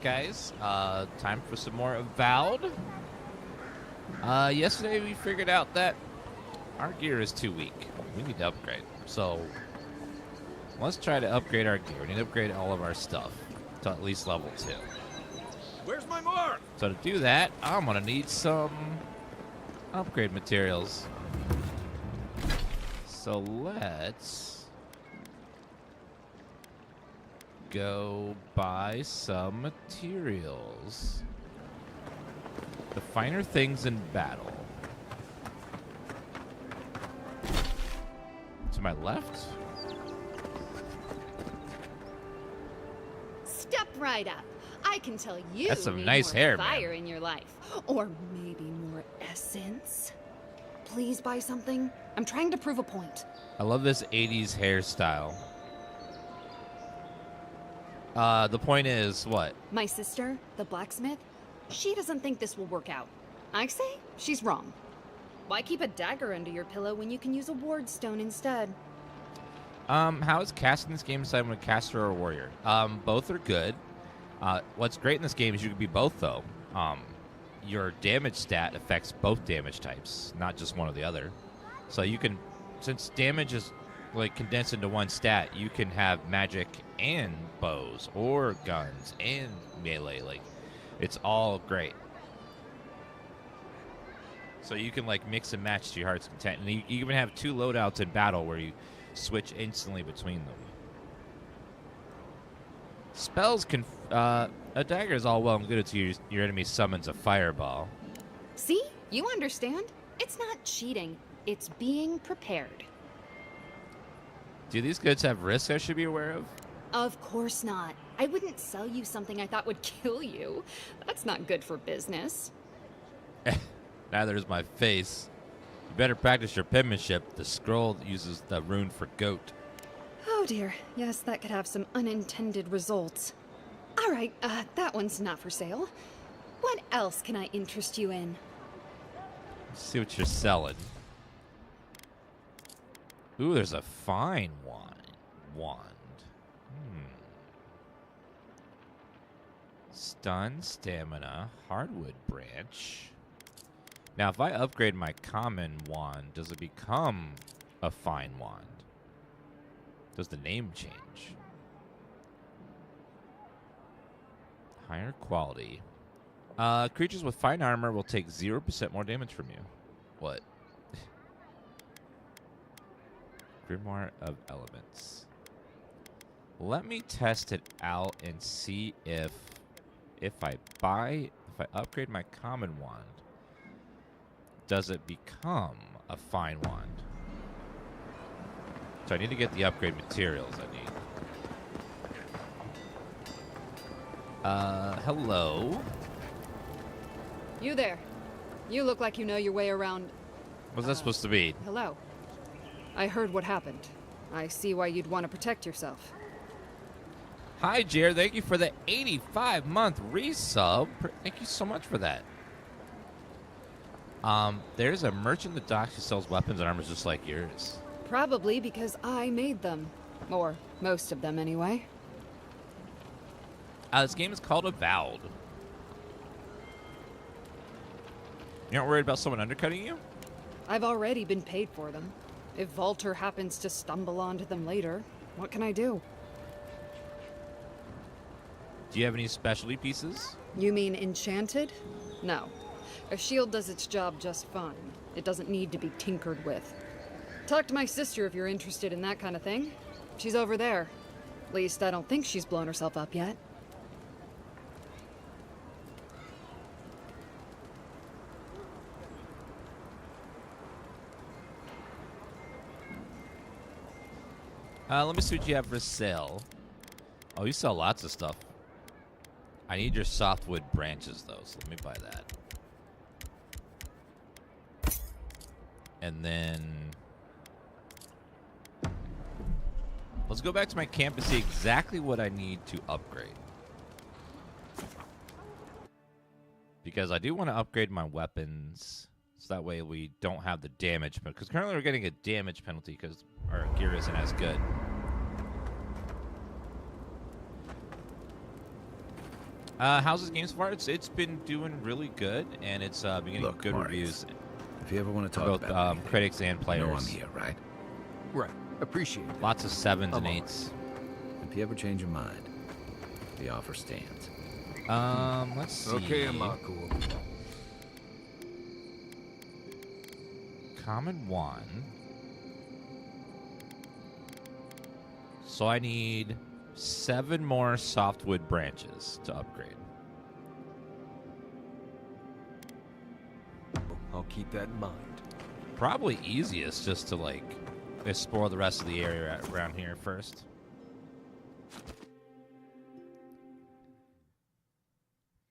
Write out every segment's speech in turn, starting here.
Guys, time for some more Avowed. Yesterday we figured out that our gear is too weak. We need to upgrade. So let's try to upgrade our gear. We need to upgrade all of our stuff to at least level 2. Where's my mark? So to do that, I'm gonna need some upgrade materials. So let's go buy some materials. The finer things in battle. To my left? Step right up. I can tell you That's some need nice more hair, fire man. in your life. Or maybe more essence. Please buy something. I'm trying to prove a point. I love this 80s hairstyle. The point is, what? My sister, the blacksmith, she doesn't think this will work out. I say she's wrong. Why keep a dagger under your pillow when you can use a ward stone instead? How is casting this game decided when a caster or a warrior? Both are good. What's great in this game is you can be both, though. Your damage stat affects both damage types, not just one or the other. So you can, since damage is like condensed into one stat, you can have magic and bows or guns and melee. Like, it's all great. So you can like mix and match to your heart's content, and you even have 2 loadouts in battle where you switch instantly between them. Spells can. A dagger is all well and good until your enemy summons a fireball. See? You understand? It's not cheating. It's being prepared. Do these goods have risks I should be aware of? Of course not. I wouldn't sell you something I thought would kill you. That's not good for business. Neither is my face. You better practice your penmanship. The scroll uses the rune for goat. Oh dear. Yes, that could have some unintended results. All right, that one's not for sale. What else can I interest you in? Let's see what you're selling. Ooh, there's a fine wand. Stun, stamina, hardwood branch. Now, if I upgrade my common wand, does it become a fine wand? Does the name change? Higher quality. Creatures with fine armor will take 0% more damage from you. What? Grimoire of Elements. Let me test it out and see if I upgrade my common wand, does it become a fine wand? So I need to get the upgrade materials I need. Hello? You there. You look like you know your way around. What's that supposed to be? Hello. I heard what happened. I see why you'd want to protect yourself. Hi, Jared. Thank you for the 85-month resub. Thank you so much for that. There's a merchant in the docks who sells weapons and armor just like yours. Probably because I made them. Or most of them, anyway. This game is called Avowed. You aren't worried about someone undercutting you? I've already been paid for them. If Valter happens to stumble onto them later, what can I do? Do you have any specialty pieces? You mean enchanted? No. A shield does its job just fine. It doesn't need to be tinkered with. Talk to my sister if you're interested in that kind of thing. She's over there. At least I don't think she's blown herself up yet. Let me see what you have for sale. Oh, you sell lots of stuff. I need your softwood branches, though, so let me buy that. And then let's go back to my camp and see exactly what I need to upgrade. Because I do want to upgrade my weapons, so that way we don't have the damage. Because currently we're getting a damage penalty because our gear isn't as good. How's this game so far? It's been doing really good, and it's been getting Look, good Marius, reviews if you ever want to for talk both about anything, critics and you players. know I'm here, right? Right. Appreciate it. Lots of 7s and I'm all 8s. If you ever change your mind, the offer stands. Let's see. Okay, I'm not cool. Common 1. So I need 7 more softwood branches to upgrade. I'll keep that in mind. Probably easiest just to, like, explore the rest of the area around here first.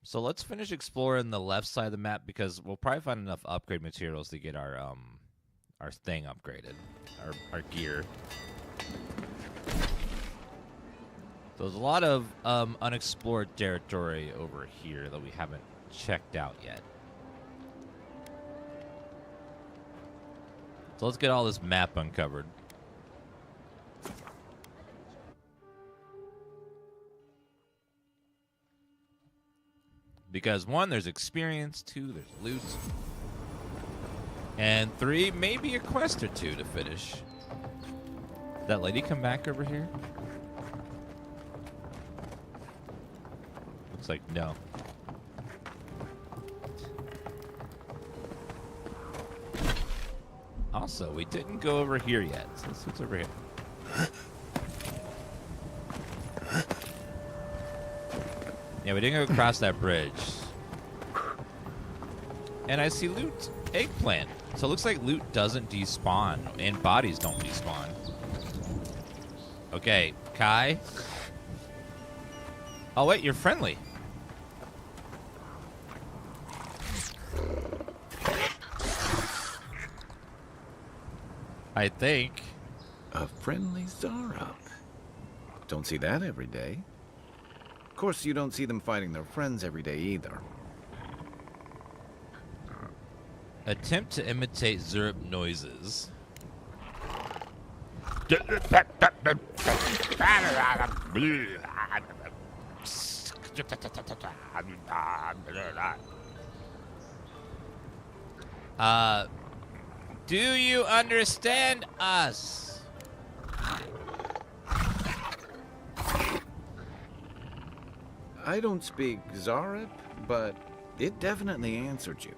So let's finish exploring the left side of the map because we'll probably find enough upgrade materials to get our thing upgraded, our gear. So there's a lot of unexplored territory over here that we haven't checked out yet. So let's get all this map uncovered. Because 1, there's experience, 2, there's loot, and 3, maybe a quest or 2 to finish. That lady come back over here? Looks like no. Also, we didn't go over here yet. So let's see what's over here. Yeah, we didn't go across that bridge. And I see loot. Eggplant. So it looks like loot doesn't despawn, and bodies don't despawn. Okay, Kai. Oh, wait, you're friendly. I think. A friendly Zara. Don't see that every day. Of course, you don't see them fighting their friends every day either. Attempt to imitate Zerp noises. Do you understand us? I don't speak Zarep, but it definitely answered you.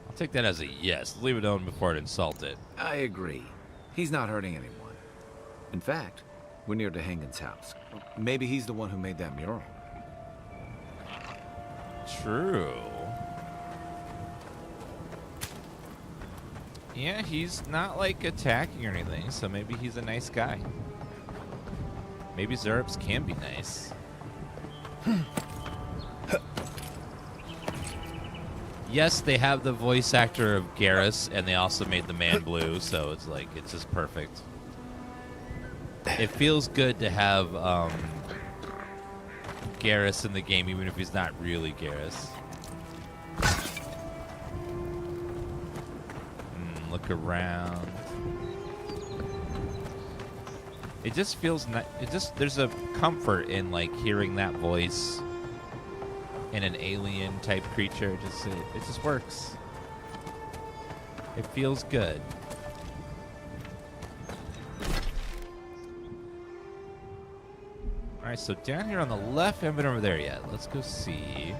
I'll take that as a yes. Leave it alone before it insult it. I agree. He's not hurting anyone. In fact, we're near DeHangen's house. Maybe he's the one who made that mural. True. Yeah, he's not, like, attacking or anything, so maybe he's a nice guy. Maybe Zerps can be nice. Yes, they have the voice actor of Garrus, and they also made the man blue, so it's like, it's just perfect. It feels good to have Garrus in the game, even if he's not really Garrus. Look around. It just feels there's a comfort in, like, hearing that voice in an alien type creature. It just works. It feels good. All right, so down here on the left, I haven't been over there yet. Let's go see.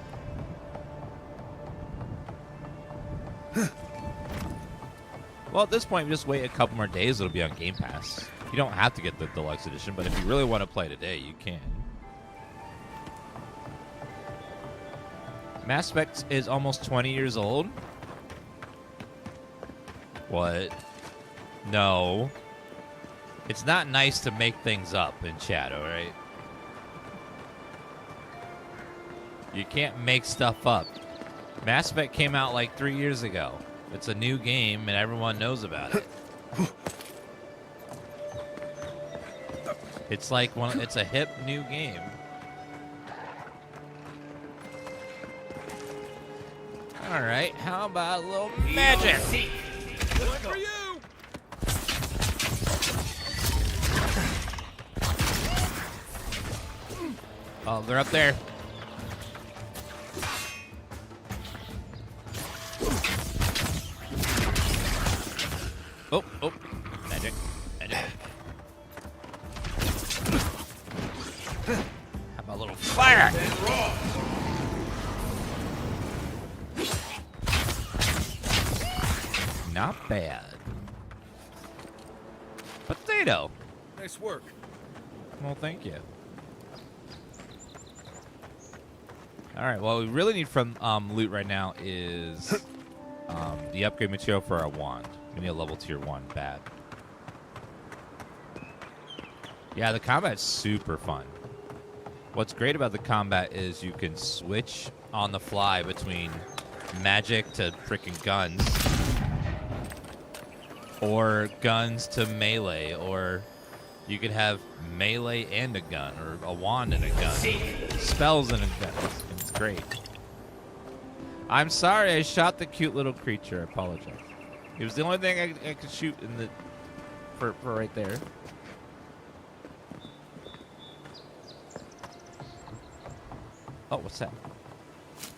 Well, at this point, we just wait a couple more days. It'll be on Game Pass. You don't have to get the deluxe edition, but if you really want to play today, you can. Mass Effect is almost 20 years old. What? No. It's not nice to make things up in chat, all right? You can't make stuff up. Mass Effect came out like 3 years ago. It's a new game, and everyone knows about it. It's like it's a hip new game. All right, how about a little magic? One for you! Oh, they're up there. Oh, oh. Magic. Magic. How about a little fire? Not bad. Potato. Nice work. Well, thank you. All right. What we really need from loot right now is the upgrade material for our wand. We need a level tier 1 bad. Yeah, the combat's super fun. What's great about the combat is you can switch on the fly between magic to freaking guns, or guns to melee, or you could have melee and a gun, or a wand and a gun, spells and a gun. It's great. I'm sorry I shot the cute little creature. I apologize. It was the only thing I could shoot in the for right there. Oh, what's that?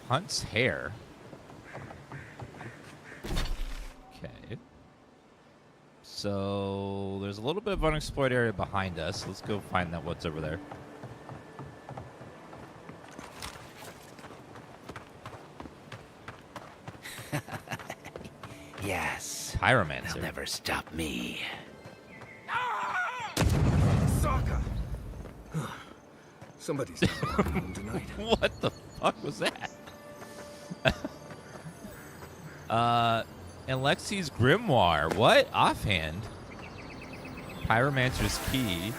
Hunt's hair. Okay. So there's a little bit of unexplored area behind us. Let's go find that. What's over there? Yes. Pyromancer. They'll never stop me. Sokka! Somebody's not home tonight. What the fuck was that? And Lexi's grimoire. What? Offhand. Pyromancer's key.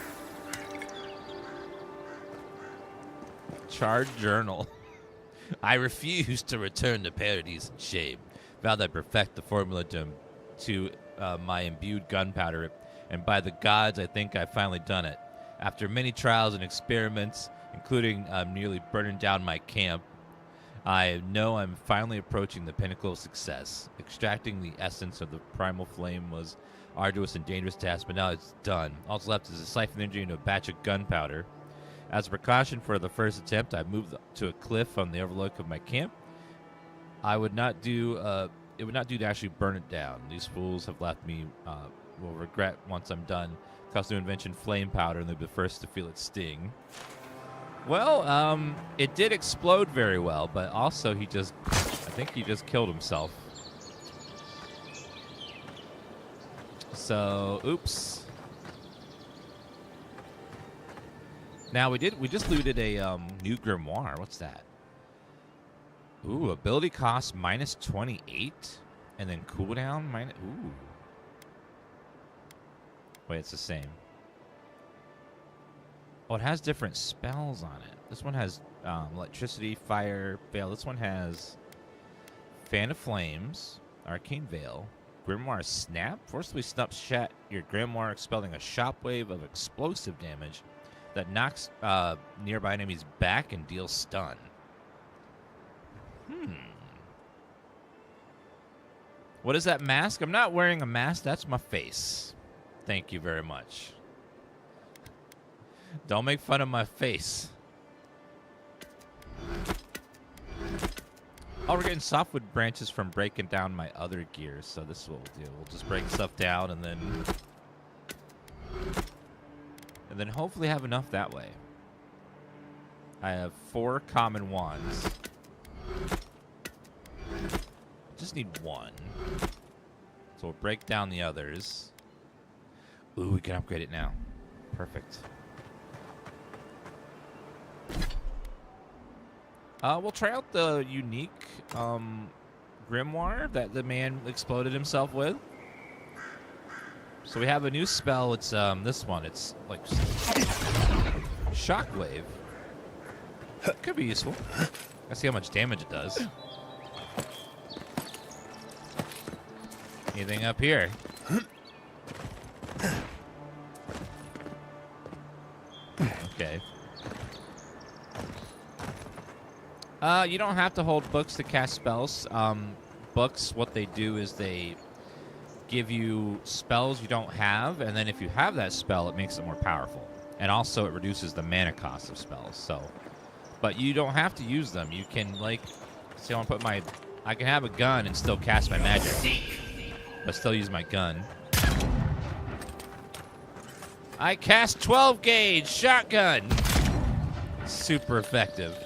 Charred journal. I refuse to return to Paradise in shame. Vowed I perfect the formula to my imbued gunpowder, and by the gods, I think I've finally done it. After many trials and experiments, including nearly burning down my camp, I know I'm finally approaching the pinnacle of success. Extracting the essence of the primal flame was arduous and dangerous task, but now it's done. All that's left is to siphon energy into a batch of gunpowder. As a precaution for the first attempt, I moved to a cliff on the overlook of my camp. It would not do to actually burn it down. These fools have left me will regret once I'm done. Cost new invention flame powder, and they'll be the first to feel its sting. Well, it did explode very well, but also I think he just killed himself. So, oops. Now we just looted a new grimoire. What's that? Ooh, ability cost minus 28, and then cooldown minus. Ooh. Wait, it's the same. Oh, it has different spells on it. This one has electricity, fire, veil. This one has fan of flames, arcane veil, grimoire snap. Forcibly snaps your grimoire, expelling a shockwave of explosive damage that knocks nearby enemies back and deals stun. What is that mask? I'm not wearing a mask. That's my face. Thank you very much. Don't make fun of my face. Oh, we're getting softwood branches from breaking down my other gears, so this is what we'll do. We'll just break stuff down and then hopefully have enough that way. I have 4 common wands. Just need 1. So we'll break down the others. Ooh, we can upgrade it now. Perfect. We'll try out the unique grimoire that the man exploded himself with. So we have a new spell. It's this one. It's like shockwave. Could be useful. Let's see how much damage it does. Anything up here? Okay. You don't have to hold books to cast spells. Books, what they do is they give you spells you don't have, and then if you have that spell, it makes it more powerful. And also, it reduces the mana cost of spells. So, But you don't have to use them. You can, like, say I want to put my... I can have a gun and still cast my magic. But still use my gun. I cast 12 gauge shotgun. Super effective.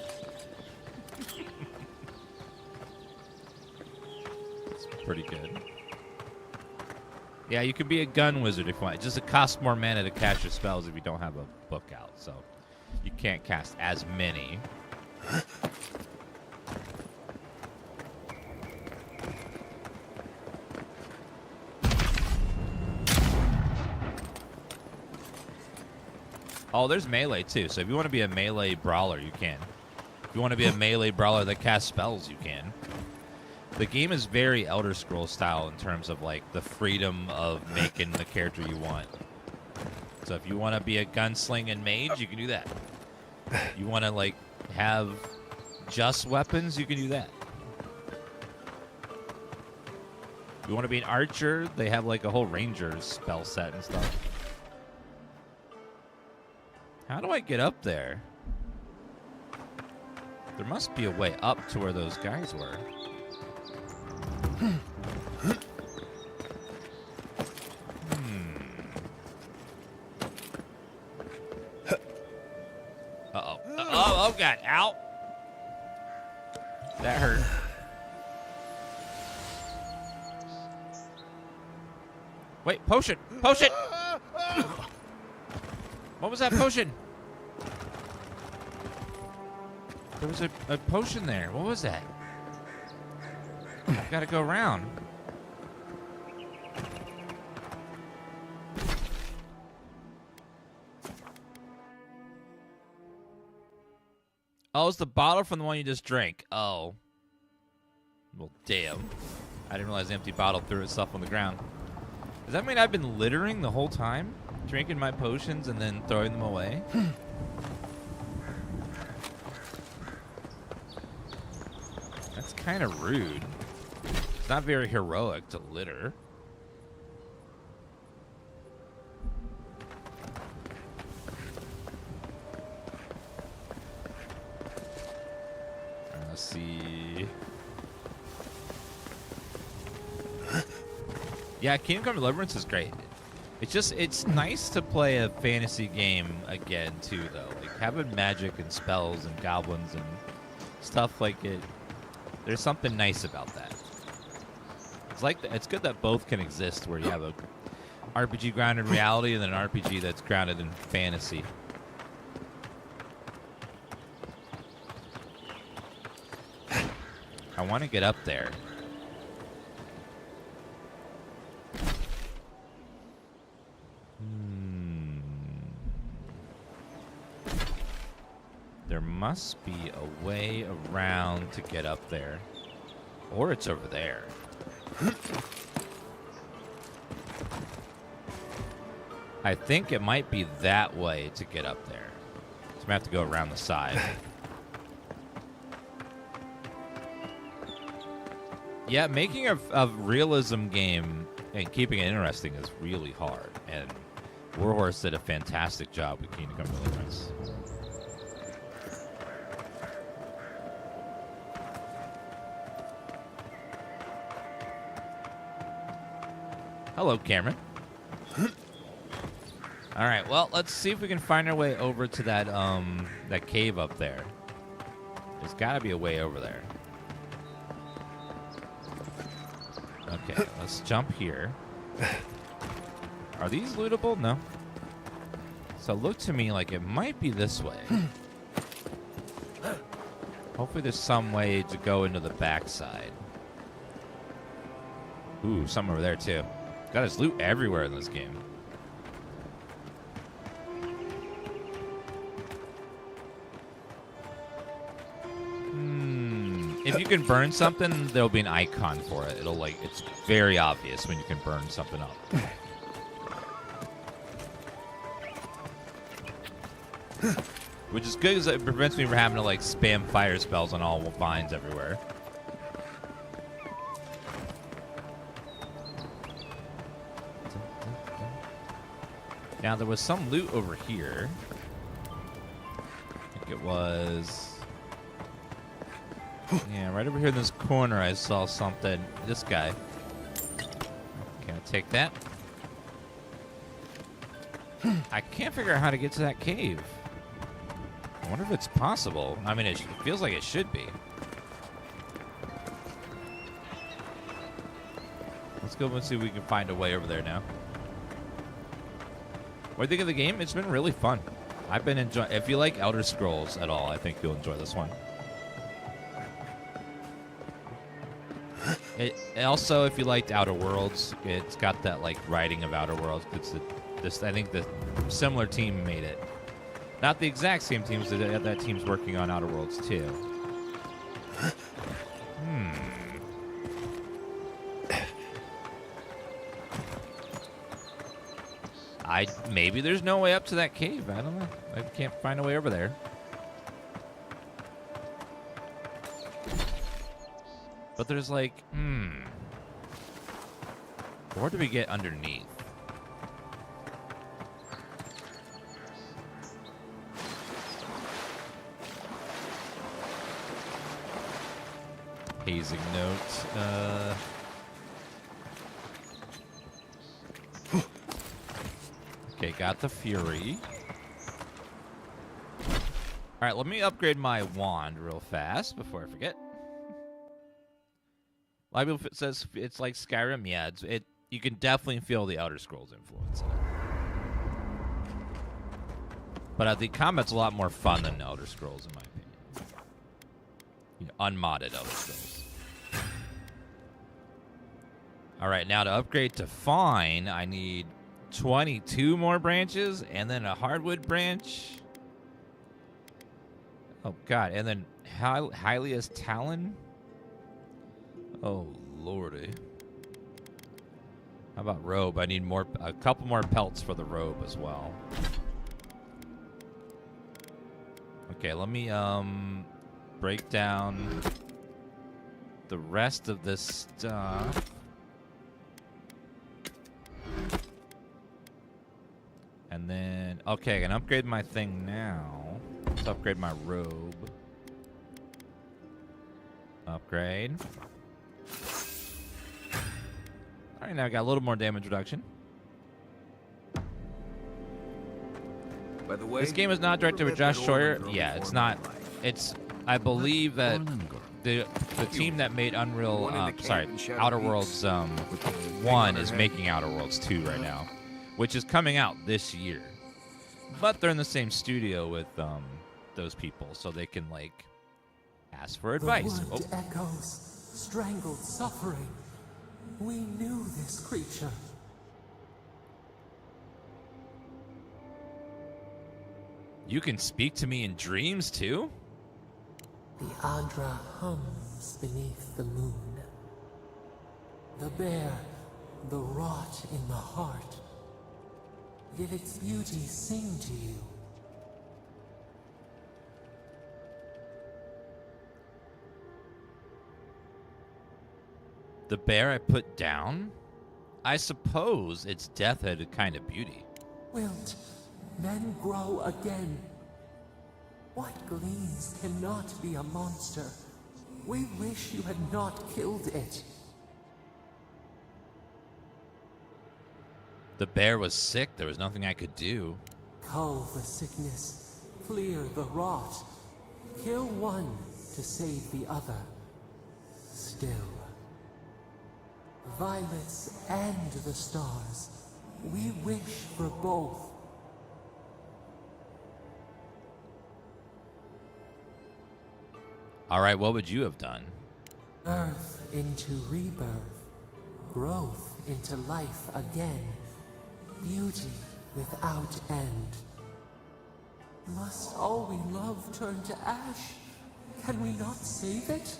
It's pretty good. Yeah, you can be a gun wizard if you want. Just it costs more mana to cast your spells if you don't have a book out. So you can't cast as many. Oh, there's melee too. So if you want to be a melee brawler, you can. If you want to be a melee brawler that casts spells, you can. The game is very Elder Scrolls style in terms of like the freedom of making the character you want. So if you want to be a gunslinging mage, you can do that. You want to like have just weapons, you can do that. You want to be an archer, they have like a whole ranger spell set and stuff. How do I get up there? There must be a way up to where those guys were. Uh-oh. Oh, God. Ow. That hurt. Wait, potion. Potion. What was that potion? There was a potion there. What was that? I've got to go around. Oh, it's the bottle from the one you just drank. Oh. Well, damn. I didn't realize the empty bottle threw itself on the ground. Does that mean I've been littering the whole time? Drinking my potions and then throwing them away? That's kind of rude. It's not very heroic to litter. Let's see. Yeah, Kingdom Come Deliverance is great. It's nice to play a fantasy game again too, though. Like having magic and spells and goblins and stuff like it. There's something nice about that. It's good that both can exist, where you have a RPG grounded in reality and then an RPG that's grounded in fantasy. I want to get up there. There must be a way around to get up there. Or it's over there. I think it might be that way to get up there. So I'm going to have to go around the side. Yeah, making a realism game and keeping it interesting is really hard. And Warhorse did a fantastic job with Kingdom Come Deliverance. Hello, Cameron. All right, well, let's see if we can find our way over to that that cave up there. There's got to be a way over there. Okay, let's jump here. Are these lootable? No. So look to me like it might be this way. Hopefully there's some way to go into the backside. Ooh, some over there too. God, there's loot everywhere in this game. If you can burn something, there'll be an icon for it. It'll like, it's very obvious when you can burn something up. Which is good because it prevents me from having to like spam fire spells on all vines everywhere. Now there was some loot over here. I think it was Yeah, right over here in this corner I saw something. This guy. Okay, I'll take that. I can't figure out how to get to that cave. I wonder if it's possible. I mean, it feels like it should be. Let's go and see if we can find a way over there now. What do you think of the game? It's been really fun. I've been enjoying. If you like Elder Scrolls at all, I think you'll enjoy this one. It also, if you liked Outer Worlds, it's got that like writing of Outer Worlds. It's I think the similar team made it. Not the exact same teams. That team's working on Outer Worlds too. Maybe there's no way up to that cave. I don't know. I can't find a way over there. But there's like, where do we get underneath? Hazing note. Okay, got the Fury. All right, let me upgrade my wand real fast before I forget. A lot of people says it's like Skyrim. Yeah, you can definitely feel the Elder Scrolls influence in it. But the combat's a lot more fun than Elder Scrolls, in my opinion. You know, unmodded Elder Scrolls. All right, now to upgrade to Fine, I need 22 more branches and then a hardwood branch. Oh, God. And then Hylia's Talon. Oh, lordy. How about robe? I need a couple more pelts for the robe as well. Okay, let me break down the rest of this stuff. And then, okay, I can upgrade my thing now. Let's upgrade my robe. Upgrade. All right, now I got a little more damage reduction. By the way, This game is not directed by Josh Scheuer. Yeah, it's not. It's, I believe that the team that made Unreal, Outer Worlds 1 is making Outer Worlds 2 right now, which is coming out this year. But they're in the same studio with those people, so they can like ask for advice. The wood echoes, strangled suffering. We knew this creature. You can speak to me in dreams too? The Adra hums beneath the moon. The bear, the rot in the heart. Did its beauty sing to you? The bear I put down? I suppose its death had a kind of beauty. Wilt, men grow again. What gleams cannot be a monster? We wish you had not killed it. The bear was sick. There was nothing I could do. Cull the sickness, clear the rot. Kill one to save the other. Still. Violets and the stars. We wish for both. All right, what would you have done? Birth into rebirth. Growth into life again. Beauty without end. Must all we love turn to ash? Can we not save it?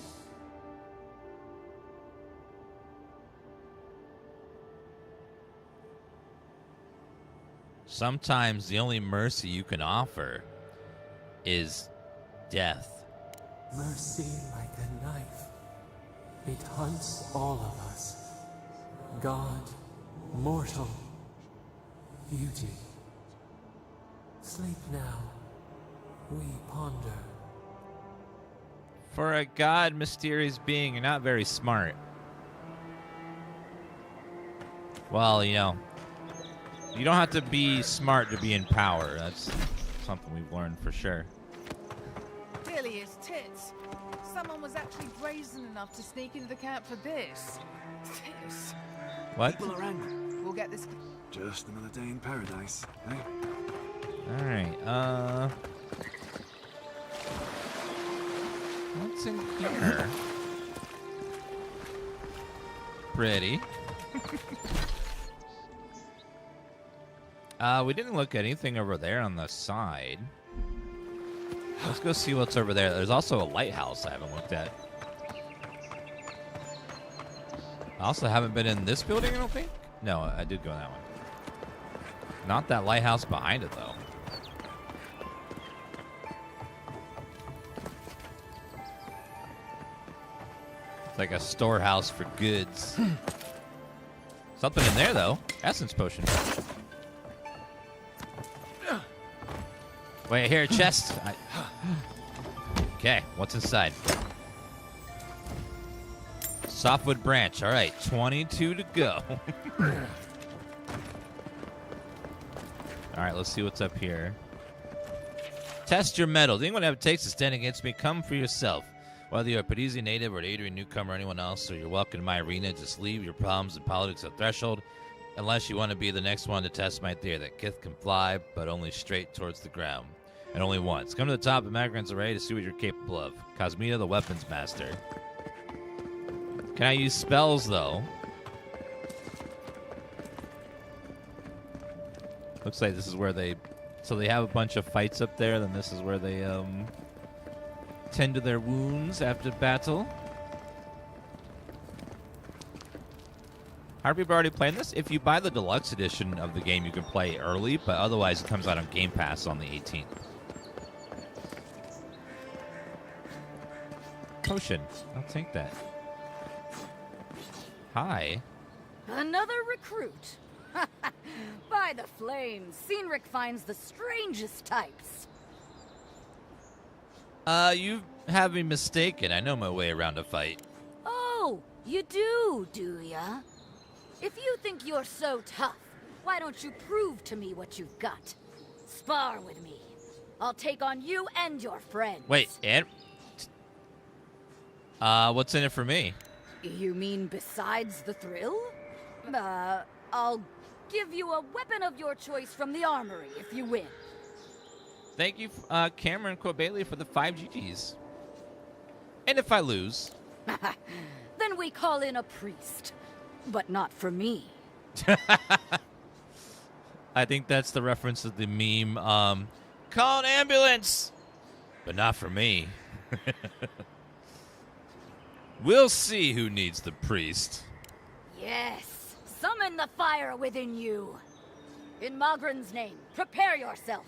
Sometimes the only mercy you can offer is death. Mercy like a knife. It hunts all of us. God, mortal, beauty. Sleep now. We ponder. For a god mysterious being, you're not very smart. Well, you know, you don't have to be smart to be in power. That's something we've learned for sure. Really is tits. Someone was actually brazen enough to sneak into the camp for this. Tits. What? People are angry. We'll get this. Just another day in paradise, eh? All right. What's in here? Pretty. We didn't look at anything over there on the side. Let's go see what's over there. There's also a lighthouse I haven't looked at. I also haven't been in this building, I don't think. No, I did go in that one. Not that lighthouse behind it, though. It's like a storehouse for goods. Something in there, though. Essence potion. Wait, here, chest. Okay, what's inside? Softwood branch. All right, 22 to go. All right, let's see what's up here. Test your mettle. Anyone have what it takes to stand against me, come for yourself. Whether you're a Parisi native or an Adrian newcomer or anyone else, or you're welcome to my arena, just leave your problems and politics at threshold. Unless you want to be the next one to test my theory that Kith can fly, but only straight towards the ground. And only once. Come to the top of Magran's array to see what you're capable of. Cosmita, the weapons master. Can I use spells, though? Looks like this is where they... So they have a bunch of fights up there, then this is where they, tend to their wounds after battle. Are people already playing this? If you buy the deluxe edition of the game, you can play early, but otherwise it comes out on Game Pass on the 18th. Potion. I'll take that. Hi. Another recruit. By the flames, Cynric finds the strangest types. You have me mistaken. I know my way around a fight. Oh, you do ya? If you think you're so tough, why don't you prove to me what you've got? Spar with me. I'll take on you and your friends. Wait, and... what's in it for me? You mean besides the thrill? I'll give you a weapon of your choice from the armory if you win. Thank you, Cameron Corbelli, for the 5 GGs. And if I lose... Then we call in a priest. But not for me. I think that's the reference to the meme, call an ambulance! But not for me. We'll see who needs the priest. Yes, summon the fire within you. In Magran's name, prepare yourself.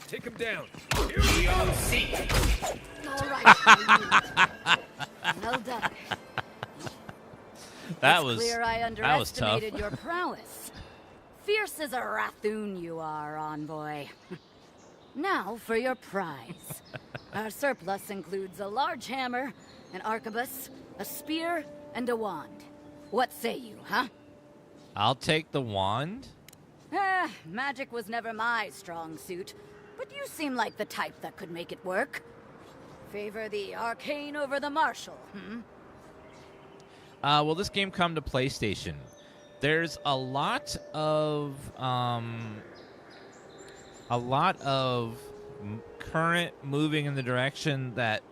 Take him down. All right, well done. That It's clear I that was tough. underestimated your prowess. Fierce as a Rathoon you are, envoy. Now for your prize. Our surplus includes a large hammer, an arquebus, a spear, and a wand. What say you, huh? I'll take the wand. Magic was never my strong suit, but you seem like the type that could make it work. Favor the arcane over the martial, Will this game come to PlayStation? There's a lot of current moving in the direction that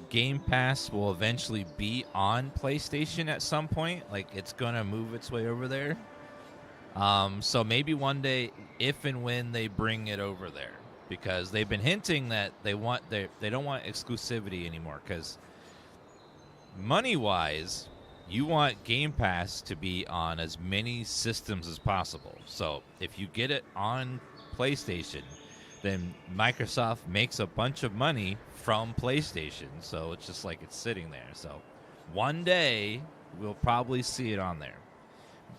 Game Pass will eventually be on PlayStation at some point. Like, it's gonna move its way over there. So maybe one day, if and when they bring it over there, because they've been hinting that they don't want exclusivity anymore. Because money-wise, you want Game Pass to be on as many systems as possible. So if you get it on PlayStation, then Microsoft makes a bunch of money from PlayStation. So it's just like it's sitting there. So one day we'll probably see it on there,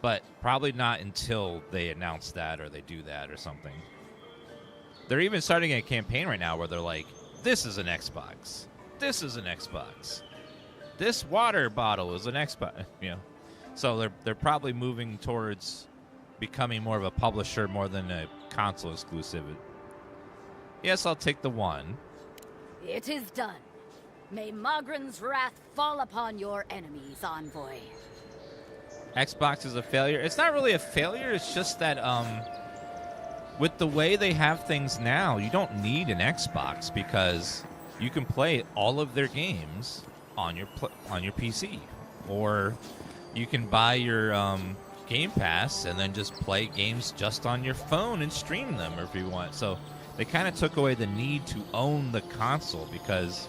but probably not until they announce that or they do that or something. They're even starting a campaign right now where they're like, this is an Xbox. This is an Xbox. This water bottle is an Xbox. You know, so they're probably moving towards becoming more of a publisher more than a console exclusive. Yes, I'll take the 1. It is done. May Magran's wrath fall upon your enemies, Envoy. Xbox is a failure. It's not really a failure. It's just that with the way they have things now, you don't need an Xbox because you can play all of their games on your PC, or you can buy your Game Pass and then just play games just on your phone and stream them if you want. So they kind of took away the need to own the console because,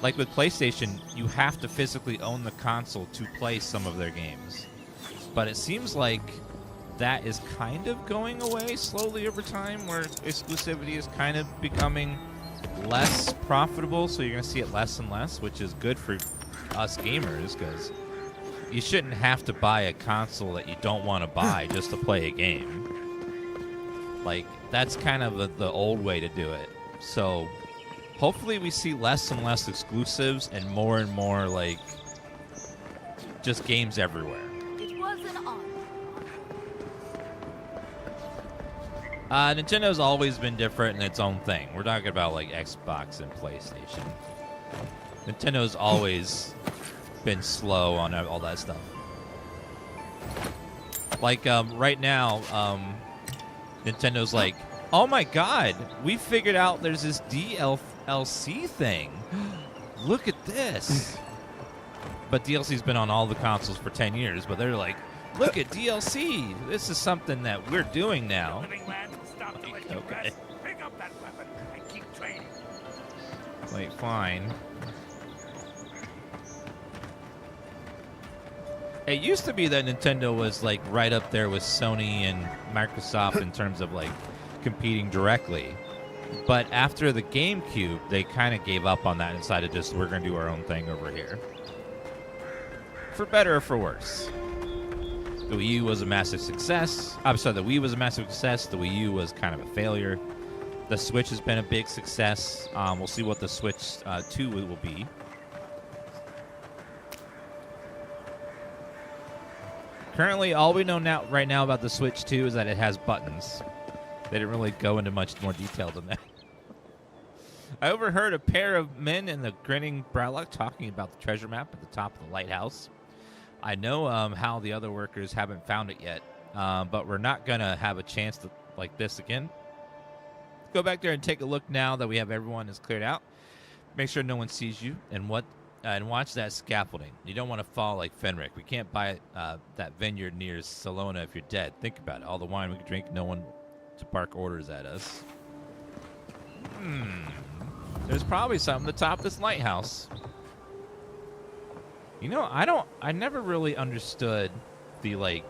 like with PlayStation, you have to physically own the console to play some of their games. But it seems like that is kind of going away slowly over time, where exclusivity is kind of becoming less profitable, so you're going to see it less and less, which is good for us gamers, because you shouldn't have to buy a console that you don't want to buy just to play a game. Like, that's kind of the old way to do it. So hopefully we see less and less exclusives and more, like, just games everywhere. It was an honor. Nintendo's always been different in its own thing. We're talking about, like, Xbox and PlayStation. Nintendo's always been slow on all that stuff. Like, right now, Nintendo's like, oh my god, we figured out there's this DLC thing. Look at this. But DLC's been on all the consoles for 10 years, but they're like, look at DLC. This is something that we're doing now. Okay. Pick up that weapon and keep training. Like, fine. It used to be that Nintendo was, like, right up there with Sony and Microsoft in terms of, like, competing directly. But after the GameCube, they kind of gave up on that and decided just, we're going to do our own thing over here. For better or for worse. The Wii U was a massive success. I'm sorry, the Wii was a massive success. The Wii U was kind of a failure. The Switch has been a big success. We'll see what the Switch 2 will be. Currently, all we know right now about the Switch 2 is that it has buttons. They didn't really go into much more detail than that. I overheard a pair of men in the grinning Browlock talking about the treasure map at the top of the lighthouse. I know how the other workers haven't found it yet, but we're not going to have a chance to, like this again. Go back there and take a look now that we have everyone is cleared out. Make sure no one sees you and watch that scaffolding. You don't want to fall like Fenric. We can't buy that vineyard near Salona if you're dead. Think about it. All the wine we could drink, no one to bark orders at us. There's probably something at the top of this lighthouse. You know, I never really understood the, like,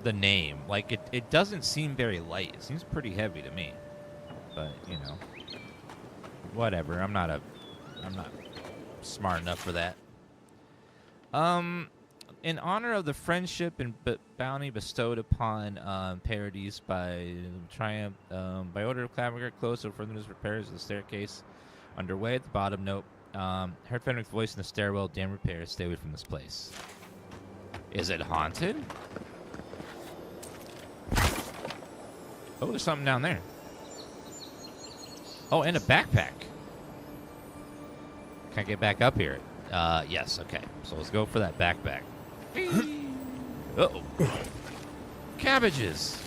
the name. Like, it doesn't seem very light. It seems pretty heavy to me. But, you know, whatever. I'm not smart enough for that. In honor of the friendship and bounty bestowed upon Paradise by Triumph, by order of Claviger, close to further repairs of the staircase underway at the bottom. Note. Heard Fenric's voice in the stairwell. Damn repairs. Stay away from this place. Is it haunted? Oh, there's something down there. Oh, and a backpack. Can I get back up here? Yes, okay. So let's go for that backpack. Uh-oh. Cabbages.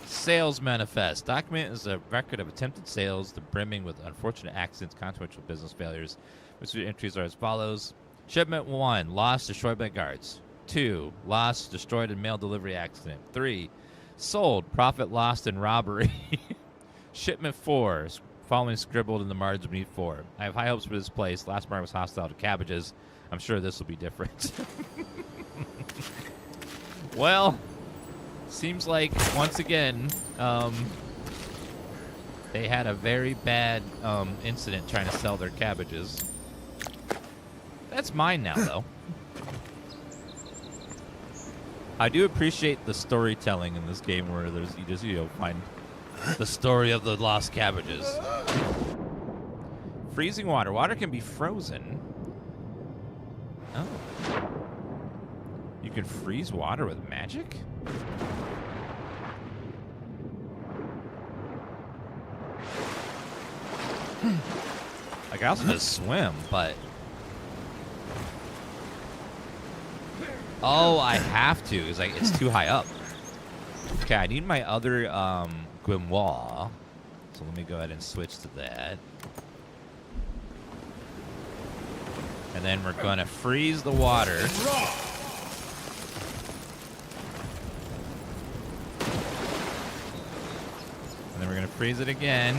Sales manifest. Document is a record of attempted sales, the brimming with unfortunate accidents, consequential business failures. Which entries are as follows. Shipment 1, lost, destroyed by guards. 2, lost, destroyed in mail delivery accident. 3, sold, profit lost in robbery. Shipment 4, following scribbled in the margin beneath 4. I have high hopes for this place. Last mark was hostile to cabbages. I'm sure this will be different. Well, seems like, once again, they had a very bad incident trying to sell their cabbages. That's mine now, though. I do appreciate the storytelling in this game where there's you just, find The story of the lost cabbages. Freezing water. Water can be frozen. Oh. You can freeze water with magic? Like, I also just swim, but... Oh, I have to. It's like, it's too high up. Okay, I need my other grimoire. So let me go ahead and switch to that. And then we're going to freeze the water. And then we're going to freeze it again.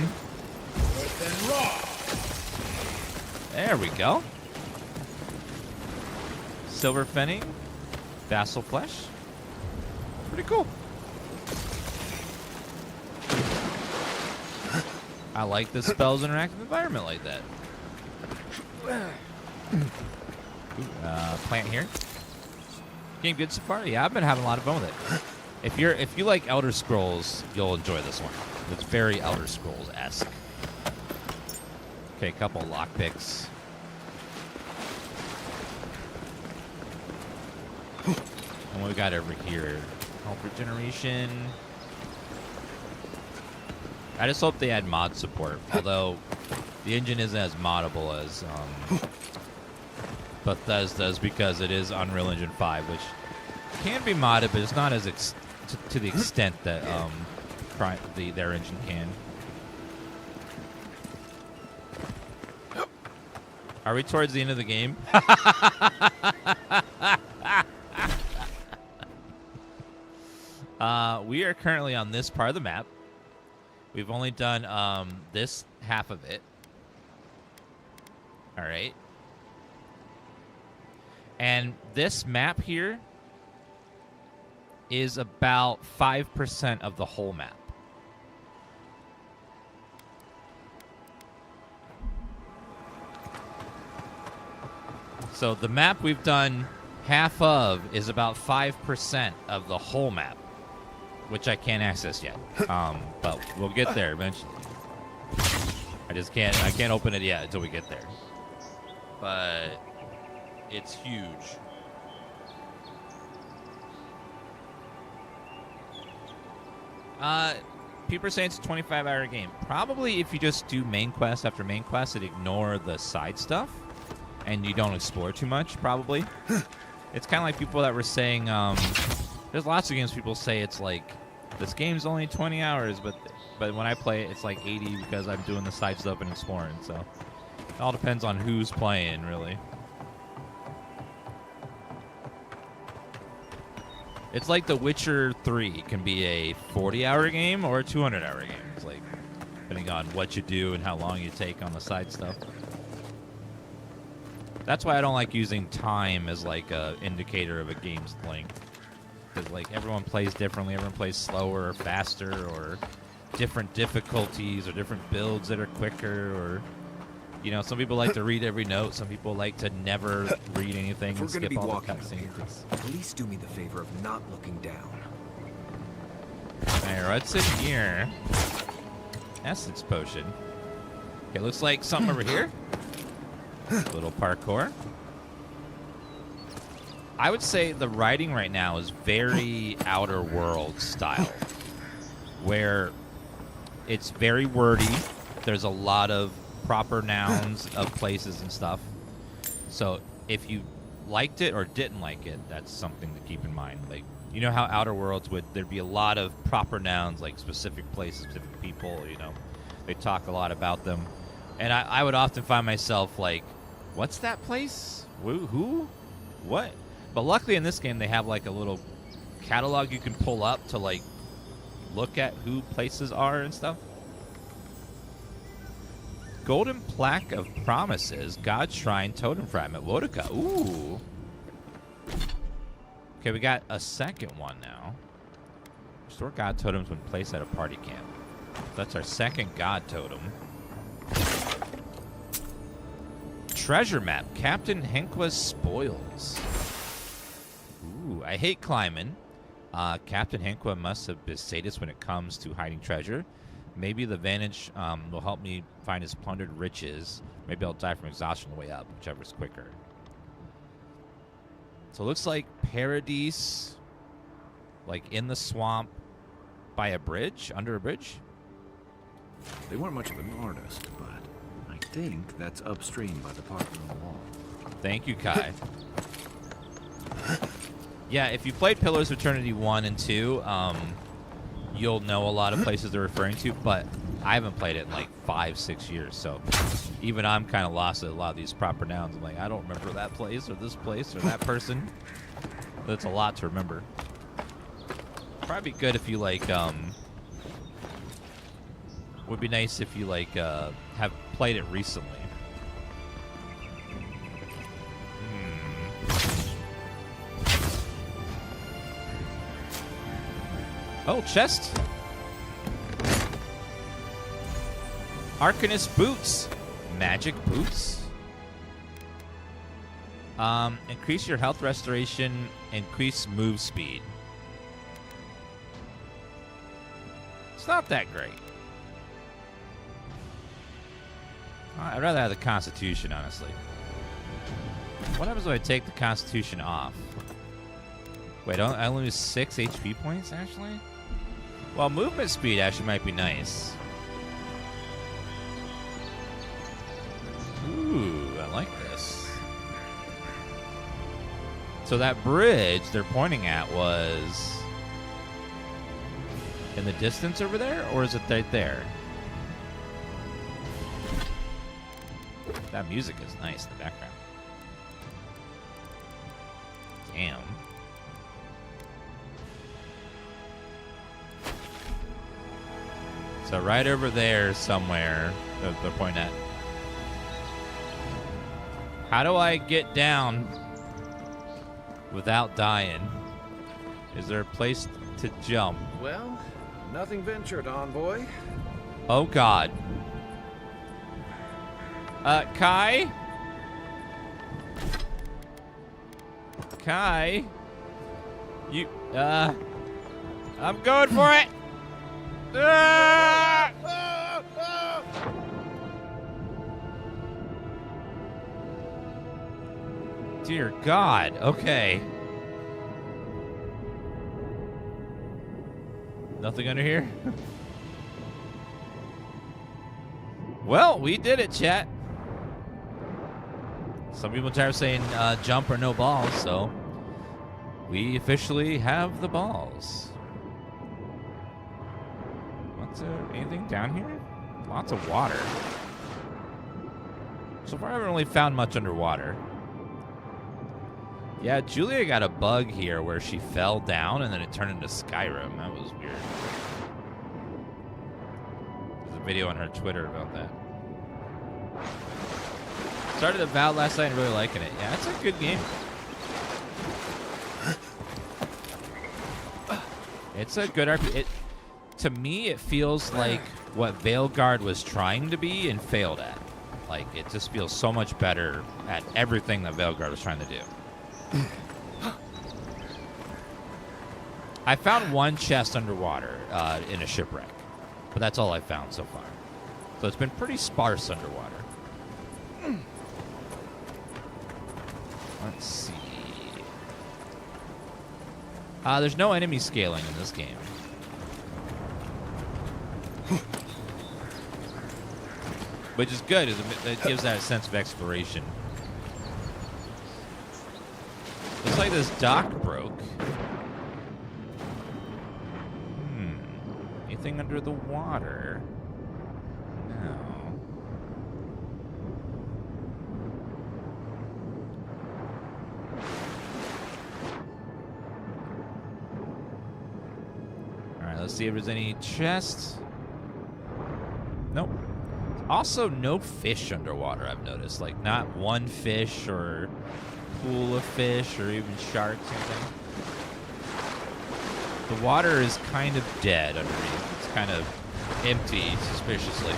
There we go. Silver Fenning. Vassal Flesh. Pretty cool. I like the spells interactive environment like that. Plant here. Game good so far? Yeah, I've been having a lot of fun with it. If you like Elder Scrolls, you'll enjoy this one. It's very Elder Scrolls-esque. Okay, a couple lockpicks. And what we got over here? Health regeneration. I just hope they add mod support, although the engine isn't as moddable as Bethesda's because it is Unreal Engine 5, which can be modded, but it's not as to the extent that their engine can. Are we towards the end of the game? We are currently on this part of the map. We've only done this half of it. All right. And this map here is about 5% of the whole map. So the map we've done half of is about 5% of the whole map, which I can't access yet. But we'll get there eventually. I can't open it yet until we get there. But it's huge. People are saying it's a 25-hour game. Probably if you just do main quest after main quest and ignore the side stuff and you don't explore too much, probably. It's kind of like people that were saying, there's lots of games people say it's like, this game's only 20 hours, but when I play it, it's like 80 because I'm doing the side stuff and exploring. So it all depends on who's playing, really. It's like The Witcher 3 can be a 40-hour game or a 200-hour game. It's like, depending on what you do and how long you take on the side stuff. That's why I don't like using time as like a indicator of a game's length. Because like everyone plays differently. Everyone plays slower or faster or different difficulties or different builds that are quicker or... You know, some people like to read every note. Some people like to never read anything and skip all the cutscenes. At least do me the favor of not looking down. Alright, what's in here? Essence potion. Okay, looks like something over here. Little parkour. I would say the writing right now is very Outer World style, where it's very wordy. There's a lot of proper nouns of places and stuff. So if you liked it or didn't like it, that's something to keep in mind. Like, you know how Outer Worlds there'd be a lot of proper nouns, like specific places, specific people, you know. They talk a lot about them. And I would often find myself like, what's that place? Who? What? But luckily in this game they have like a little catalog you can pull up to like look at who places are and stuff. Golden Plaque of Promises, God Shrine Totem Fragment, Wodika. Ooh. Okay, we got a second one now. Restore God Totems when placed at a party camp. That's our second God Totem. Treasure Map, Captain Henqua's Spoils. Ooh, I hate climbing. Captain Henqua must have been sadist when it comes to hiding treasure. Maybe the Vantage will help me find his plundered riches. Maybe I'll die from exhaustion on the way up, whichever's quicker. So it looks like Paradise, like in the swamp by a bridge, under a bridge. They weren't much of an artist, but I think that's upstream by the park on the wall. Thank you, Kai. Yeah, if you played Pillars of Eternity 1 and 2, you'll know a lot of places they're referring to, but I haven't played it in like 5-6 years, so even I'm kind of lost at a lot of these proper nouns. I'm like, I don't remember that place or this place or that person. That's a lot to remember. Probably be good if you like, would be nice if you like, have played it recently. Oh, chest. Arcanist boots. Magic boots. Increase your health restoration. Increase move speed. It's not that great. I'd rather have the Constitution, honestly. What happens when I take the Constitution off? Wait, I only lose 6 HP points, actually? Well, movement speed actually might be nice. Ooh, I like this. So that bridge they're pointing at was in the distance over there, or is it right there? That music is nice in the background. Damn. So right over there somewhere, they're pointing at. How do I get down without dying? Is there a place to jump? Well, nothing ventured, envoy. Oh, God. Kai? Kai? You, I'm going for it! Ah! Dear God, okay. Nothing under here? Well, we did it, chat. Some people are saying jump or no balls, so we officially have the balls. What's anything down here? Lots of water. So far, I haven't really found much underwater. Yeah, Julia got a bug here where she fell down and then it turned into Skyrim. That was weird. There's a video on her Twitter about that. Started Avowed last night and really liking it. Yeah, it's a good game. It's a good RPG. To me, it feels like what Veilguard was trying to be and failed at. Like, it just feels so much better at everything that Veilguard was trying to do. I found one chest underwater in a shipwreck, but that's all I found so far. So it's been pretty sparse underwater. Let's see. There's no enemy scaling in this game. Which is good. It gives that a sense of exploration. Looks like this dock broke. Anything under the water? No. Alright, let's see if there's any chests. Nope. Also, no fish underwater, I've noticed. Like, not one fish or pool of fish or even sharks or anything. The water is kind of dead underneath. It's kind of empty, suspiciously.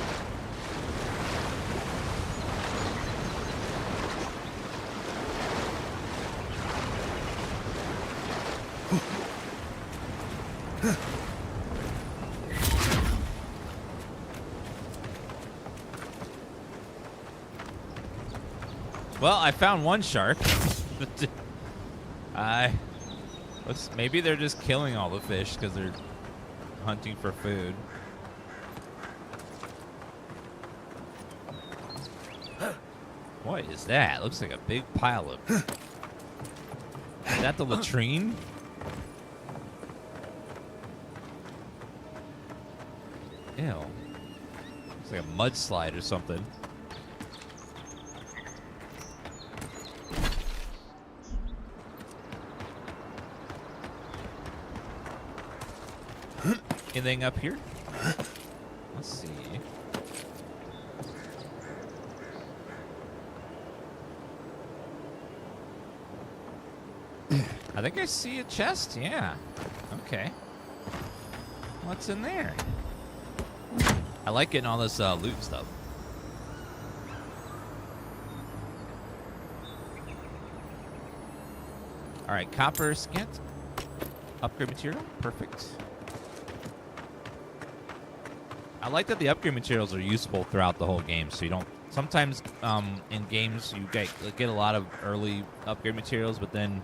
Well, I found one shark. Maybe they're just killing all the fish because they're hunting for food. What is that? Looks like a big pile of... Is that the latrine? Ew. Looks like a mudslide or something. Anything up here? Let's see. I think I see a chest. Yeah. Okay. What's in there? I like getting all this loot stuff. All right, copper scant. Upgrade material. Perfect. I like that the upgrade materials are useful throughout the whole game, so you don't... Sometimes in games you get a lot of early upgrade materials, but then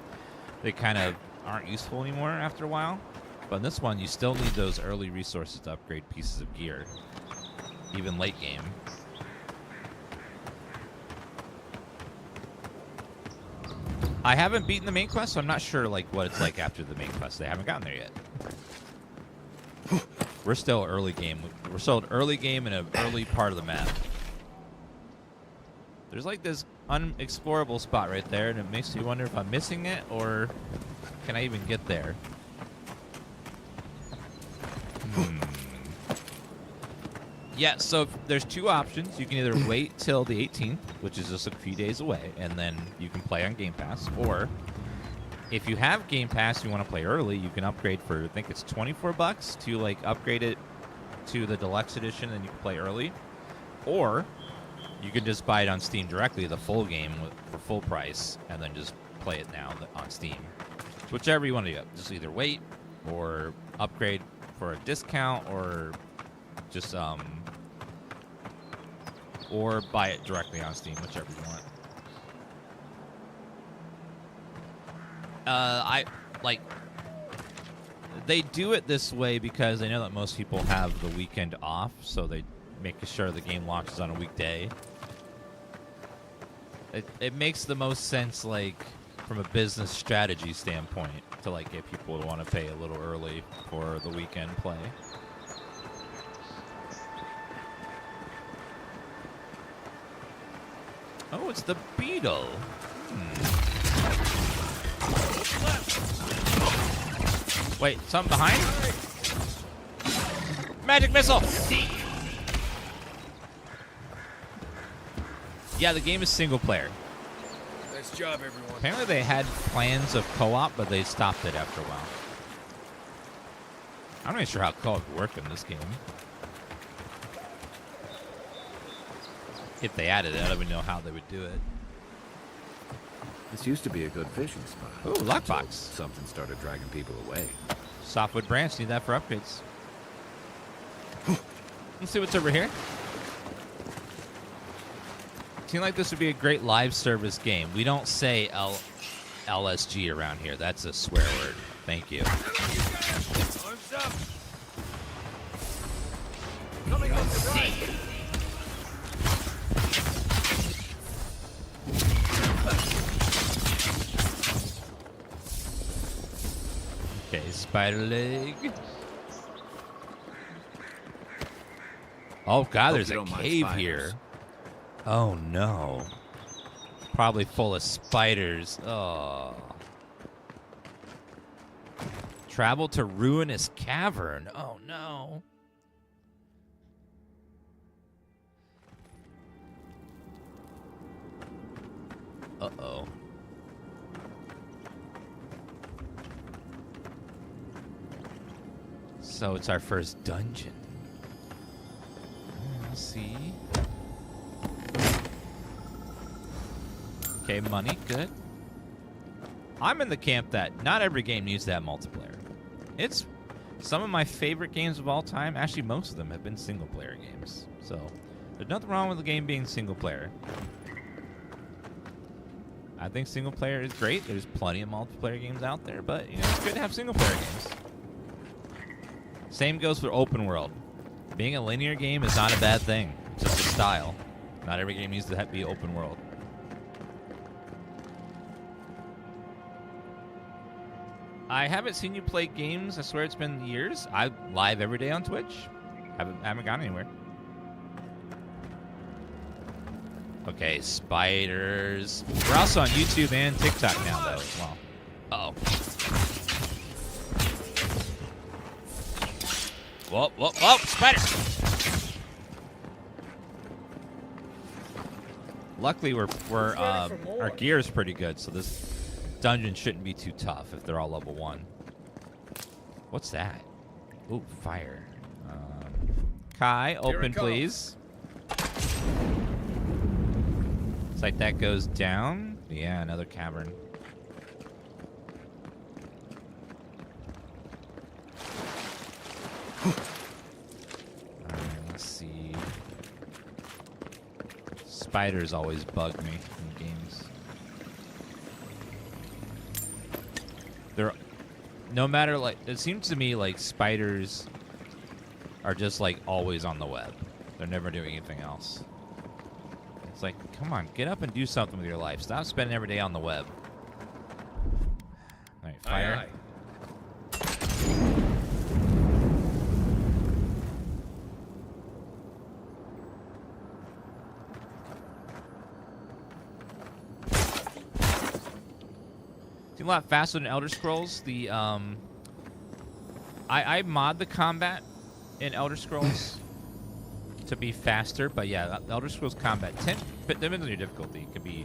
they kind of aren't useful anymore after a while. But in this one, you still need those early resources to upgrade pieces of gear, even late game. I haven't beaten the main quest, so I'm not sure like what it's like after the main quest. They haven't gotten there yet. We're still early game. We're still an early game in an early part of the map. There's like this unexplorable spot right there, and it makes me wonder if I'm missing it or can I even get there? Yeah, so there's two options. You can either wait till the 18th, which is just a few days away, and then you can play on Game Pass, or if you have Game Pass, you want to play early, you can upgrade for, I think it's $24 to like upgrade it to the deluxe edition, and you can play early. Or you can just buy it on Steam directly, the full game for full price, and then just play it now on Steam. Whichever you want to do. Just either wait or upgrade for a discount, or just or buy it directly on Steam, whichever you want. They do it this way because they know that most people have the weekend off, so they make sure the game launches on a weekday. It makes the most sense, like, from a business strategy standpoint, to like get people to want to pay a little early for the weekend play. Oh, it's the beetle. Wait, something behind? Magic missile! Yeah, the game is single player. Nice job, everyone. Apparently they had plans of co-op, but they stopped it after a while. I'm not even sure how co-op worked in this game. If they added it, I don't even know how they would do it. This used to be a good fishing spot. Ooh, lockbox. Something started dragging people away. Softwood branch, need that for upgrades. Let's see what's over here. Seems like this would be a great live service game. We don't say LSG around here. That's a swear word. Thank you. Arms up. Coming on the right. Okay, spider leg. Oh god, there's a cave here. Oh no. Probably full of spiders. Oh. Travel to ruinous cavern. Oh no. Uh-oh. So it's our first dungeon. Let's see. Okay, money, good. I'm in the camp that not every game needs that multiplayer. It's some of my favorite games of all time. Actually, most of them have been single-player games. So there's nothing wrong with the game being single-player. I think single player is great. There's plenty of multiplayer games out there, but you know, it's good to have single player games. Same goes for open world. Being a linear game is not a bad thing. It's just a style. Not every game needs to be open world. I haven't seen you play games. I swear it's been years. I live every day on Twitch. Haven't gone anywhere. Okay, spiders. We're also on YouTube and TikTok now, though, as well. Uh-oh. Whoa, whoa, whoa, spider! Luckily, our gear is pretty good, so this dungeon shouldn't be too tough if they're all level 1. What's that? Ooh, fire. Kai, open, please. Looks like that goes down. Yeah, another cavern. Let's see. Spiders always bug me in games. They're no matter like it seems to me like spiders are just like always on the web. They're never doing anything else. It's like, come on, get up and do something with your life. Stop spending every day on the web. All right, fire. Aye, aye. It's a lot faster than Elder Scrolls. The I mod the combat in Elder Scrolls to be faster, but yeah, Elder Scrolls combat depending on your difficulty, can be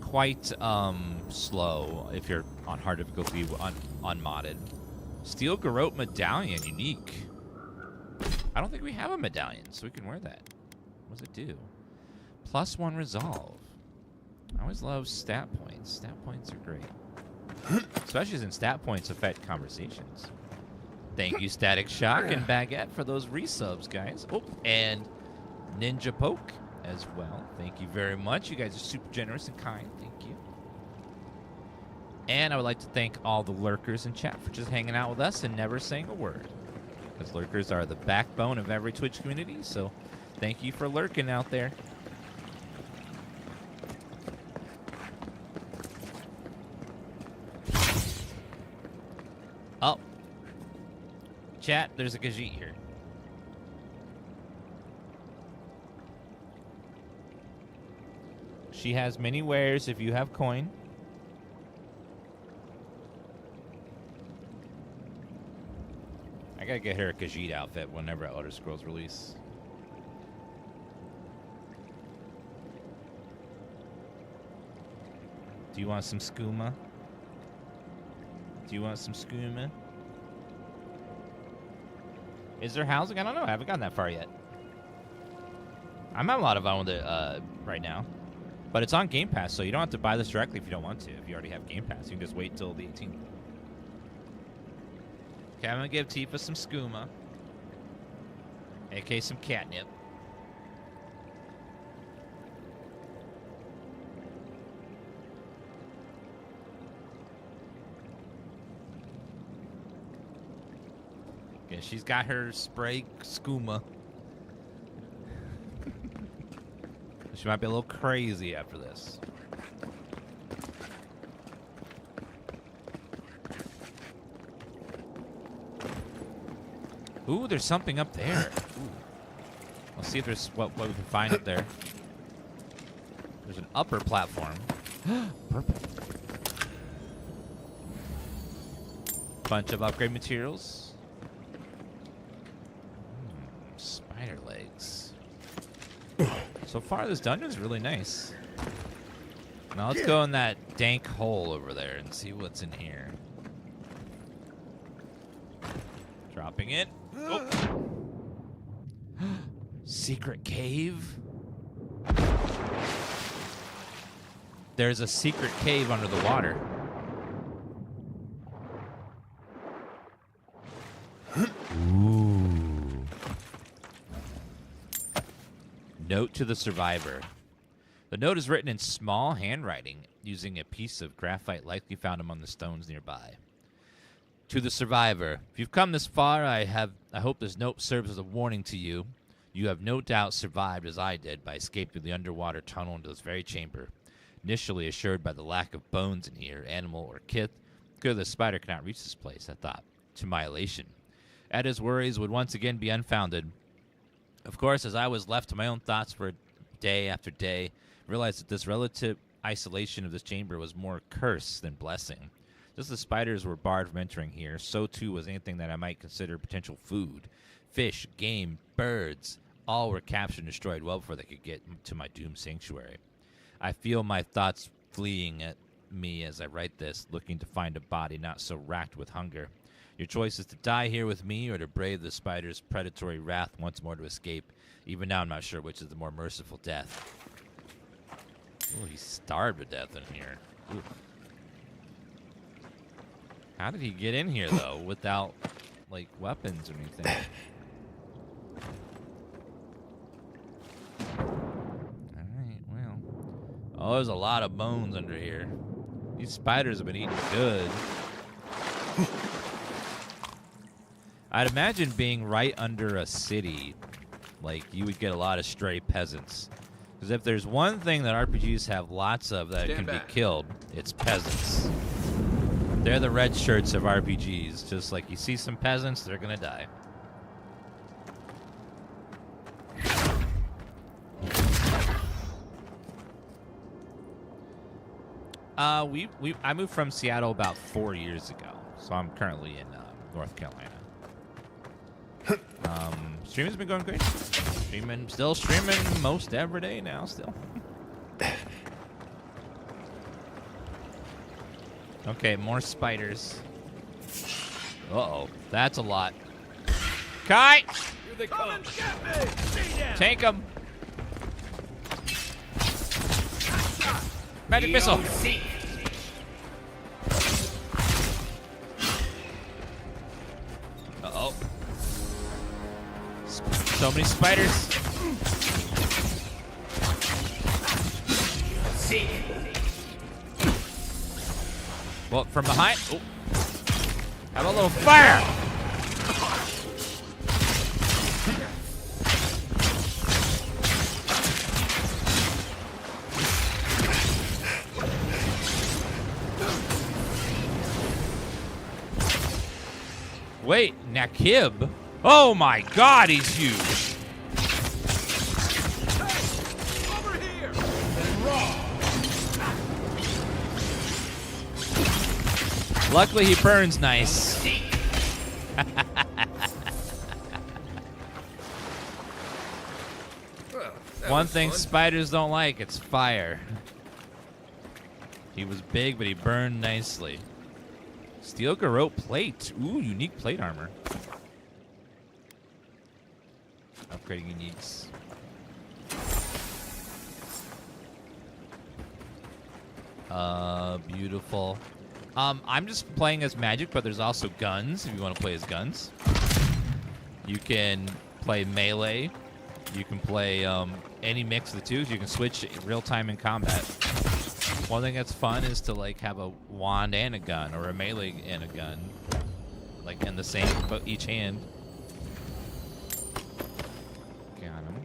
quite slow if you're on hard difficulty unmodded. Steel Garrote medallion, unique. I don't think we have a medallion, so we can wear that. What does it do? +1 resolve. I always love stat points. Stat points are great. Especially since stat points affect conversations. Thank you, Static Shock and Baguette, for those resubs, guys. Oh, and Ninja Poke as well. Thank you very much. You guys are super generous and kind. Thank you. And I would like to thank all the lurkers in chat for just hanging out with us and never saying a word. Because lurkers are the backbone of every Twitch community, so thank you for lurking out there. Oh. Chat, there's a Khajiit here. She has many wares if you have coin. I gotta get her a Khajiit outfit whenever Elder Scrolls release. Do you want some skooma? Do you want some skooma? Is there housing? I don't know. I haven't gotten that far yet. I'm having a lot of fun with it right now. But it's on Game Pass, so you don't have to buy this directly if you don't want to. If you already have Game Pass, you can just wait until the 18th. Okay, I'm going to give Tifa some skooma. A.k.a. some catnip. Okay, she's got her spray skooma. She might be a little crazy after this. Ooh, there's something up there. Ooh. Let's see if there's what we can find up there. There's an upper platform. Purple. Bunch of upgrade materials. Spider legs. So far, this dungeon is really nice. Now let's go in that dank hole over there and see what's in here. Dropping it. Oh. Secret cave. There's a secret cave under the water. Ooh. Note to the survivor. The note is written in small handwriting using a piece of graphite likely found among the stones nearby. To the survivor, if you've come this far, I hope this note serves as a warning to you. You have no doubt survived as I did by escaping the underwater tunnel into this very chamber. Initially assured by the lack of bones in here, animal or kith, clearly the spider cannot reach this place, I thought, to my elation. Edda's worries would once again be unfounded. Of course, as I was left to my own thoughts for day after day, I realized that this relative isolation of this chamber was more curse than blessing. Just as spiders were barred from entering here, so too was anything that I might consider potential food. Fish, game, birds, all were captured and destroyed well before they could get to my doomed sanctuary. I feel my thoughts fleeing at me as I write this, looking to find a body not so racked with hunger. Your choice is to die here with me or to brave the spider's predatory wrath once more to escape. Even now I'm not sure which is the more merciful death. Oh, he's starved to death in here. Ooh. How did he get in here, though, without, like, weapons or anything? Alright, well. Oh, there's a lot of bones under here. These spiders have been eating good. I'd imagine being right under a city, like, you would get a lot of stray peasants. Because if there's one thing that RPGs have lots of that can be killed, it's peasants. They're the red shirts of RPGs. Just like you see some peasants, they're gonna die. I moved from Seattle about 4 years ago, so I'm currently in North Carolina. Streaming's been going great. Still streaming most every day now. Still. Okay, more spiders. Uh-oh, that's a lot. Kai! Here they come. Take them. Magic missile. Uh-oh. So many spiders. Well, from behind. Oh. How about a little fire? Wait, Nakib? Oh my God, he's huge. Over here. Luckily, he burns nice. Well, One thing fun. spiders don't like, it's fire. He was big, but he burned nicely. Steel garrote plate. Ooh, unique plate armor. Upgrading uniques. Beautiful. I'm just playing as magic, but there's also guns if you want to play as guns. You can play melee. You can play any mix of the two. You can switch real time in combat. One thing that's fun is to like have a wand and a gun, or a melee and a gun, like in the same, but each hand. Got him.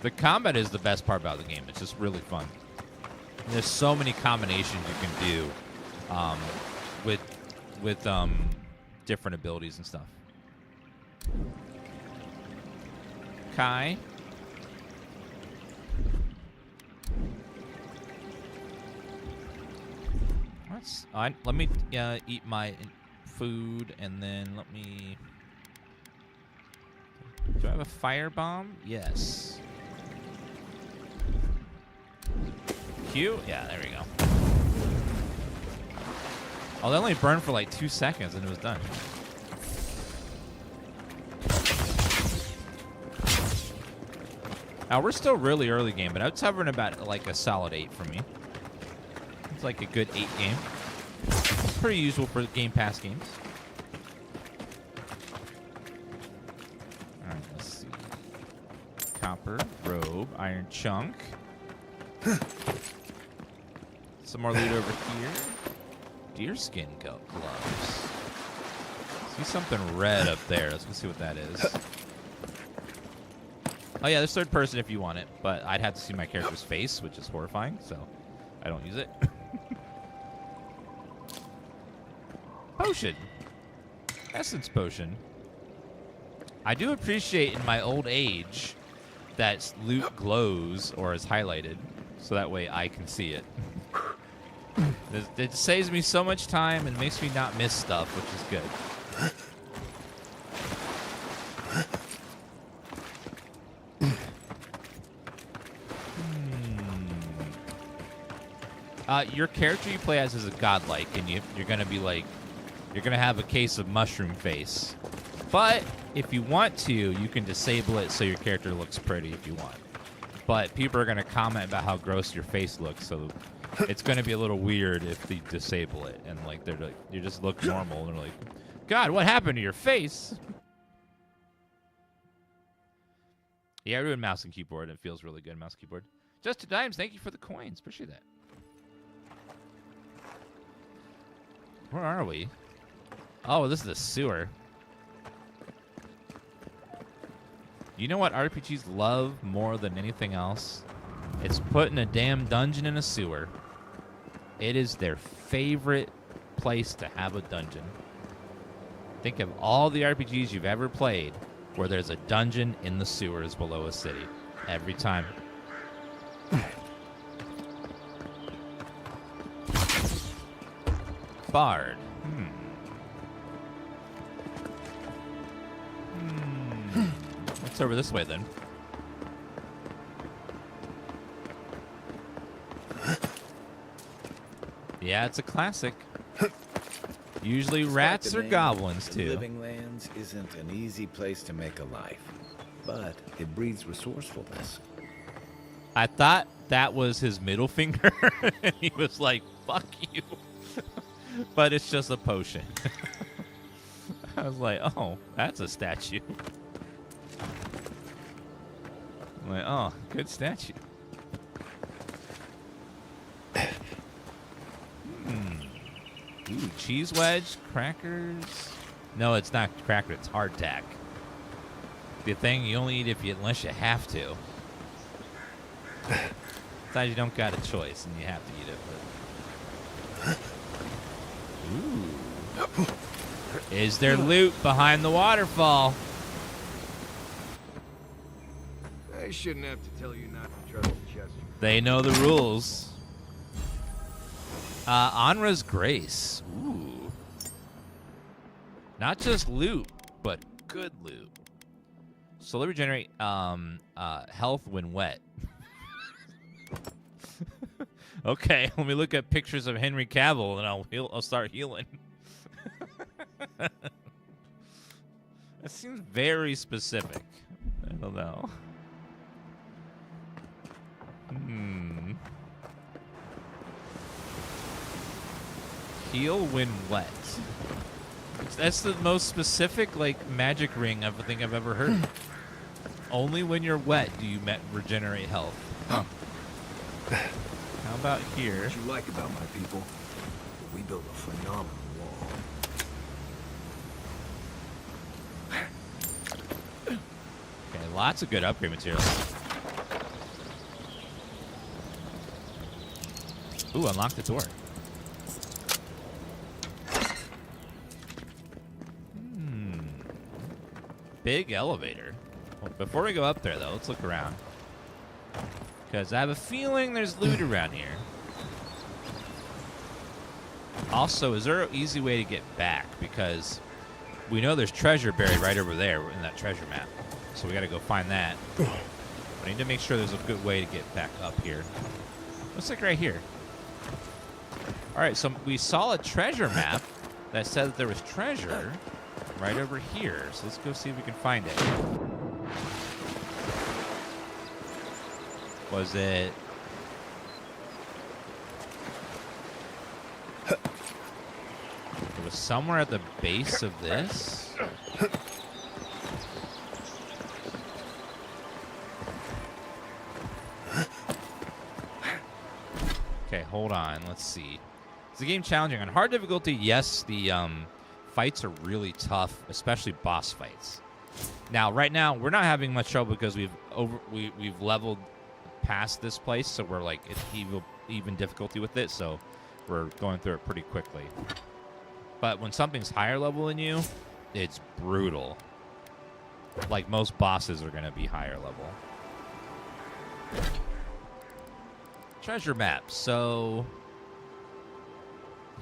The combat is the best part about the game. It's just really fun. And there's so many combinations you can do with different abilities and stuff. Kai. Let me eat my food, and then let me... Do I have a firebomb? Yes. Q? Yeah, there we go. Oh, they only burned for like 2 seconds, and it was done. Now, we're still really early game, but it's hovering about like a solid 8 for me. It's like a good 8 game. Pretty usual for Game Pass games. Alright, let's see. copper, robe, iron chunk. Some more loot over here. Deerskin gloves. See something red up there. Let's go see what that is. Oh yeah, there's third person if you want it, but I'd have to see my character's face, which is horrifying, so I don't use it. Potion. Essence potion. I do appreciate in my old age that loot glows or is highlighted, so that way I can see it. It saves me so much time and makes me not miss stuff, which is good. Your character you play as is a godlike, and you're gonna be like, you're gonna have a case of mushroom face. But if you want to, you can disable it so your character looks pretty if you want. But people are gonna comment about how gross your face looks, so it's gonna be a little weird if they disable it and like they're like, you just look normal and they're like, God, what happened to your face? Yeah, we're doing mouse and keyboard. It feels really good, mouse and keyboard. Just to Dimes, thank you for the coins. Appreciate that. Where are we? Oh, this is the sewer. You know what RPGs love more than anything else? It's putting a damn dungeon in a sewer. It is their favorite place to have a dungeon. Think of all the RPGs you've ever played where there's a dungeon in the sewers below a city. Every time. Bard. What's over this way then? Yeah, it's a classic. Usually rats or goblins too. Living Lands isn't an easy place to make a life, but it breeds resourcefulness. I thought that was his middle finger, and he was like, fuck you. But it's just a potion. I was like, oh, that's a statue. I'm like, oh, good statue. Ooh, cheese wedge, crackers. No, it's not cracker, it's hardtack. The thing you only eat unless you have to. Sometimes you don't got a choice and you have to eat it. But... Ooh. Is there loot behind the waterfall? I shouldn't have to tell you not to trust the chest. They know the rules. Anra's Grace. Ooh. Not just loot, but good loot. Slowly regenerate health when wet. Okay, let me look at pictures of Henry Cavill and I'll start healing. That seems very specific. I don't know. Heal when wet. That's the most specific, like, magic ring I think I've ever heard. Only when you're wet do you regenerate health. Huh. How about here? What you like about my people? We built a phenomenal wall. Okay, lots of good upgrade materials. Ooh, unlock the door. Big elevator. Well, before we go up there, though, let's look around. Because I have a feeling there's loot around here. Also, is there an easy way to get back? Because we know there's treasure buried right over there in that treasure map. So we got to go find that. I need to make sure there's a good way to get back up here. Looks like right here. All right, so we saw a treasure map that said that there was treasure right over here. So let's go see if we can find it. Was it... It was somewhere at the base of this? Okay, hold on. Let's see. Is the game challenging? On hard difficulty, yes, the fights are really tough, especially boss fights. Now, right now, we're not having much trouble because we've leveled past this place, so we're like it's even difficulty with it, so we're going through it pretty quickly. But when something's higher level than you, it's brutal. Like most bosses are going to be higher level. Treasure map. So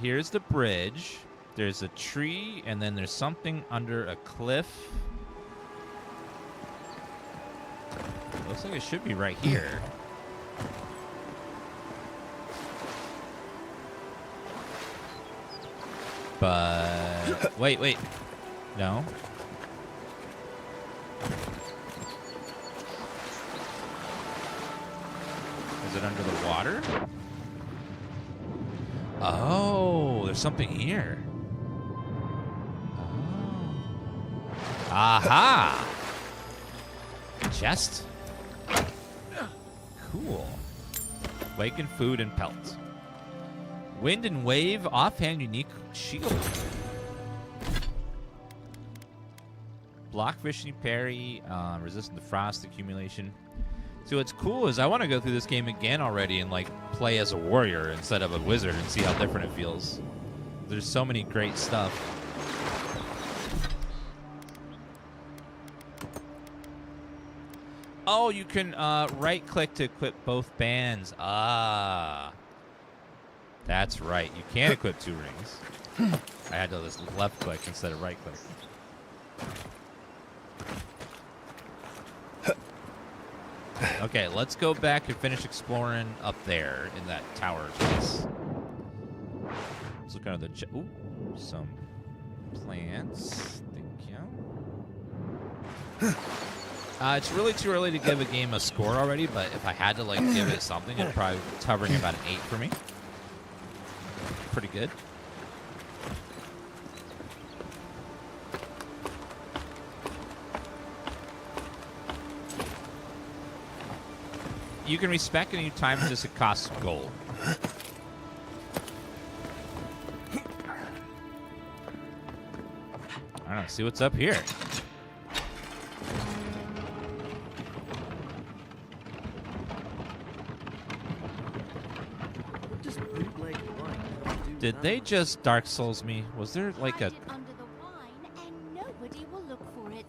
here's the bridge. There's a tree, and then there's something under a cliff. Looks like it should be right here. But wait. No. Is it under the water? Oh, there's something here. Oh. Aha! Chest. Cool. Awaken food and pelts. Wind and wave, offhand unique shield. Block fishing parry, resistant to frost accumulation. So what's cool is I want to go through this game again already and like play as a warrior instead of a wizard and see how different it feels. There's so many great stuff. Oh, you can right click to equip both bands. Ah. That's right. You can equip 2 rings. I had to just left click instead of right click. Okay, let's go back and finish exploring up there in that tower place. Let's look under the... Ooh, some plants. Thank you. It's really too early to give a game a score already, but if I had to like give it something, it'd probably be hovering about an 8 for me. Pretty good. You can respec any time just it costs gold. I don't know, see what's up here. Did they just Dark Souls me? Was there like a... Hide it under the wine and nobody will look for it.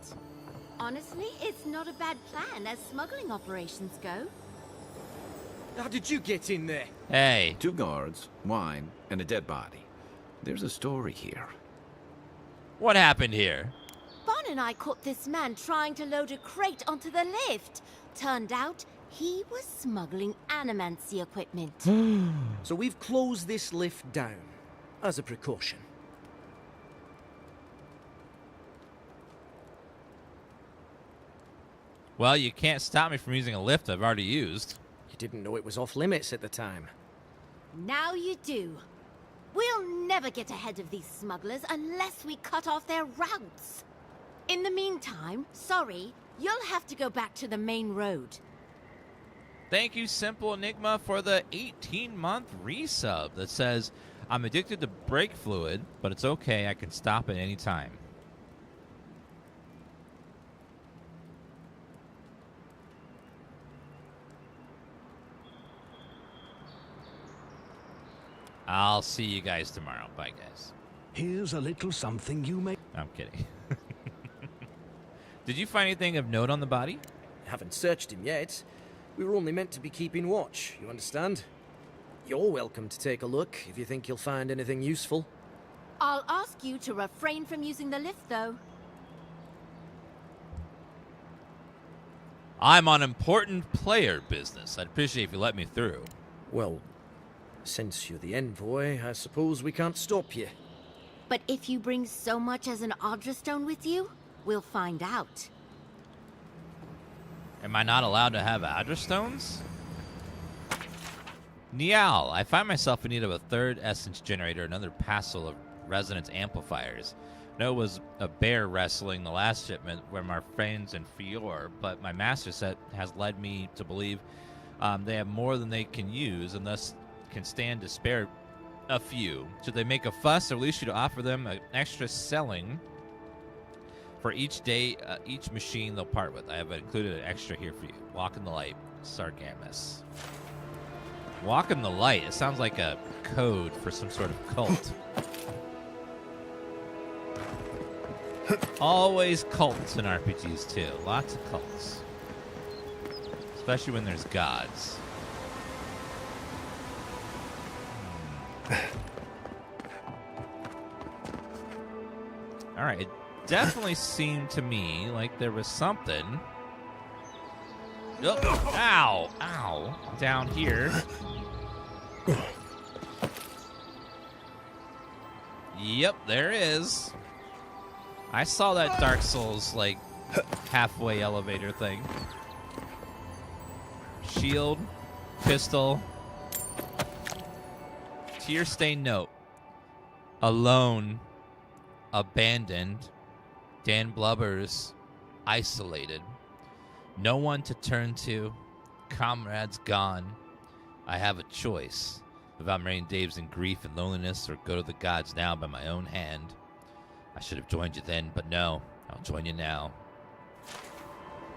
Honestly, it's not a bad plan as smuggling operations go. How did you get in there? Hey. 2 guards, wine, and a dead body. There's a story here. What happened here? Bon and I caught this man trying to load a crate onto the lift. Turned out he was smuggling animancy equipment. So we've closed this lift down, as a precaution. Well, you can't stop me from using a lift I've already used. You didn't know it was off limits at the time. Now you do. We'll never get ahead of these smugglers unless we cut off their routes. In the meantime, sorry, you'll have to go back to the main road. Thank you, Simple Enigma, for the 18-month resub that says, I'm addicted to brake fluid, but it's okay, I can stop at any time. I'll see you guys tomorrow. Bye, guys. Here's a little something you may... I'm kidding. Did you find anything of note on the body? Haven't searched him yet. We were only meant to be keeping watch, you understand? You're welcome to take a look if you think you'll find anything useful. I'll ask you to refrain from using the lift, though. I'm on important player business. I'd appreciate if you let me through. Well, since you're the envoy, I suppose we can't stop you. But if you bring so much as an Audra stone with you, we'll find out. Am I not allowed to have Audra stones? Niall, I find myself in need of a 3rd essence generator, another passel of resonance amplifiers. I know it was a bear wrestling the last shipment where my friends in Eora, but my master set has led me to believe they have more than they can use and thus can stand to spare a few. Should they make a fuss, I release you to offer them an extra selling for each day, each machine they'll part with. I have included an extra here for you. Walk in the light, Sargamus. Walk in the light. It sounds like a code for some sort of cult. Always cults in RPGs too. Lots of cults. Especially when there's gods. Alright, it definitely seemed to me like there was something. Oh, ow! Ow! Down here. Yep, there is. I saw that Dark Souls, like, halfway elevator thing. Shield, pistol, tear-stained note. Alone, abandoned, Dan Blubbers, isolated. No one to turn to, comrades gone. I have a choice. If I'm rain Dave's in grief and loneliness, or go to the gods now by my own hand. I should have joined you then, but no. I'll join you now.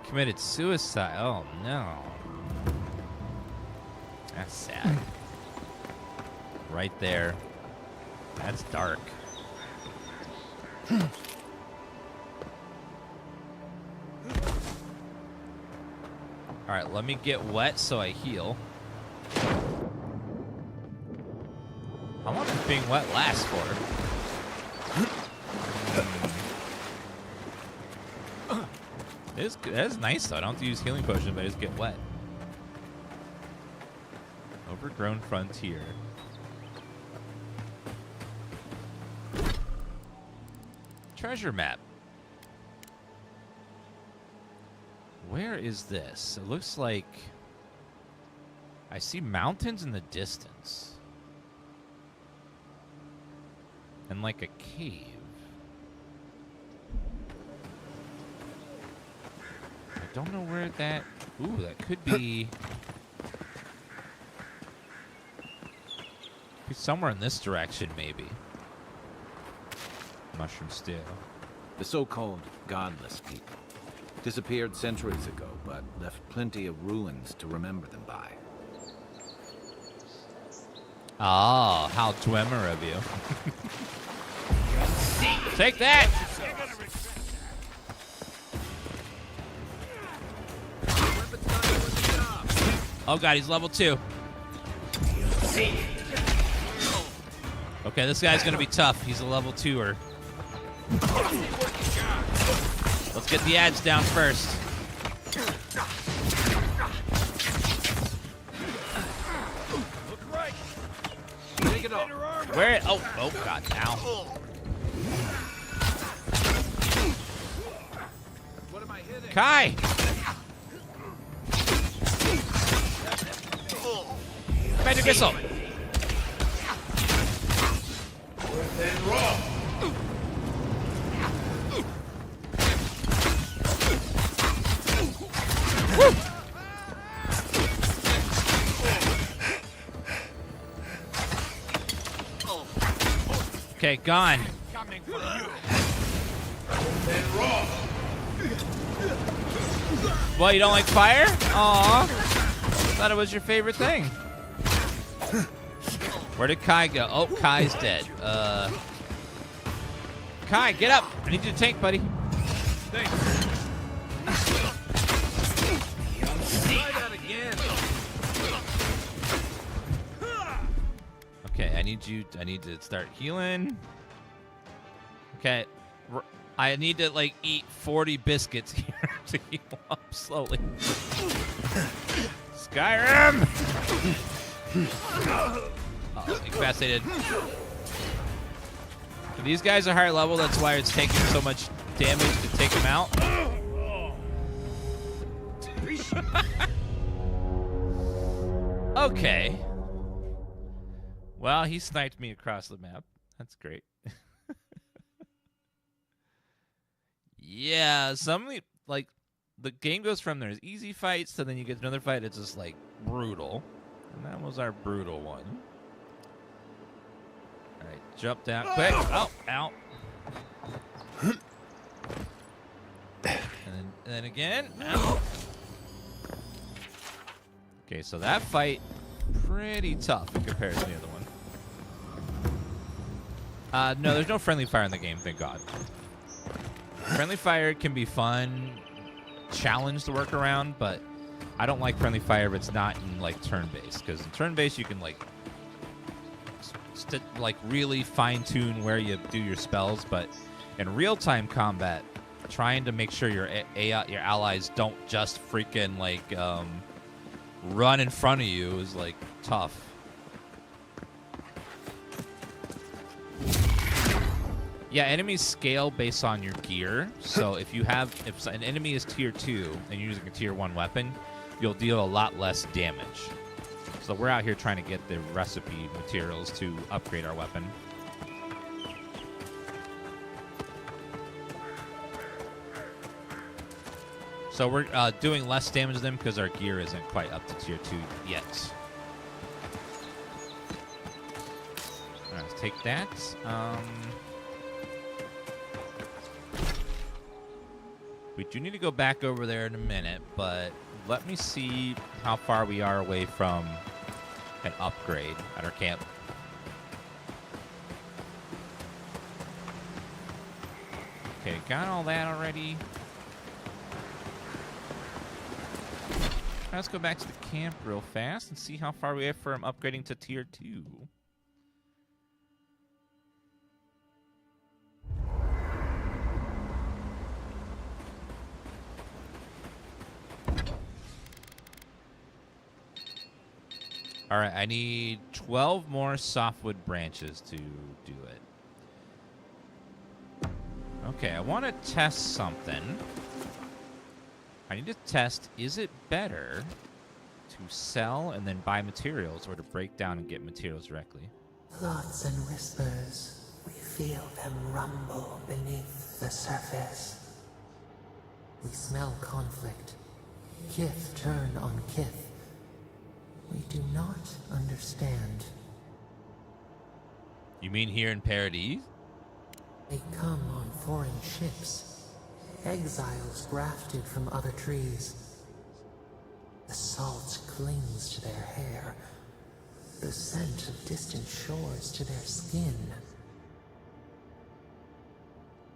Committed suicide. Oh, no. That's sad. Right there. That's dark. Alright, let me get wet so I heal. How long does being wet last for? That is nice though. I don't have to use healing potion, but I just get wet. Overgrown frontier. Treasure map. Where is this? It looks like I see mountains in the distance. And like a cave. I don't know where that... Ooh, that could be somewhere in this direction, maybe. Mushroom stew. The so-called godless people disappeared centuries ago, but left plenty of ruins to remember them by. Oh, how Dwemer of you. Take that! Oh god, he's level 2. Okay, this guy's gonna be tough. He's a level 2-er. Let's get the ads down first. Where? Oh god, ow. What am I hitting? Kai! Magic missile! Woo! Okay, gone. What, you don't like fire? Aw. Thought it was your favorite thing. Where did Kai go? Oh, Kai's dead. Kai, get up. I need you to tank, buddy. Thanks. Try that again. Okay, I need to start healing. Okay. I need to, like, eat 40 biscuits here to heal up slowly. Skyrim! Oh, incapacitated. These guys are higher level, that's why it's taking so much damage to take them out. Okay. Well, he sniped me across the map. That's great. Yeah, like, the game goes from there's easy fights to then you get another fight, it's just, like, brutal. And that was our brutal one. right, jump down quick. Oh, ow. And then again. Ow. Okay, so that fight, pretty tough in comparison to the other one. No, there's no friendly fire in the game, thank God. Friendly fire can be fun, challenge to work around, but I don't like friendly fire if it's not in like turn-based, because in turn-based you can like really fine-tune where you do your spells, but in real-time combat, trying to make sure your allies don't just freaking like run in front of you is like tough. Yeah, enemies scale based on your gear. So if an enemy is tier 2 and you're using a tier 1 weapon, you'll deal a lot less damage. So we're out here trying to get the recipe materials to upgrade our weapon. So we're doing less damage to them because our gear isn't quite up to tier 2 yet. All right, let's take that. We do need to go back over there in a minute, but let me see how far we are away from an upgrade at our camp. Okay, got all that already. Let's go back to the camp real fast and see how far we are from upgrading to tier 2. All right, I need 12 more softwood branches to do it. Okay, I want to test something. I need to test, is it better to sell and then buy materials or to break down and get materials directly? Thoughts and whispers, we feel them rumble beneath the surface. We smell conflict. Kith turn on kith. We do not understand. You mean here in Paradise? They come on foreign ships, exiles grafted from other trees. The salt clings to their hair, the scent of distant shores to their skin.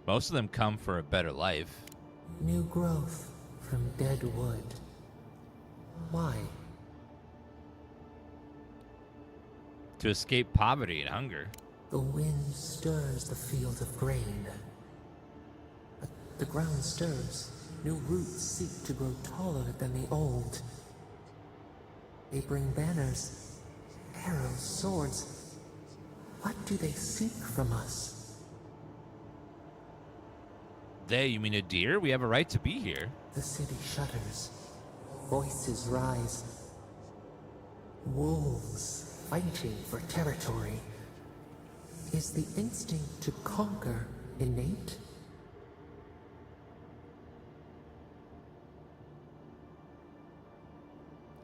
Most of them come for a better life. New growth from dead wood. Why? To escape poverty and hunger. The wind stirs the field of grain. But the ground stirs. New roots seek to grow taller than the old. They bring banners, arrows, swords. What do they seek from us? They, you mean a deer? We have a right to be here. The city shudders. Voices rise. Wolves fighting for territory. Is the instinct to conquer innate?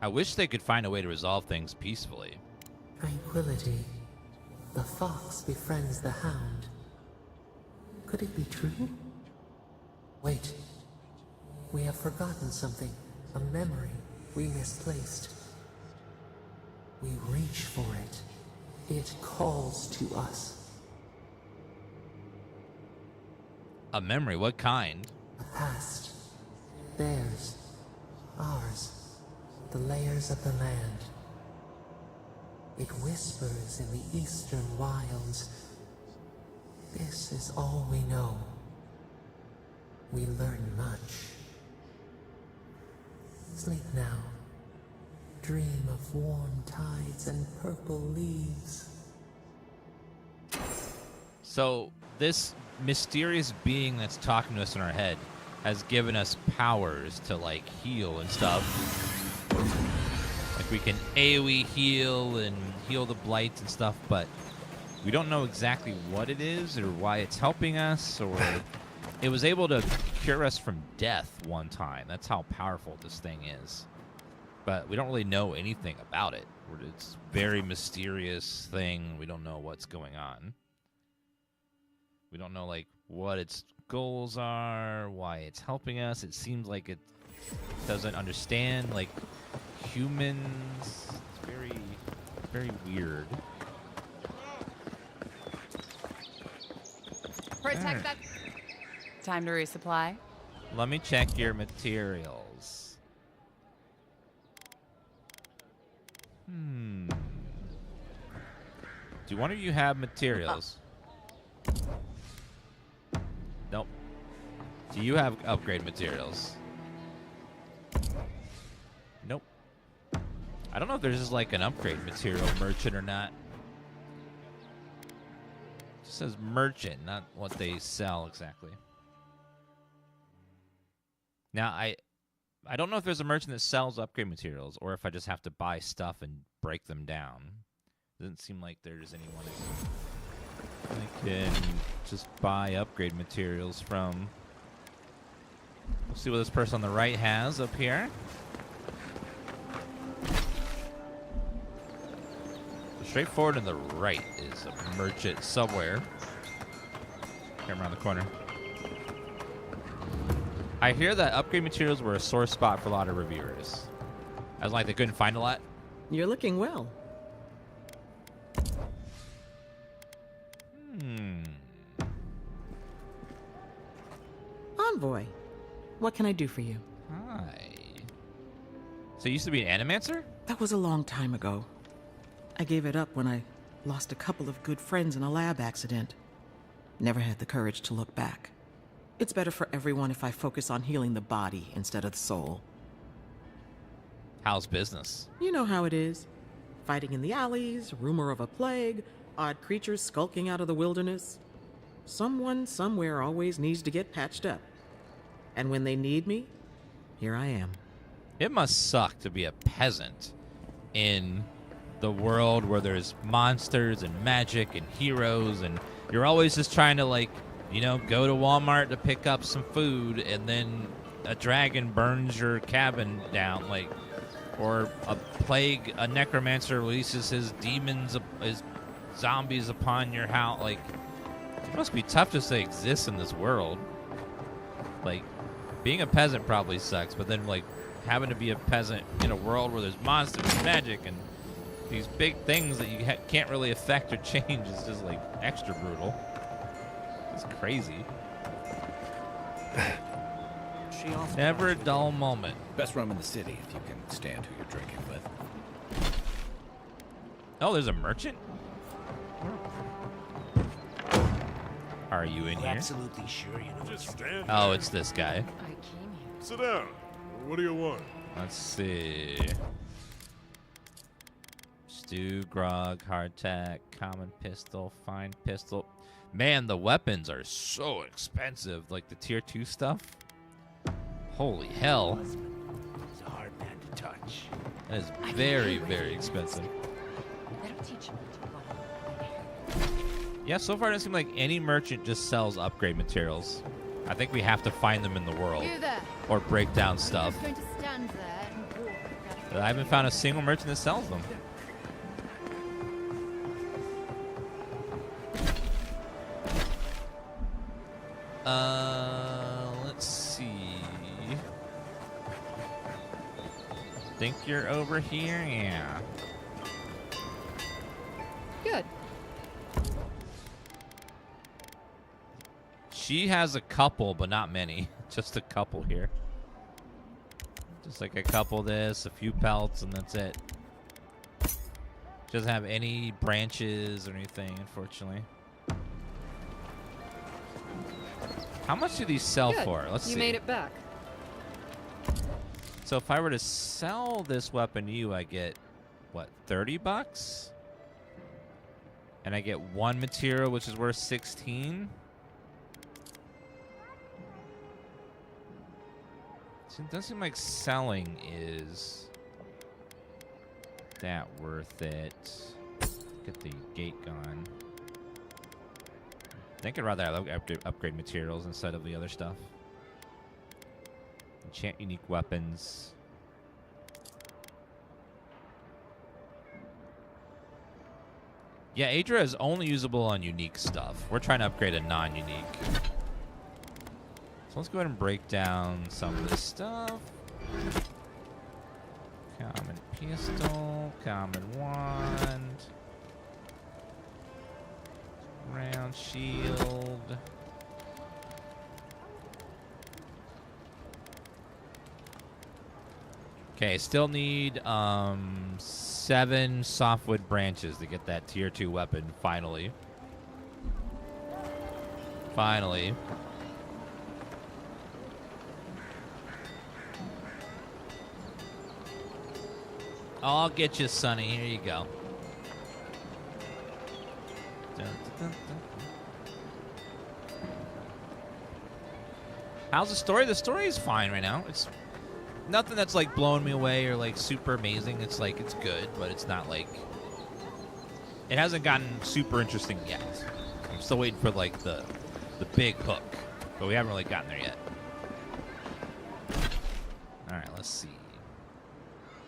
I wish they could find a way to resolve things peacefully. Tranquility. The fox befriends the hound. Could it be true? Wait. We have forgotten something. A memory we misplaced. We reach for it. It calls to us. A memory? What kind? The past. Theirs. Ours. The layers of the land. It whispers in the eastern wilds. This is all we know. We learn much. Sleep now. Dream of warm tides and purple leaves. So, this mysterious being that's talking to us in our head has given us powers to, like, heal and stuff. Like, we can AoE heal and heal the blights and stuff, but we don't know exactly what it is or why it's helping us, or it was able to cure us from death one time. That's how powerful this thing is. but we don't really know anything about it. It's a very mysterious thing. We don't know what's going on. We don't know, like, what its goals are, why it's helping us. It seems like it doesn't understand, like, humans. It's very, very weird. Protect that. Time to resupply. Let me check your materials. Do one of you have materials? Nope. Do you have upgrade materials? Nope. I don't know if there's just like an upgrade material merchant or not. It just says merchant, not what they sell exactly. Now, I don't know if there's a merchant that sells upgrade materials or if I just have to buy stuff and break them down. Doesn't seem like there's anyone I can just buy upgrade materials from. We'll see what this person on the right has up here. Straight forward and the right is a merchant somewhere. Come around the corner. I hear that upgrade materials were a sore spot for a lot of reviewers. As like they couldn't find a lot. You're looking well. Envoy, what can I do for you? Hi. So you used to be an animancer? That was a long time ago. I gave it up when I lost a couple of good friends in a lab accident. Never had the courage to look back. It's better for everyone if I focus on healing the body instead of the soul. How's business? You know how it is. Fighting in the alleys, rumor of a plague, odd creatures skulking out of the wilderness. Someone somewhere always needs to get patched up. And when they need me, here I am. It must suck to be a peasant in the world where there's monsters and magic and heroes, and you're always just trying to, like, you know, go to Walmart to pick up some food, and then a dragon burns your cabin down, like, or a plague, a necromancer releases his demons, his zombies upon your house. Like, it must be tough just to exist in this world. Like, being a peasant probably sucks, but then, like, having to be a peasant in a world where there's monsters and magic and these big things that you can't really affect or change is just, like, extra brutal. It's crazy. Never a dull moment. Best rum in the city if you can stand who you're drinking with. Oh, there's a merchant? Are you in here? Absolutely sure you know. Just stand Oh, it's this guy. I came here. Sit down. What do you want? Let's see. Stew, grog, hardtack, common pistol, fine pistol. Man, the weapons are so expensive. Like the tier 2 stuff. Holy hell. He's a hard man to touch. That is very, very expensive. That'll teach you. Yeah, so far it doesn't seem like any merchant just sells upgrade materials. I think we have to find them in the world. You there. Or break down stuff. I'm just going to stand there and walk. But I haven't found a single merchant that sells them. Let's see. Think you're over here? Yeah. Good. She has a couple, but not many. Just a couple here. Just like a couple of this, a few pelts, and that's it. She doesn't have any branches or anything, unfortunately. How much do these sell Good. for? Let's see. You made it back. So if I were to sell this weapon to you, I get, what, 30 bucks? And I get one material, which is worth 16? It doesn't seem like selling is that worth it. Get the gate gone. I think I'd rather have upgrade materials instead of the other stuff. Enchant unique weapons. Yeah, Adra is only usable on unique stuff. We're trying to upgrade a non-unique. So let's go ahead and break down some of this stuff. Common pistol, common wand, round shield. Okay, still need 7 softwood branches to get that tier 2 weapon finally. Finally. I'll get you, Sonny. Here you go. Dun, dun, dun, dun. How's the story? The story is fine right now. It's nothing that's like blowing me away or like super amazing. It's like it's good, but it's not like it hasn't gotten super interesting yet. I'm still waiting for like the big hook, but we haven't really gotten there yet. All right, let's see.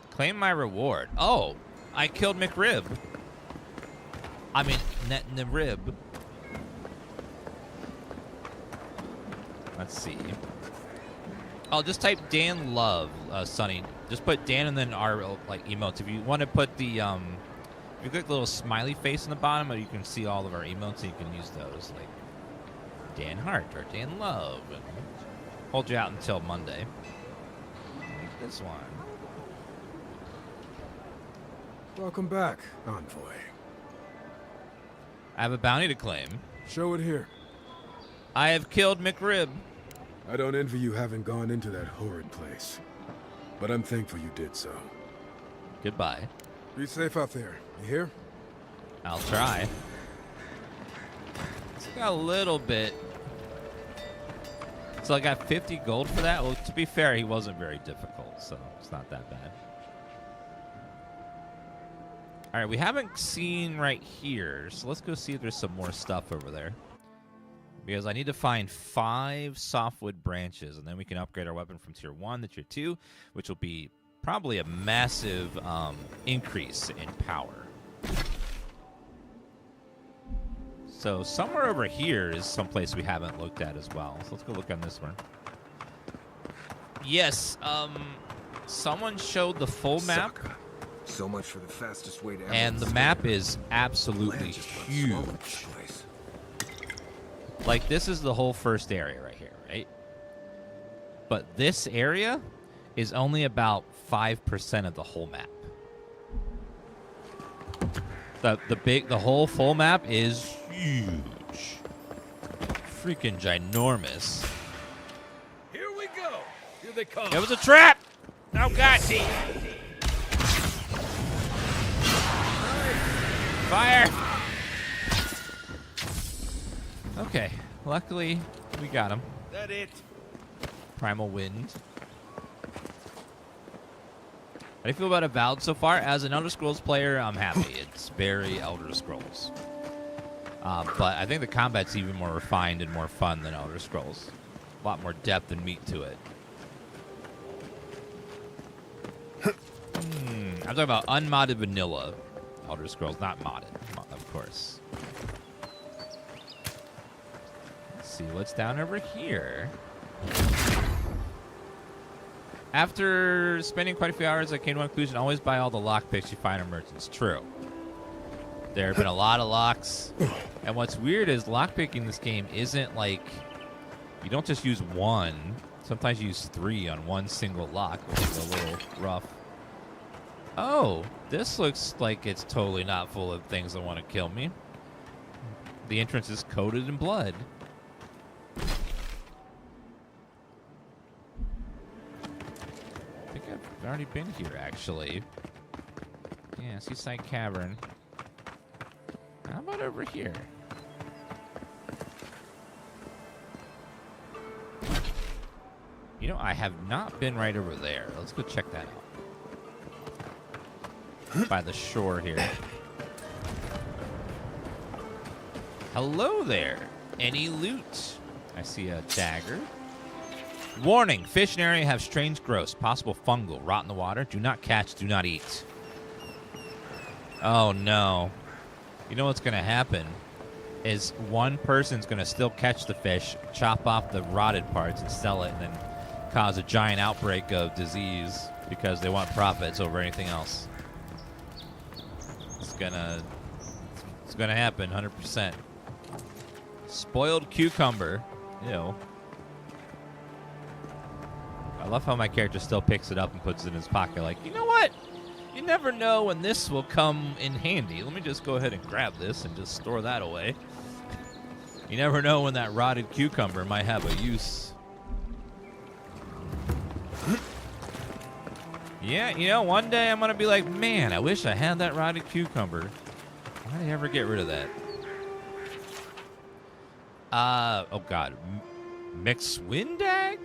Claim my reward. Oh, I killed McRib. I mean, Rib. Let's see. I'll just type Dan Love, Sonny. Just put Dan and then our like emotes. If you want to put the if you click the little smiley face in the bottom, you can see all of our emotes, and you can use those like Dan Hart or Dan Love. And hold you out until Monday. Like this one. Welcome back, Envoy. I have a bounty to claim. Show it here. I have killed McRib. I don't envy you having gone into that horrid place, but I'm thankful you did so. Goodbye. Be safe out there. You hear? I'll try. It's got a little bit. So I got 50 gold for that. Well, to be fair, he wasn't very difficult, so it's not that bad. All right, we haven't seen right here, so let's go see if there's some more stuff over there. Because I need to find 5 softwood branches, and then we can upgrade our weapon from tier 1 to tier 2, which will be probably a massive increase in power. So somewhere over here is someplace we haven't looked at as well. So let's go look on this one. Yes, someone showed the full map. So much for the fastest way to. And the map is absolutely huge. Like, this is the whole first area right here, right? But this area is only about 5% of the whole map. The whole full map is huge. Freaking ginormous. Here we go. Here they come. It was a trap! Oh, God. Fire! Okay, luckily we got him. That it? Primal Wind. How do you feel about Avowed so far? As an Elder Scrolls player, I'm happy. It's very Elder Scrolls. But I think the combat's even more refined and more fun than Elder Scrolls. A lot more depth and meat to it. I'm talking about unmodded vanilla Elder Scrolls, not modded, of course. Let's see what's down over here. After spending quite a few hours, I came to a conclusion: always buy all the lockpicks you find in merchants. True. There have been a lot of locks. And what's weird is lockpicking in this game isn't like, you don't just use one. Sometimes you use 3 on one single lock, which is a little rough. Oh, this looks like it's totally not full of things that want to kill me. The entrance is coated in blood. I think I've already been here, actually. Yeah, Seaside Cavern. How about over here? You know, I have not been right over there. Let's go check that out. By the shore here. Hello there. Any loot? I see a dagger. Warning, fish in area have strange growths, possible fungal, rot in the water. Do not catch, do not eat. Oh no. you know what's going to happen is one person's going to still catch the fish, chop off the rotted parts and sell it, and then cause a giant outbreak of disease because they want profits over anything else. It's gonna happen 100%. Spoiled cucumber. Ew. I love how my character still picks it up and puts it in his pocket like, you know what? You never know when this will come in handy. Let me just go ahead and grab this and just store that away. You never know when that rotted cucumber might have a use. Yeah, you know, one day I'm going to be like, man, I wish I had that rotted cucumber. Why did I ever get rid of that? Oh God. Mixwindag?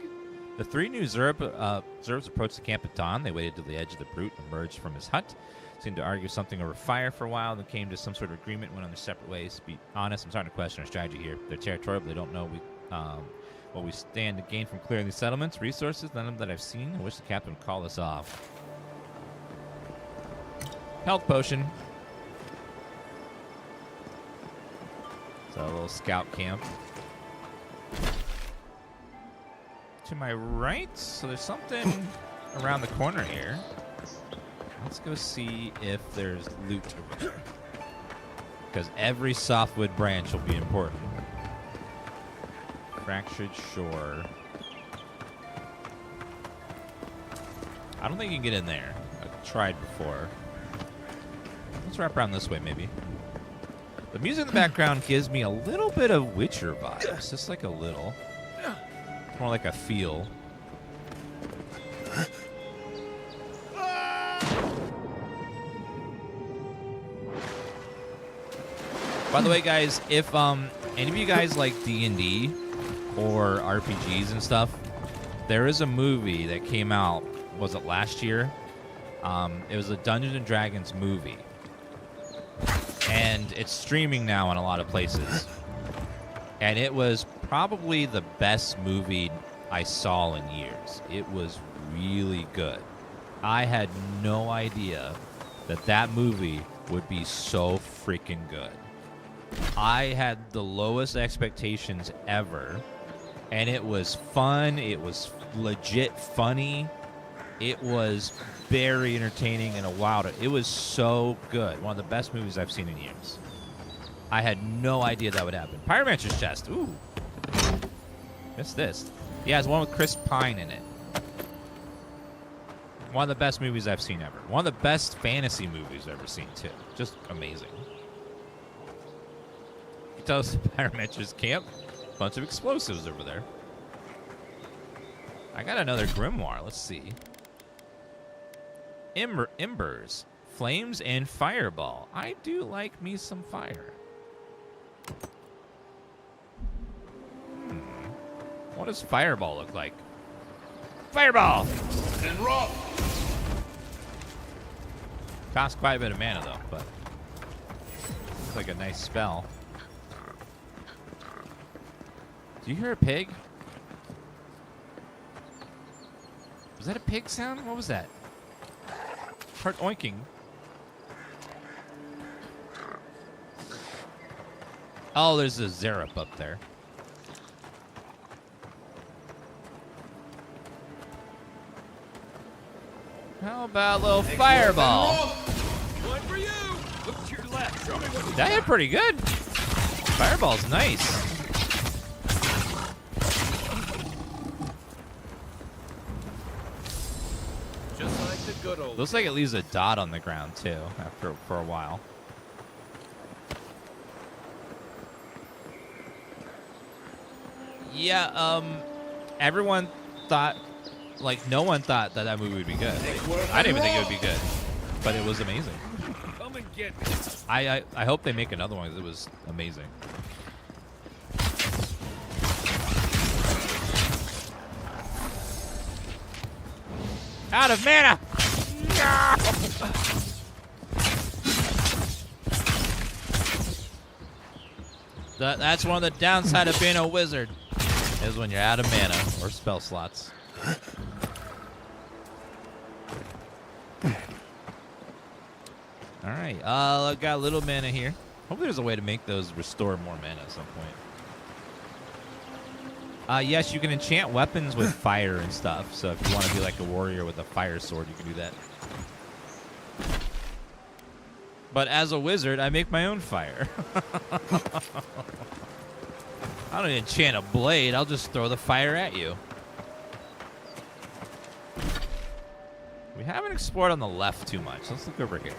The three new Zerbs approached the camp at dawn. They waited till the edge of the brute emerged from his hut. Seemed to argue something over fire for a while, then came to some sort of agreement, went on their separate ways. To be honest, I'm starting to question our strategy here. They're territorial, but they don't know what we stand to gain from clearing these settlements. Resources, none of them that I've seen. I wish the captain would call us off. Health potion. So a little scout camp. To my right, so there's something around the corner here. Let's go see if there's loot over there. Because every softwood branch will be important. Fractured shore. I don't think you can get in there. I've tried before. Let's wrap around this way, maybe. The music in the background gives me a little bit of Witcher vibes. Just like a little. It's more like a feel. By the way, guys, if any of you guys like D&D or RPGs and stuff, there is a movie that came out, was it last year? It was a Dungeons & Dragons movie. And it's streaming now in a lot of places. And it was probably the best movie I saw in years. It was really good. I had no idea that that movie would be so freaking good. I had the lowest expectations ever, and it was fun. It was legit funny. It was very entertaining and a wild. It was so good. One of the best movies I've seen in years. I had no idea that would happen. Pyromancer's Chest. Ooh. What's this? Yeah, it's one with Chris Pine in it. One of the best movies I've seen ever. One of the best fantasy movies I've ever seen, too. Just amazing. You tell us Pyromancer's camp. Bunch of explosives over there. I got another grimoire. Let's see. Embers, flames, and fireball. I do like me some fire. What does fireball look like? Fireball! And rock! Costs quite a bit of mana, though, but it's like a nice spell. Do you hear a pig? Was that a pig sound? What was that? Heard oinking. Oh, there's a Zerup up there. How about a little fireball? One for you! Look to your left. Show me what That hit pretty good. Fireball's nice. Just like the good old. Looks like it leaves a dot on the ground too for a while. Yeah, everyone thought, like, no one thought that movie would be good. Like, I didn't even think it would be good, but it was amazing. Come and get me. I hope they make another one because it was amazing. Out of mana! No! That's one of the downside of being a wizard, is when you're out of mana or spell slots. Alright, I've got a little mana here. Hopefully there's a way to make those restore more mana at some point. Yes, you can enchant weapons with fire and stuff. So if you want to be like a warrior with a fire sword, you can do that. But as a wizard, I make my own fire. I don't enchant a blade. I'll just throw the fire at you. We haven't explored on the left too much. Let's look over here.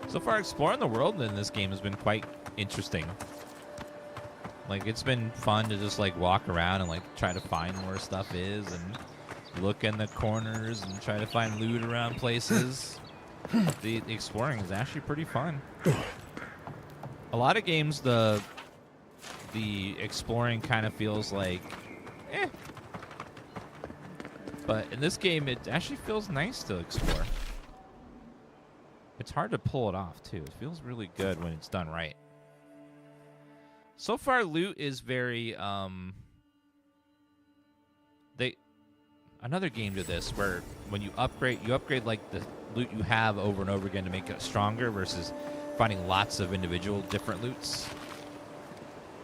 So far, exploring the world in this game has been quite interesting. Like, it's been fun to just, like, walk around and, like, try to find where stuff is and look in the corners and try to find loot around places. The exploring is actually pretty fun. A lot of games, the exploring kind of feels like, eh. But in this game, it actually feels nice to explore. It's hard to pull it off, too. It feels really good when it's done right. So far, loot is very, another game to this where when you upgrade like the loot you have over and over again to make it stronger versus finding lots of individual different loots.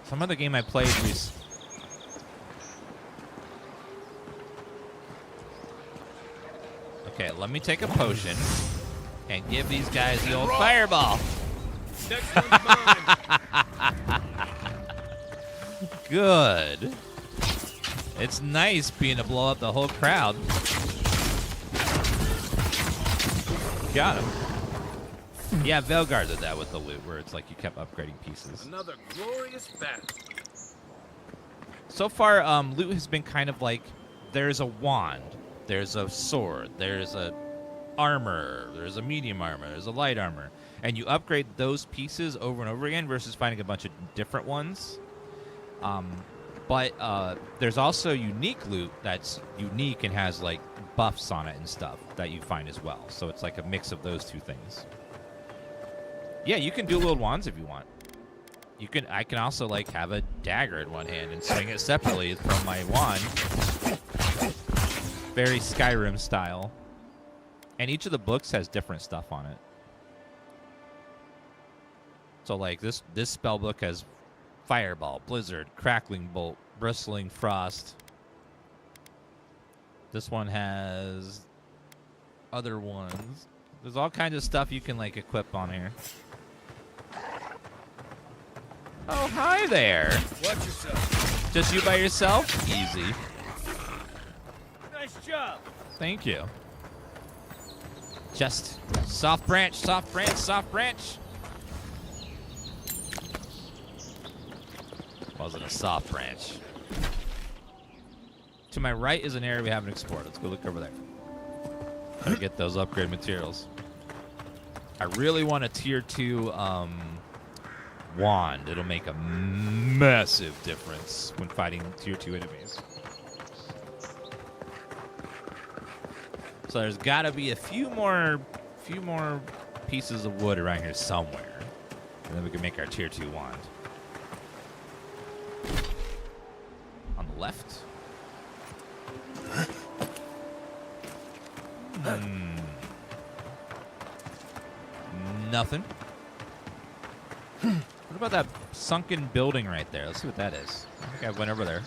Some other game I played was okay, let me take a potion and give these guys the old fireball. Next one's mine. Good. It's nice being to blow up the whole crowd. Got him. Yeah, Velgar did that with the loot, where it's like you kept upgrading pieces. Another glorious battle. So far, loot has been kind of like, there's a wand, there's a sword, there's a armor, there's a medium armor, there's a light armor. And you upgrade those pieces over and over again versus finding a bunch of different ones. But there's also unique loot that's unique and has like buffs on it and stuff that you find as well. So it's like a mix of those two things. Yeah, you can dual wield wands if you want. I can also like have a dagger in one hand and swing it separately from my wand. Very Skyrim style. And each of the books has different stuff on it. So like this spell book has Fireball, Blizzard, Crackling Bolt, Bristling Frost. This one has other ones. There's all kinds of stuff you can like equip on here. Oh, hi there. Watch yourself. Just you by yourself? Easy. Nice job. Thank you. Just soft branch, soft branch, soft branch. Wasn't a soft branch. To my right is an area we haven't explored. Let's go look over there. Gotta get those upgrade materials. I really want a tier 2 wand. It'll make a massive difference when fighting tier 2 enemies. So there's gotta be a few more pieces of wood around here somewhere. And then we can make our tier 2 wand. On the left. Nothing. What about that sunken building right there? Let's see what that is. I think I went over there.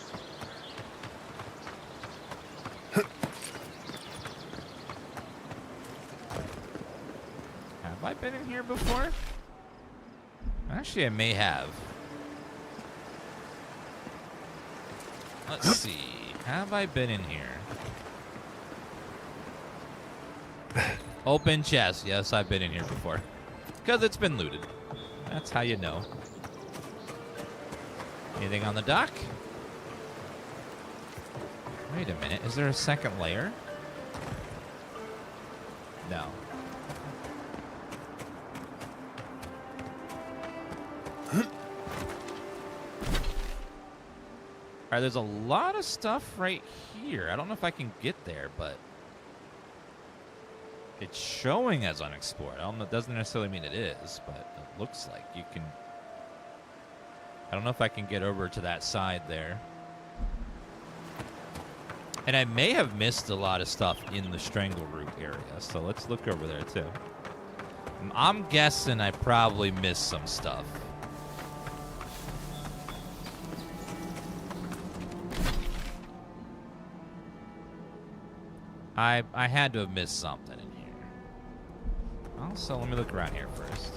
Have I been in here before? Actually, I may have. Let's see. Have I been in here? Open chest. Yes, I've been in here before. Because it's been looted. That's how you know. Anything on the dock? Wait a minute. Is there a second layer? No. Alright, there's a lot of stuff right here. I don't know if I can get there, but it's showing as unexplored. I don't know, it doesn't necessarily mean it is, but it looks like you can. I don't know if I can get over to that side there. And I may have missed a lot of stuff in the Strangle Root area, so let's look over there, too. I'm guessing I probably missed some stuff. I had to have missed something in here. Also, let me look around here first.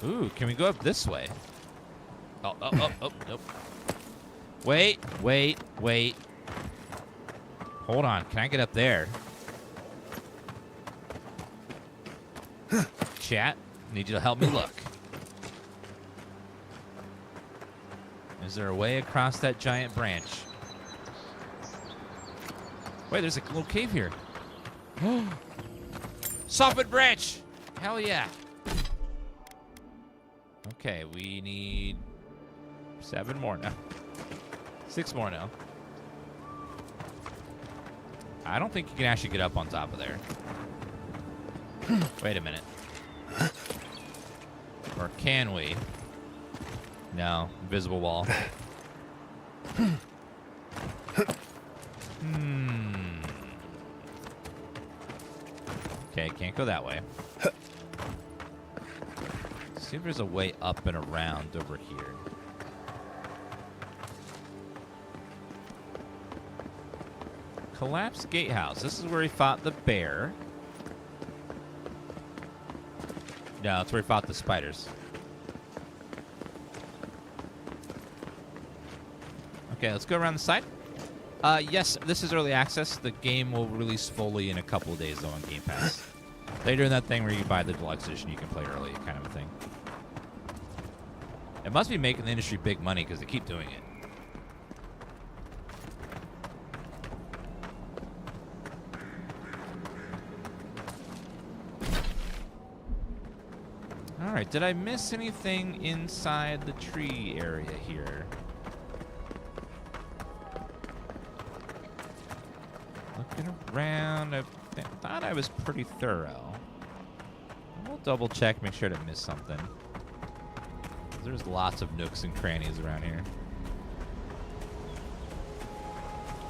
Ooh, can we go up this way? Oh, nope. Wait. Hold on, can I get up there? Chat, need you to help me look. Is there a way across that giant branch? Wait, there's a little cave here. Softwood branch! Hell yeah. Okay, we need 7 more now. 6 more now. I don't think you can actually get up on top of there. Wait a minute. Or can we? No, invisible wall. Okay, can't go that way. See if there's a way up and around over here. Collapsed gatehouse. This is where he fought the bear. No, that's where he fought the spiders. Okay, let's go around the side. Yes, this is early access. The game will release fully in a couple of days, though, on Game Pass. They're doing that thing where you buy the deluxe edition, you can play early, kind of a thing. It must be making the industry big money because they keep doing it. All right, did I miss anything inside the tree area here? Looking around, I thought I was pretty thorough. We'll double check, make sure I didn't miss something. There's lots of nooks and crannies around here.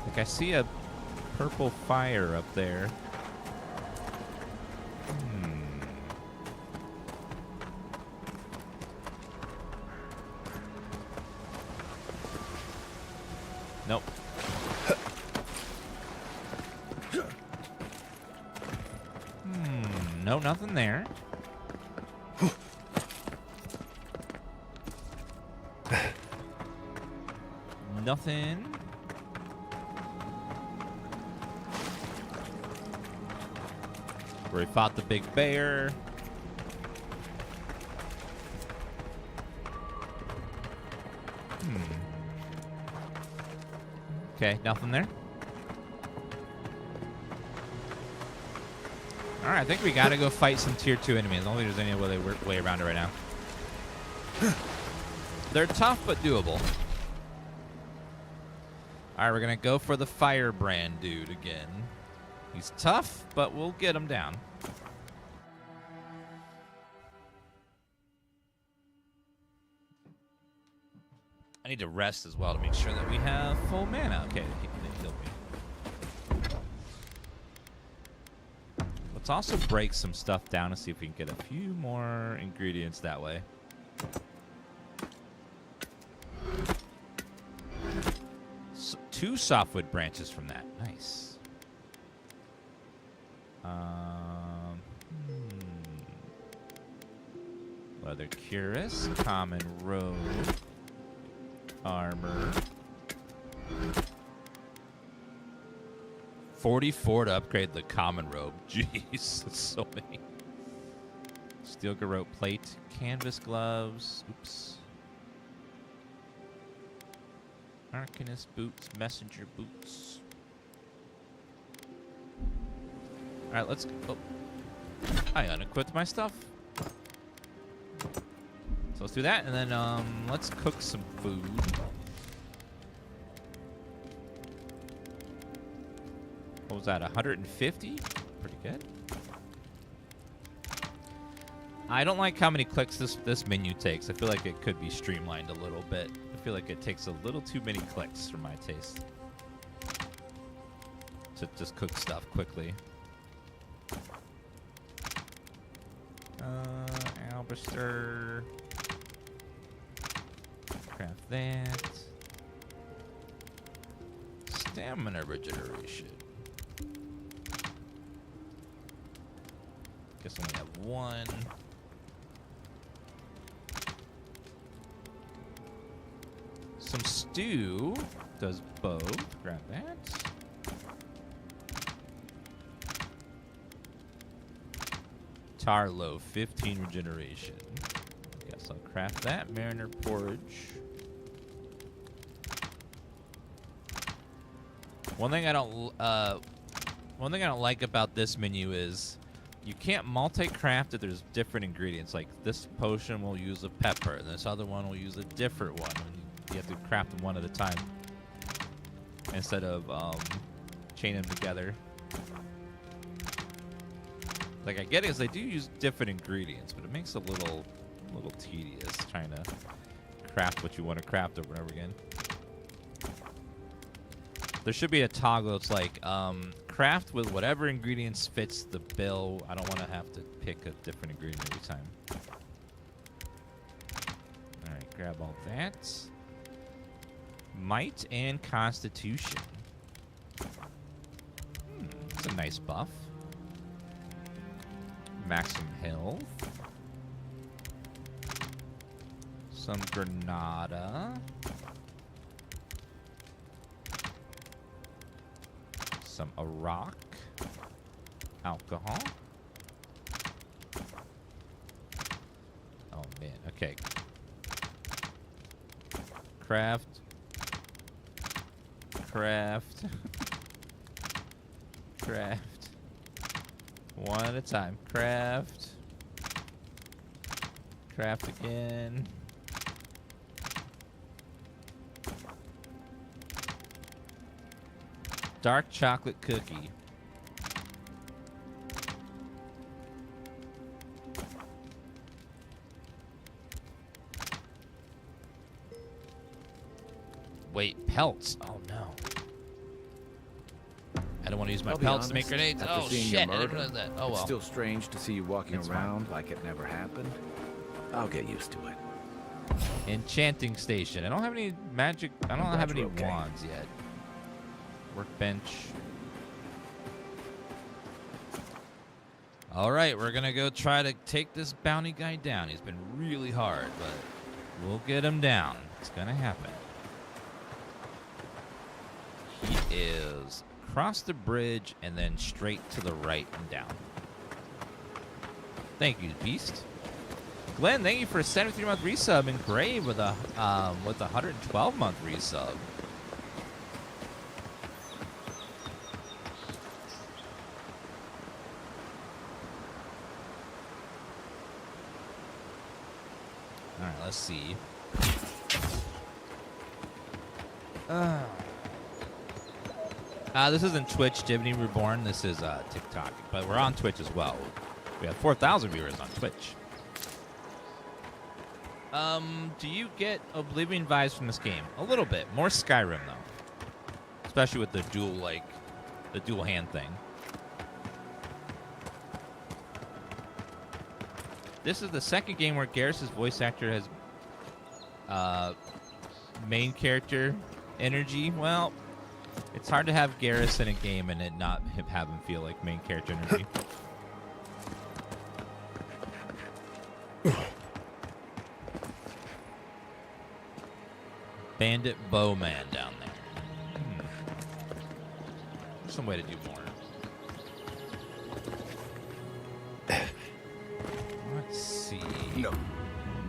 Like I see a purple fire up there. Nope. No, nothing there. Nothing. Where he fought the big bear. Okay, nothing there. Alright, I think we gotta go fight some tier 2 enemies. I don't think there's any way around it right now. They're tough, but doable. Alright, we're gonna go for the firebrand dude again. He's tough, but we'll get him down. I need to rest as well to make sure that we have full mana. Okay, they killed me. Let's also break some stuff down and see if we can get a few more ingredients that way. So, 2 softwood branches from that. Nice. Leather cuirass, common robe, armor. 44 to upgrade the common robe. Jeez, that's so many. Steel garrote plate, canvas gloves. Oops. Arcanist boots, messenger boots. All right, let's go. I unequipped my stuff. So let's do that, and then let's cook some food. What was that, 150? Pretty good. I don't like how many clicks this menu takes. I feel like it could be streamlined a little bit feel like it takes a little too many clicks for my taste to just cook stuff quickly. Albister. Craft that. Stamina regeneration. Guess I only have one. Some stew does both. Grab that. Tar loaf, 15 regeneration. Guess I'll craft that. Mariner porridge. One thing I don't like about this menu is you can't multi-craft if there's different ingredients. Like this potion will use a pepper, and this other one will use a different one. You have to craft them one at a time instead of chaining them together. Like I get it, because they do use different ingredients, but it makes it a little tedious trying to craft what you want to craft over and over again. There should be a toggle. It's like craft with whatever ingredients fits the bill. I don't want to have to pick a different ingredient every time. All right, grab all that. Might and Constitution. It's a nice buff. Maximum health. Some Granada. Some Iraq. Alcohol. Oh man, okay. Craft. Craft. Craft. One at a time. Craft. Craft again. Dark chocolate cookie. Wait, pelts. Oh no. I don't want to use my pelts to make grenades. Oh shit, I didn't realize that. Oh well. It's still strange to see you walking around like it never happened. I'll get used to it. Enchanting station. I don't have any magic. I don't have any wands yet. Workbench. All right, we're gonna go try to take this bounty guy down. He's been really hard, but we'll get him down. It's gonna happen. He is across the bridge and then straight to the right and down. Thank you, Beast. Glenn, thank you for a 73-month resub, and Grave with a 112-month resub. All right, let's see. This isn't Twitch, Divinity Reborn. This is TikTok, but we're on Twitch as well. We have 4,000 viewers on Twitch. Do you get Oblivion vibes from this game? A little bit. More Skyrim, though. Especially with the dual hand thing. This is the second game where Garrus's voice actor has main character energy. Well, it's hard to have Garrus in a game and it not have him feel like main character energy. Bandit Bowman down there. There's some way to do more. Let's see. No.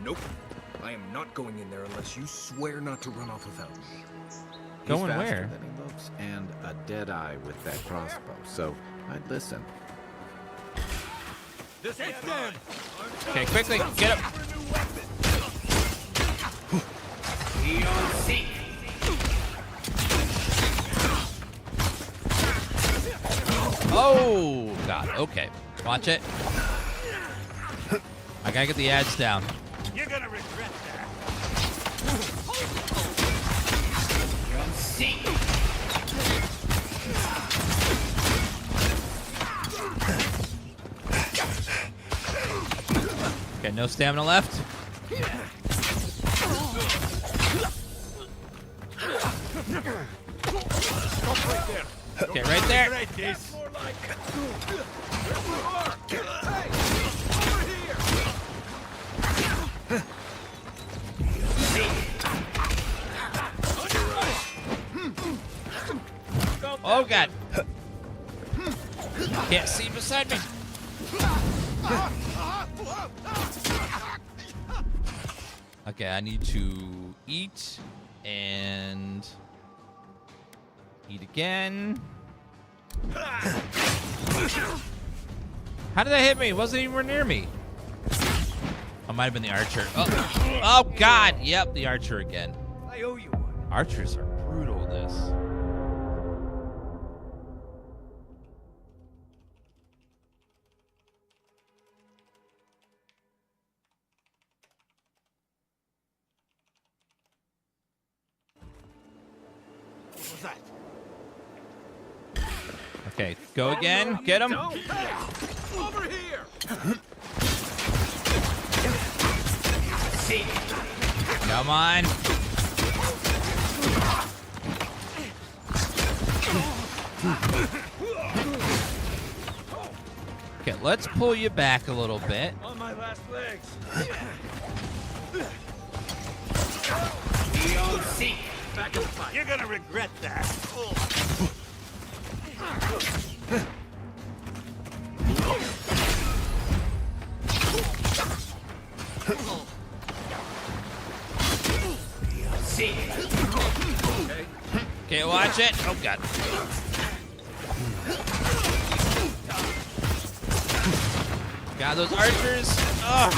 Nope. I am not going in there unless you swear not to run off without me. Going He's faster where? than he looks, and a dead eye with that crossbow, so I'd listen. This is done. Okay, quickly, get up. Oh, God. Okay. Watch it. I gotta get the ads down. You're gonna regret that. No stamina left. Okay, right there. Oh god. Can't see beside me. Okay, I need to eat and eat again. How did that hit me? It wasn't anywhere near me. Oh, might have been the archer. Oh god. Yep, the archer again. I owe you one. Archers are brutal in this. What was that? Okay, go again. No, Get him. Over here. Come on. Okay, let's pull you back a little bit. On my last legs. Back in the fight. You're gonna regret that. Okay, watch it. Oh god. God, those archers. Oh.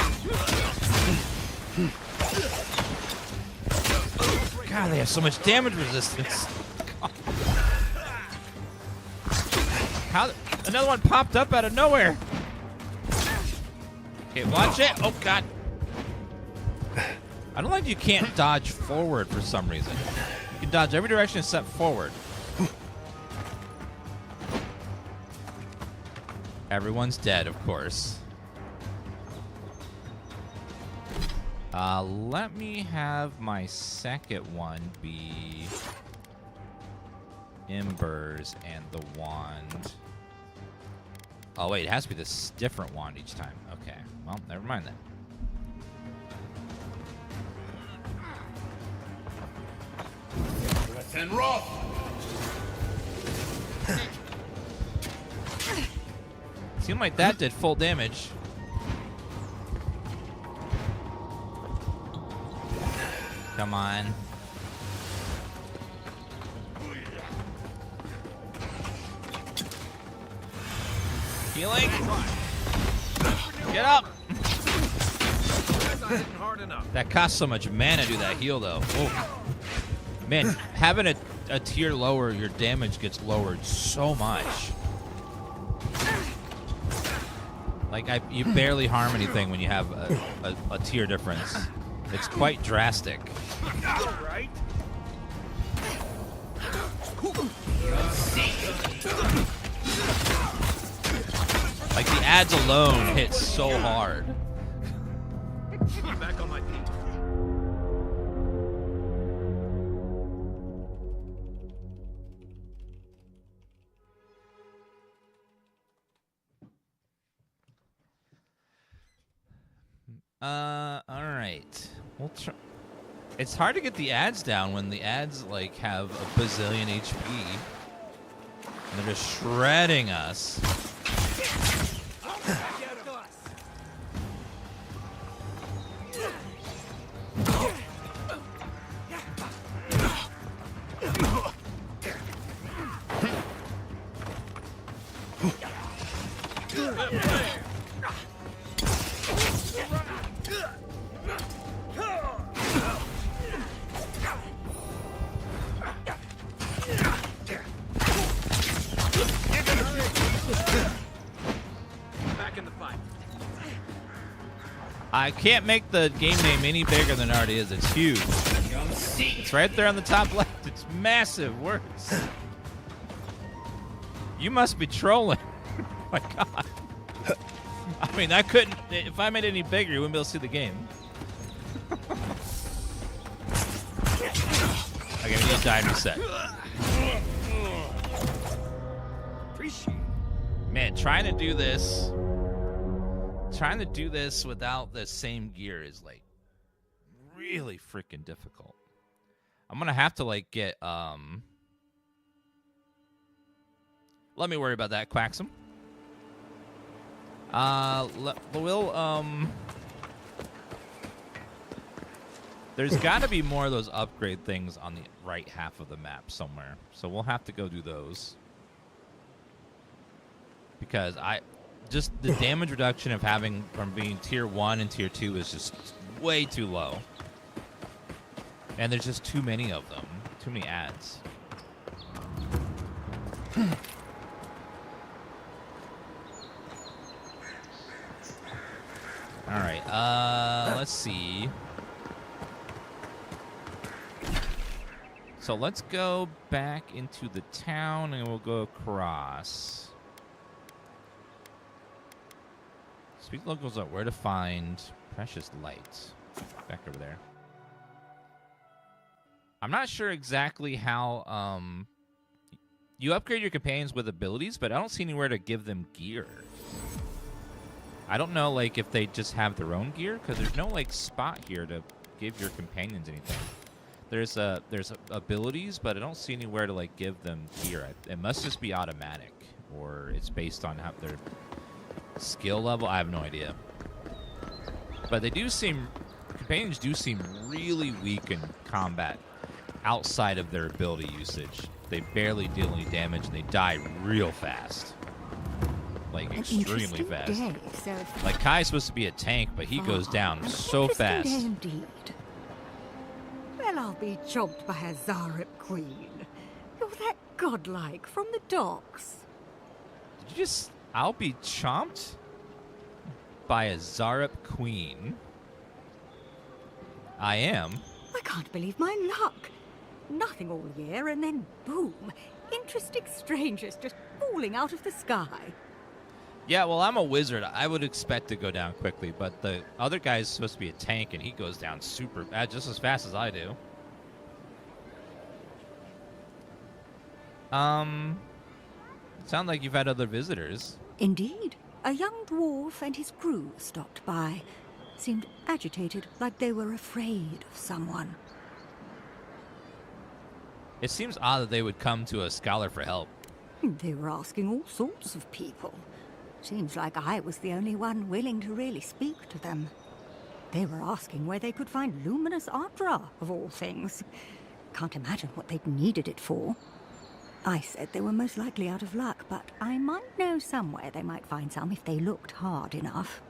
God, they have so much damage resistance. How? Another one popped up out of nowhere. Okay, watch it. Oh god. I don't like you can't dodge forward for some reason. You can dodge every direction except forward. Everyone's dead, of course. Let me have my second one be embers and the wand. Oh wait, it has to be this different wand each time. Okay, well, never mind then. And rough. Seemed like that did full damage. Come on. Healing. Get up. That costs so much mana to do that heal, though. Oh. Man, having a tier lower, your damage gets lowered so much. Like, you barely harm anything when you have a tier difference. It's quite drastic. Right. Like, the ads alone hit so hard. Back on my feet. All right. We'll try. It's hard to get the ads down when the ads, like, have a bazillion HP. And they're just shredding us. I can't make the game name any bigger than it already is. It's huge. It's right there on the top left. It's massive words. You must be trolling. Oh my god. I mean, I couldn't. If I made it any bigger, you wouldn't be able to see the game. Okay, we need to die and reset. Appreciate. Man, trying to do this without the same gear is like really freaking difficult. I'm gonna have to like get let me worry about that, Quaxum. There's got to be more of those upgrade things on the right half of the map somewhere, so we'll have to go do those. Because just the damage reduction of having from being tier 1 and tier 2 is just way too low. And there's just too many of them. Too many ads. Alright, let's see. So let's go back into the town and we'll go across. Speak locals out where to find precious lights. Back over there. I'm not sure exactly how you upgrade your companions with abilities, but I don't see anywhere to give them gear. I don't know like if they just have their own gear, because there's no like spot here to give your companions anything. There's abilities, but I don't see anywhere to like give them gear. It must just be automatic, or it's based on how their skill level. I have no idea. But they do seem, companions do seem really weak in combat outside of their ability usage. They barely deal any damage and they die real fast. Like extremely fast. Day, so like Kai's supposed to be a tank, but he goes down so fast. Day indeed. Well, I'll be chomped by a Zarep queen. You're that godlike from the docks. Did you just... I'll be chomped by a Zarep queen. I am. I can't believe my luck. Nothing all year, and then boom. Interesting strangers just falling out of the sky. Yeah, well, I'm a wizard. I would expect to go down quickly, but the other guy's supposed to be a tank, and he goes down super just as fast as I do. Sound like you've had other visitors. Indeed. A young dwarf and his crew stopped by. Seemed agitated, like they were afraid of someone. It seems odd that they would come to a scholar for help. They were asking all sorts of people. Seems like I was the only one willing to really speak to them. They were asking where they could find luminous Ardra, of all things. Can't imagine what they'd needed it for. I said they were most likely out of luck, but I might know somewhere they might find some if they looked hard enough.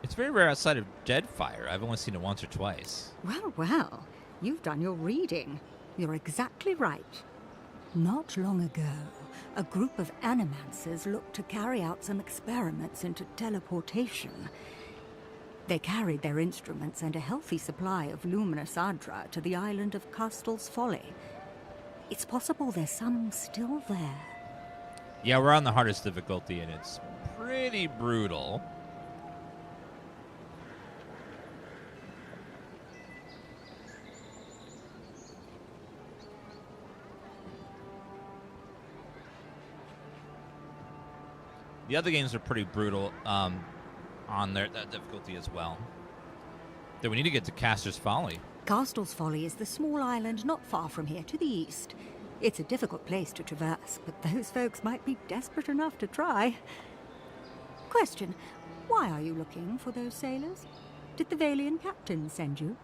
It's very rare outside of Deadfire. I've only seen it once or twice. Well, well, you've done your reading. You're exactly right. Not long ago, a group of animancers looked to carry out some experiments into teleportation. They carried their instruments and a healthy supply of luminous Ardra to the island of Castel's Folly. It's possible there's some still there. Yeah, we're on the hardest difficulty, and it's pretty brutal. The other games are pretty brutal on that difficulty as well. Then we need to get to Caster's Folly. Castel's Folly is the small island not far from here to the east. It's a difficult place to traverse, but those folks might be desperate enough to try. Question, why are you looking for those sailors? Did the Valian captain send you?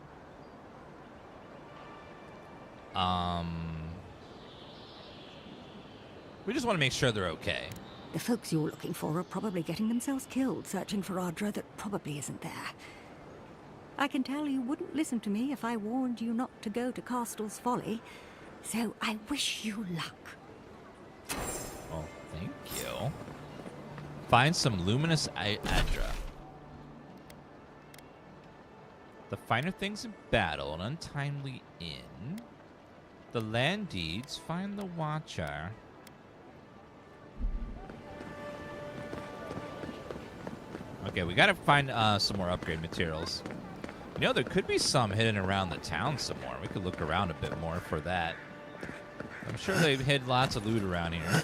We just want to make sure they're okay. The folks you're looking for are probably getting themselves killed searching for Ardra that probably isn't there. I can tell you wouldn't listen to me if I warned you not to go to Castel's Folly, so I wish you luck. Oh, thank you. Find some luminous Ardra. The finer things in battle, an untimely inn. The land deeds, find the Watcher. Okay, we gotta find some more upgrade materials. You know, there could be some hidden around the town somewhere. We could look around a bit more for that. I'm sure they've hid lots of loot around here.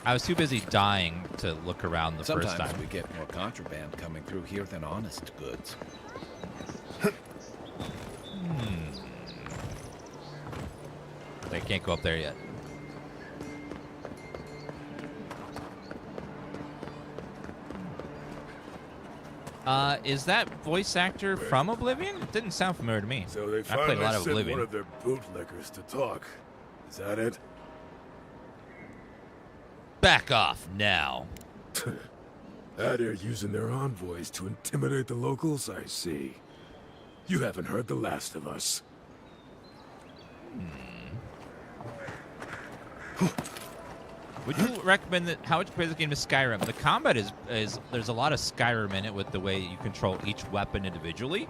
I was too busy dying to look around the first time. Sometimes we get more contraband coming through here than honest goods. They can't go up there yet. Is that voice actor from Oblivion? It didn't sound familiar to me. So they I played finally a lot of sent Oblivion. one of their bootlickers to talk. Is that it? Back off now. Out here using their envoys to intimidate the locals, I see. You haven't heard the last of us. Would you recommend that? How would you play this game to Skyrim? The combat is there's a lot of Skyrim in it with the way you control each weapon individually.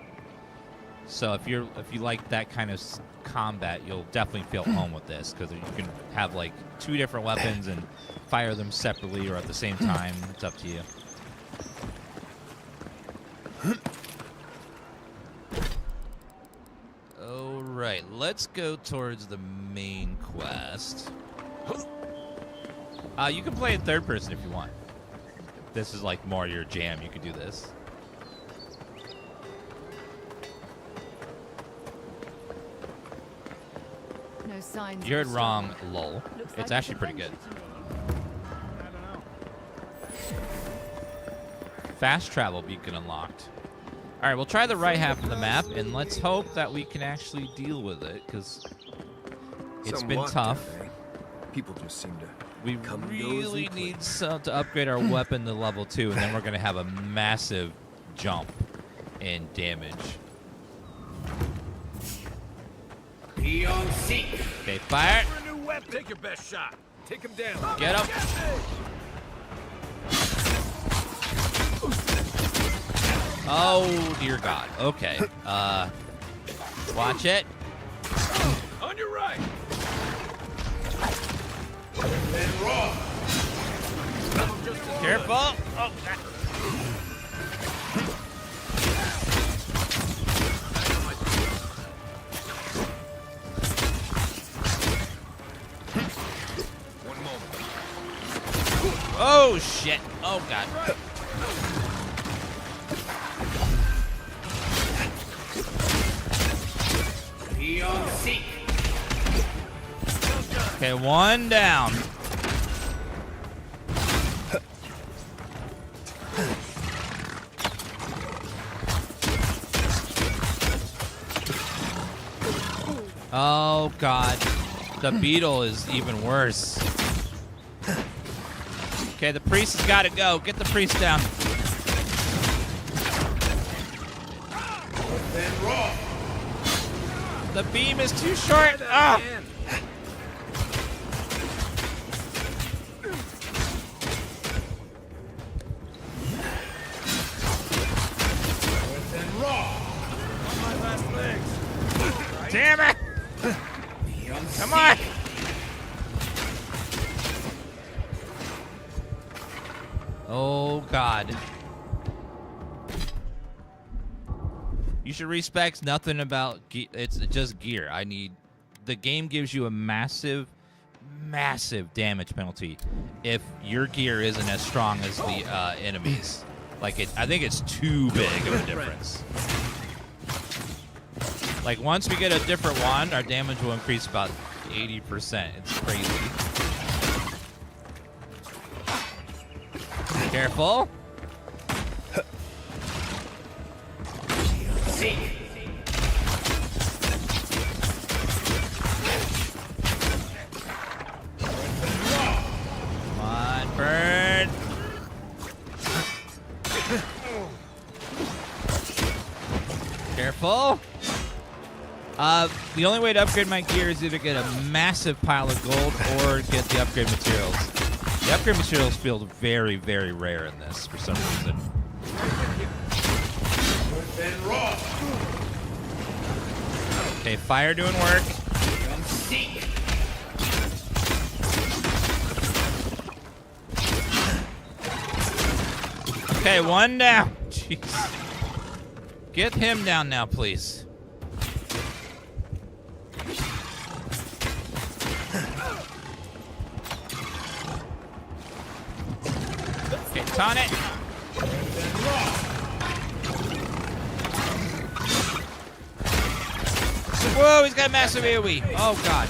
So if you like that kind of combat, you'll definitely feel home with this because you can have like 2 different weapons and fire them separately or at the same time. It's up to you. All right, let's go towards the main quest. You can play in third person if you want. If this is like more your jam, you could do this. No signs. You heard wrong, lol. It's actually pretty good. Fast travel beacon unlocked. All right, we'll try the right half of the map, and let's hope that we can actually deal with it, because it's been tough. People just seem to. We really need to upgrade our weapon to level 2, and then we're going to have a massive jump in damage. Be on seek. Okay, fire. For a new weapon. Take your best shot. Take him down. Get him. Oh, dear God. Okay. Watch it. On your right. Then raw. Careful. Oh, God. One moment. Oh, shit. Oh, God. Be on seek. Okay, one down. Oh, God. The beetle is even worse. Okay, the priest has got to go. Get the priest down. Then raw. The beam is too short. Ah! Then raw. On my last legs. Damn it! Come on! Oh, God. You should respect nothing about it's just gear. The game gives you a massive damage penalty if your gear isn't as strong as the enemies. Like I think it's too big of a difference. Like once we get a different one, our damage will increase about 80%. It's crazy. Careful. Seek. Come on, burn. Careful. The only way to upgrade my gear is either get a massive pile of gold or get the upgrade materials. The upgrade materials feel very, very rare in this for some reason. Then raw. Okay, fire doing work. Come seek. Okay, one down. Jeez. Get him down now, please. Okay, taunt it. Whoa, he's got a massive AoE. Oh, God.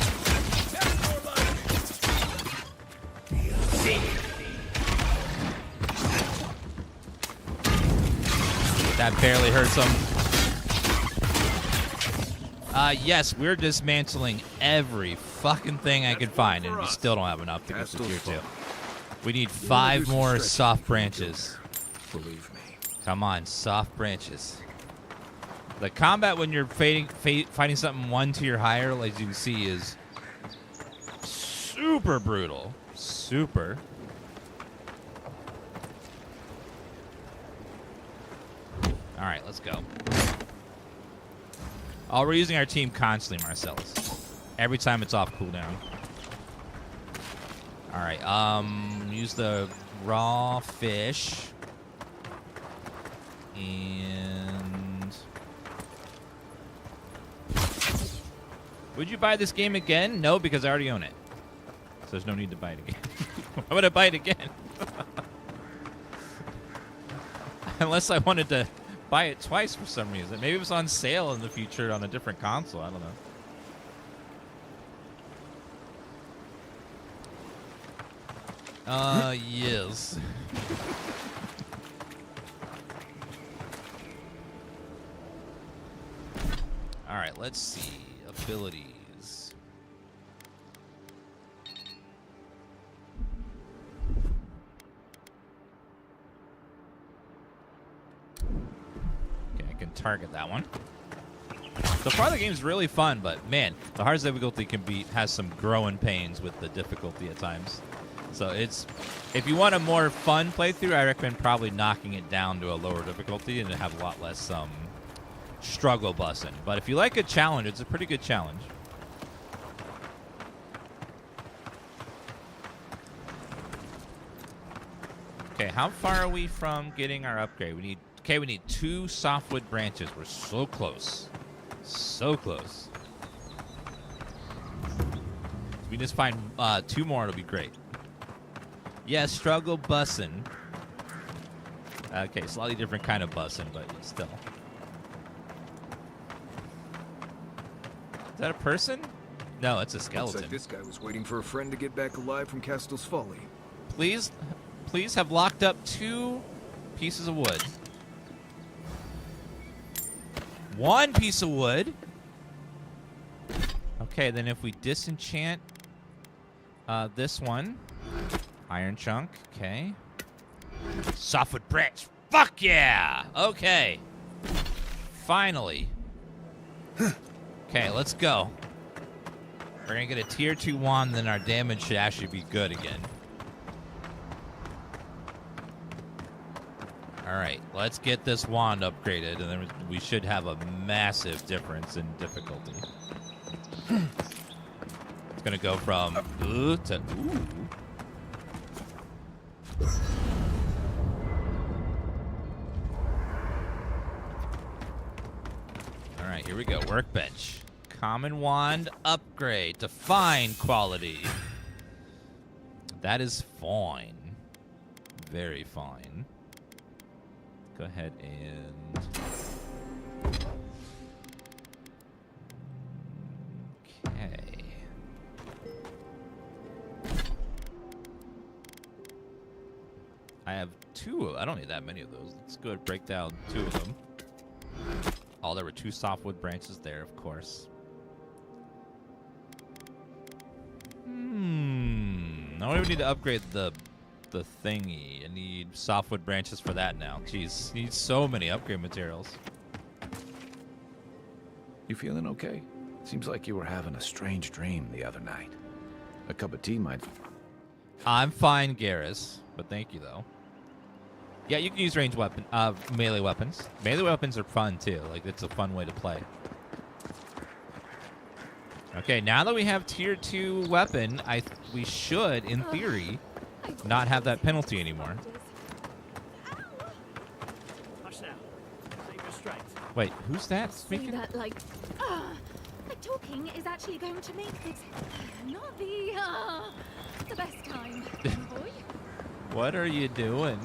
That barely hurts him. Yes, we're dismantling every fucking thing I can find, and we still don't have enough to get to tier 2. We need 5 more soft branches. Believe me. Come on, soft branches. The combat when you're fighting something 1 tier higher, as you can see, is super brutal. Super. All right, let's go. Oh, we're using our team constantly, Marcellus. Every time it's off cooldown. All right, use the raw fish. And... would you buy this game again? No, because I already own it. So there's no need to buy it again. Why would I buy it again? Unless I wanted to buy it twice for some reason. Maybe it was on sale in the future on a different console. I don't know. Yes. All right, let's see. Abilities. Okay, I can target that one. So far, the game's really fun, but man, the hardest difficulty has some growing pains with the difficulty at times. So if you want a more fun playthrough, I recommend probably knocking it down to a lower difficulty and have a lot less struggle bussing. But if you like a challenge, it's a pretty good challenge. Okay, how far are we from getting our upgrade? We need 2 softwood branches. We're so close. So close. If we just find 2 more, it'll be great. Yeah, struggle bussin'. Okay, slightly different kind of bussin', but still. Is that a person? No, it's a skeleton. Looks like this guy was waiting for a friend to get back alive from Castle's Folly. Please have locked up 2 pieces of wood. 1 piece of wood. Okay, then if we disenchant this one, iron chunk. Okay. Softwood branch. Fuck yeah! Okay. Finally. Okay, let's go. We're gonna get a tier 2 wand, then our damage should actually be good again. Alright, let's get this wand upgraded, and then we should have a massive difference in difficulty. It's gonna go from ooh to ooh. Alright, here we go. Workbench. Common wand upgrade to fine quality. That is fine. Very fine. Go ahead and... okay. I have 2. I don't need that many of those. Let's go ahead and break down 2 of them. Oh, there were 2 softwood branches there, of course. Now we need to upgrade the thingy. I need softwood branches for that now. Jeez, need so many upgrade materials. You feeling okay? Seems like you were having a strange dream the other night. A cup of tea might... I'm fine, Garrus, but thank you, though. Yeah, you can use ranged melee weapons. Melee weapons are fun, too. Like, it's a fun way to play. Okay, now that we have tier 2 weapon, we should, in theory, not have that penalty anymore. Wait, who's that See speaking? that, like talking is actually going to make this not the best time, boy. What are you doing?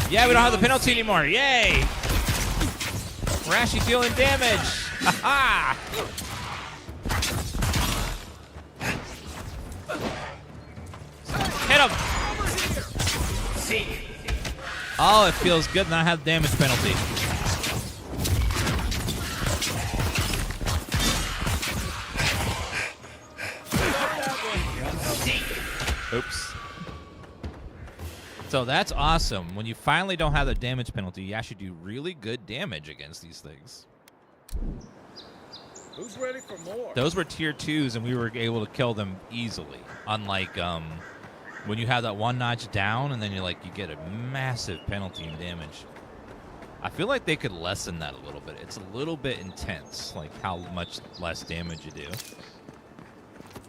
Yeah, we don't have the penalty anymore. Yay! We're actually dealing damage. Ha Hit him! Oh, it feels good not have damage penalty. Oops. So that's awesome. When you finally don't have the damage penalty, you actually do really good damage against these things. Who's ready for more? Those were tier 2s, and we were able to kill them easily. Unlike when you have that one notch down, and then you get a massive penalty in damage. I feel like they could lessen that a little bit. It's a little bit intense, like how much less damage you do.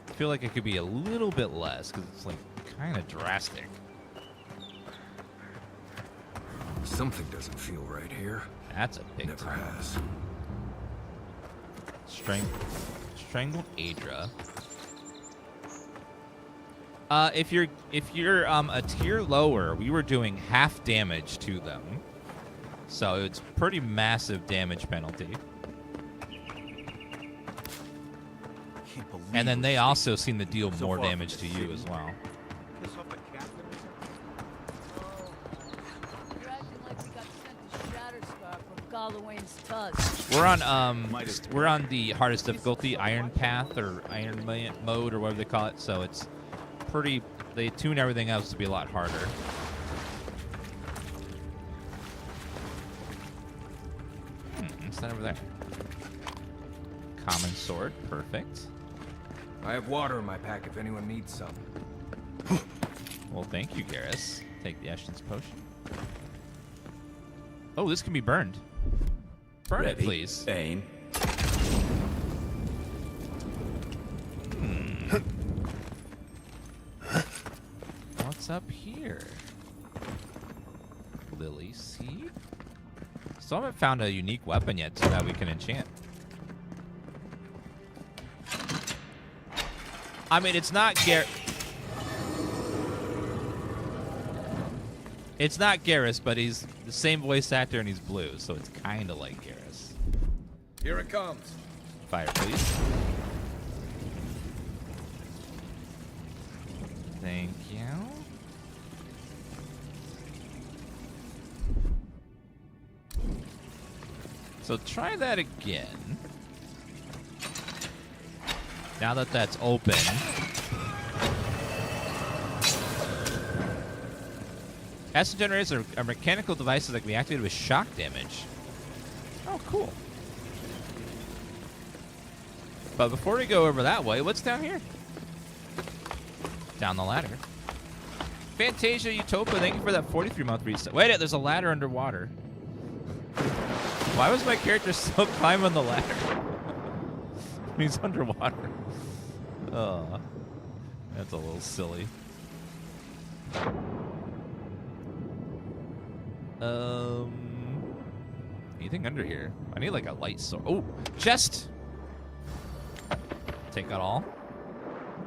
I feel like it could be a little bit less because it's kind of drastic. Something doesn't feel right here. That's a big Never time. has. Strangled Aedra. If you're a tier lower, we were doing half damage to them, so it's pretty massive damage penalty. And then they also seem to deal more damage to you as well. We're on the hardest difficulty, Iron Path or Iron Mode or whatever they call it. So it's pretty. They tune everything else to be a lot harder. What's that over there? Common sword, perfect. I have water in my pack if anyone needs some. Well, thank you, Garrus. Take the Ashton's potion. Oh, this can be burned. Burn it, please. Aim. What's up here? Lily seed? Still haven't found a unique weapon yet so that we can enchant. I mean, it's not It's not Garrus, but he's the same voice actor and he's blue, so it's kind of like Garrus. Here it comes. Fire, please. Thank you. So try that again. Now that that's open. Acid generators are mechanical devices that can be activated with shock damage. Oh, cool. But before we go over that way, what's down here? Down the ladder. Fantasia Utopia, thank you for that 43-month reset. Wait, there's a ladder underwater. Why was my character still climbing the ladder? He's underwater. Oh, that's a little silly. Anything under here? I need like a light sword. Oh, chest! Take that all.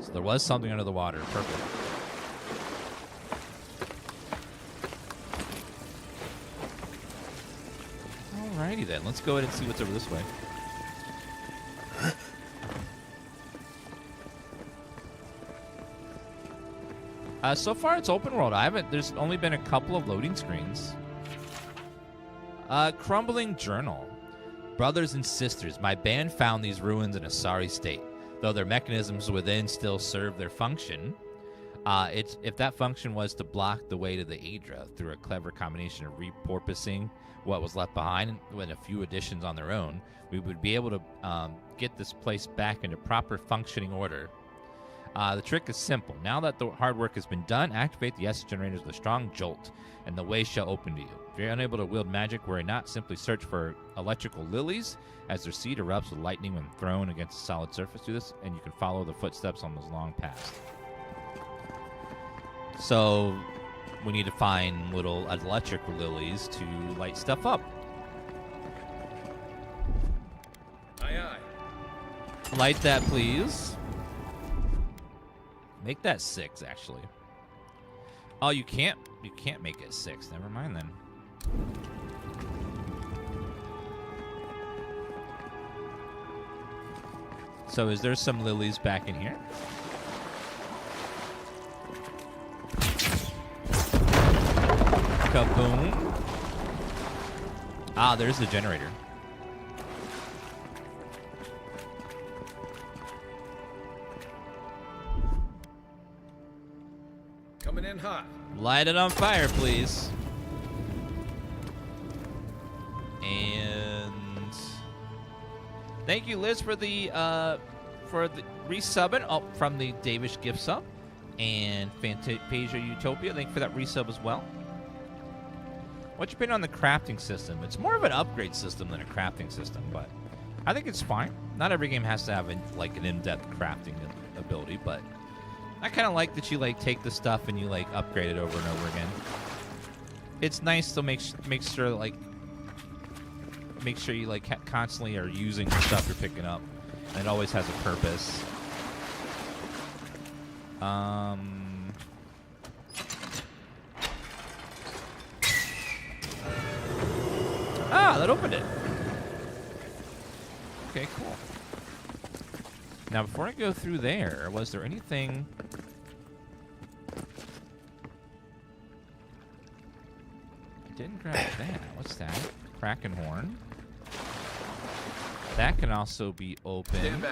So there was something under the water. Perfect. Alrighty then. Let's go ahead and see what's over this way. So far it's open world. There's only been a couple of loading screens. Crumbling journal. Brothers and sisters, my band found these ruins in a sorry state. Though their mechanisms within still serve their function, if that function was to block the way to the Aedra through a clever combination of repurposing what was left behind with a few additions on their own, we would be able to get this place back into proper functioning order. The trick is simple. Now that the hard work has been done, activate the essence generators with a strong jolt, and the way shall open to you. If you're unable to wield magic, worry not. Simply search for electrical lilies as their seed erupts with lightning when thrown against a solid surface. Do this, and you can follow the footsteps on those long paths. So, we need to find little electric lilies to light stuff up. Aye, aye. Light that, please. Make that 6, actually. Oh, you can't make it 6. Never mind then. So is there some lilies back in here? Kaboom. Ah, there's the generator. Coming in hot. Light it on fire, please. And thank you, Liz, for the resubbing from the Davish gift sub, and Fantasia Utopia. Thank you for that resub as well. What's your opinion on the crafting system? It's more of an upgrade system than a crafting system, but I think it's fine. Not every game has to have an in-depth crafting ability, but I kind of like that you take the stuff and you upgrade it over and over again. It's nice to make sure you constantly are using the stuff you're picking up, and it always has a purpose. Ah, that opened it. Okay, cool. Now, before I go through there, was there anything... I didn't grab that. What's that? Kraken horn. That can also be opened.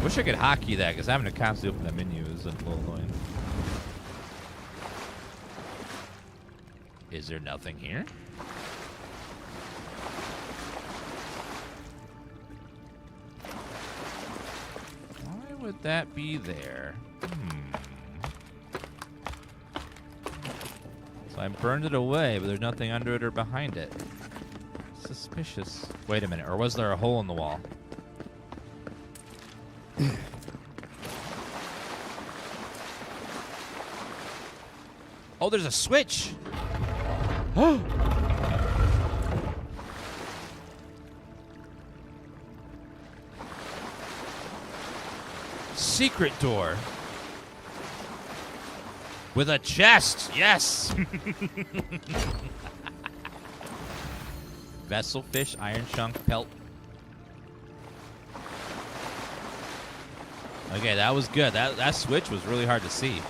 Wish I could hotkey that, because having to constantly open that menu is a little annoying. Is there nothing here? Why would that be there? So I burned it away, but there's nothing under it or behind it. Suspicious. Wait a minute, or was there a hole in the wall? Oh, there's a switch! Oh! Secret door. With a chest, yes! Vessel, fish, iron chunk, pelt. Okay, that was good. That switch was really hard to see.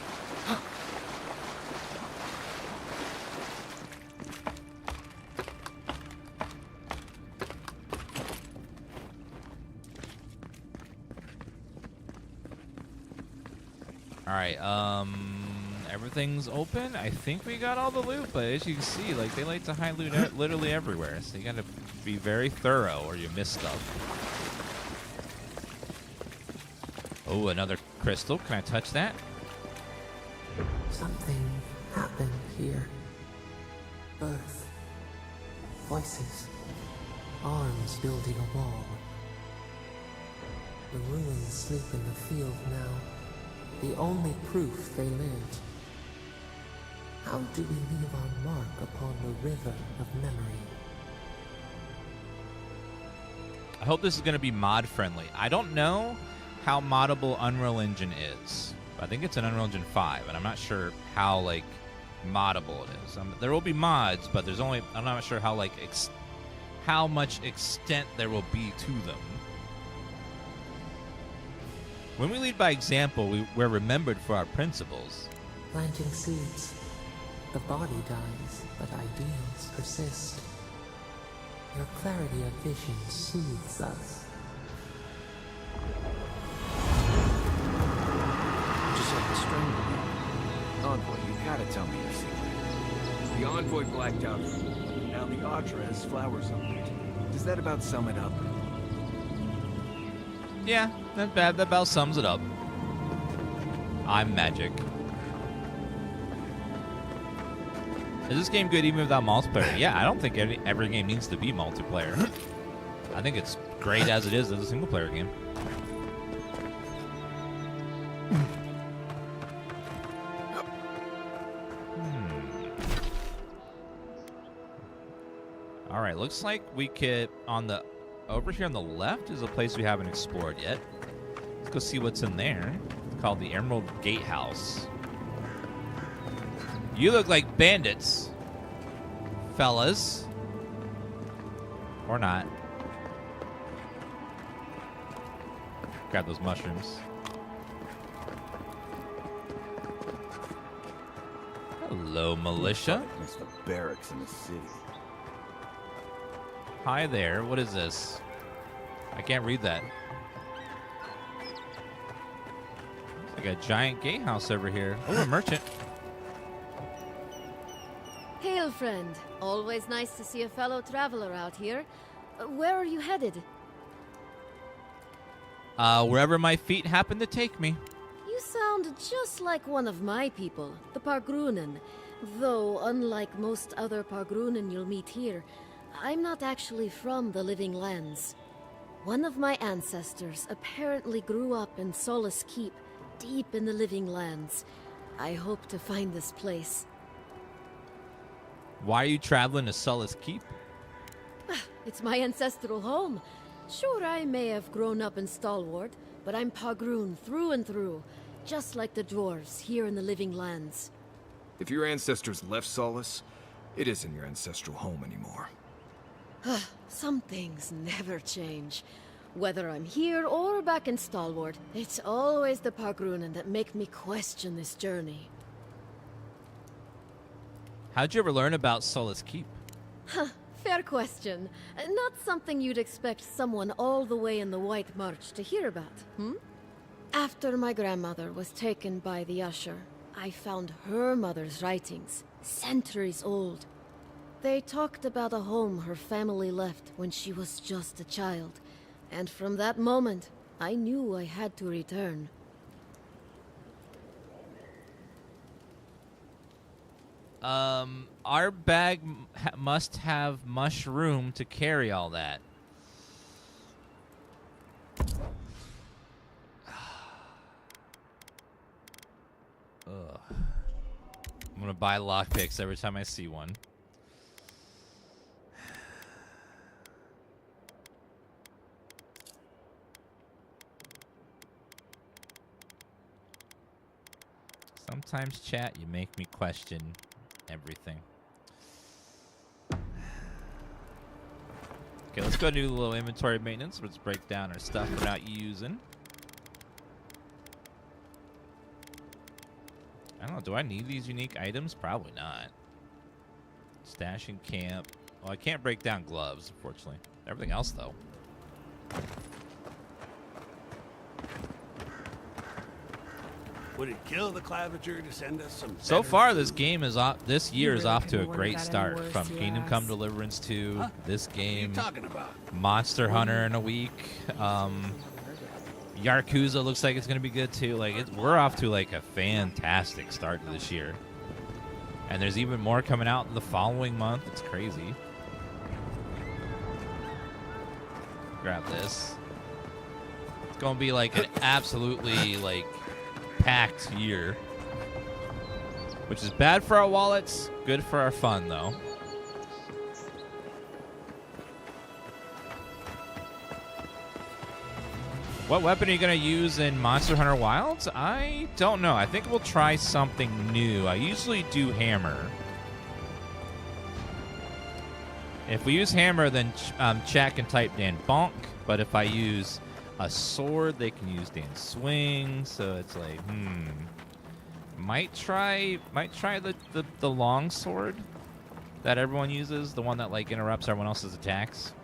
Alright, everything's open. I think we got all the loot, but as you can see, they like to hide loot literally everywhere. So you gotta be very thorough or you miss stuff. Oh, another crystal. Can I touch that? Something happened here. Birth. Voices. Arms building a wall. The ruins sleep in the field now. The only proof they lived. How do we leave our mark upon the river of memory? I hope this is going to be mod friendly. I don't know how moddable Unreal Engine is. I think it's an Unreal Engine 5, and I'm not sure how moddable it is. There will be mods, but I'm not sure how how much extent there will be to them. When we lead by example, we're remembered for our principles. Planting seeds. The body dies, but ideals persist. Your clarity of vision soothes us. Just like the strangle. Envoy, you gotta tell me your secret. The Envoy blacked out. Now the Audra has flowers on it. Does that about sum it up? Yeah, not bad. That about sums it up. I'm magic. Is this game good even without multiplayer? Yeah, I don't think every game needs to be multiplayer. I think it's great as it is as a single-player game. right, looks like we could over here on the left is a place we haven't explored yet. Let's go see what's in there. It's called the Emerald Gatehouse. You look like bandits, fellas. Or not. Grab those mushrooms. Hello, militia. Against the barracks in the city. Hi there. What is this? I can't read that. Looks like a giant gatehouse over here. Oh, a merchant. Hail, friend. Always nice to see a fellow traveler out here. Where are you headed? Wherever my feet happen to take me. You sound just like one of my people, the Pargrunen. Though, unlike most other Pargrunen you'll meet here, I'm not actually from the Living Lands. One of my ancestors apparently grew up in Solace Keep, deep in the Living Lands. I hope to find this place. Why are you traveling to Solace Keep? It's my ancestral home. Sure, I may have grown up in Stalwart, but I'm Pargrun through and through, just like the dwarves here in the Living Lands. If your ancestors left Solace, it isn't your ancestral home anymore. Some things never change. Whether I'm here or back in Stalwart, it's always the Pargrunen that make me question this journey. How'd you ever learn about Solace Keep? Fair question. Not something you'd expect someone all the way in the White March to hear about, After my grandmother was taken by the Usher, I found her mother's writings, centuries old. They talked about a home her family left when she was just a child, and from that moment, I knew I had to return. Our bag must have mushroom to carry all that. Ugh. I'm gonna buy lockpicks every time I see one. Sometimes, chat, you make me question everything. Okay, let's go do a little inventory maintenance. Let's break down our stuff we're not using. I don't know, do I need these unique items? Probably not. Stash in camp. Well, I can't break down gloves, unfortunately. Everything else, though. Would it kill the claviger to send us some? So far, this game is off. This year is off to a great start. From Kingdom Come Deliverance 2, this game, What are you talking about? Monster Hunter in a week. Yakuza looks like it's gonna be good too. Like we're off to like a fantastic start to this year, and there's even more coming out in the following month. It's crazy. Grab this. It's gonna be like an absolutely like packed year, which is bad for our wallets, good for our fun though. What weapon are you going to use in Monster Hunter Wilds? I don't know. I think we'll try something new. I usually do hammer. If we use hammer, then chat can type Dan Bonk, but if I use a sword, they can use Dan Swing, so it's like, might try the long sword that everyone uses, the one that like interrupts everyone else's attacks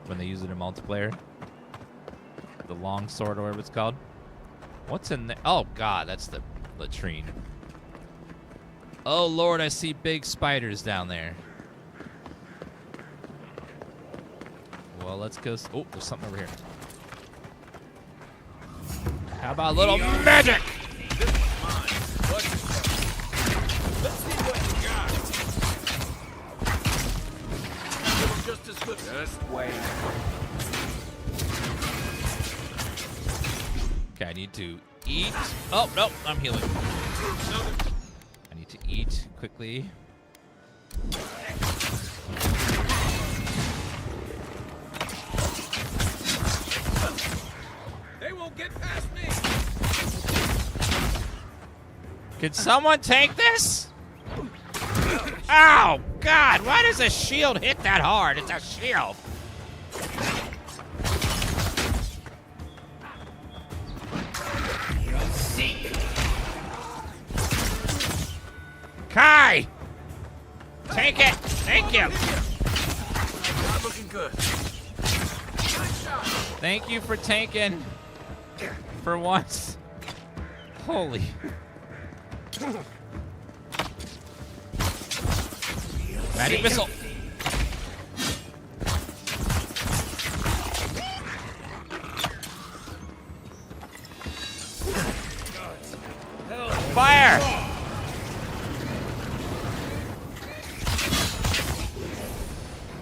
when they use it in multiplayer. The long sword or whatever it's called. What's in there? Oh god, that's the latrine. Oh lord, I see big spiders down there. Well, let's go. Oh, there's something over here. How about a little magic? Let's see what you got. Just as good. Just wait. Okay, I need to eat. Oh, no, I'm healing. I need to eat quickly. Can someone take this? Oh, God. Why does a shield hit that hard? It's a shield. Kai! Take it! Thank you! Not looking good. Thank you for tanking. For once. Holy. Magic missile. Fire!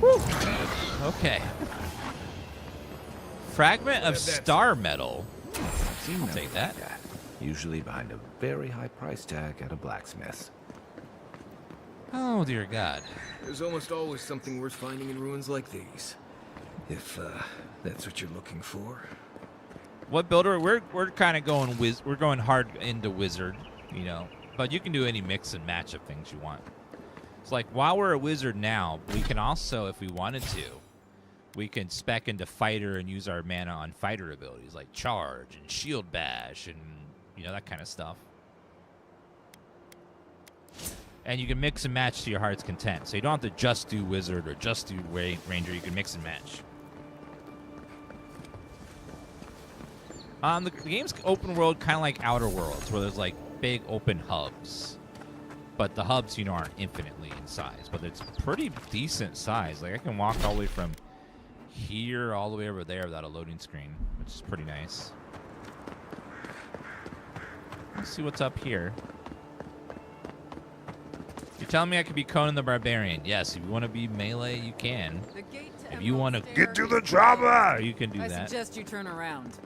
Whew. Okay. Fragment of star metal. I'll take that. Usually behind a very high price tag at a blacksmith. Oh, dear God. There's almost always something worth finding in ruins like these. If, that's what you're looking for. What builder? We're kind of going we're going hard into wizard, you know. But you can do any mix and match of things you want. It's like while we're a wizard now, we can also, if we wanted to, we can spec into fighter and use our mana on fighter abilities like charge and shield bash and you know that kind of stuff. And you can mix and match to your heart's content. So you don't have to just do wizard or just do ranger. You can mix and match. The game's open world, kind of like Outer Worlds, where there's like big open hubs. But the hubs, you know, aren't infinitely in size. But it's pretty decent size. Like I can walk all the way from here all the way over there without a loading screen, which is pretty nice. Let's see what's up here. You're telling me I could be Conan the Barbarian. Yes, if you want to be melee, you can. If you want to get to the chopper, you can do that. I suggest you turn around.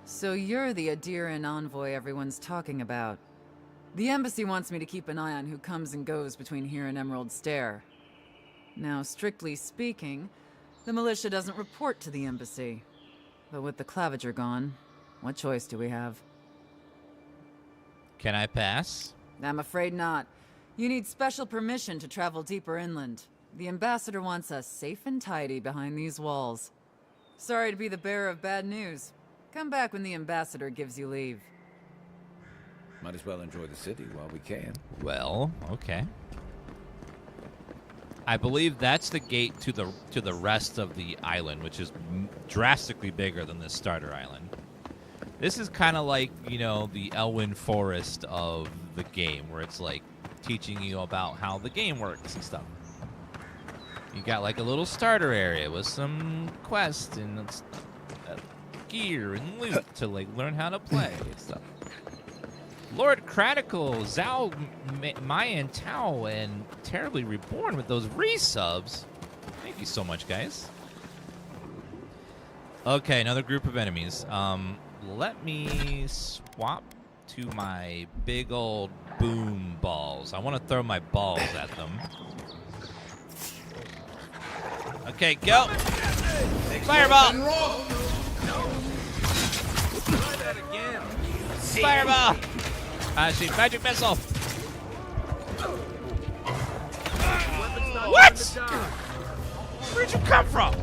So you're the Adiran envoy everyone's talking about. The embassy wants me to keep an eye on who comes and goes between here and Emerald Stair. Now, strictly speaking, the militia doesn't report to the embassy. But with the Clavager gone, what choice do we have? Can I pass? I'm afraid not. You need special permission to travel deeper inland. The ambassador wants us safe and tidy behind these walls. Sorry to be the bearer of bad news. Come back when the ambassador gives you leave. Might as well enjoy the city while we can. Well, okay. I believe that's the gate to the rest of the island, which is drastically bigger than this starter island. This is kind of like, you know, the Elwyn Forest of the game, where it's like teaching you about how the game works and stuff. You got like a little starter area with some quests and gear and loot to like learn how to play and stuff. Lord Cratical, Zhao, Mayan Tao, and Terribly Reborn with those resubs. Thank you so much, guys. Okay, another group of enemies. Let me swap to my big old boom balls. I want to throw my balls at them. Okay, go. Fireball. Fireball. See, magic missile. What? Where'd you come from?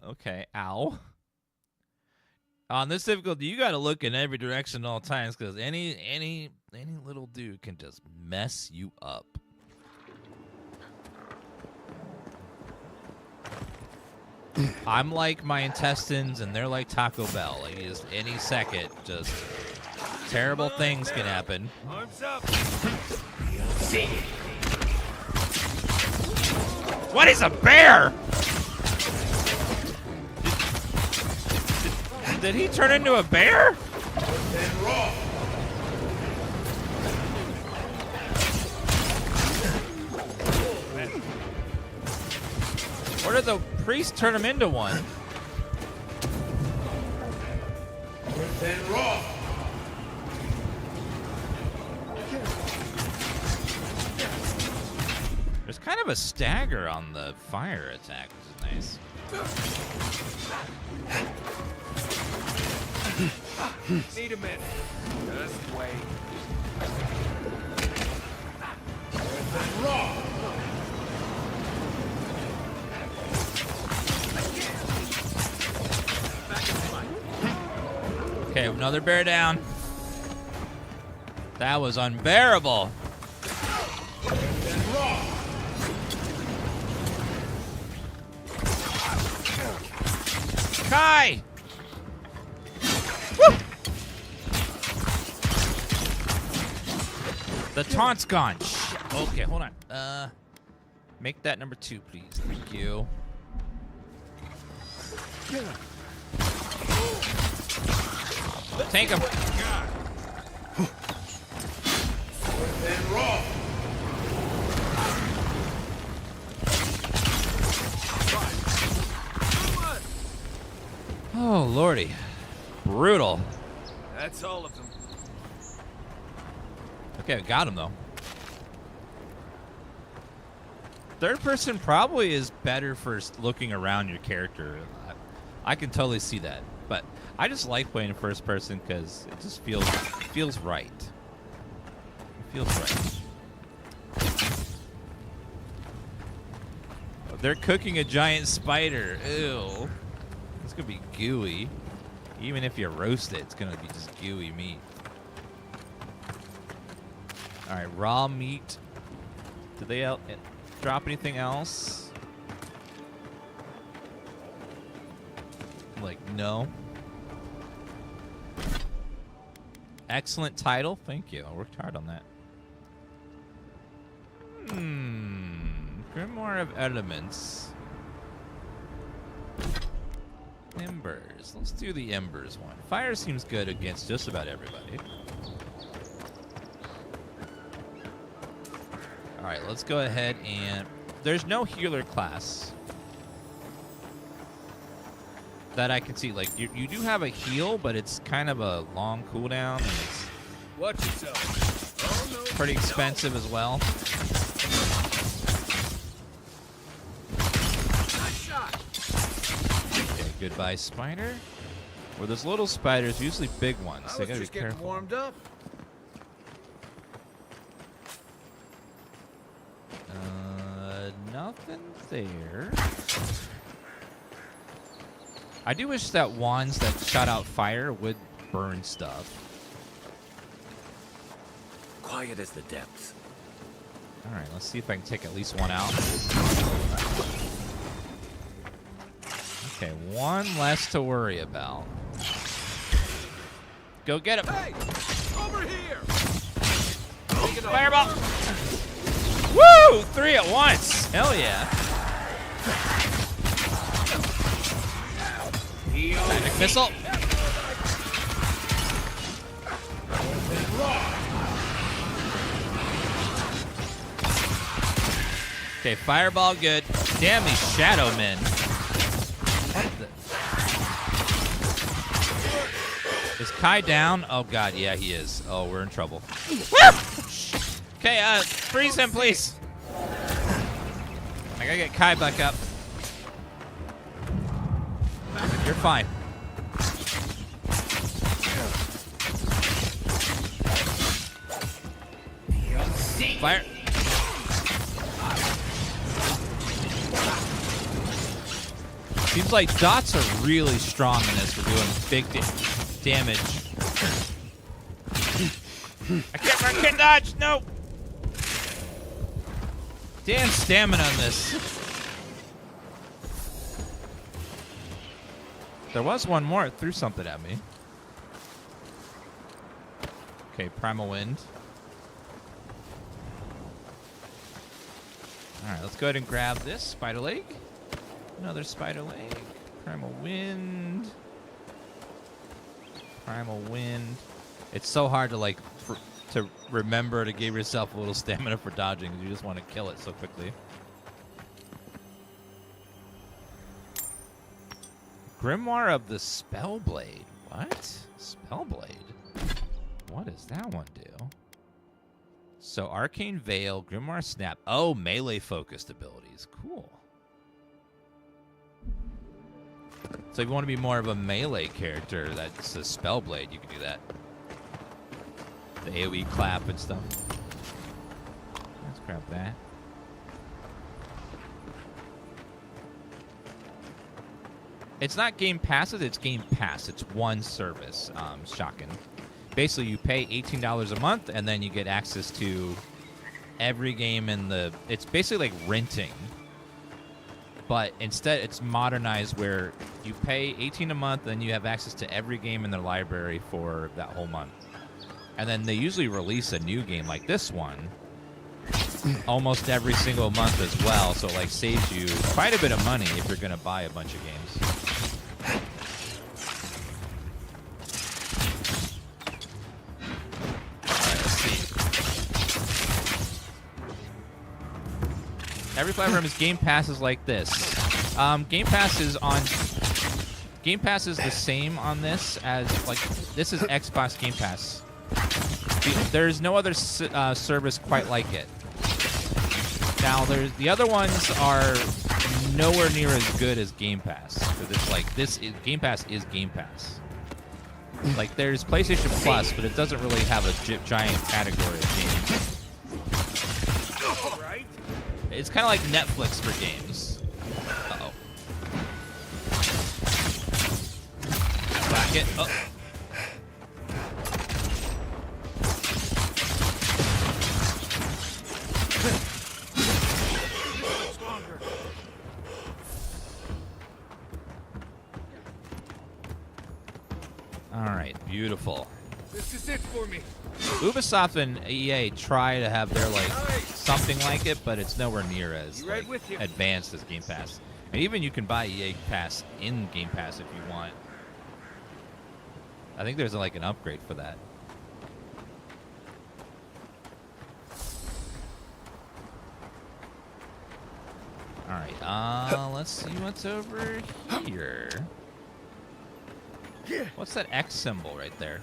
Okay, ow. On this difficulty, you gotta look in every direction at all times, because any little dude can just mess you up. I'm like my intestines, and they're like Taco Bell. Like just any second, just terrible things can happen. Arms up. What is a bear? Did he turn into a bear? Or did the priest turn him into one? There's kind of a stagger on the fire attack, which is nice. Need a minute. Just wait. Okay, another bear down. That was unbearable. Kai! Woo! The taunt's gone. Shit. Okay, hold on. Make that number 2, please. Thank you. Tank him. Oh, lordy. Brutal. That's all of them. Okay, I got him, though. Third person probably is better for looking around your character. I can totally see that. But I just like playing in first person because it just feels right. It feels right. They're cooking a giant spider. Ew. It's going to be gooey. Even if you roast it, it's going to be just gooey meat. All right, raw meat. Did they drop anything else? Like, no. Excellent title. Thank you. I worked hard on that. Grimoire of Elements. Embers. Let's do the Embers one. Fire seems good against just about everybody. Alright, let's go ahead and... There's no healer class that I can see. Like, you do have a heal, but it's kind of a long cooldown, and it's... Watch yourself. Oh, no. Pretty expensive as well. Nice shot. Okay, goodbye, spider. Well, there's little spiders, usually big ones. So you gotta be careful. Getting warmed up. Nothing there. I do wish that wands that shot out fire would burn stuff. Quiet as the depths. All right, let's see if I can take at least one out. Okay, one less to worry about. Go get him. Hey, over here. Fireball. Woo! 3 at once. Hell yeah. Magic missile. Okay, fireball good. Damn these shadow men. Is Kai down? Oh god, yeah he is. Oh, we're in trouble. Okay, freeze him, please. I gotta get Kai back up. You're fine. Fire. Seems like dots are really strong in this for doing big damage. I can't dodge. No. Damn stamina on this. There was one more. It threw something at me. Okay, Primal Wind. Alright, let's go ahead and grab this spider leg. Another spider leg. Primal Wind. Primal Wind. It's so hard to to remember to give yourself a little stamina for dodging. You just want to kill it so quickly. Grimoire of the Spellblade. What? Spellblade? What does that one do? So Arcane Veil, Grimoire Snap. Oh, melee focused abilities. Cool. So if you want to be more of a melee character that's a Spellblade, you can do that. The AoE clap and stuff. Let's grab that. It's not Game Passes, it's Game Pass. It's one service, shocking. Basically, you pay $18 a month, and then you get access to every game in the... It's basically like renting. But instead, it's modernized where you pay $18 a month, and you have access to every game in their library for that whole month. And then they usually release a new game like this one almost every single month as well, so it like saves you quite a bit of money if you're going to buy a bunch of games. Every platform is Game Passes like this. Game Pass is the same on this as like this is Xbox Game Pass. There's no other service quite like it. Now the other ones are nowhere near as good as Game Pass. So it's like Game Pass is Game Pass. Like there's PlayStation Plus, but it doesn't really have a giant category of games. It's kind of like Netflix for games. Uh-oh. Back it. Oh. All right, beautiful. This is it for me. Ubisoft and EA try to have their like something like it, but it's nowhere near as like, advanced as Game Pass. And even you can buy EA Pass in Game Pass if you want. I think there's like an upgrade for that. All right, let's see what's over here. What's that X symbol right there?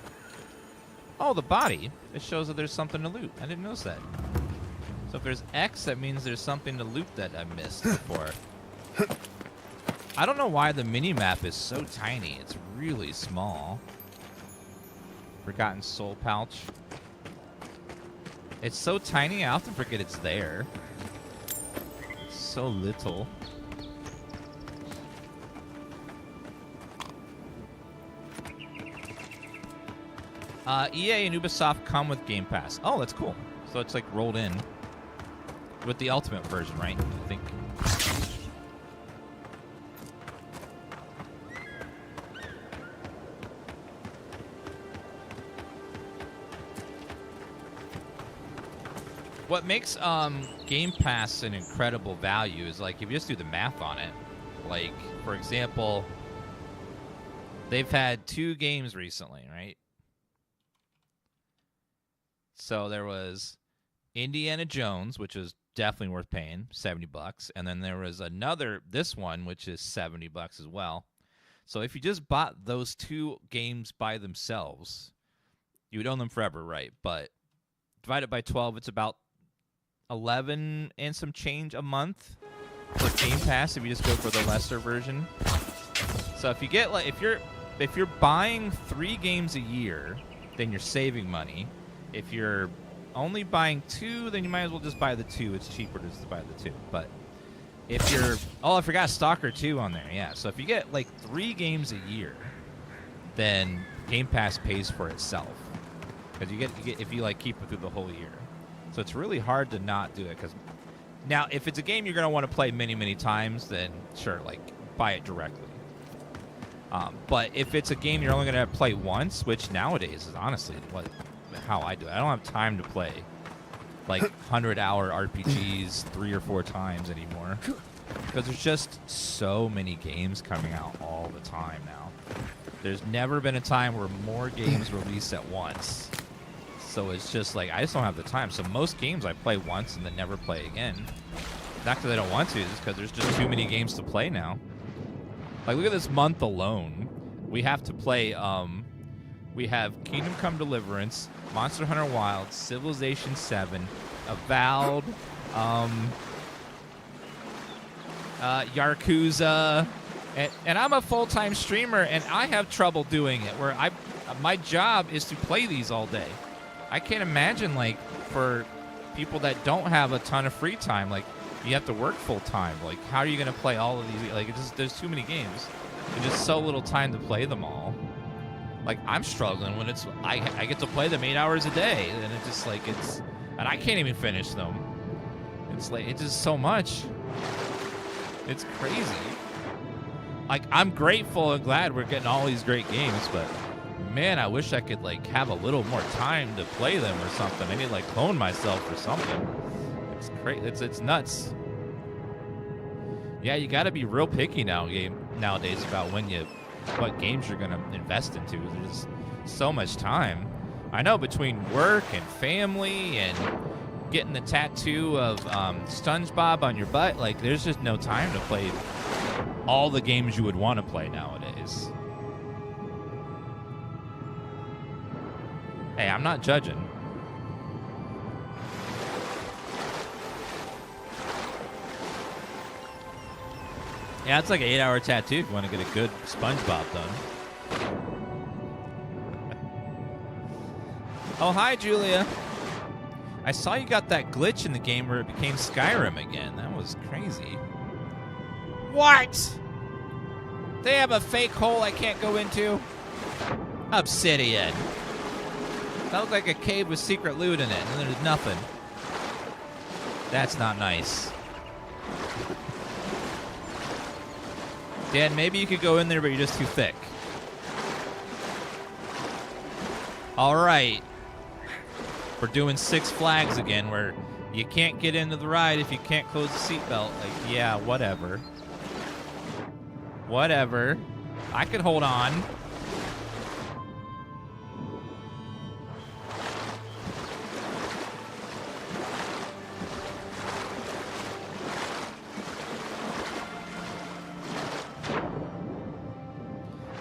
Oh, the body. It shows that there's something to loot. I didn't notice that. So if there's X, that means there's something to loot that I missed before. I don't know why the mini-map is so tiny. It's really small. Forgotten Soul Pouch. It's so tiny, I often forget it's there. It's so little. EA and Ubisoft come with Game Pass. Oh, that's cool. So it's like rolled in with the Ultimate version, right? I think. What makes Game Pass an incredible value is like if you just do the math on it. Like, for example, they've had 2 games recently, right? So there was Indiana Jones, which is definitely worth paying, $70, and then there was this one, which is $70 as well. So if you just bought those 2 games by themselves, you would own them forever, right? But divided by 12, it's about 11 and some change a month for Game Pass if you just go for the lesser version. So if you get like if you're buying 3 games a year, then you're saving money. If you're only buying 2, then you might as well just buy the 2. It's cheaper just to buy the 2. But if you're... Oh, I forgot Stalker 2 on there. Yeah, so if you get like 3 games a year, then Game Pass pays for itself. Because you get if you like keep it through the whole year. So it's really hard to not do it. Because now, if it's a game you're going to want to play many, many times, then sure, like buy it directly. But if it's a game you're only going to play once, which nowadays is honestly how I do it. I don't have time to play like 100-hour RPGs 3 or 4 times anymore because there's just so many games coming out all the time now. There's never been a time where more games release at once. So it's just like I just don't have the time. So most games I play once and then never play again. Not because I don't want to, just because there's just too many games to play now. Like look at this month alone. We have to play we have Kingdom Come Deliverance, Monster Hunter Wilds, Civilization 7, Avowed, Yakuza, And I'm a full-time streamer, and I have trouble doing it. Where my job is to play these all day. I can't imagine like for people that don't have a ton of free time, like you have to work full time. Like how are you going to play all of these? Like there's too many games. There's just so little time to play them all. Like I'm struggling when I get to play them 8 hours a day, and it's just like and I can't even finish them. It's like it's just so much. It's crazy. Like I'm grateful and glad we're getting all these great games, but man, I wish I could like have a little more time to play them or something. I need to like clone myself or something. It's crazy. It's nuts. Yeah, you got to be real picky nowadays about what games you're gonna invest into. There's so much time. I know between work and family and getting the tattoo of SpongeBob on your butt, like there's just no time to play all the games you would want to play nowadays. Hey, I'm not judging. Yeah, it's like an 8-hour tattoo if you want to get a good SpongeBob done. Oh, hi, Julia. I saw you got that glitch in the game where it became Skyrim again. That was crazy. What? They have a fake hole I can't go into? Obsidian. That looked like a cave with secret loot in it, and there's nothing. That's not nice. Dan, maybe you could go in there, but you're just too thick. All right. We're doing Six Flags again, where you can't get into the ride if you can't close the seatbelt. Like, yeah, whatever. Whatever. I could hold on.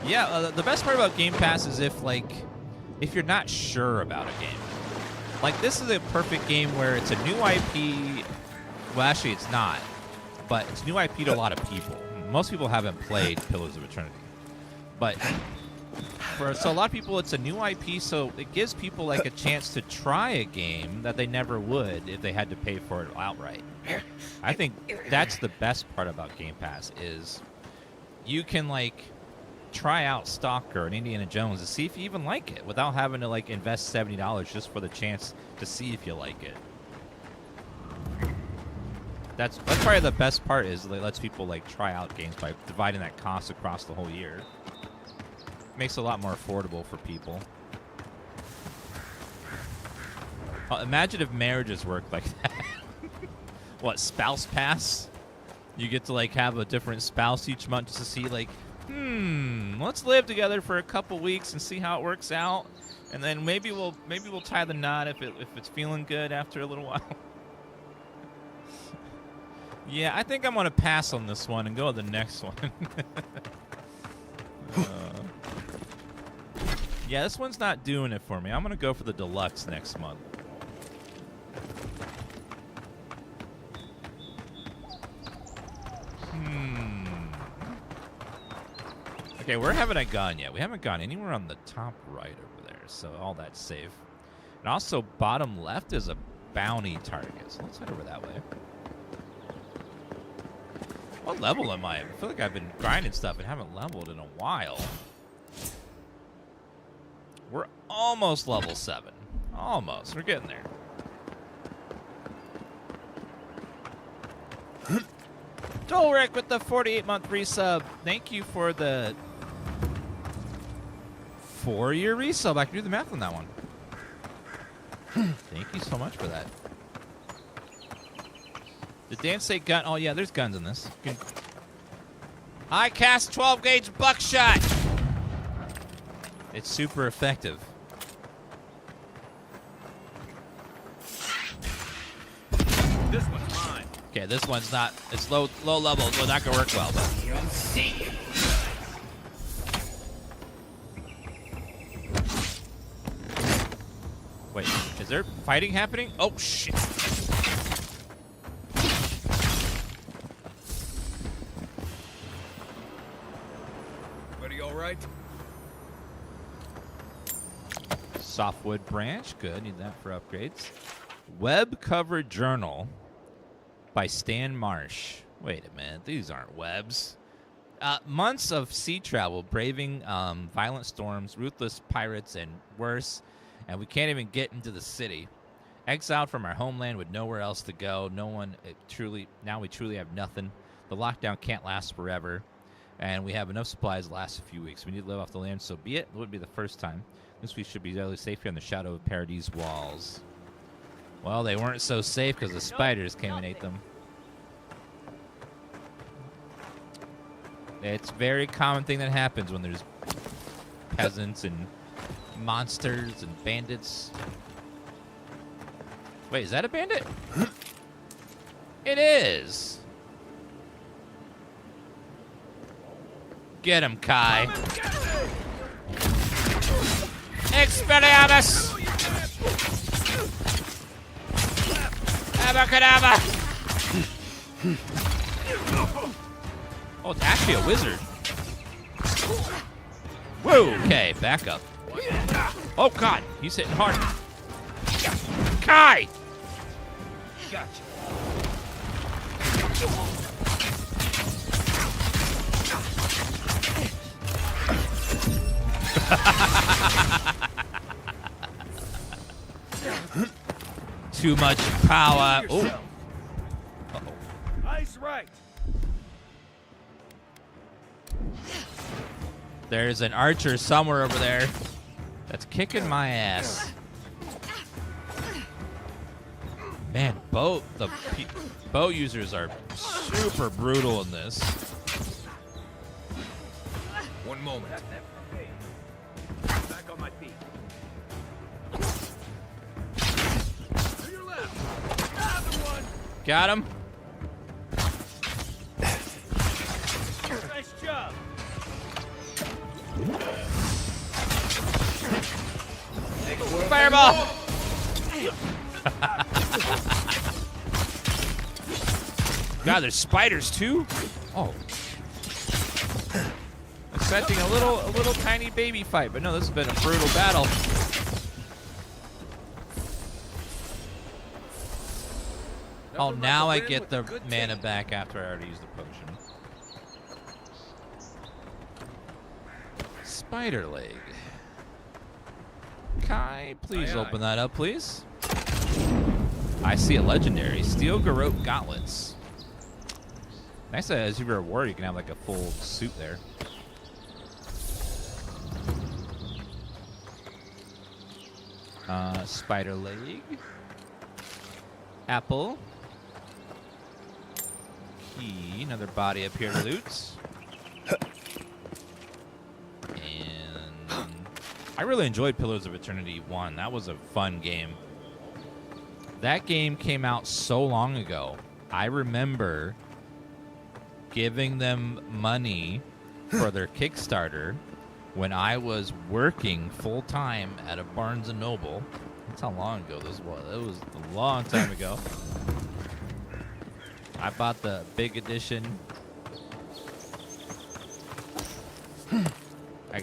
Yeah, the best part about Game Pass is if you're not sure about a game. Like, this is a perfect game where it's a new IP. Well, actually, it's not. But it's new IP to a lot of people. Most people haven't played Pillars of Eternity. But so a lot of people, it's a new IP, so it gives people, like, a chance to try a game that they never would if they had to pay for it outright. I think that's the best part about Game Pass is you can, like, try out Stalker and Indiana Jones to see if you even like it without having to like invest $70 just for the chance to see if you like it. That's probably the best part is it lets people like try out games by dividing that cost across the whole year. Makes it a lot more affordable for people. Imagine if marriages worked like that. What, spouse pass? You get to like have a different spouse each month just to see like, let's live together for a couple weeks and see how it works out, and then maybe we'll tie the knot if it's feeling good after a little while. Yeah, I think I'm gonna pass on this one and go to the next one. Yeah, this one's not doing it for me. I'm gonna go for the deluxe next month. Okay, we're haven't I gone yet. We haven't gone anywhere on the top right over there, so all that's safe. And also, bottom left is a bounty target, so let's head over that way. What level am I? I feel like I've been grinding stuff and haven't leveled in a while. We're almost level 7. Almost. We're getting there. Dolric with the 48-month resub. Thank you for the 4-year resub. I can do the math on that one. Thank you so much for that. Did Dan say gun? Oh, yeah, there's guns in this. I cast 12-gauge buckshot. It's super effective. This one's mine. Okay, this one's not. It's low level, so it's not gonna work well. But wait, is there fighting happening? Oh shit! right? Softwood branch, good. Need that for upgrades. Web cover journal by Stan Marsh. Wait a minute, these aren't webs. Months of sea travel, braving violent storms, ruthless pirates, and worse. And we can't even get into the city. Exiled from our homeland with nowhere else to go. Now we truly have nothing. The lockdown can't last forever. And we have enough supplies to last a few weeks. We need to live off the land, so be it. It wouldn't be the first time. This week should be fairly safe here in the shadow of Paradise walls. Well, they weren't so safe because the spiders came and ate them. It's a very common thing that happens when there's peasants and monsters and bandits. Wait, is that a bandit? It is. Get him, Kai. Expelliarmus! Abracadabra! Oh, it's actually a wizard. Whoa! Okay, back up. Oh, God. He's hitting hard. Kai! Gotcha. Too much power. Oh. Uh-oh. Ice right. There's an archer somewhere over there that's kicking my ass. Man, bow users are super brutal in this. One moment. Back on my feet. To your left. Another one. Got him. Nice job. Fireball. God, there's spiders too. Oh, expecting a little tiny baby fight, but no, this has been a brutal battle. Oh, now I get the mana back after I already used the potion. Spider leg. Kai, please open that up, please. I see a legendary. Steel Garrote Gauntlets. Nice that as you're a warrior, you can have like a full suit there. Spider leg. Apple. Key. Another body up here to loot. And I really enjoyed Pillars of Eternity 1. That was a fun game. That game came out so long ago. I remember giving them money for their Kickstarter when I was working full-time at a Barnes & Noble. That's how long ago this was. It was a long time ago. I bought the big edition. I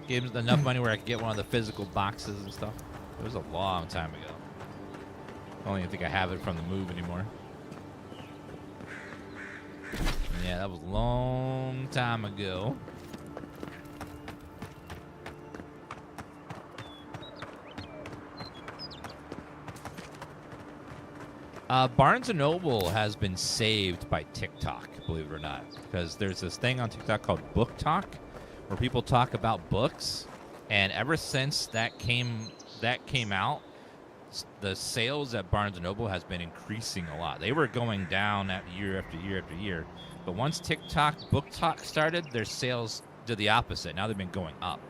gave them enough money where I could get one of the physical boxes and stuff. It was a long time ago. I don't even think I have it from the move anymore. Yeah, that was a long time ago. Barnes & Noble has been saved by TikTok, believe it or not. Because there's this thing on TikTok called Book Talk, where people talk about books. And ever since that came out, the sales at Barnes & Noble has been increasing a lot. They were going down year after year after year. But once TikTok Book Talk started, their sales did the opposite. Now they've been going up.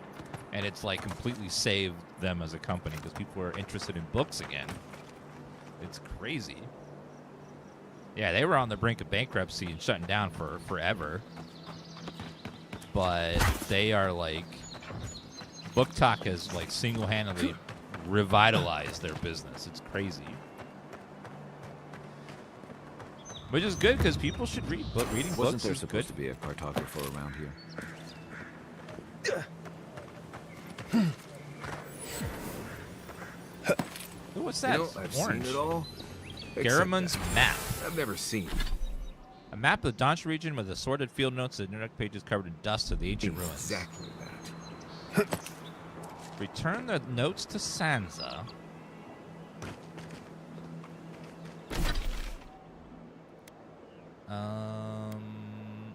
And it's like completely saved them as a company because people are interested in books again. It's crazy. Yeah, they were on the brink of bankruptcy and shutting down for forever. But they are like... Book Talk has like single-handedly revitalized their business. It's crazy. Which is good because people should read. But reading Wasn't books there is supposed good. to be a cartographer around here? Ooh, what's that? You know, I've Orange. seen it all. Garamon's map. I've never seen it. A map of the Donch region with assorted field notes and internet pages covered in dust of the ancient ruins. Exactly that. Return the notes to Sansa.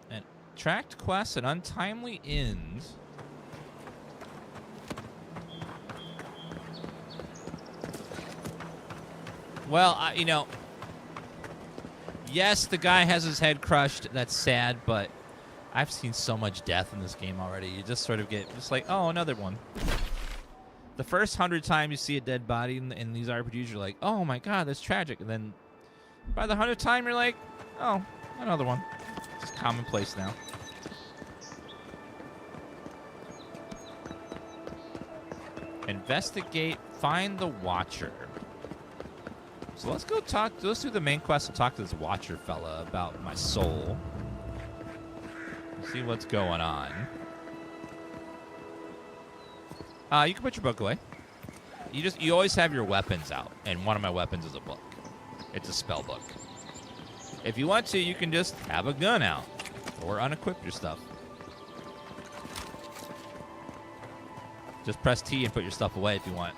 And tracked quests and untimely ends. Well, you know, yes, the guy has his head crushed. That's sad, but I've seen so much death in this game already. You just sort of get just like, oh, another one. The first 100 times you see a dead body in these RPGs, you're like, oh my god, that's tragic. And then by the 100th time, you're like, oh, another one. It's just commonplace now. Investigate, find the Watcher. So let's go talk. Let's do the main quest and talk to this Watcher fella about my soul. See what's going on. You can put your book away. You always have your weapons out, and one of my weapons is a book. It's a spell book. If you want to, you can just have a gun out or unequip your stuff. Just press T and put your stuff away if you want.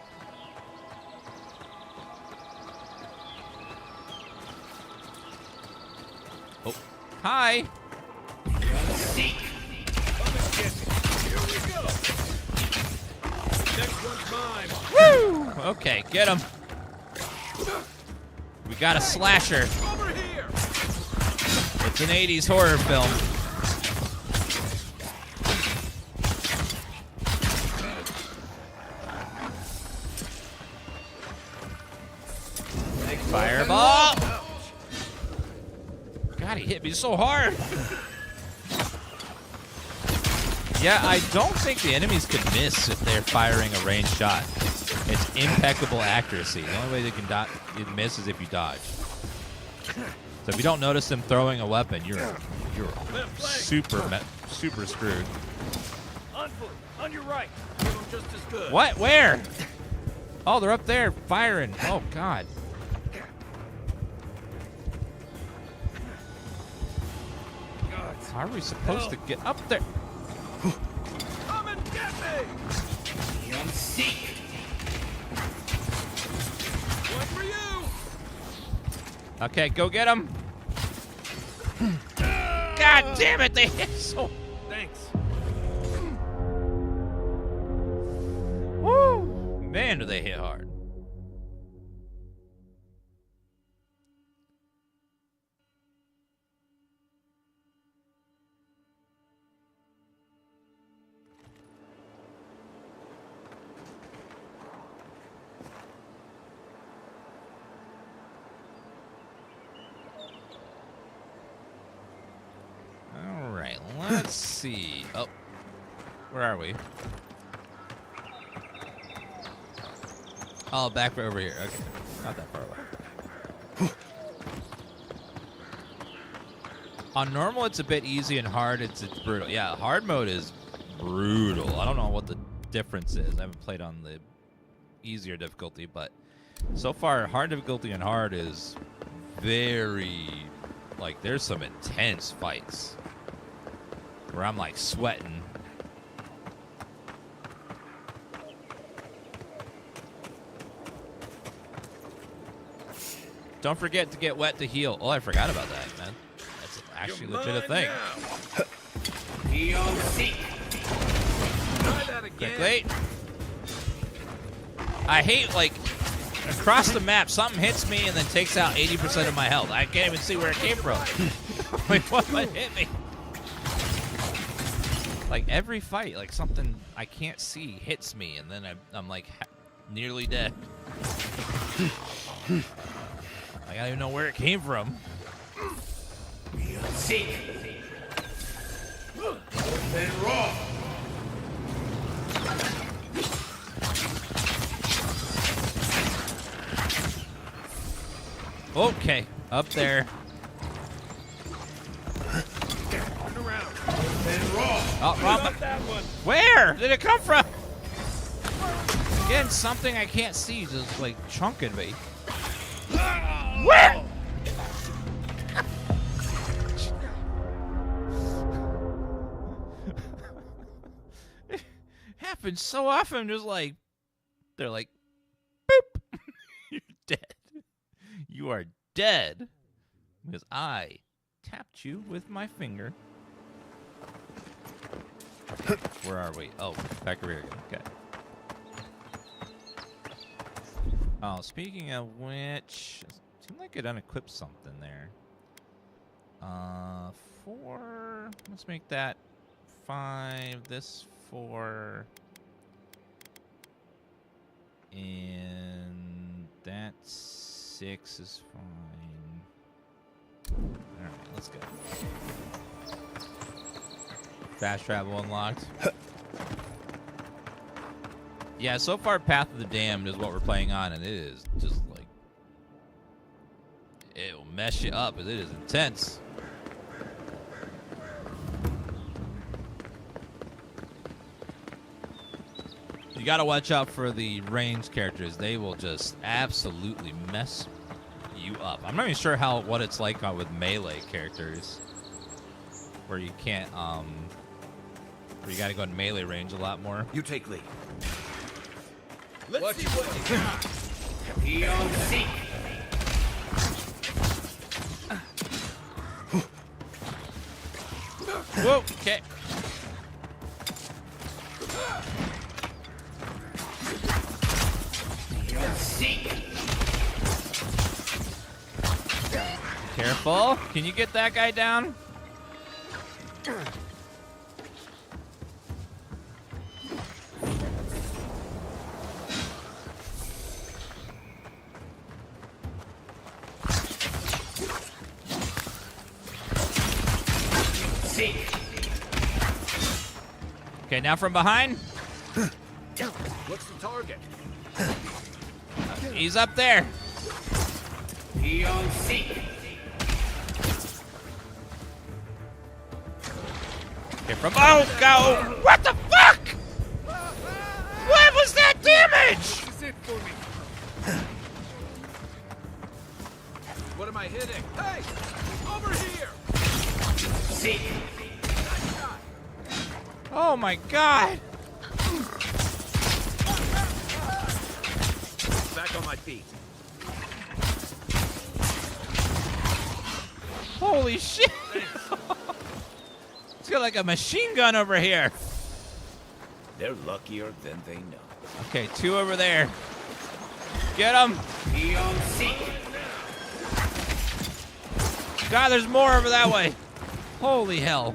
Oh, hi. Here we go. Next one's mine. Woo! Okay, get him. We got a slasher. Over here. It's an 80s horror film. Fireball! God, he hit me so hard. Yeah, I don't think the enemies could miss if they're firing a ranged shot. It's impeccable accuracy. The only way they can miss is if you dodge. So if you don't notice them throwing a weapon, you're super screwed. On your right. You're just as good. What? Where? Oh, they're up there firing. Oh, God. How are we supposed to get up there? Come and get me! Young seek. One for you. Okay, go get him. God damn it, they hit so. Thanks. Woo! Man, do they hit hard. Let's see. Oh, where are we? Oh, back over here. Okay, not that far away. On normal, it's a bit easy, and hard, it's brutal. Yeah, hard mode is brutal. I don't know what the difference is. I haven't played on the easier difficulty, but so far, hard difficulty and hard is very, like, there's some intense fights where I'm like sweating. Don't forget to get wet to heal. Oh, I forgot about that, man. That's actually legit a thing. Try that again. Quickly. I hate, like, across the map, something hits me and then takes out 80% of my health. I can't even see where it came from. Like, what hit me? Like, every fight, like, something I can't see hits me, and then I'm like, nearly dead. I don't even know where it came from. Seek. Then raw. Okay, up there. Oh, wrong. That one. Where did it come from? Again, something I can't see just like chunking me. Where? It happens so often. Just like they're like, boop. You're dead. You are dead because I tapped you with my finger. Where are we? Oh, back over here again. Okay. Oh, speaking of which, it seemed like it unequipped something there. 4. Let's make that 5. This 4. And that 6 is fine. All right, let's go. Fast travel unlocked. Yeah, so far Path of the Damned is what we're playing on, and it is just like, it will mess you up, as it is intense. You gotta watch out for the ranged characters. They will just absolutely mess you up. I'm not even sure what it's like with melee characters, where you can't where you gotta go in melee range a lot more. You take lead. Let's see what you got. Beyond seek. Whoa, okay. Careful. Can you get that guy down? Okay, now from behind. What's the target? He's up there. Beyond seek. Okay, from go. What the fuck? What was that damage? This is it for me. What am I hitting? Hey! Over here! Seek. Oh my god. Back on my feet. Holy shit. It's got like a machine gun over here. They're luckier than they know. Okay, 2 over there. Get him. Beyond seek. God, there's more over that way. Holy hell.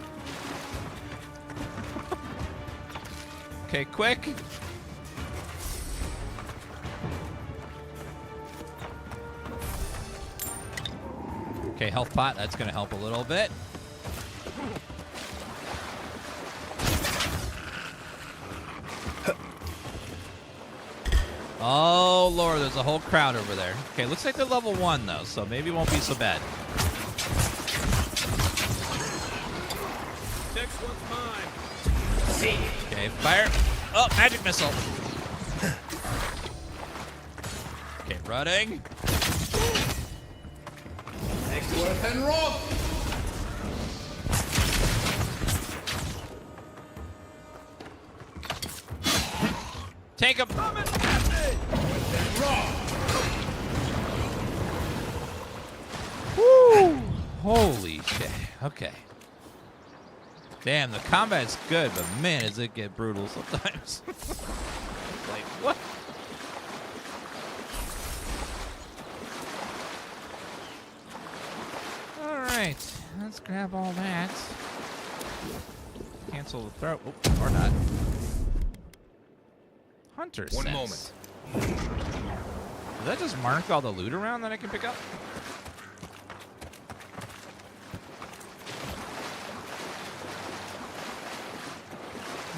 Okay, quick. Okay, health pot. That's going to help a little bit. Oh, Lord, there's a whole crowd over there. Okay, looks like they're level 1, though, so maybe it won't be so bad. Next one's mine. Okay, fire. Oh, magic missile. Okay, running. Next weapon roll. Take him. Woo! Holy shit. Okay. Damn, the combat's good, but man, does it get brutal sometimes. Like, what? Alright, let's grab all that. Cancel the throw. Oh, or not. Hunter sense. One moment. Does that just mark all the loot around that I can pick up?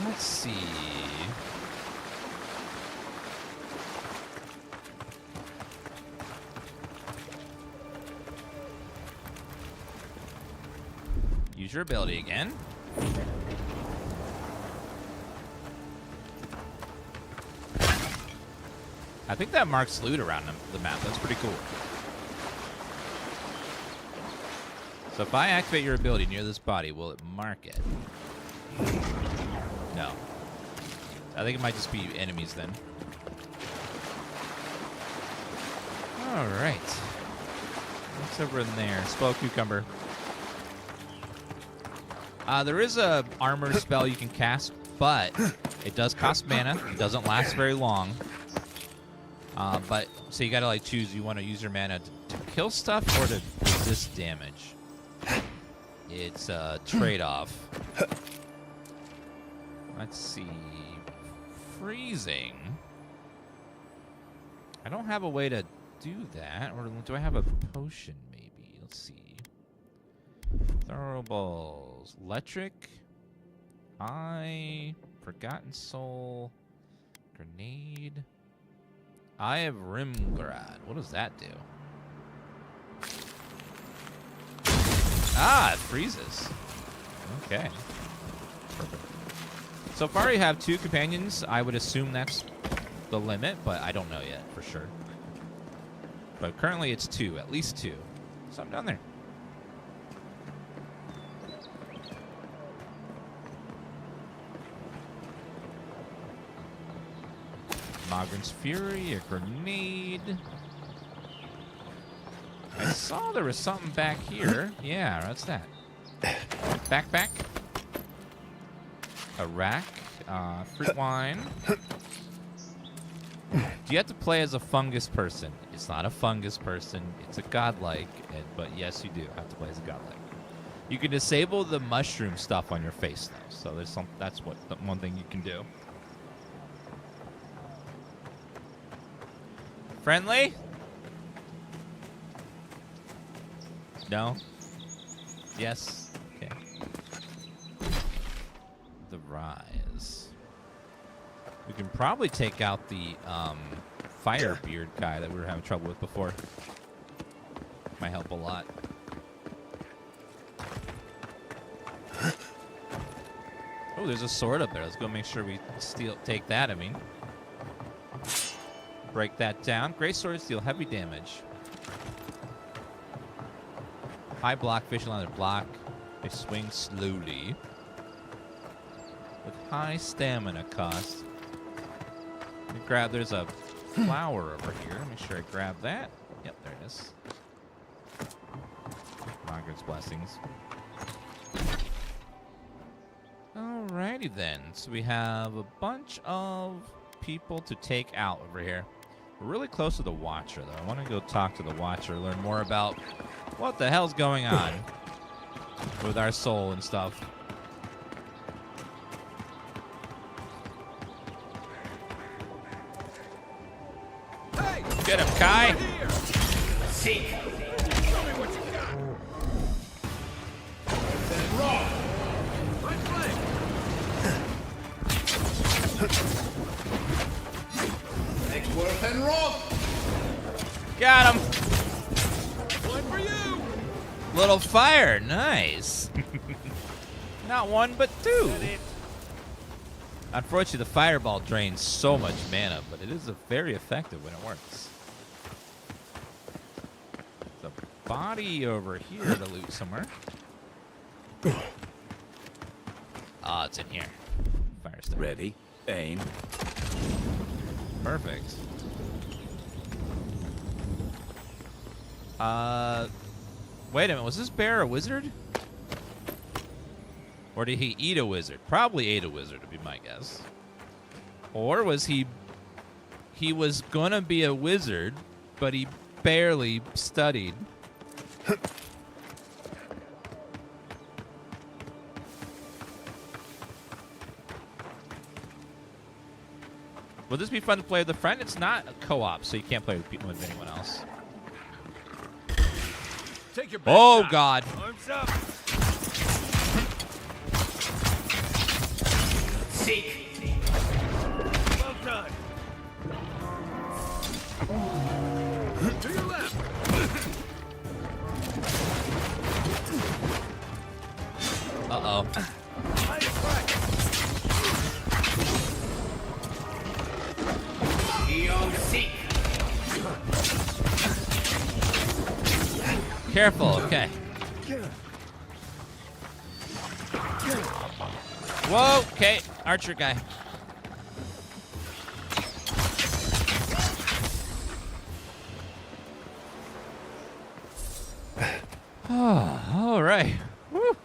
Let's see. Use your ability again. I think that marks loot around the map. That's pretty cool. So if I activate your ability near this body, will it mark it? No. I think it might just be enemies then. All right. What's over in there? Spell cucumber. There is a armor spell you can cast, but it does cost mana. It doesn't last very long. But so you gotta like choose. You want to use your mana to kill stuff or to resist damage. It's a trade-off. Let's see. Freezing. I don't have a way to do that, or do I have a potion? Maybe. Let's see. Throwables. Electric. Forgotten Soul. Grenade. Eye of Rimgrad. What does that do? Ah, it freezes. Okay. Perfect. So far you have 2 companions. I would assume that's the limit, but I don't know yet for sure. But currently it's 2, at least 2. Something down there. Mogren's Fury, a grenade. I saw there was something back here. Yeah, what's that? Backpack. A rack. Fruit wine. Do you have to play as a fungus person? It's not a fungus person. It's a godlike. But yes, you do have to play as a godlike. You can disable the mushroom stuff on your face, though. So there's some. That's the one thing you can do. Friendly? No? Yes? Okay. The Rise. We can probably take out the Firebeard guy that we were having trouble with before. Might help a lot. Oh, there's a sword up there. Let's go make sure we take that, I mean. Break that down. Great swords deal heavy damage. High block, visual on their block. They swing slowly. With high stamina cost. There's a flower over here. Make sure I grab that. Yep, there it is. Margaret's blessings. Alrighty then. So we have a bunch of people to take out over here. We're really close to the Watcher, though. I want to go talk to the Watcher, learn more about what the hell's going on with our soul and stuff. Hey, get him, Kai. Seek. Show me what you got. Then wrong. Right flank. Next worth and wrong. Got him. One for you. Little fire, nice. Not one, but 2. Unfortunately, the fireball drains so much mana, but it is very effective when it works. The body over here to loot somewhere. Ah, it's in here. Fire stick. Ready. Aim. Perfect. Wait a minute. Was this bear a wizard? Or did he eat a wizard? Probably ate a wizard, would be my guess. Or was he was gonna be a wizard, but he barely studied. Will this be fun to play with a friend? It's not a co-op, so you can't play with anyone else. Take your oh, God. Arms up. Seek. Well done. To your left. Uh-oh. Seek. Careful, okay. Whoa, okay. Archer guy. All right. Woo.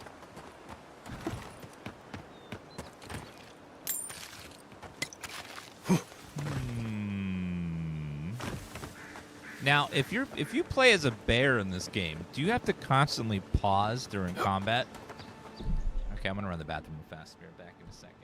Now, if you play as a bear in this game, do you have to constantly pause during combat? Okay, I'm gonna run the bathroom fast. Be right back in a second.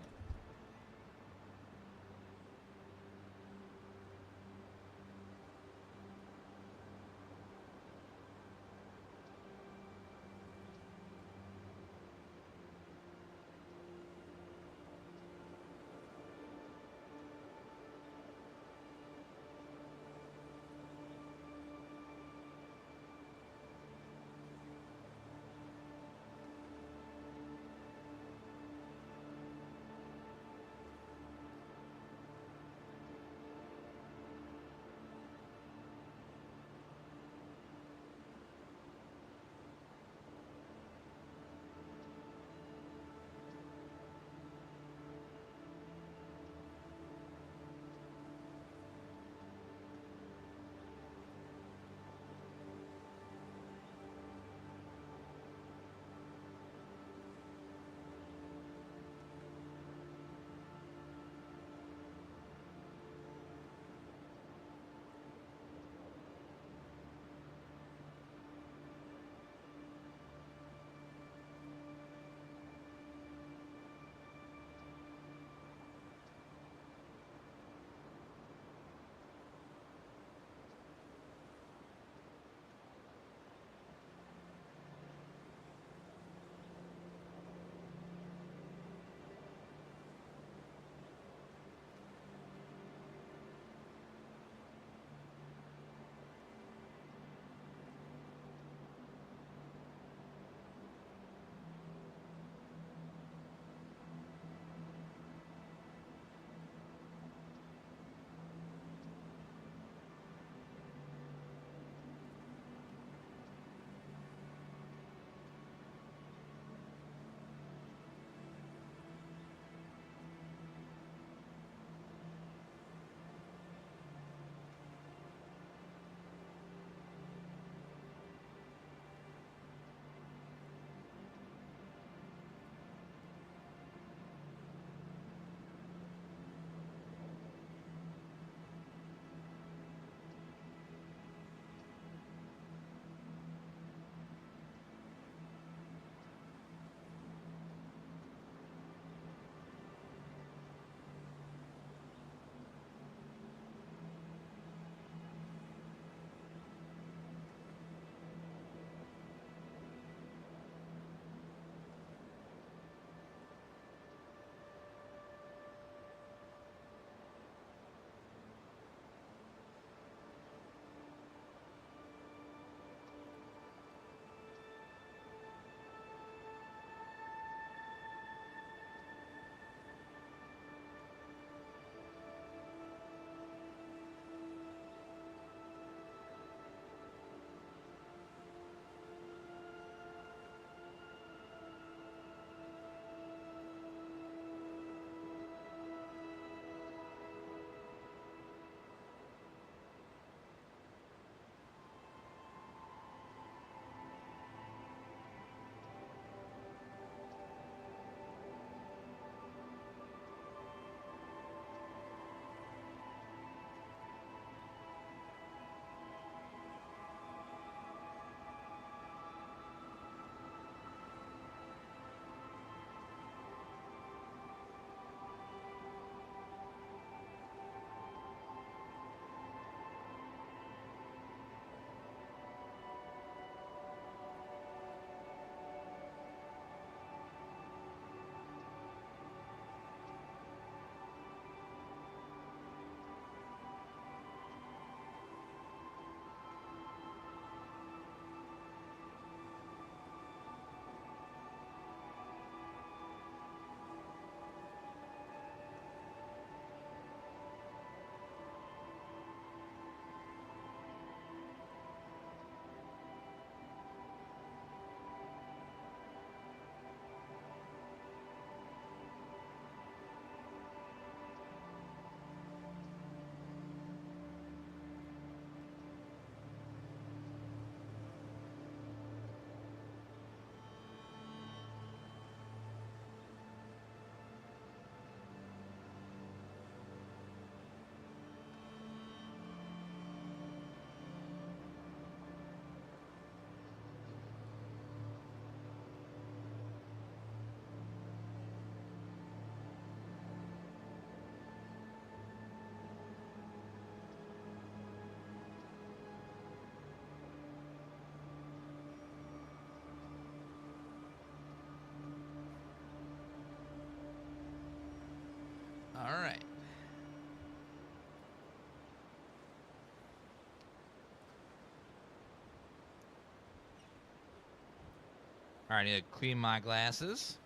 All right, I need to clean my glasses.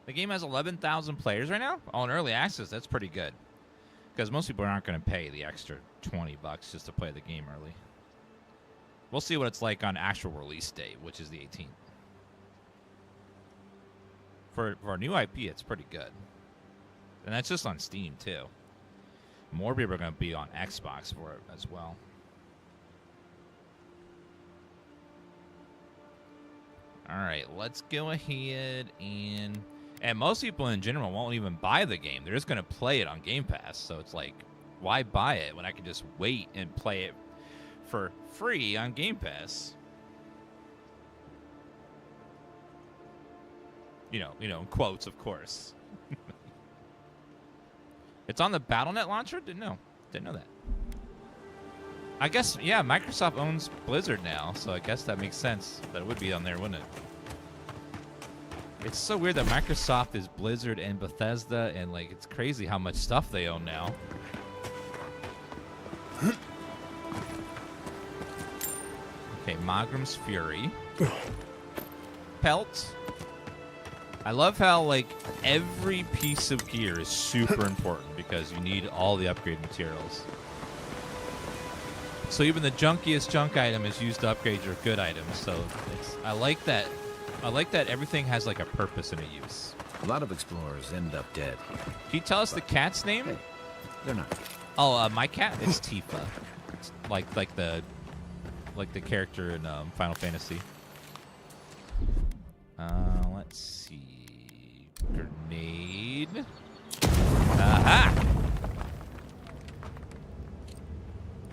The game has 11,000 players right now. Oh, in early access, that's pretty good. Because most people aren't going to pay the extra $20 just to play the game early. We'll see what it's like on actual release date, which is the 18th. For a new IP, it's pretty good. And that's just on Steam, too. More people are going to be on Xbox for it as well. All right, let's go ahead and most people in general won't even buy the game. They're just going to play it on Game Pass. So it's like, why buy it when I can just wait and play it for free on Game Pass? You know, in quotes, of course. It's on the Battle.net launcher? Didn't know that. I guess, yeah, Microsoft owns Blizzard now, so I guess that makes sense that it would be on there, wouldn't it? It's so weird that Microsoft is Blizzard and Bethesda, and like it's crazy how much stuff they own now. Okay, Magram's Fury. Pelt. I love how like every piece of gear is super important because you need all the upgrade materials. So even the junkiest junk item is used to upgrade your good items. So I like that. I like that everything has like a purpose and a use. A lot of explorers end up dead. Can you tell us the cat's name? Hey, they're not. Oh, my cat is Tifa. It's like the character in Final Fantasy. Let's see. Grenade. Aha!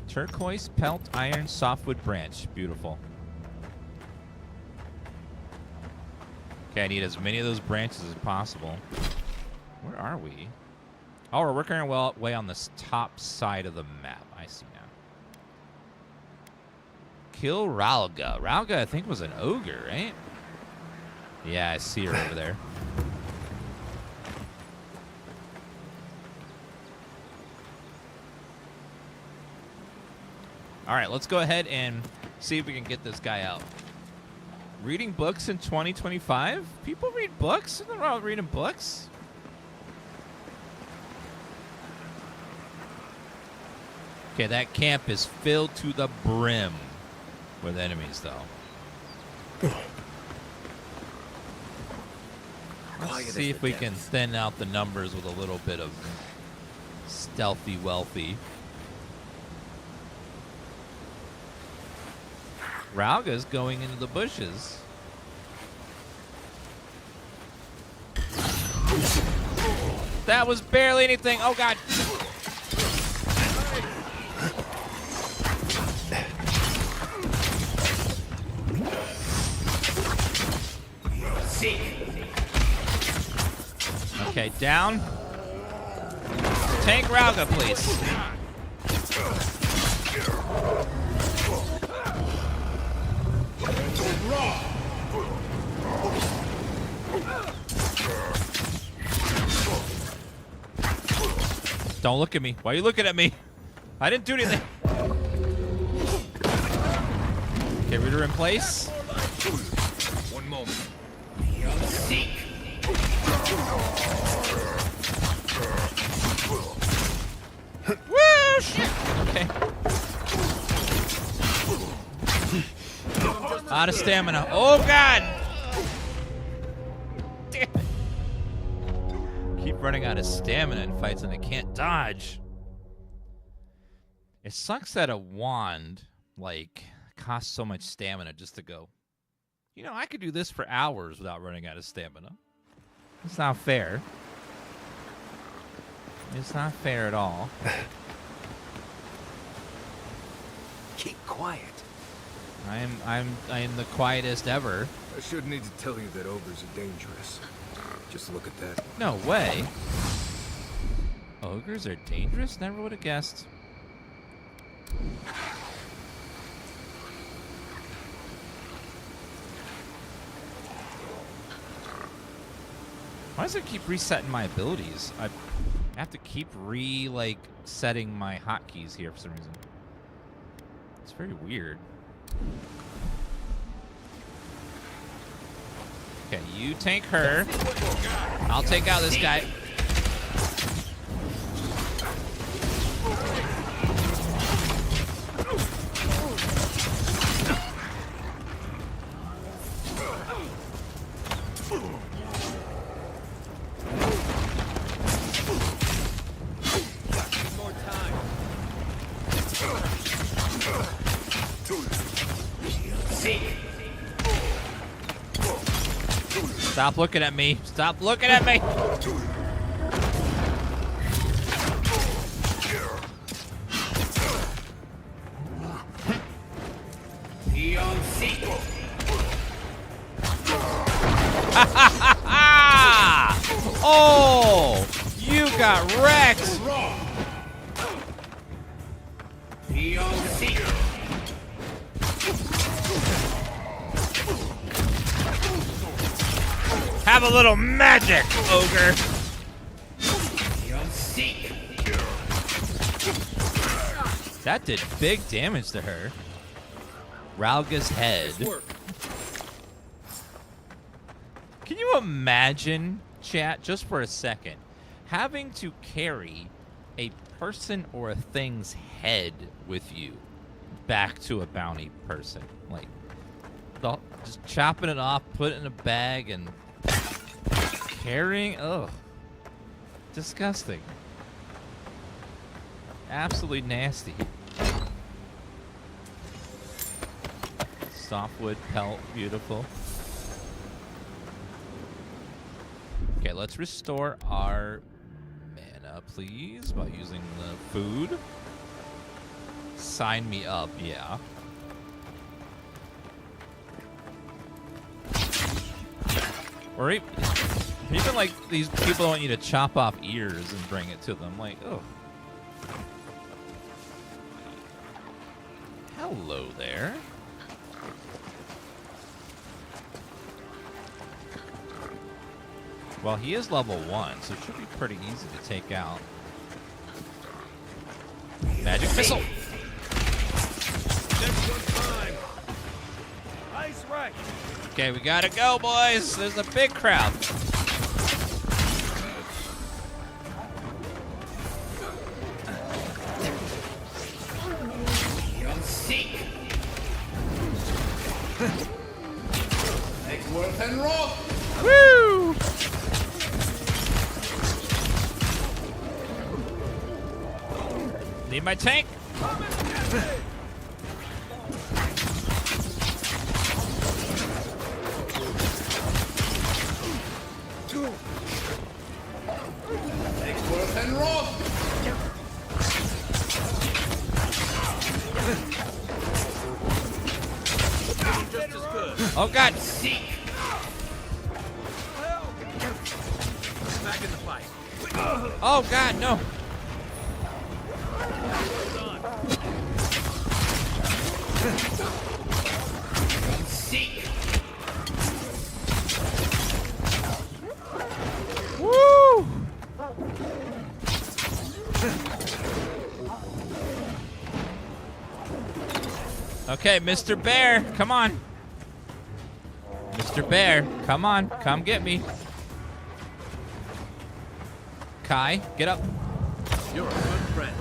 Turquoise pelt, iron, softwood branch. Beautiful. Okay, I need as many of those branches as possible. Where are we? Oh, we're working our way on this top side of the map. I see now. Kill Ralga. Ralga, I think, was an ogre, right? Yeah, I see her over there. All right, let's go ahead and see if we can get this guy out. Reading books in 2025? People read books? Nothing wrong with reading books. Okay, that camp is filled to the brim with enemies, though. Let's see if we can thin out the numbers with a little bit of stealthy wealthy. Ralga's going into the bushes. That was barely anything. Oh, God. Okay, down. Tank Ralga, please. Don't look at me. Why are you looking at me? I didn't do anything. Okay, reader in place. One moment. Woo! Shit. Okay. Out of stamina. Oh, God! Damn it. Keep running out of stamina in fights and I can't dodge. It sucks that a wand, like, costs so much stamina just to go, you know, I could do this for hours without running out of stamina. It's not fair. It's not fair at all. Keep quiet. I'm the quietest ever. I shouldn't need to tell you that ogres are dangerous. Just look at that. No way. Ogres are dangerous? Never would have guessed. Why does it keep resetting my abilities? I have to keep setting my hotkeys here for some reason. It's very weird. Okay, you tank her. I'll take out this guy. Stop looking at me. Stop looking at me. Oh, you got wrecked. Have a little magic, ogre. That did big damage to her. Ralga's head. Can you imagine, chat, just for a second, having to carry a person or a thing's head with you back to a bounty person? Like, just chopping it off, put it in a bag, and carrying. Oh, disgusting. Absolutely nasty. Softwood pelt, beautiful. Okay, let's restore our mana, please, by using the food. Sign me up, yeah. Or even like these people want you to chop off ears and bring it to them. Like, oh. Hello there. Well, he is level 1, so it should be pretty easy to take out. Magic missile. Ice right. Okay, we gotta go, boys. There's a big crowd. Woo! Need my tank. Oh God! Back in the fight. Oh God, no! Woo! Okay, Mr. Bear, come on. Mr. Bear, come on, come get me. Kai, get up. You're a good friend.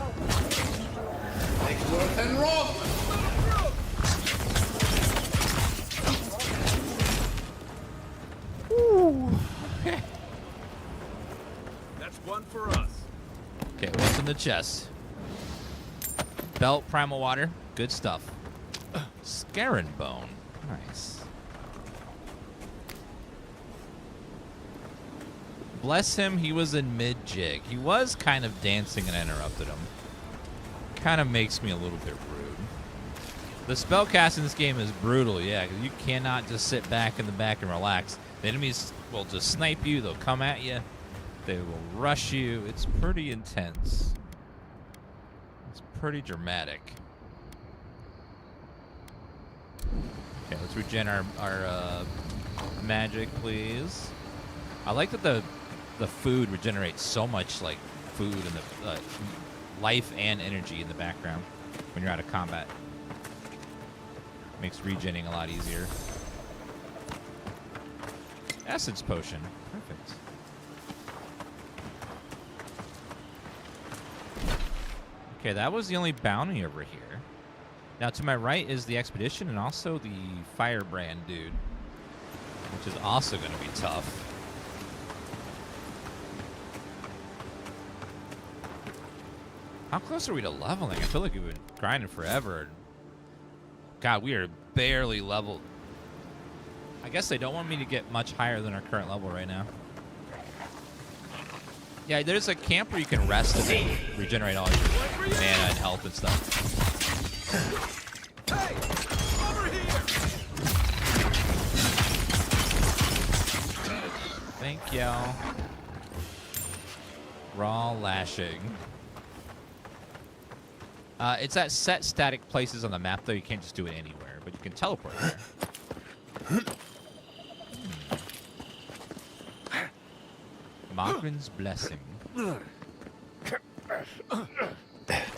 That's one for us. Okay, what's in the chest? Belt, primal water, good stuff. Scarron bone, nice. Bless him, he was in mid-jig. He was kind of dancing and I interrupted him. Kind of makes me a little bit rude. The spellcast in this game is brutal, yeah. You cannot just sit back in the back and relax. The enemies will just snipe you, they'll come at you, they will rush you. It's pretty intense. It's pretty dramatic. Okay, let's regen our magic, please. I like that the food regenerates so much, like food and the life and energy in the background when you're out of combat. Makes regenning a lot easier. Essence potion. Perfect. Okay, that was the only bounty over here. Now, to my right is the expedition and also the firebrand dude, which is also going to be tough. How close are we to leveling? I feel like we've been grinding forever. God, we are barely leveled. I guess they don't want me to get much higher than our current level right now. Yeah, there's a camp where you can rest and then regenerate all your mana and health and stuff. Hey, over here! Thank y'all. Raw lashing. It's at set static places on the map, though. You can't just do it anywhere, but you can teleport there. Machrin's Blessing.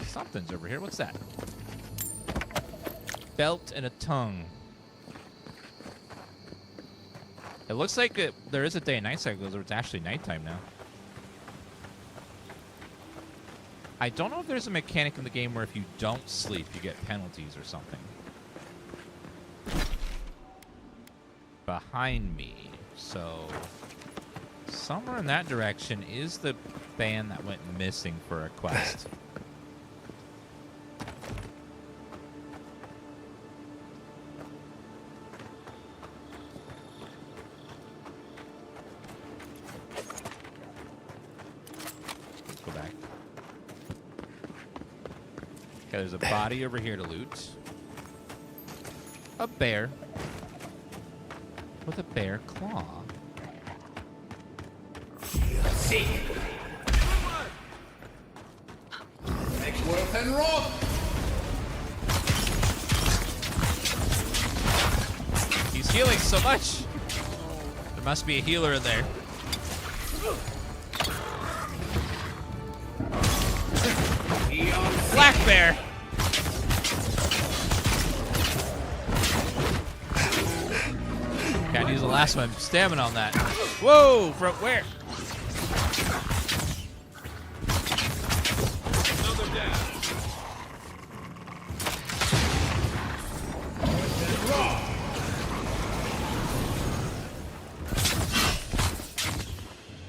Something's over here. What's that? Belt and a tongue. It looks like there is a day and night cycle, or it's actually nighttime now. I don't know if there's a mechanic in the game where if you don't sleep, you get penalties or something. Behind me. So, somewhere in that direction is the band that went missing for a quest. Let's go back. Okay, there's a body over here to loot. A bear. With a bear claw. He's healing so much. There must be a healer in there. Black bear. Can't use the last one. Stamina on that. Whoa! From where? Another down.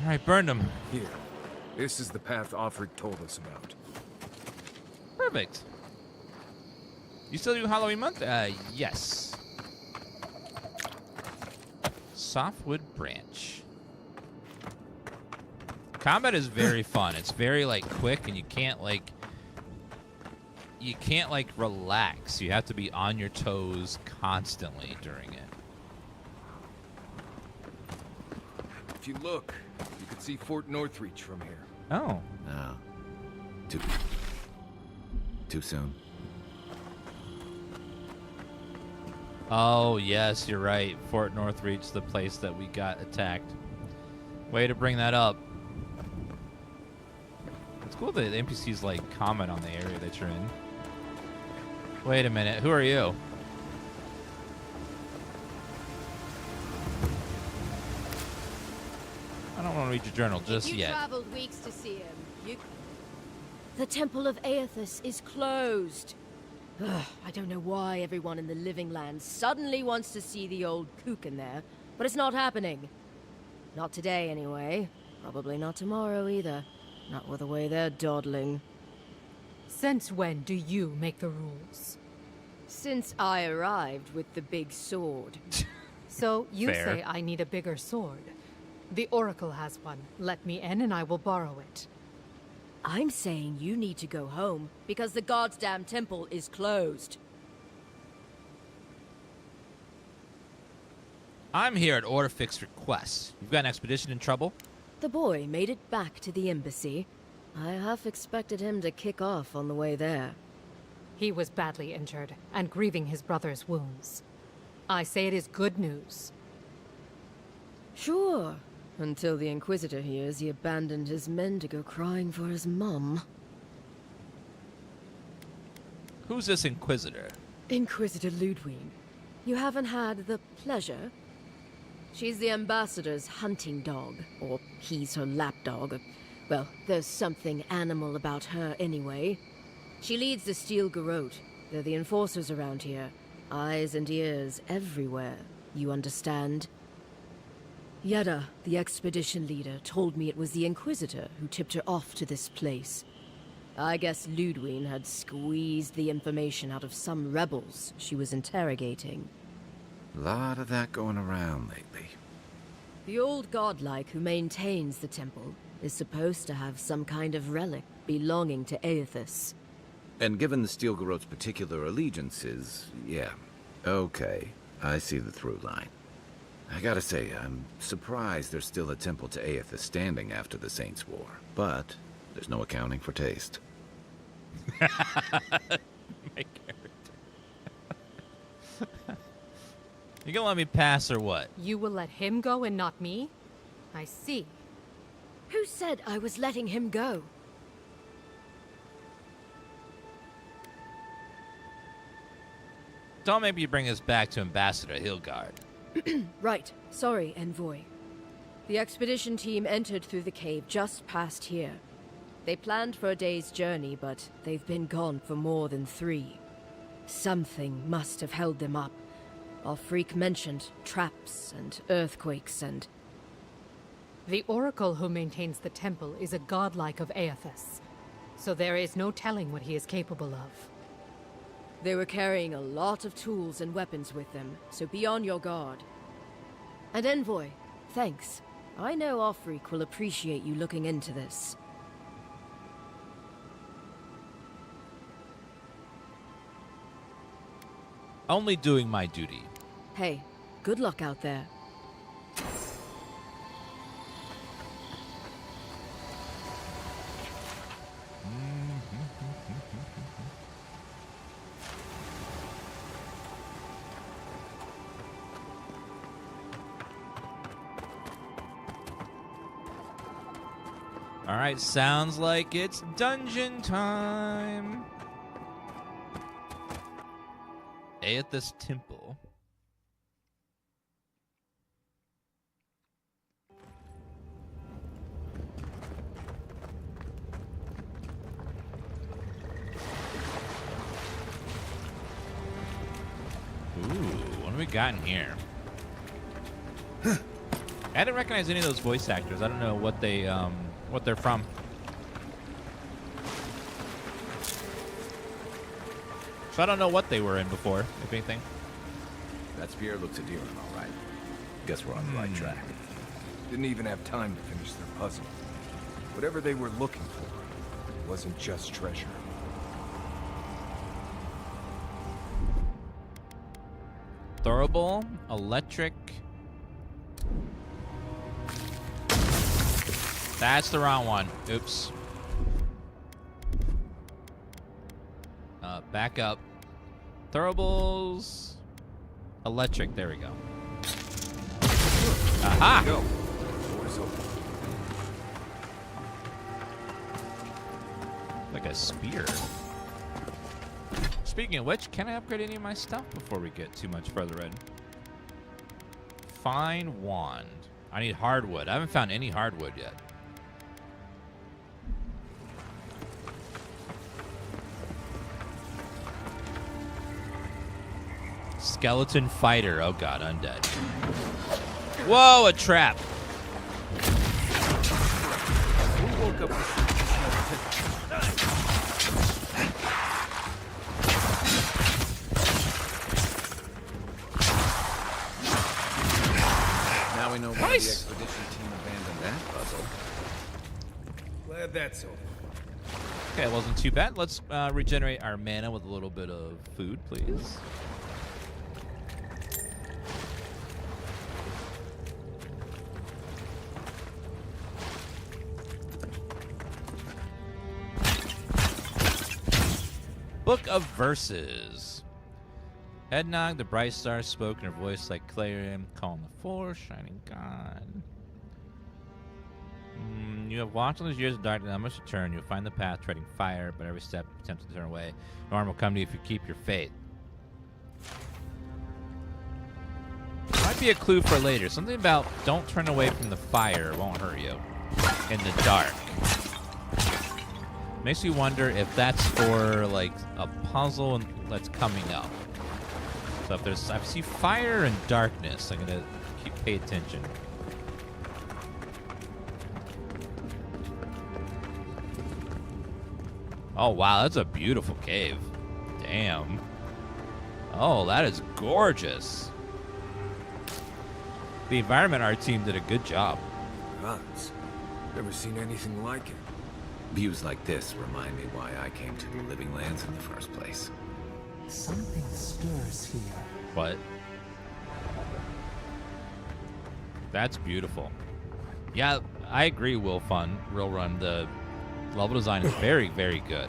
All right, burned him. Here. This is the path Offred told us about. Perfect. You still do Halloween month? Yes. Softwood branch. Combat is very fun. It's very quick, and you can't relax. You have to be on your toes constantly during it. If you look, you can see Fort Northreach from here. Oh. No. Too soon. Oh, yes, you're right. Fort Northreach, the place that we got attacked. Way to bring that up. It's cool that the NPCs comment on the area that you're in. Wait a minute, who are you? I don't want to read your journal just yet. You traveled weeks to see him. The Temple of Aethys is closed. Ugh, I don't know why everyone in the Living Lands suddenly wants to see the old kook in there, but it's not happening. Not today, anyway. Probably not tomorrow, either. Not with the way they're dawdling. Since when do you make the rules? Since I arrived with the big sword. So you Fair. say I need a bigger sword. The Oracle has one. Let me in and I will borrow it. I'm saying you need to go home, because the goddamn temple is closed. I'm here at Orifix's request. You've got an expedition in trouble? The boy made it back to the embassy. I half expected him to kick off on the way there. He was badly injured and grieving his brother's wounds. I say it is good news. Sure. Until the Inquisitor hears he abandoned his men to go crying for his mum. Who's this Inquisitor? Inquisitor Ludwig. You haven't had the pleasure? She's the ambassador's hunting dog, or he's her lapdog. Well, there's something animal about her anyway. She leads the Steel Garrote. They're the enforcers around here. Eyes and ears everywhere. You understand? Yeda, the expedition leader, told me it was the Inquisitor who tipped her off to this place. I guess Ludwig had squeezed the information out of some rebels she was interrogating. Lot of that going around lately. The old godlike who maintains the temple is supposed to have some kind of relic belonging to Aethys. And given the Steel Garrote's particular allegiances, yeah. Okay, I see the through line. I gotta say, I'm surprised there's still a temple to Aethys standing after the Saints' War. But there's no accounting for taste. My character. You gonna let me pass or what? You will let him go and not me? I see. Who said I was letting him go? Don't maybe you bring us back to Ambassador Hilgard. Right. Sorry, Envoy. The expedition team entered through the cave just past here. They planned for a day's journey, but they've been gone for more than 3. Something must have held them up. Our freak mentioned traps and earthquakes and... The Oracle who maintains the temple is a godlike of Aethys, so there is no telling what he is capable of. They were carrying a lot of tools and weapons with them, so be on your guard. And Envoy, thanks. I know our freak will appreciate you looking into this. Only doing my duty. Hey, good luck out there. All right, sounds like it's dungeon time. Aethys Temple. Ooh, what do we got in here? I didn't recognize any of those voice actors. I don't know what they're from. So I don't know what they were in before, if anything. That spear looks endearing, all right. Guess we're on the right track. Didn't even have time to finish their puzzle. Whatever they were looking for wasn't just treasure. Thurible, electric. That's the wrong one. Oops. Back up. Thuribles. Electric. There we go. Aha! Go. Doors open. Like a spear. Speaking of which, can I upgrade any of my stuff before we get too much further in? Fine wand. I need hardwood. I haven't found any hardwood yet. Skeleton fighter. Oh god, undead. Whoa, a trap. Who woke up with Now we know why the expedition team abandoned that puzzle. Glad that's over. Okay, it wasn't too bad. Let's regenerate our mana with a little bit of food, please. Book of Verses. Ednog, the bright star, spoke in her voice like clarion, calling the force, shining God. You have walked on those years of darkness, and must return. You'll find the path, treading fire, but every step attempts to turn away. Norm will come to you if you keep your faith. What? might be a clue for later. Something about don't turn away from the fire, it won't hurt you in the dark. Makes me wonder if that's for like a puzzle that's coming up. So if there's, I see fire and darkness, I'm gonna pay attention. Oh wow, that's a beautiful cave. Damn. Oh, that is gorgeous. The environment art team did a good job. Runs. Never seen anything like it. Views like this remind me why I came to the Living Lands in the first place. Something stirs here. What? That's beautiful. Yeah, I agree, Will Run. The level design is very, very good.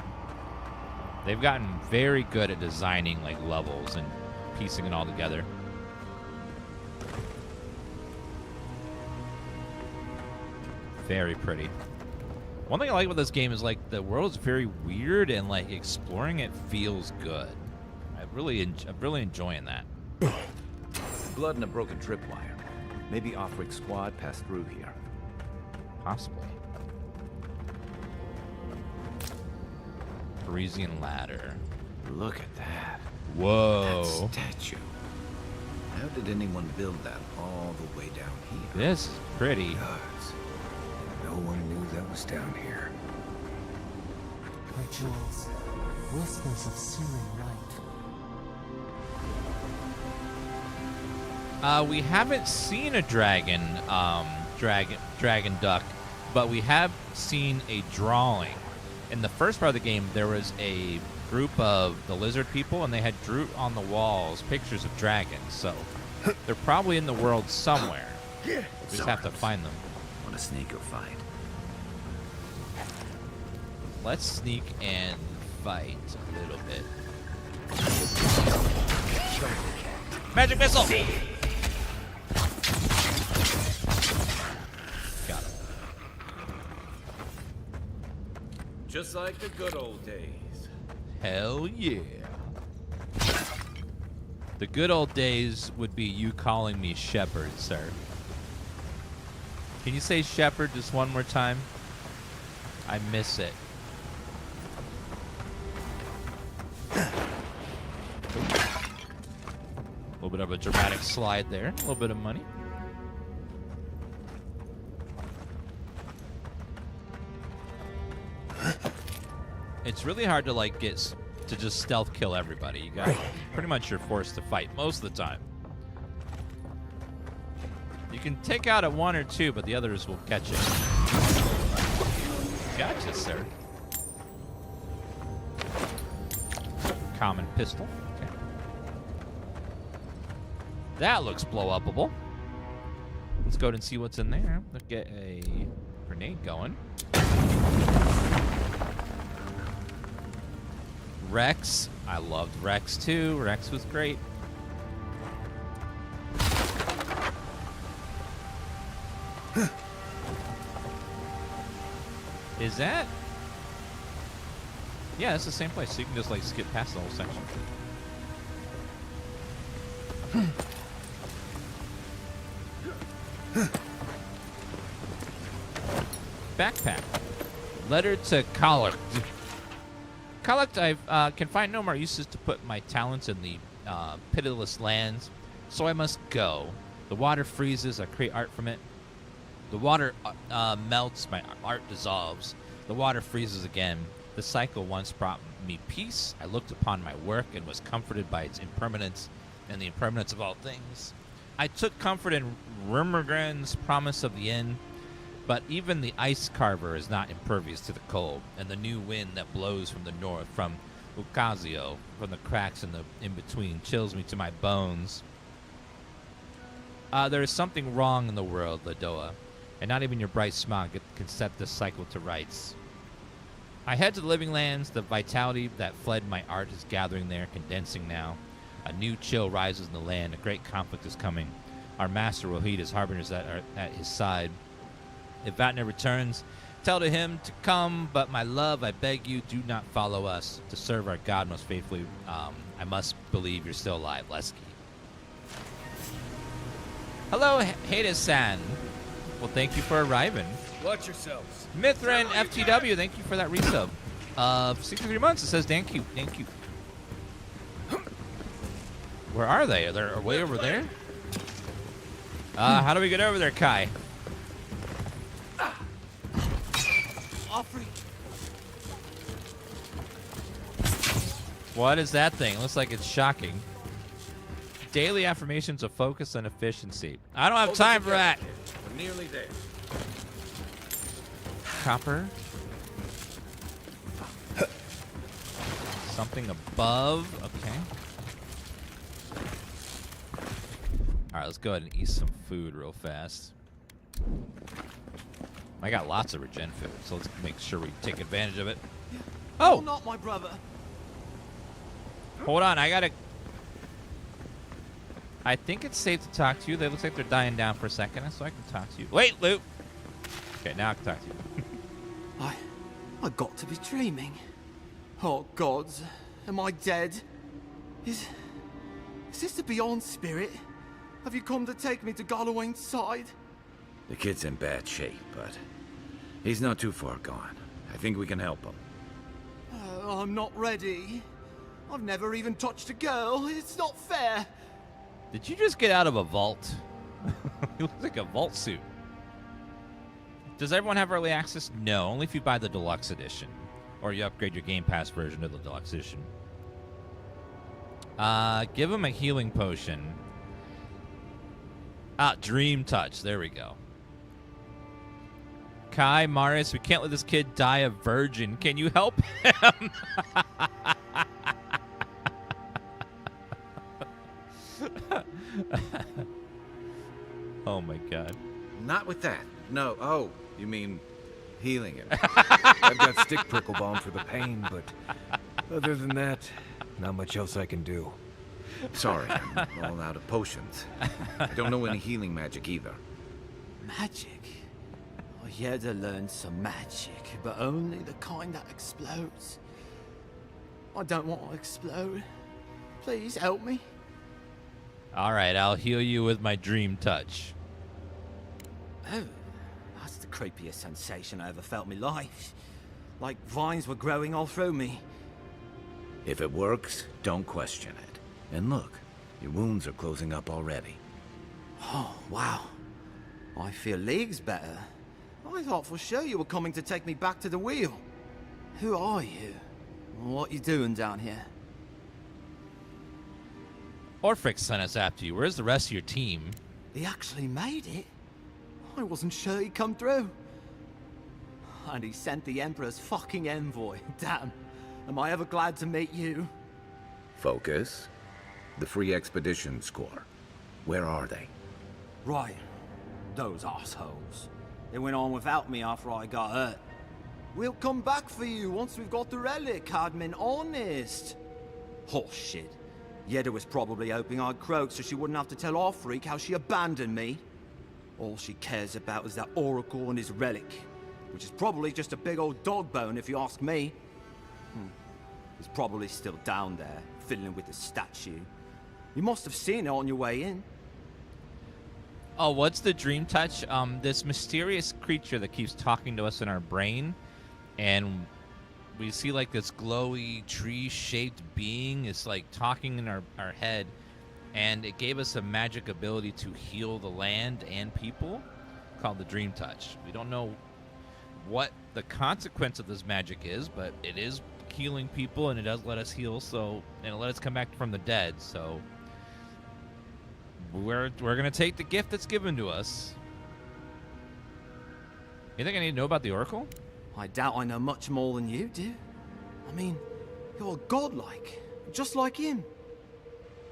They've gotten very good at designing like levels and piecing it all together. Very pretty. One thing I like about this game is like the world is very weird and like exploring it feels good. I'm really enjoying that. Blood and a broken tripwire. Maybe Offric squad passed through here. Possibly. Parisian ladder. Look at that. Whoa. That statue. How did anyone build that all the way down here? This is pretty. No one knew that was down here. Rituals, whispers of searing light. We haven't seen a dragon duck, but we have seen a drawing. In the first part of the game, there was a group of the lizard people, and they had drew on the walls pictures of dragons. So they're probably in the world somewhere. We just have to find them. Want to sneak or fight? Let's sneak and fight a little bit. Magic missile! Got him. Just like the good old days. Hell yeah. The good old days would be you calling me Shepherd, sir. Can you say Shepherd just one more time? I miss it. A little bit of a dramatic slide there. A little bit of money. It's really hard to like get to just stealth kill everybody. You got pretty much you're forced to fight most of the time. You can take out a one or two, but the others will catch you. Gotcha, sir. Common pistol. Okay. That looks blow-upable. Let's go ahead and see what's in there. Let's get a grenade going. Rex. I loved Rex too. Rex was great. Is that? Yeah, it's the same place. So you can just like skip past the whole section. Backpack. Letter to Collect. Collect, I can find no more uses to put my talents in the pitiless lands, so I must go. The water freezes, I create art from it. The water melts, my art dissolves. The water freezes again. The cycle once brought me peace. I looked upon my work and was comforted by its impermanence and the impermanence of all things. I took comfort in Rimmergren's promise of the end, but even the ice carver is not impervious to the cold, and the new wind that blows from the north, from Ucasio, from the cracks in the in-between, chills me to my bones. There is something wrong in the world, Ladoa, and not even your bright smog can set this cycle to rights. I head to the living lands. The vitality that fled my art is gathering there, condensing now. A new chill rises in the land. A great conflict is coming. Our master will heed his harbingers that are at his side. If Vatner returns, tell to him to come, but my love, I beg you, do not follow us. To serve our God most faithfully, I must believe you're still alive, Lesky. Hello, Hades-san. Well, thank you for arriving. Watch yourselves. Mithran FTW, thank you for that resub. 63 months, it says thank you. Thank you. Where are they? Are they way over there? How do we get over there, Kai? What is that thing? It looks like it's shocking. Daily affirmations of focus and efficiency. I don't have time for that. We're nearly there. Copper. Something above. Okay. All right, let's go ahead and eat some food real fast. I got lots of regen food, so let's make sure we take advantage of it. Oh! You're not my brother. Hold on, I think it's safe to talk to you. They look like they're dying down for a second, so I can talk to you. Wait, Luke! Okay, now I can talk to you. I got to be dreaming. Oh, gods. Am I dead? Is this the Beyond Spirit? Have you come to take me to Gallowayne's side? The kid's in bad shape, but he's not too far gone. I think we can help him. I'm not ready. I've never even touched a girl. It's not fair. Did you just get out of a vault? It looks like a vault suit. Does everyone have early access? No, only if you buy the deluxe edition. Or you upgrade your Game Pass version to the deluxe edition. Give him a healing potion. Dream Touch. There we go. Kai, Marius, we can't let this kid die a virgin. Can you help him? Oh my god. Not with that. No. Oh, you mean healing him. I've got stick prickle balm for the pain, but other than that, not much else I can do. Sorry, I'm all out of potions. I don't know any healing magic either. Magic? I had to learn some magic, but only the kind that explodes. I don't want to explode. Please help me. All right, I'll heal you with my Dream Touch. Oh, that's the creepiest sensation I ever felt in my life. Like vines were growing all through me. If it works, don't question it. And look, your wounds are closing up already. Oh, wow. I feel leagues better. I thought for sure you were coming to take me back to the wheel. Who are you? What you doing down here? Orphic sent us after you. Where's the rest of your team? He actually made it? I wasn't sure he'd come through. And he sent the Emperor's fucking envoy. Damn. Am I ever glad to meet you? Focus. The free expedition score. Where are they? Right. Those assholes. They went on without me after I got hurt. We'll come back for you once we've got the relic, Admin. Honest. Horse shit. Yeda was probably hoping I'd croak so she wouldn't have to tell our freak how she abandoned me. All she cares about is that Oracle and his relic, which is probably just a big old dog bone if you ask me. He's probably still down there, fiddling with the statue. You must have seen it on your way in. Oh, what's the Dream Touch? This mysterious creature that keeps talking to us in our brain, and we see like this glowy tree-shaped being is like talking in our head, and it gave us a magic ability to heal the land and people called the Dream Touch. We don't know what the consequence of this magic is, but it is healing people, and it does let us heal, so, and it let us come back from the dead, so we're gonna take the gift that's given to us. You think I need to know about the Oracle? I doubt I know much more than you do. I mean, you're godlike, just like him.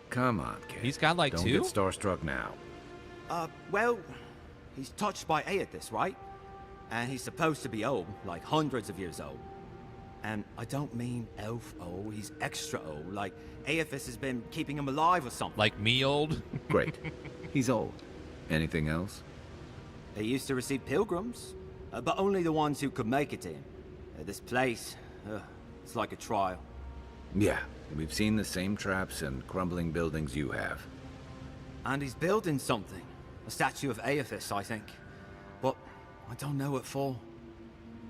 Come on, kid. He's godlike Don't too? get starstruck now. Well, he's touched by Aethys, right? And he's supposed to be old, like hundreds of years old. And I don't mean elf old, he's extra old, like Aethys has been keeping him alive or something. Like me old? Great. He's old. Anything else? They used to receive pilgrims, but only the ones who could make it to him. This place, it's like a trial. Yeah, we've seen the same traps and crumbling buildings you have. And he's building something. A statue of Aethys, I think. But I don't know what for.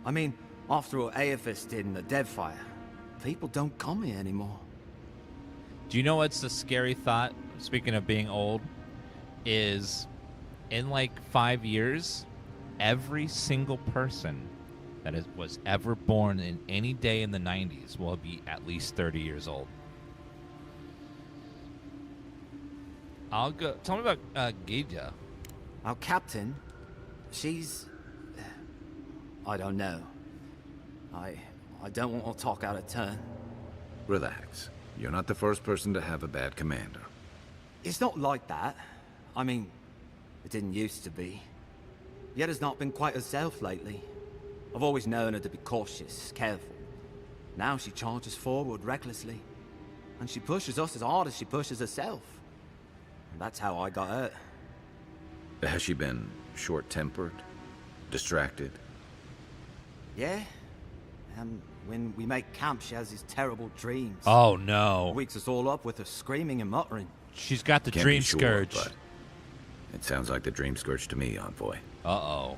I mean, after what Aethys did in the Deadfire, people don't come here anymore. Do you know what's the scary thought, speaking of being old, is in like 5 years, every single person that was ever born in any day in the 90s will be at least 30 years old. I'll go. Tell me about Geja. Our captain, she's... I don't know. I don't want to talk out of turn. Relax. You're not the first person to have a bad commander. It's not like that. I mean, it didn't used to be. Yetta's not been quite herself lately. I've always known her to be cautious, careful. Now she charges forward recklessly. And she pushes us as hard as she pushes herself. And that's how I got hurt. Has she been short-tempered? Distracted? Yeah. And when we make camp, she has these terrible dreams. Oh, no. Wakes us all up with her screaming and muttering. She's got the Can't dream be sure, scourge. But it sounds like the dream scourge to me, Envoy. Uh-oh.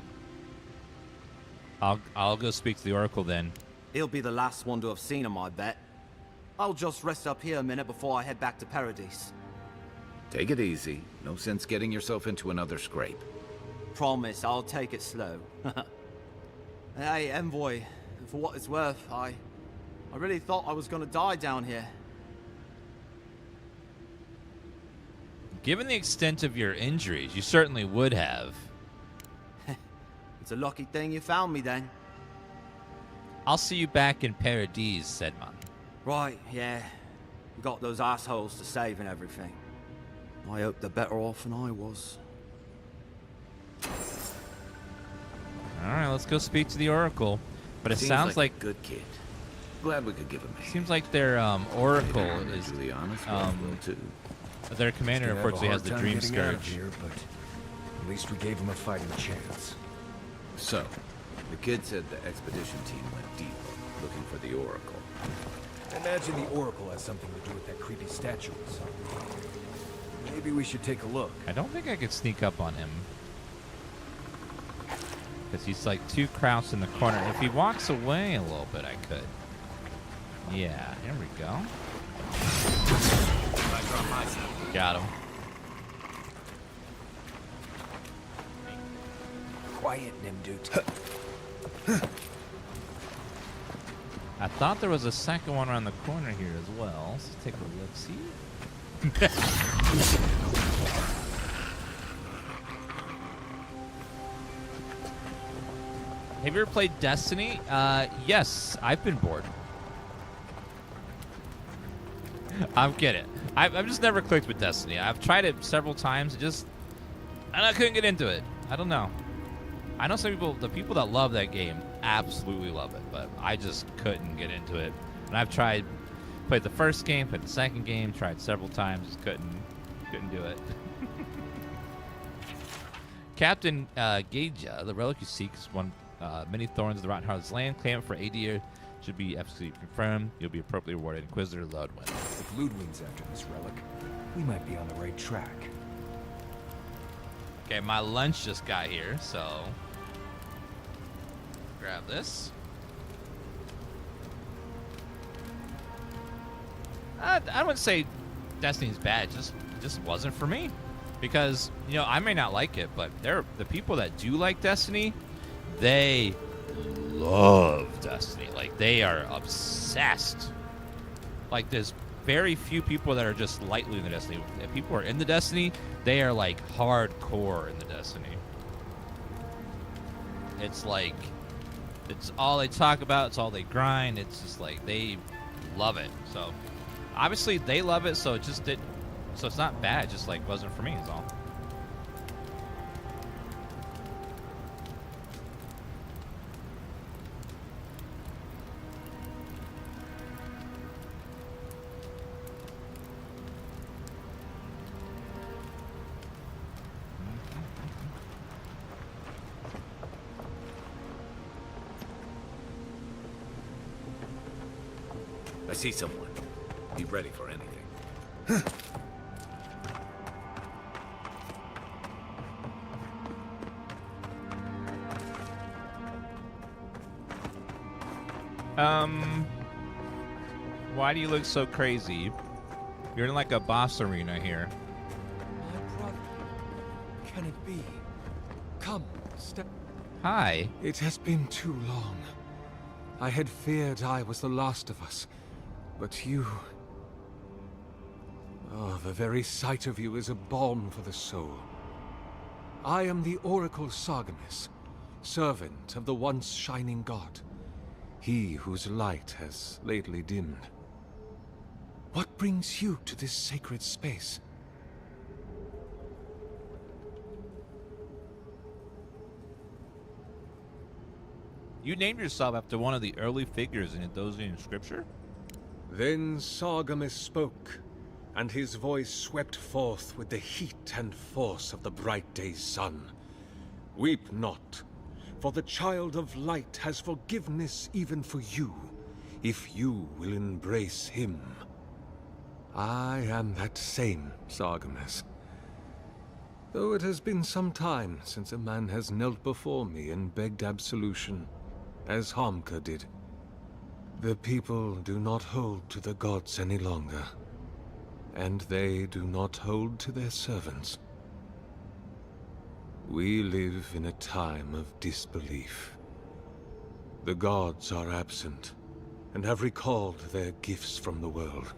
I'll go speak to the Oracle then. He'll be the last one to have seen him, I bet. I'll just rest up here a minute before I head back to Paradise. Take it easy. No sense getting yourself into another scrape. Promise, I'll take it slow. Hey, Envoy, for what it's worth, I really thought I was gonna die down here. Given the extent of your injuries, you certainly would have. It's a lucky thing you found me then. I'll see you back in Paradise, said Man. Right, yeah. You got those assholes to save and everything. I hope they're better off than I was. Alright, let's go speak to the Oracle. But it Seems sounds like a good kid. Glad we could give him a hand. Seems like their Oracle is too. Their commander He's gonna have a unfortunately has hard the time dream getting out of scourge. here, but at least we gave him a fighting chance. So, the kid said the expedition team went deep, looking for the Oracle. Imagine the Oracle has something to do with that creepy statue or something. Maybe we should take a look. I don't think I could sneak up on him. Because he's like too crouched in the corner. If he walks away a little bit, I could. Yeah, here we go. Got him. Quiet, Nimdut. I thought there was a second one around the corner here as well. Let's take a look. See? Have you ever played Destiny? Yes, I've been bored. I'm kidding. I've just never clicked with Destiny. I've tried it several times. And I couldn't get into it. I don't know. I know some people, the people that love that game, absolutely love it, but I just couldn't get into it. And I've played the first game, played the second game, tried several times, just couldn't do it. Captain Geja, the relic you seek is one many thorns of the rotten heart's land. Claim it for AD should be absolutely confirmed. You'll be appropriately rewarded. Inquisitor Ludwin. If Ludwin's after this relic, we might be on the right track. Okay, my lunch just got here, so grab this. I wouldn't say Destiny's bad. It just wasn't for me, because I may not like it, but the people that do like Destiny, they love Destiny. Like, they are obsessed. Like, there's very few people that are just lightly in the Destiny. If people are in the Destiny, they are like hardcore in the Destiny. It's like, it's all they talk about. It's all they grind. It's just like, they love it. So obviously they love it. So it's not bad. It just like wasn't for me is all. I see someone. Be ready for anything. Why do you look so crazy? You're in like a boss arena here. My brother. Can it be? Come, step. Hi. It has been too long. I had feared I was the last of us. But you... Oh, the very sight of you is a balm for the soul. I am the Oracle Sargamus, servant of the once shining god. He whose light has lately dimmed. What brings you to this sacred space? You named yourself after one of the early figures in Indosian scripture? Then Sargamus spoke, and his voice swept forth with the heat and force of the bright day's sun. Weep not, for the child of light has forgiveness even for you, if you will embrace him. I am that same Sargamus. Though it has been some time since a man has knelt before me and begged absolution, as Hamka did. The people do not hold to the gods any longer, and they do not hold to their servants. We live in a time of disbelief. The gods are absent, and have recalled their gifts from the world.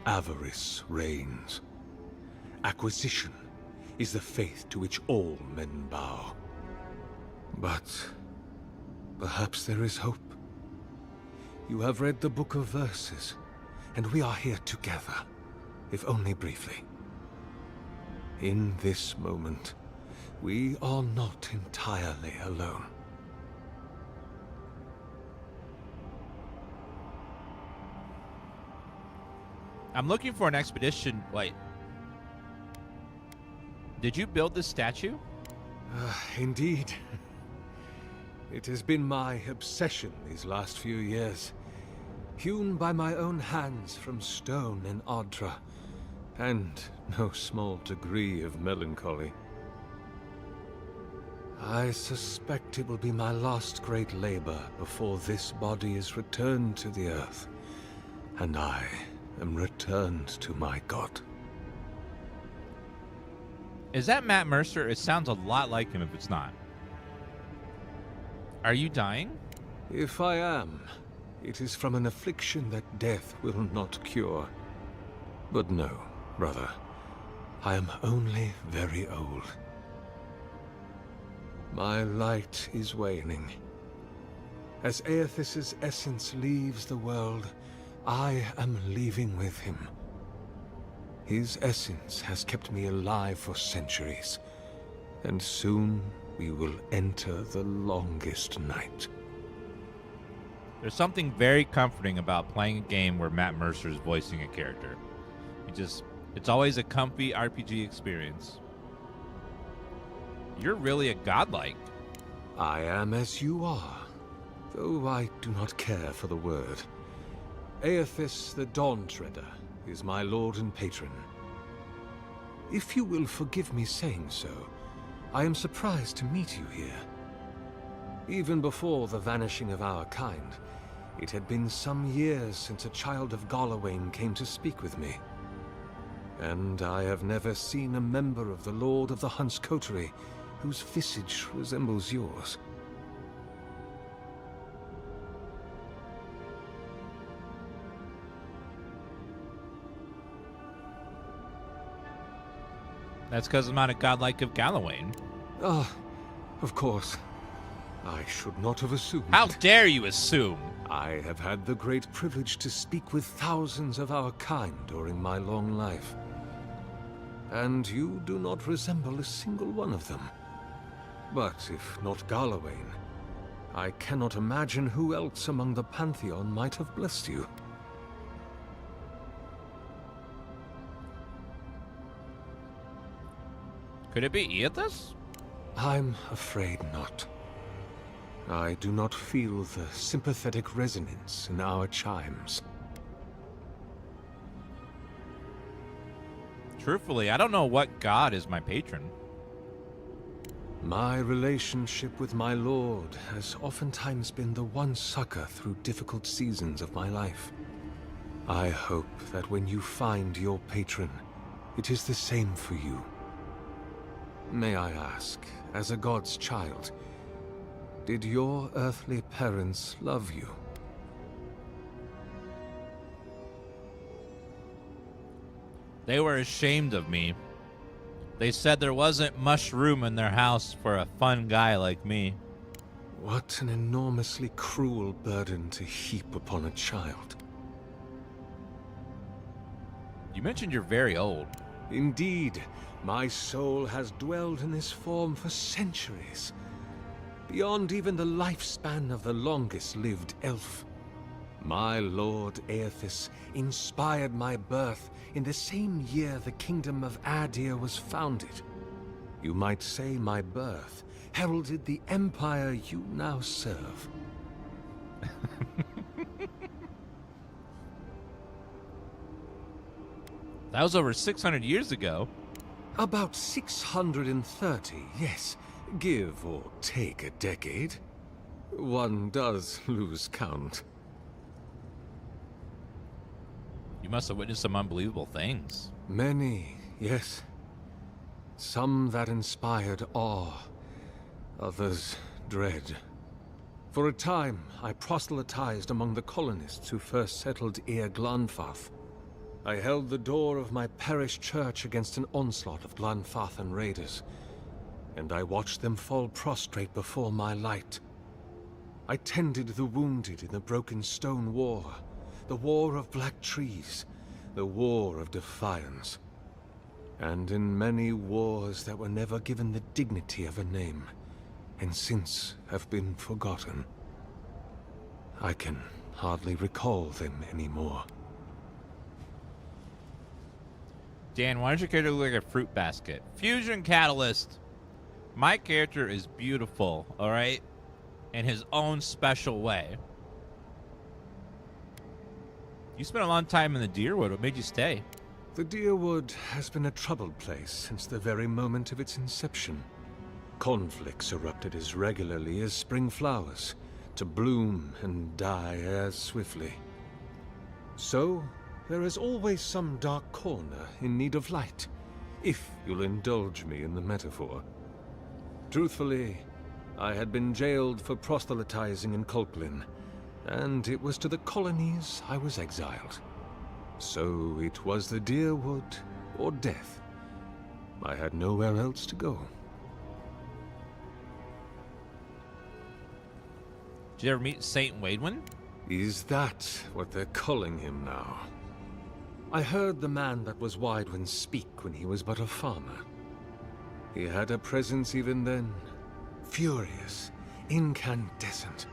Avarice reigns. Acquisition is the faith to which all men bow. But perhaps there is hope. You have read the Book of Verses, and we are here together, if only briefly. In this moment, we are not entirely alone. I'm looking for an expedition. Wait. Did you build this statue? Indeed. It has been my obsession these last few years. Hewn by my own hands from stone in Ardra, and no small degree of melancholy. I suspect it will be my last great labor before this body is returned to the earth, and I am returned to my god. Is that Matt Mercer? It sounds a lot like him if it's not. Are you dying? If I am, it is from an affliction that death will not cure. But no, brother. I am only very old. My light is waning. As Aethys' essence leaves the world, I am leaving with him. His essence has kept me alive for centuries, and soon we will enter the longest night. There's something very comforting about playing a game where Matt Mercer is voicing a character. It's always a comfy RPG experience. You're really a godlike. I am as you are, though I do not care for the word. Aethys the Dawn Treader is my lord and patron. If you will forgive me saying so, I am surprised to meet you here. Even before the vanishing of our kind, it had been some years since a child of Galawain came to speak with me. And I have never seen a member of the Lord of the Hunt's coterie whose visage resembles yours. That's because I'm not a godlike of Galawain. Ah, of course. I should not have assumed. How dare you assume? I have had the great privilege to speak with thousands of our kind during my long life. And you do not resemble a single one of them. But if not Galawain, I cannot imagine who else among the Pantheon might have blessed you. Could it be Aethys? I'm afraid not. I do not feel the sympathetic resonance in our chimes. Truthfully, I don't know what god is my patron. My relationship with my lord has oftentimes been the one succor through difficult seasons of my life. I hope that when you find your patron, it is the same for you. May I ask, as a god's child, did your earthly parents love you? They were ashamed of me. They said there wasn't much room in their house for a fun guy like me. What an enormously cruel burden to heap upon a child. You mentioned you're very old. Indeed, my soul has dwelled in this form for centuries, beyond even the lifespan of the longest-lived elf. My lord Aethys inspired my birth in the same year the kingdom of Adir was founded. You might say my birth heralded the empire you now serve. That was over 600 years ago. About 630, yes. Give or take a decade. One does lose count. You must have witnessed some unbelievable things. Many, yes. Some that inspired awe, others dread. For a time, I proselytized among the colonists who first settled Glanfath. I held the door of my parish church against an onslaught of Glanfathan raiders, and I watched them fall prostrate before my light. I tended the wounded in the Broken Stone War, the War of Black Trees, the War of Defiance, and in many wars that were never given the dignity of a name, and since have been forgotten. I can hardly recall them anymore. Dan, why does your character look like a fruit basket? Fusion Catalyst! My character is beautiful, alright? In his own special way. You spent a long time in the Deerwood. What made you stay? The Deerwood has been a troubled place since the very moment of its inception. Conflicts erupted as regularly as spring flowers, to bloom and die as swiftly. So, there is always some dark corner in need of light, if you'll indulge me in the metaphor. Truthfully, I had been jailed for proselytizing in Culplin, and it was to the colonies I was exiled. So it was the Deerwood or death. I had nowhere else to go. Did you ever meet Saint Waidwin? Is that what they're calling him now? I heard the man that was Waidwin speak when he was but a farmer. He had a presence even then, furious, incandescent.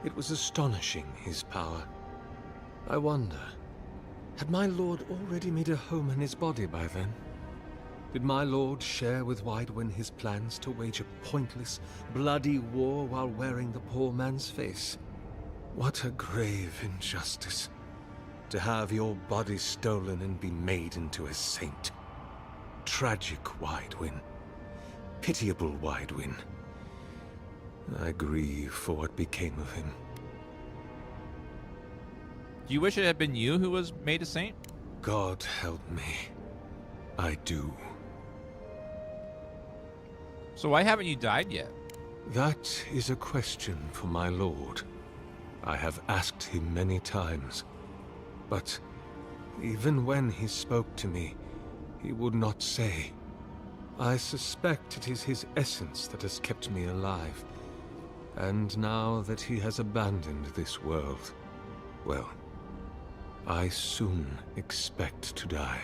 It was astonishing, his power. I wonder, had my lord already made a home in his body by then? Did my lord share with Waidwin his plans to wage a pointless, bloody war while wearing the poor man's face? What a grave injustice. To have your body stolen and be made into a saint. Tragic Waidwin. Pitiable Waidwin. I grieve for what became of him. Do you wish it had been you who was made a saint? God help me. I do. So why haven't you died yet? That is a question for my lord. I have asked him many times. But even when he spoke to me, he would not say. I suspect it is his essence that has kept me alive. And now that he has abandoned this world, well, I soon expect to die.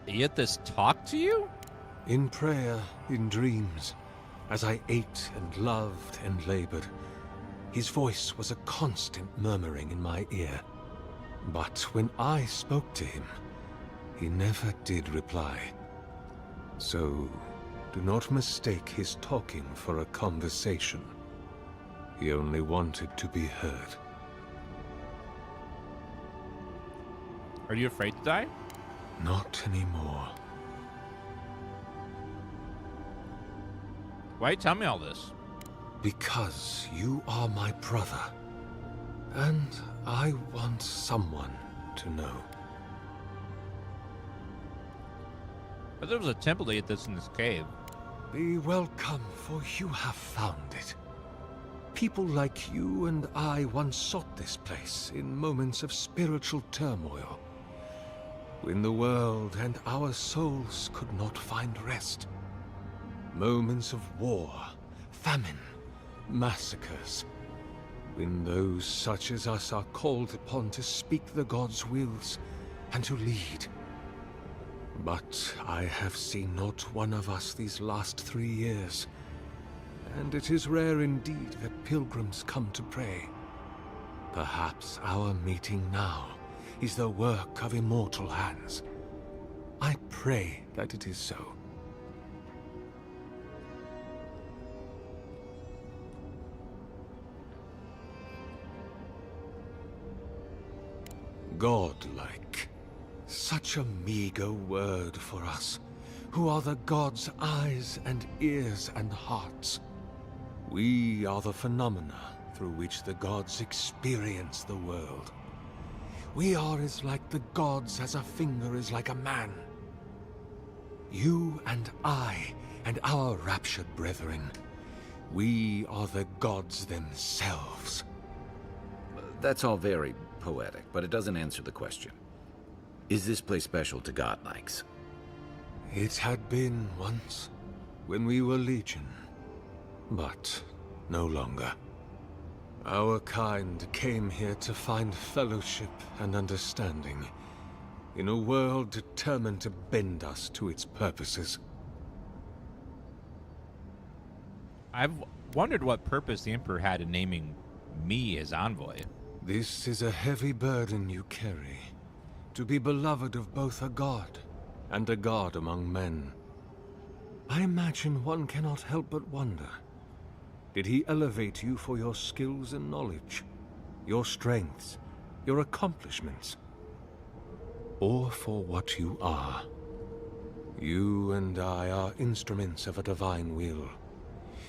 Aethys talk to you? In prayer, in dreams, as I ate and loved and labored, his voice was a constant murmuring in my ear. But when I spoke to him, he never did reply. So, do not mistake his talking for a conversation. He only wanted to be heard. Are you afraid to die? Not anymore. Why you tell me all this? Because you are my brother. And I want someone to know. But there was a temple to get this in this cave. Be welcome, for you have found it. People like you and I once sought this place in moments of spiritual turmoil, when the world and our souls could not find rest. Moments of war, famine, massacres, when those such as us are called upon to speak the gods' wills and to lead. But I have seen not one of us these last 3 years, and it is rare indeed that pilgrims come to pray. Perhaps our meeting now is the work of immortal hands. I pray that it is so. Godlike. Such a meager word for us, who are the gods' eyes and ears and hearts. We are the phenomena through which the gods experience the world. We are as like the gods as a finger is like a man. You and I and our raptured brethren, we are the gods themselves. That's all very poetic, but it doesn't answer the question. Is this place special to godlikes? It had been once, when we were legion, but no longer. Our kind came here to find fellowship and understanding, in a world determined to bend us to its purposes. I've wondered what purpose the Emperor had in naming me as envoy. This is a heavy burden you carry, to be beloved of both a god and a god among men. I imagine one cannot help but wonder, did he elevate you for your skills and knowledge, your strengths, your accomplishments, or for what you are? You and I are instruments of a divine will.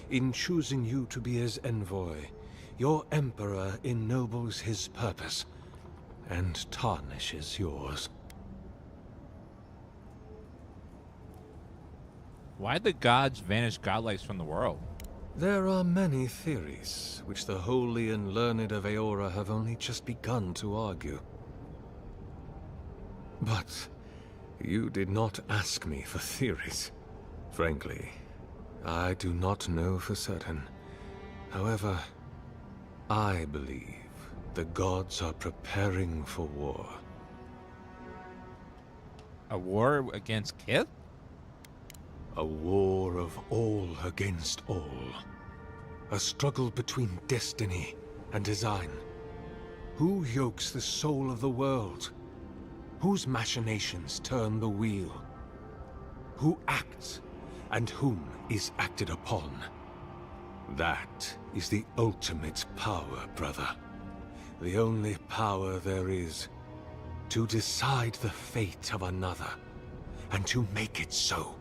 In choosing you to be his envoy, your Emperor ennobles his purpose and tarnishes yours. Why'd the gods vanish godlikes from the world? There are many theories, which the holy and learned of Eora have only just begun to argue. But you did not ask me for theories. Frankly, I do not know for certain. However, I believe the gods are preparing for war. A war against Kith? A war of all against all. A struggle between destiny and design. Who yokes the soul of the world? Whose machinations turn the wheel? Who acts and whom is acted upon? That is the ultimate power, brother. The only power there is, to decide the fate of another, and to make it so.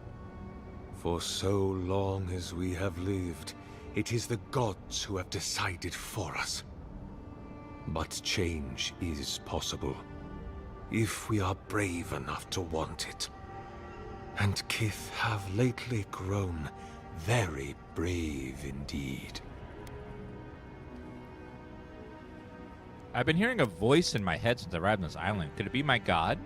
For so long as we have lived, it is the gods who have decided for us. But change is possible, if we are brave enough to want it. And Kith have lately grown very brave indeed. I've been hearing a voice in my head since I arrived on this island. Could it be my god?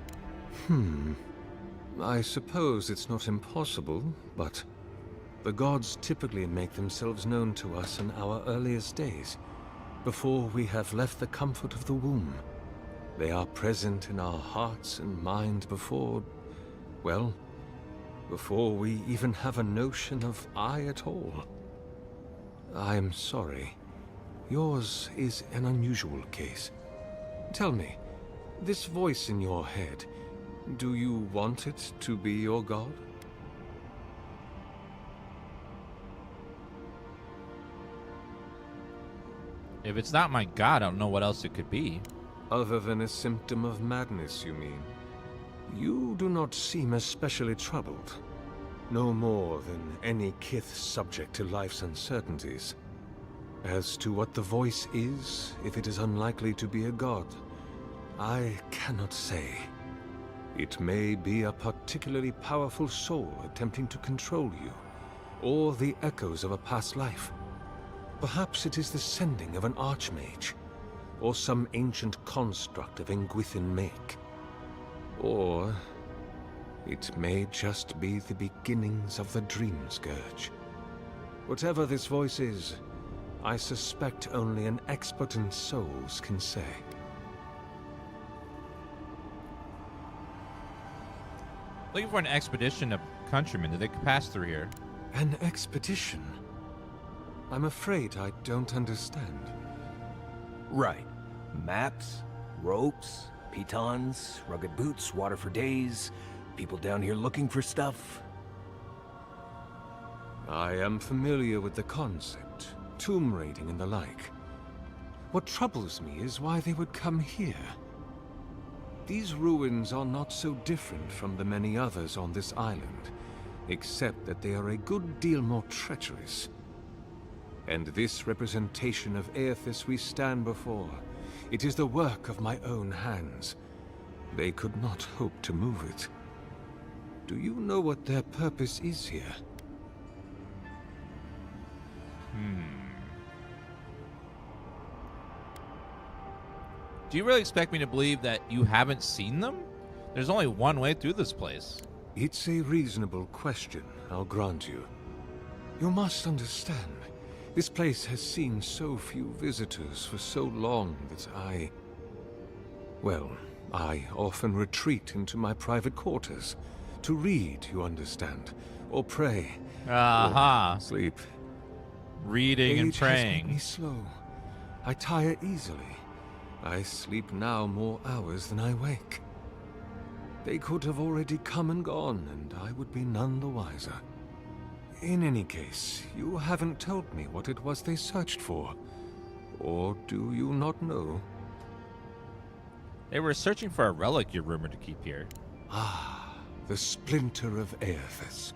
I suppose it's not impossible, but the gods typically make themselves known to us in our earliest days, before we have left the comfort of the womb. They are present in our hearts and mind before, well, before we even have a notion of I at all. I am sorry. Yours is an unusual case. Tell me, this voice in your head, do you want it to be your god? If it's not my god, I don't know what else it could be. Other than a symptom of madness, you mean? You do not seem especially troubled. No more than any kith subject to life's uncertainties. As to what the voice is, if it is unlikely to be a god, I cannot say. It may be a particularly powerful soul attempting to control you, or the echoes of a past life. Perhaps it is the sending of an archmage, or some ancient construct of Engwithan make. Or it may just be the beginnings of the Dream Scourge. Whatever this voice is, I suspect only an expert in souls can say. Looking for an expedition of countrymen. Did they pass through here? An expedition? I'm afraid I don't understand. Right. Maps, ropes, pitons, rugged boots, water for days, people down here looking for stuff. I am familiar with the concept, tomb raiding and the like. What troubles me is why they would come here. These ruins are not so different from the many others on this island, except that they are a good deal more treacherous. And this representation of Aethys we stand before, it is the work of my own hands. They could not hope to move it. Do you know what their purpose is here? Do you really expect me to believe that you haven't seen them? There's only one way through this place. It's a reasonable question, I'll grant you. You must understand, this place has seen so few visitors for so long that I often retreat into my private quarters. To read, you understand, or pray, Aha. or sleep. Reading and Age has made praying. me slow. I tire easily. I sleep now more hours than I wake. They could have already come and gone, and I would be none the wiser. In any case, you haven't told me what it was they searched for. Or do you not know? They were searching for a relic you're rumored to keep here. Ah, the splinter of Aethys.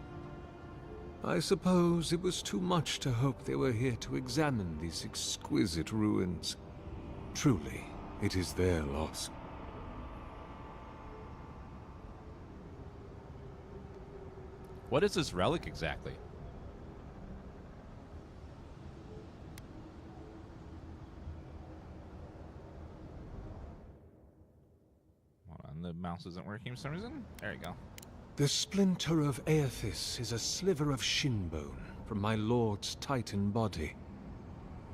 I suppose it was too much to hope they were here to examine these exquisite ruins. Truly, it is their loss. What is this relic exactly? Hold on, the mouse isn't working for some reason. There you go. The splinter of Aethys is a sliver of shin bone from my lord's titan body.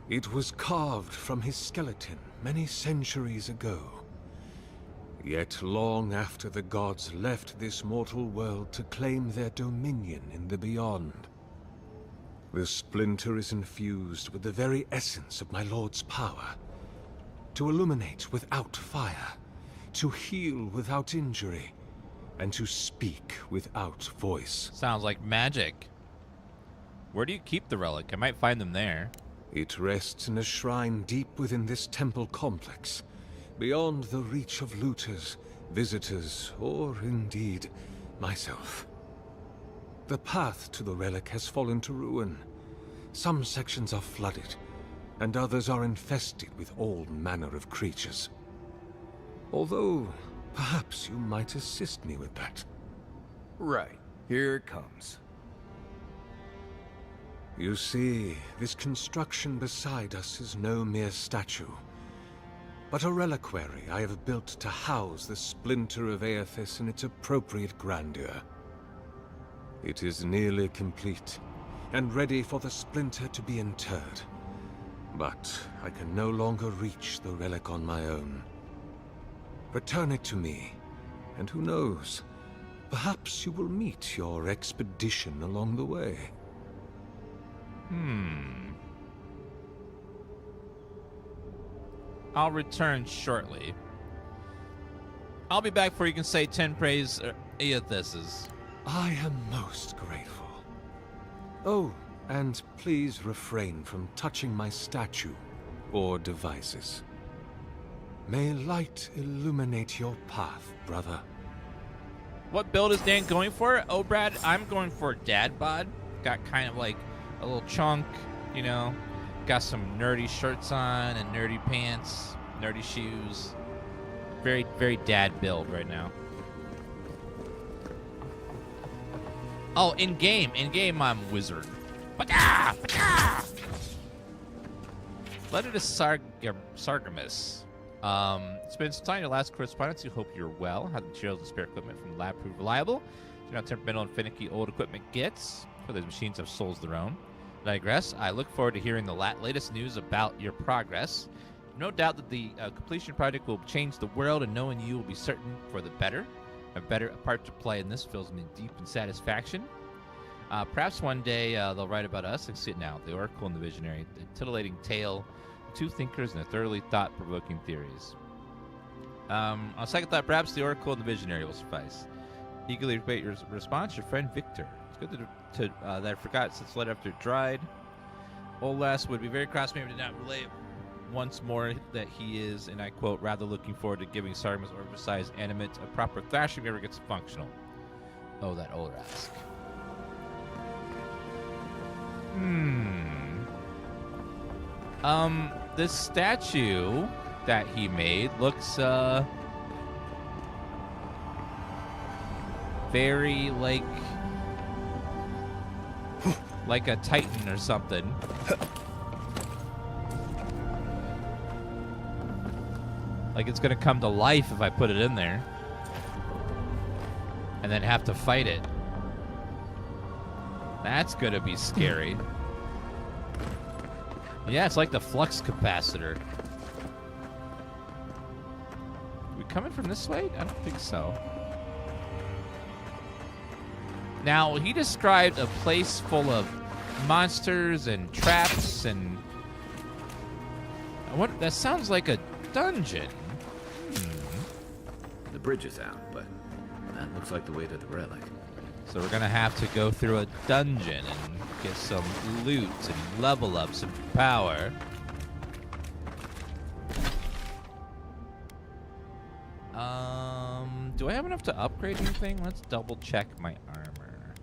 It was carved from his skeleton many centuries ago. Yet long after the gods left this mortal world to claim their dominion in the beyond, the splinter is infused with the very essence of my lord's power. To illuminate without fire, to heal without injury, and to speak without voice. Sounds like magic. Where do you keep the relic? I might find them there. It rests in a shrine deep within this temple complex, beyond the reach of looters, visitors, or indeed, myself. The path to the relic has fallen to ruin. Some sections are flooded, and others are infested with all manner of creatures. Although, perhaps you might assist me with that. Right. Here it comes. You see, this construction beside us is no mere statue, but a reliquary I have built to house the splinter of Aethys in its appropriate grandeur. It is nearly complete, and ready for the splinter to be interred. But I can no longer reach the relic on my own. Return it to me, and who knows, perhaps you will meet your expedition along the way. I'll return shortly. I'll be back before you can say 10 praise Aethyses. I am most grateful. Oh, and please refrain from touching my statue or devices. May light illuminate your path, brother. What build is Dan going for? Oh, Brad, I'm going for Dad Bod. Got kind of like a little chunk, you know. Got some nerdy shirts on and nerdy pants, nerdy shoes. Very, very dad build right now. Oh, in-game, I'm wizard. Letter to Sargamus. It's been some time your last correspondence. We hope you're well. Have the materials and spare equipment from the lab prove reliable. Do not temperamental and finicky old equipment gets. For those machines have souls of their own. I digress. I look forward to hearing the latest news about your progress. No doubt that the completion project will change the world, and knowing you will be certain for the better. A better part to play in this fills me deep in satisfaction. Perhaps one day they'll write about us. Like, see it now, the Oracle and the Visionary, the titillating tale, two thinkers and their thoroughly thought-provoking theories. On second thought, perhaps the Oracle and the Visionary will suffice. Eagerly await your response, your friend Victor. It's good that I forgot since the letter after it dried. Old Lass would be very cross maybe did not relate once more that he is, and I quote, rather looking forward to giving Sargamus oversized animate a proper thrashing if ever gets functional. Oh, that old Rask. This statue that he made looks very like a Titan or something. Like it's gonna come to life if I put it in there. And then have to fight it. That's gonna be scary. Yeah, it's like the flux capacitor. We coming from this way? I don't think so. Now, he described a place full of monsters and traps and... That sounds like a dungeon. The bridge is out, but that looks like the way to the relic. So we're gonna have to go through a dungeon and get some loot and level up some power. Do I have enough to upgrade anything? Let's double check my armor.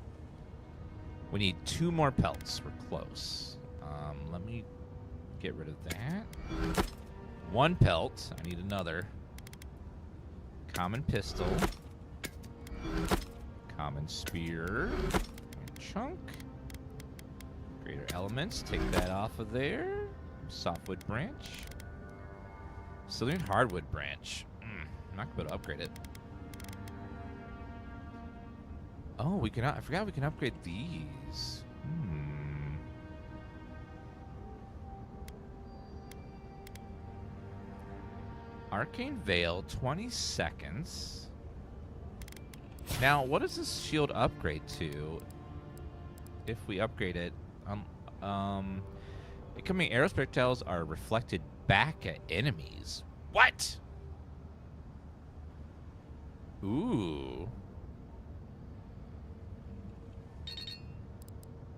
We need 2 more pelts. We're close. Let me get rid of that. 1 pelt. I need another. Common pistol. Common spear. Chunk. Greater elements. Take that off of there. Softwood branch. Still need hardwood branch. I'm not going to upgrade it. Oh, we can. I forgot we can upgrade these. Arcane Veil, 20 seconds. Now, what does this shield upgrade to? If we upgrade it, incoming arrow projectiles are reflected back at enemies. What? Ooh.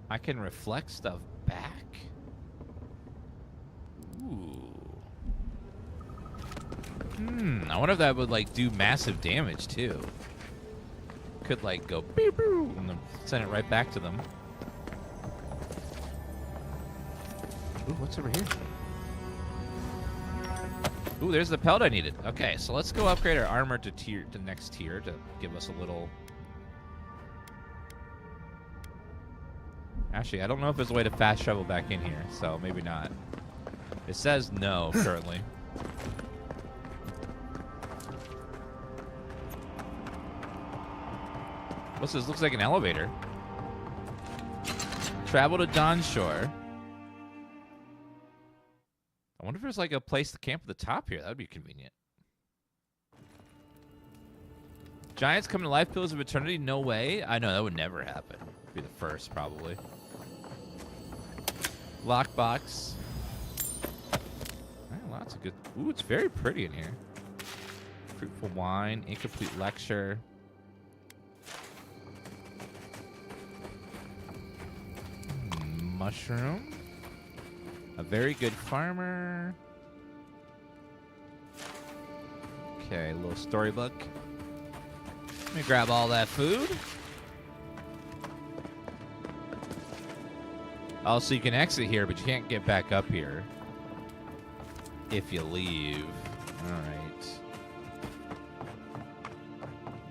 I can reflect stuff back? Ooh. I wonder if that would, like, do massive damage, too. Could, like, go beep, beep, and then send it right back to them. Ooh, what's over here? Ooh, there's the pelt I needed. Okay, so let's go upgrade our armor to the next tier to give us a little... Actually, I don't know if there's a way to fast travel back in here, so maybe not. It says no, currently. What's this? Looks like an elevator. Travel to Dawnshore. I wonder if there's like a place to camp at the top here. That would be convenient. Giants come to life, Pillars of Eternity? No way. I know, that would never happen. Be the first, probably. Lockbox. Lots of good... Ooh, it's very pretty in here. Fruitful wine. Incomplete lecture. Mushroom. A very good farmer. Okay, a little storybook. Let me grab all that food. Also, you can exit here, but you can't get back up here if you leave. All right.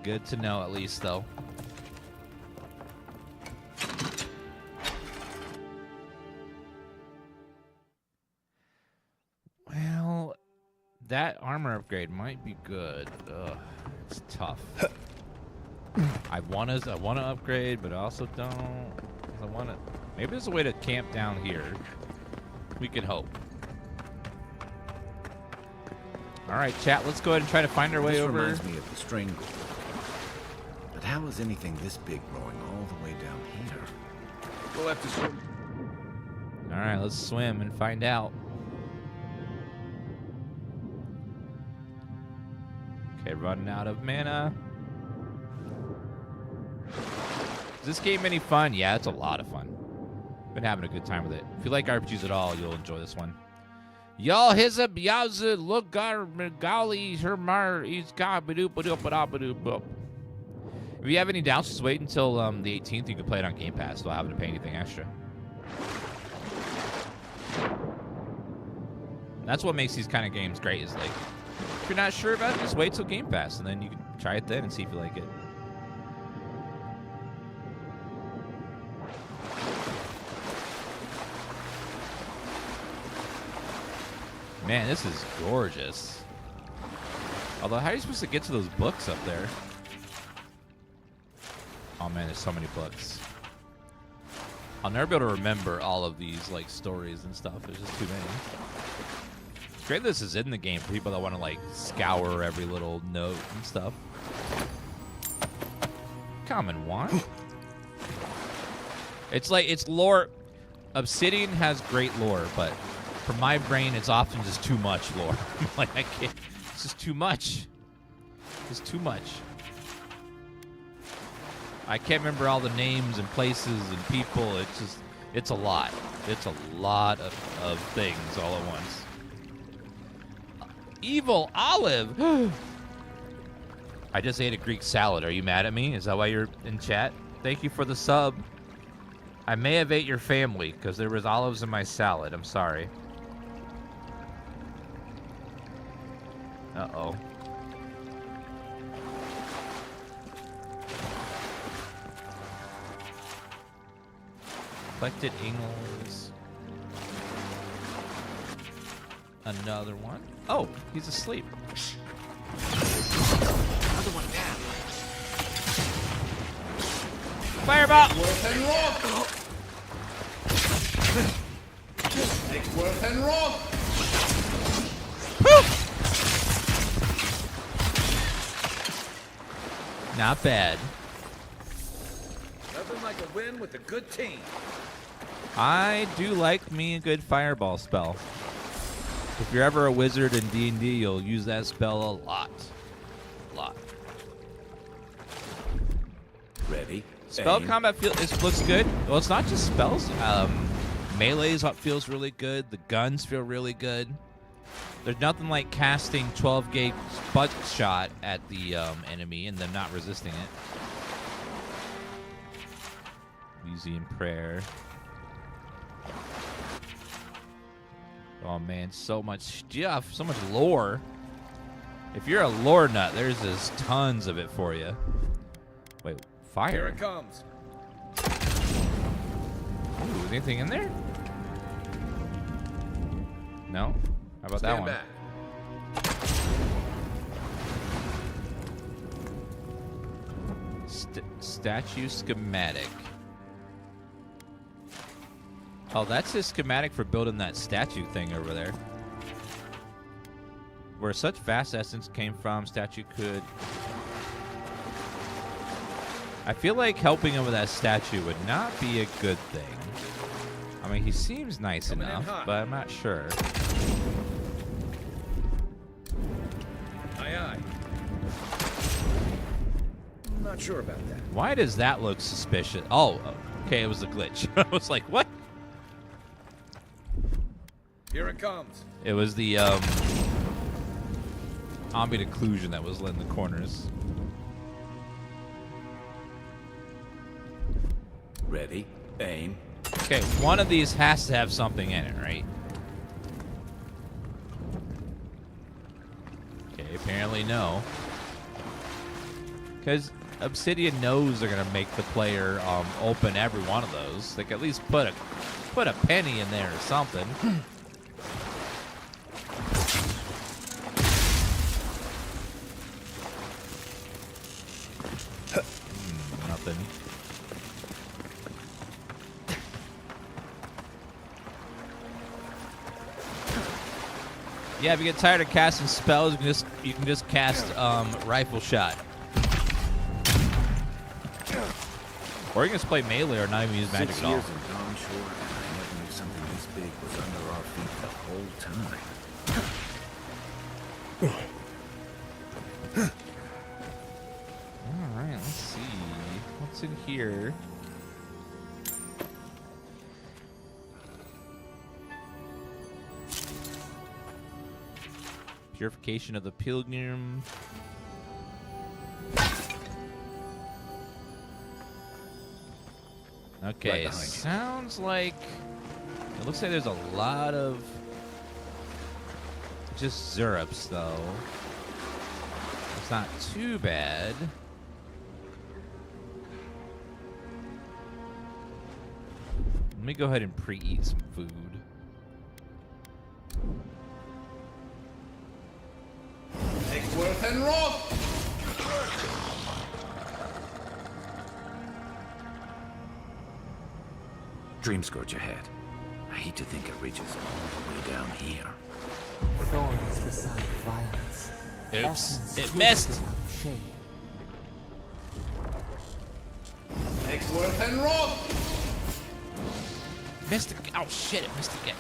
Good to know, at least, though. Well, that armor upgrade might be good. Ugh, it's tough. I want to upgrade, but I also don't. I want to. Maybe there's a way to camp down here. We can hope. All right, chat. Let's go ahead and try to find our way this over. Reminds me of the strangle. But how is anything this big growing all the way down here? We'll have to swim. All right, let's swim and find out. Okay, running out of mana. Is this game any fun? Yeah, it's a lot of fun. Been having a good time with it. If you like RPGs at all, you'll enjoy this one. Y'all hizab yaza lugar megali hermar is gabadoop. If you have any doubts, just wait until the 18th. You can play it on Game Pass without having to pay anything extra. That's what makes these kind of games great. Is like, if you're not sure about it, just wait till Game Pass, and then you can try it then and see if you like it. Man, this is gorgeous. Although, how are you supposed to get to those books up there? Oh man, there's so many books. I'll never be able to remember all of these like stories and stuff. There's just too many. It's great this is in the game for people that want to like scour every little note and stuff. Common one. It's like, it's lore. Obsidian has great lore, but for my brain, it's often just too much lore. Like, I can't. It's just too much. It's too much. I can't remember all the names and places and people. It's just, it's a lot. It's a lot of things all at once. Evil Olive. I just ate a Greek salad. Are you mad at me? Is that why you're in chat? Thank you for the sub. I may have ate your family because there was olives in my salad. I'm sorry. Uh-oh. Collected Ingles. Another one. Oh, he's asleep. Another one down. Fireball! Worth and rock! Next worth and rock! Not bad. Nothing like a win with a good team. I do like me a good fireball spell. If you're ever a wizard in D&D, you'll use that spell a lot. A lot. Ready? Spell Aim. combat looks good. Well, it's not just spells. Melee feels really good. The guns feel really good. There's nothing like casting 12-gauge butt shot at the enemy and then not resisting it. Easy in prayer. Oh man, so much stuff, so much lore. If you're a lore nut, there's just tons of it for you. Wait, fire. Here it comes. Ooh, is anything in there? No? How about that one? Statue schematic. Oh, that's his schematic for building that statue thing over there. Where such vast essence came from, statue could... I feel like helping him with that statue would not be a good thing. I mean, he seems nice enough, but I'm not sure. Aye, aye. I'm not sure about that. Why does that look suspicious? Oh, okay, it was a glitch. I was like, what? Here it comes. It was the ambient occlusion that was in the corners. Ready, aim. Okay, one of these has to have something in it, right? Okay, apparently no. Because Obsidian knows they're gonna make the player open every one of those. They could at least put a penny in there or something. Nothing. Yeah, if you get tired of casting spells, you can just cast rifle shot. Or you can just play melee or not even use magic at all. 6 years in Dawn Shore, and I never knew something this big was under our feet the whole time. Alright, let's see. What's in here? Purification of the Pilgrim. Okay, Right sounds like it looks like there's a lot of just Zurps though. It's not too bad. Let me go ahead and pre-eat some food. Eggsworth and Roth! Dream scourge ahead. I hate to think it reaches all the way down here. Thorns beside violence. Oops, Essence it missed. without shade. Eggsworth and Roth! Missed it. Oh shit, it missed again.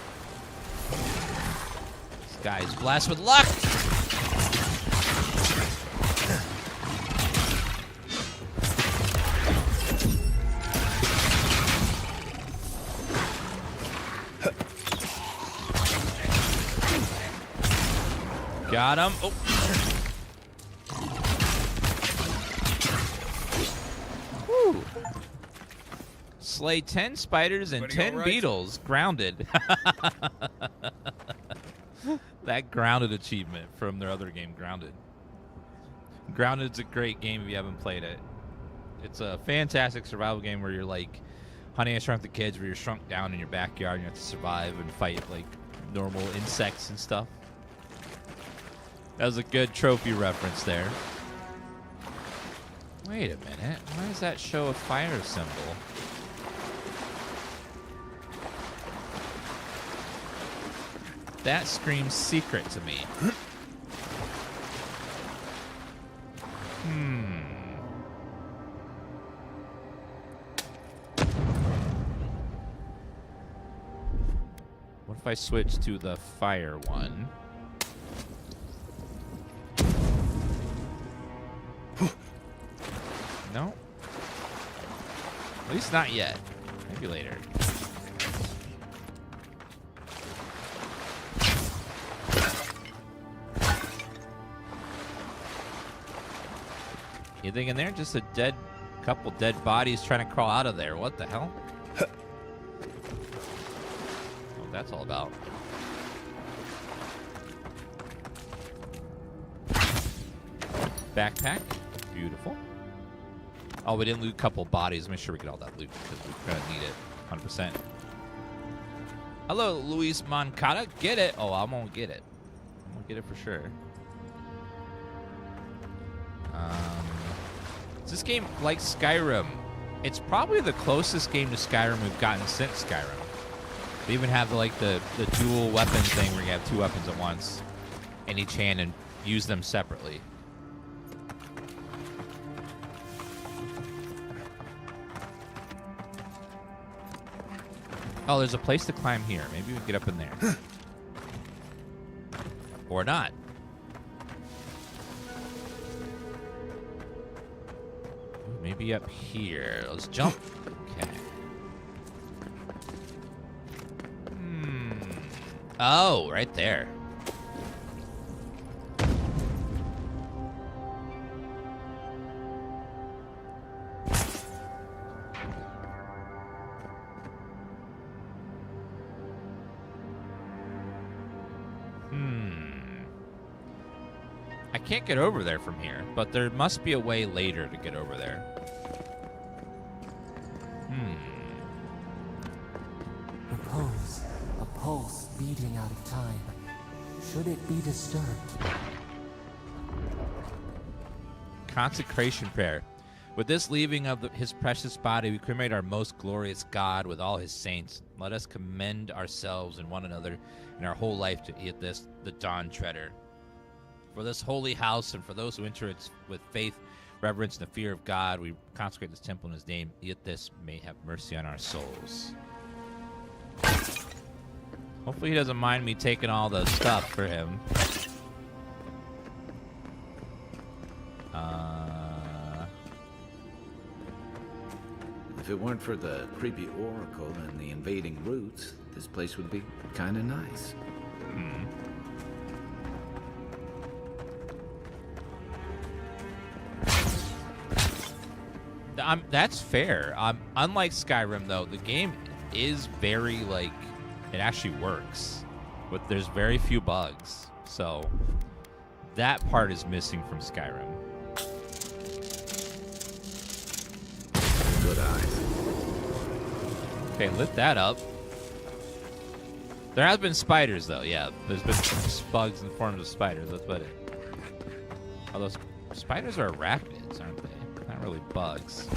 This guy's blessed with luck. Got him. Oh. Woo. Slay 10 spiders and 10 beetles. Grounded. That grounded achievement from their other game, Grounded. Grounded's a great game if you haven't played it. It's a fantastic survival game where you're like Honey, I Shrunk the Kids, where you're shrunk down in your backyard and you have to survive and fight like normal insects and stuff. That was a good trophy reference there. Wait a minute. Why does that show a fire symbol? That screams secret to me. What if I switch to the fire one? No? At least not yet. Maybe later. Anything in there? Just a couple dead bodies trying to crawl out of there. What the hell? What that's all about. Backpack. Beautiful. Oh, we didn't loot a couple bodies. Make sure we get all that loot because we're going to need it 100%. Hello, Luis Moncada. Get it. Oh, I'm going to get it. I'm going to get it for sure. Is this game like Skyrim? It's probably the closest game to Skyrim we've gotten since Skyrim. They even have the dual weapon thing where you have two weapons at once in each hand and use them separately. Oh, there's a place to climb here. Maybe we can get up in there. Or not. Ooh, maybe up here. Let's jump. Okay. Oh, right there. I can't get over there from here, but there must be a way later to get over there. Repose, a pulse beating out of time. Should it be disturbed? Consecration prayer. With this leaving of his precious body, we cremate our most glorious God with all his saints. Let us commend ourselves and one another and our whole life to Eothas, the Dawn Treader. For this holy house and for those who enter it with faith, reverence, and the fear of God, we consecrate this temple in his name. Eothas may have mercy on our souls. Hopefully he doesn't mind me taking all the stuff for him. If it weren't for the creepy oracle and the invading roots, this place would be kind of nice. That's fair. Unlike Skyrim, though, the game is very, like, it actually works. But there's very few bugs. So that part is missing from Skyrim. Good eyes. Okay, lit that up. There has been spiders, though. Yeah, there's been bugs in the forms of spiders. That's about it. Although spiders are arachnids, aren't they? Not really bugs.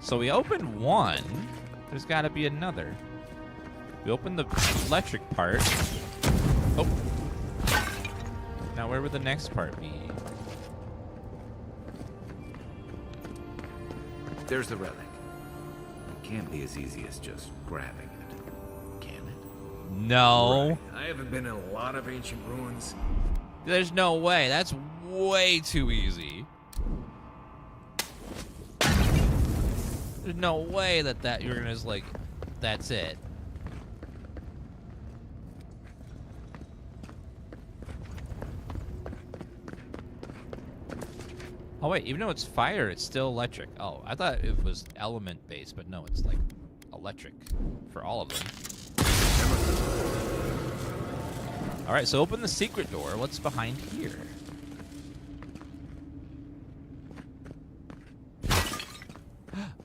So we opened one. There's got to be another. We opened the electric part. Oh. Now where would the next part be? There's the relic. It can't be as easy as just grabbing it, can it? No. Right. I haven't been in a lot of ancient ruins. There's no way. That's way too easy. There's no way that you're gonna just, like, that's it. Oh wait, even though it's fire, it's still electric. Oh, I thought it was element based, but no, it's like electric for all of them. All right, so open the secret door. What's behind here?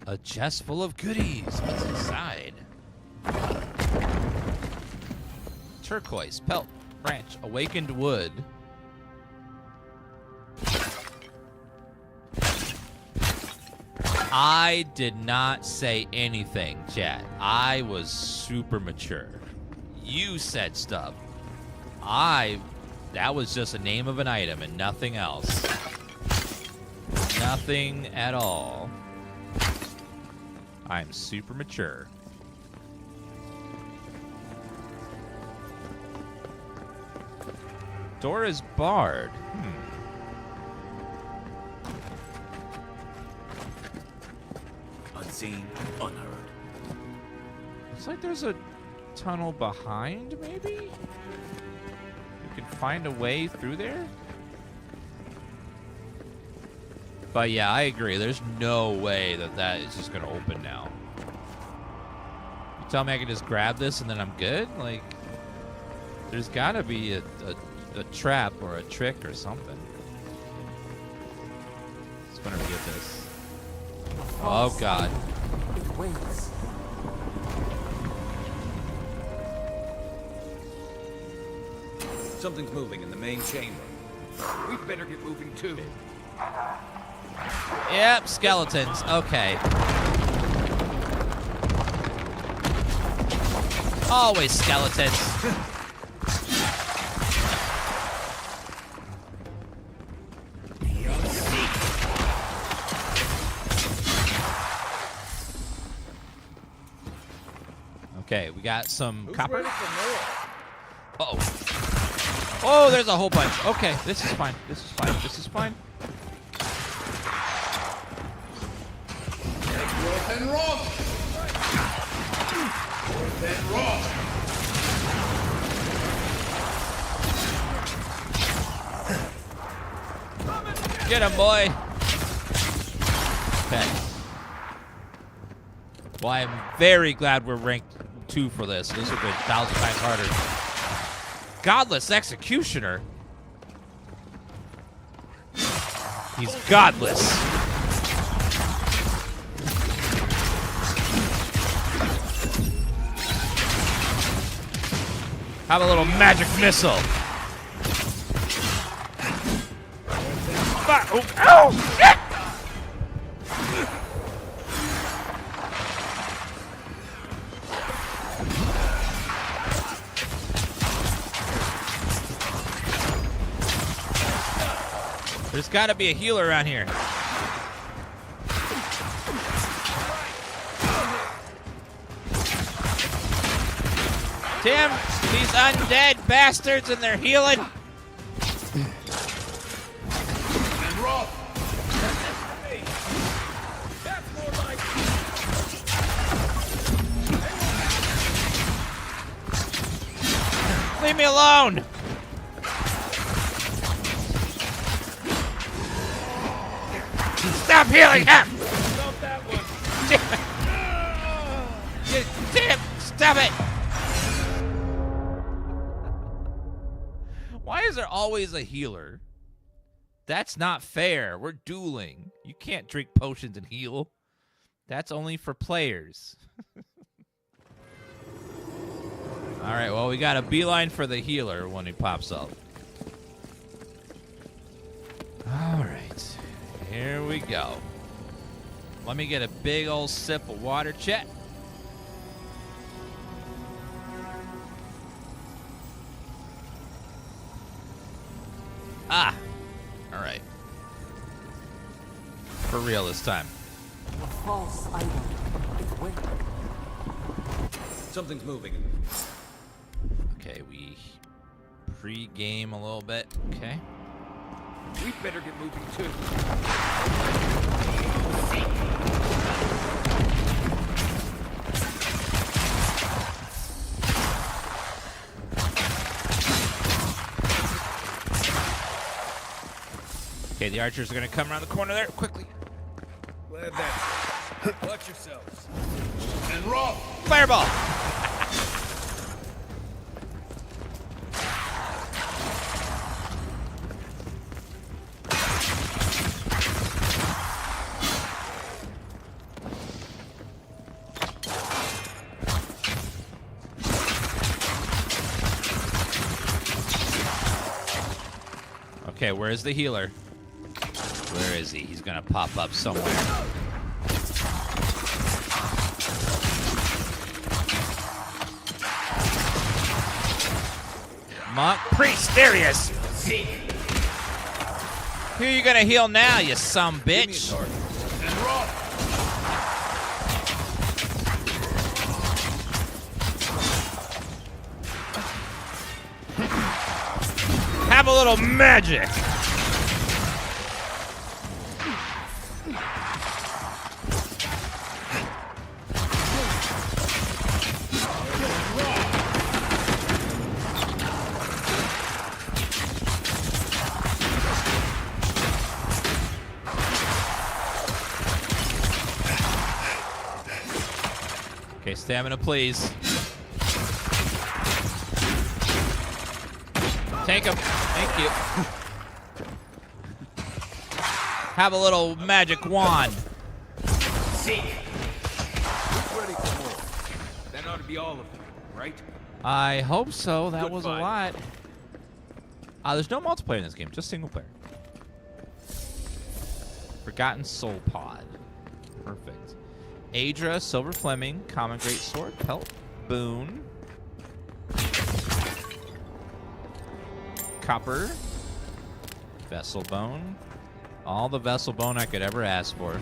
A chest full of goodies. What's inside? Turquoise, pelt, branch, awakened wood. I did not say anything, chat. I was super mature. You said stuff. That was just a name of an item and nothing else. Nothing at all. I'm super mature. Door is barred. Unseen, unheard. Looks like there's a tunnel behind, maybe? You can find a way through there? But yeah, I agree. There's no way that is just going to open now. You tell me I can just grab this and then I'm good? Like, there's got to be a trap or a trick or something. Let's gonna get this. Oh, God. It waits. Something's moving in the main chamber. We better get moving too. Yep, skeletons. Okay. Always skeletons. Okay, we got some copper. Uh-oh. Oh, there's a whole bunch. Okay, this is fine. This is fine. This is fine. And rock! And rock! Get him, boy. Okay. Well, I'm very glad we're ranked 2 for this. This would have been 1,000 times harder. Godless Executioner. He's godless. Have a little magic missile. Oh, ow! Shit! There's got to be a healer around here. Damn these undead bastards and they're healing. Leave me alone. Stop healing him! Stop that one. Damn! Stop it! Why is there always a healer? That's not fair. We're dueling. You can't drink potions and heal. That's only for players. Alright, well, we got a beeline for the healer when he pops up. Alright. Here we go. Let me get a big old sip of water, Chet. Ah! Alright. For real this time. A false item. It went. Something's moving. Okay, we pre-game a little bit. Okay. We better get moving too. Okay, the archers are going to come around the corner there quickly. Glad that. Watch yourselves. And roll. Fireball. Okay, where is the healer? Where is he? He's gonna pop up somewhere. Monk Priest, there he is! Who are you gonna heal now, you some bitch? Have a little magic. Okay, stamina, please. Take him. Thank you. Have a little magic wand. Seek. Who's ready for more? That ought to be all of them, right? I hope so. That Good was fight. a lot. There's no multiplayer in this game, just single player. Forgotten Soul Pod. Perfect. Aedra, Silver Fleming, Common Great Sword, Pelt, Boon. Copper. Vessel Bone. All the Vessel Bone I could ever ask for.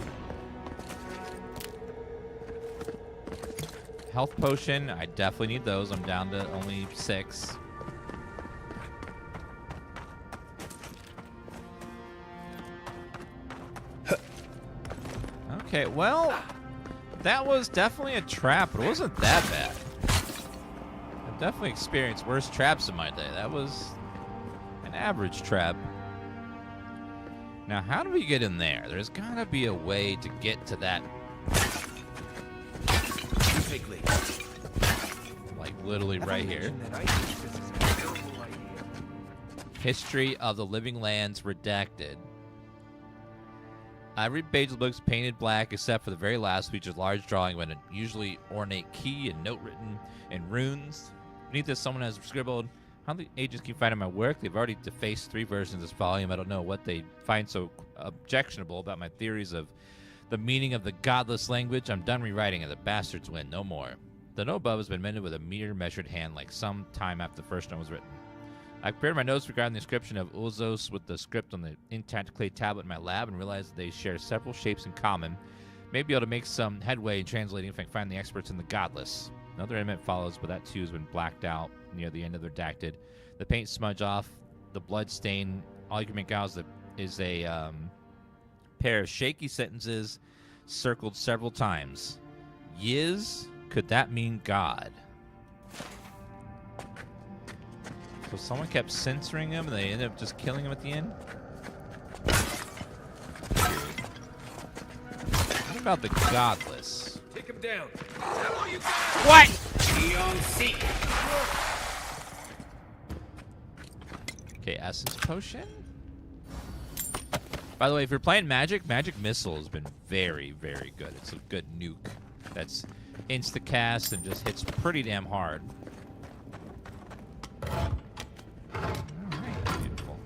Health Potion. I definitely need those. I'm down to only 6. Okay, well, that was definitely a trap, but it wasn't that bad. I've definitely experienced worse traps in my day. That was an average trap. Now, how do we get in there? There's gotta be a way to get to that. You take lead. Like, literally right here. History of the Living Lands redacted. Every page of the book is painted black except for the very last, features large drawing with an usually ornate key and note written in runes. Beneath this, someone has scribbled, "How the agents keep finding my work? They've already defaced 3 versions of this volume. I don't know what they find so objectionable about my theories of the meaning of the godless language. I'm done rewriting it. The bastards win. No more." The note above has been mended with a mere measured hand, like some time after the first note was written. I compared my notes regarding the inscription of Ulzos with the script on the intact clay tablet in my lab and realized that they share several shapes in common. May be able to make some headway in translating if I can find the experts in the godless. Another element follows, but that too has been blacked out near the end of the redacted. The paint smudge off, the blood stain. All you can make out is a pair of shaky sentences circled several times. Yiz, could that mean God? So someone kept censoring him, and they ended up just killing him at the end? What about the godless? Take him down. Is that all you got? What? Beyond seek. Okay, essence potion. By the way, if you're playing Magic Missile has been very, very good. It's a good nuke that's insta-cast and just hits pretty damn hard. Alright, beautiful.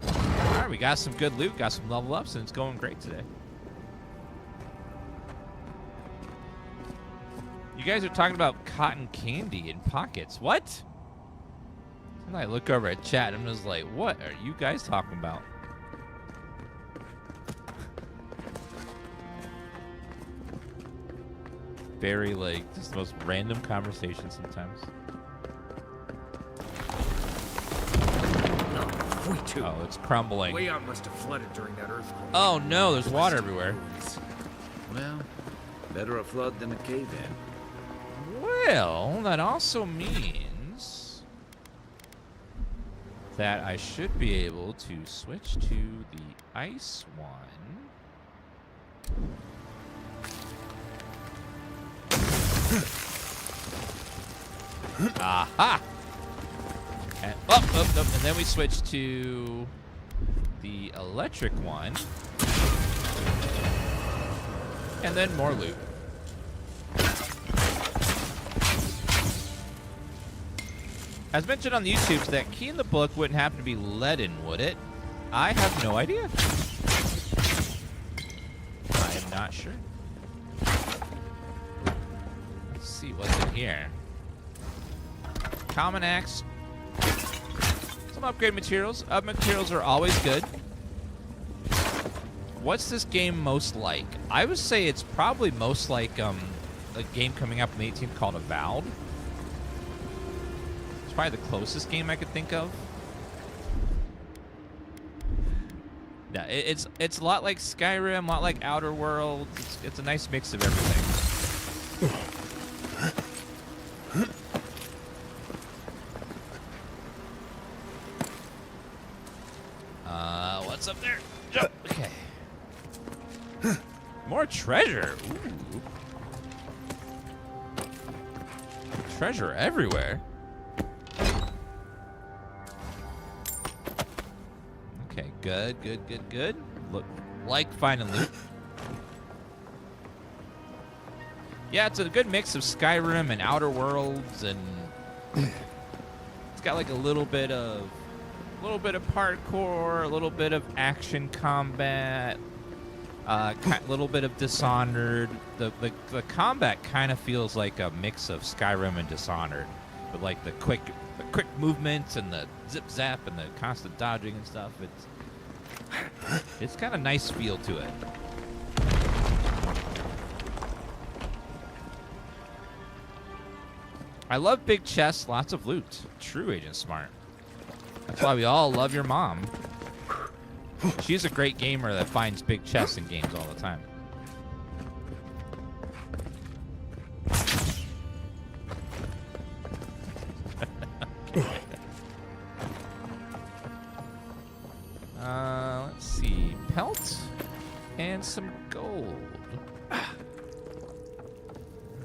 Alright, we got some good loot, got some level ups, and it's going great today. You guys are talking about cotton candy in pockets. What? And I look over at chat and I'm just like, what are you guys talking about? Very, like, just the most random conversation sometimes. Oh, it's crumbling. Leon must have flooded during that earthquake. Oh no, there's water everywhere. Well, better a flood than a cave-in. Well, that also means that I should be able to switch to the ice one. Aha! And, and then we switch to the electric one. And then more loot. As mentioned on the YouTube, that key in the book wouldn't happen to be leaden, would it? I have no idea. I am not sure. Let's see what's in here. Common axe. Some upgrade materials. Materials are always good. What's this game most like? I would say it's probably most like a game coming up on the 18th called Avowed. It's probably the closest game I could think of. Yeah, it's a lot like Skyrim, a lot like Outer Worlds. It's a nice mix of everything. What's up there? Jump. Okay. More treasure. Ooh. Treasure everywhere. Okay, good. Look like finding loot. Yeah, it's a good mix of Skyrim and Outer Worlds, and it's got like a little bit of parkour, a little bit of action combat, a little bit of Dishonored. The combat kind of feels like a mix of Skyrim and Dishonored, with like the quick movements and the zip zap and the constant dodging and stuff. It's got a nice feel to it. I love big chests, lots of loot. True, Agent Smart. That's why we all love your mom. She's a great gamer that finds big chests in games all the time. Let's see. pelt and some gold. All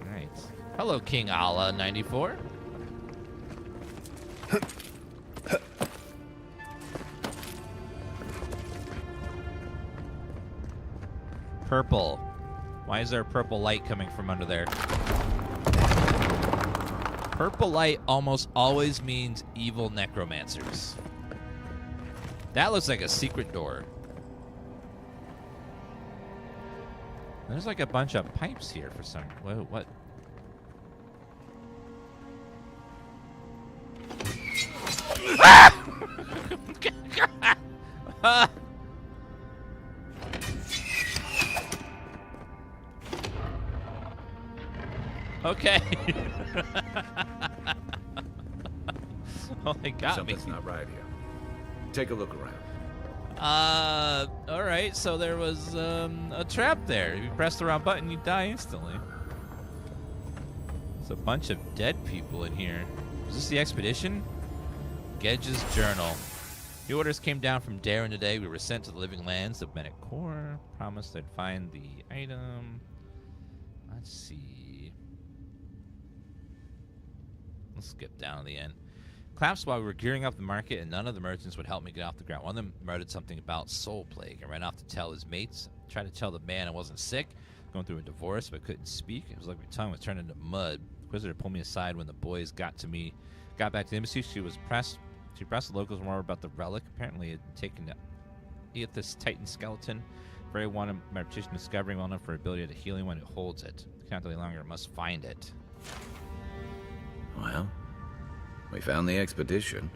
right. Hello, King Allah 94. Purple. Why is there purple light coming from under there? Purple light almost always means evil necromancers. That looks like a secret door. There's like a bunch of pipes here for some... Whoa, what? Okay. Oh, they got Something's me. not right here. Take a look around. All right. So there was a trap there. If you press the wrong button, you die instantly. There's a bunch of dead people in here. Is this the expedition? Gedge's journal. The orders came down from Darren today. We were sent to the living lands of Bennett Core. Promised they'd find the item. Let's see. Let's skip down to the end. Collapsed while we were gearing up the market, and none of the merchants would help me get off the ground. One of them muttered something about soul plague. I ran off to tell his mates. I tried to tell the man I wasn't sick, going through a divorce, but couldn't speak. It was like my tongue was turned into mud. The Inquisitor pulled me aside when the boys got back to the embassy. She pressed the locals more about the relic. Apparently, it had taken to eat this Titan skeleton. Very wanted my repetition discovering well enough for ability to healing when it holds it. It can't delay longer. It must find it. Well, we found the expedition.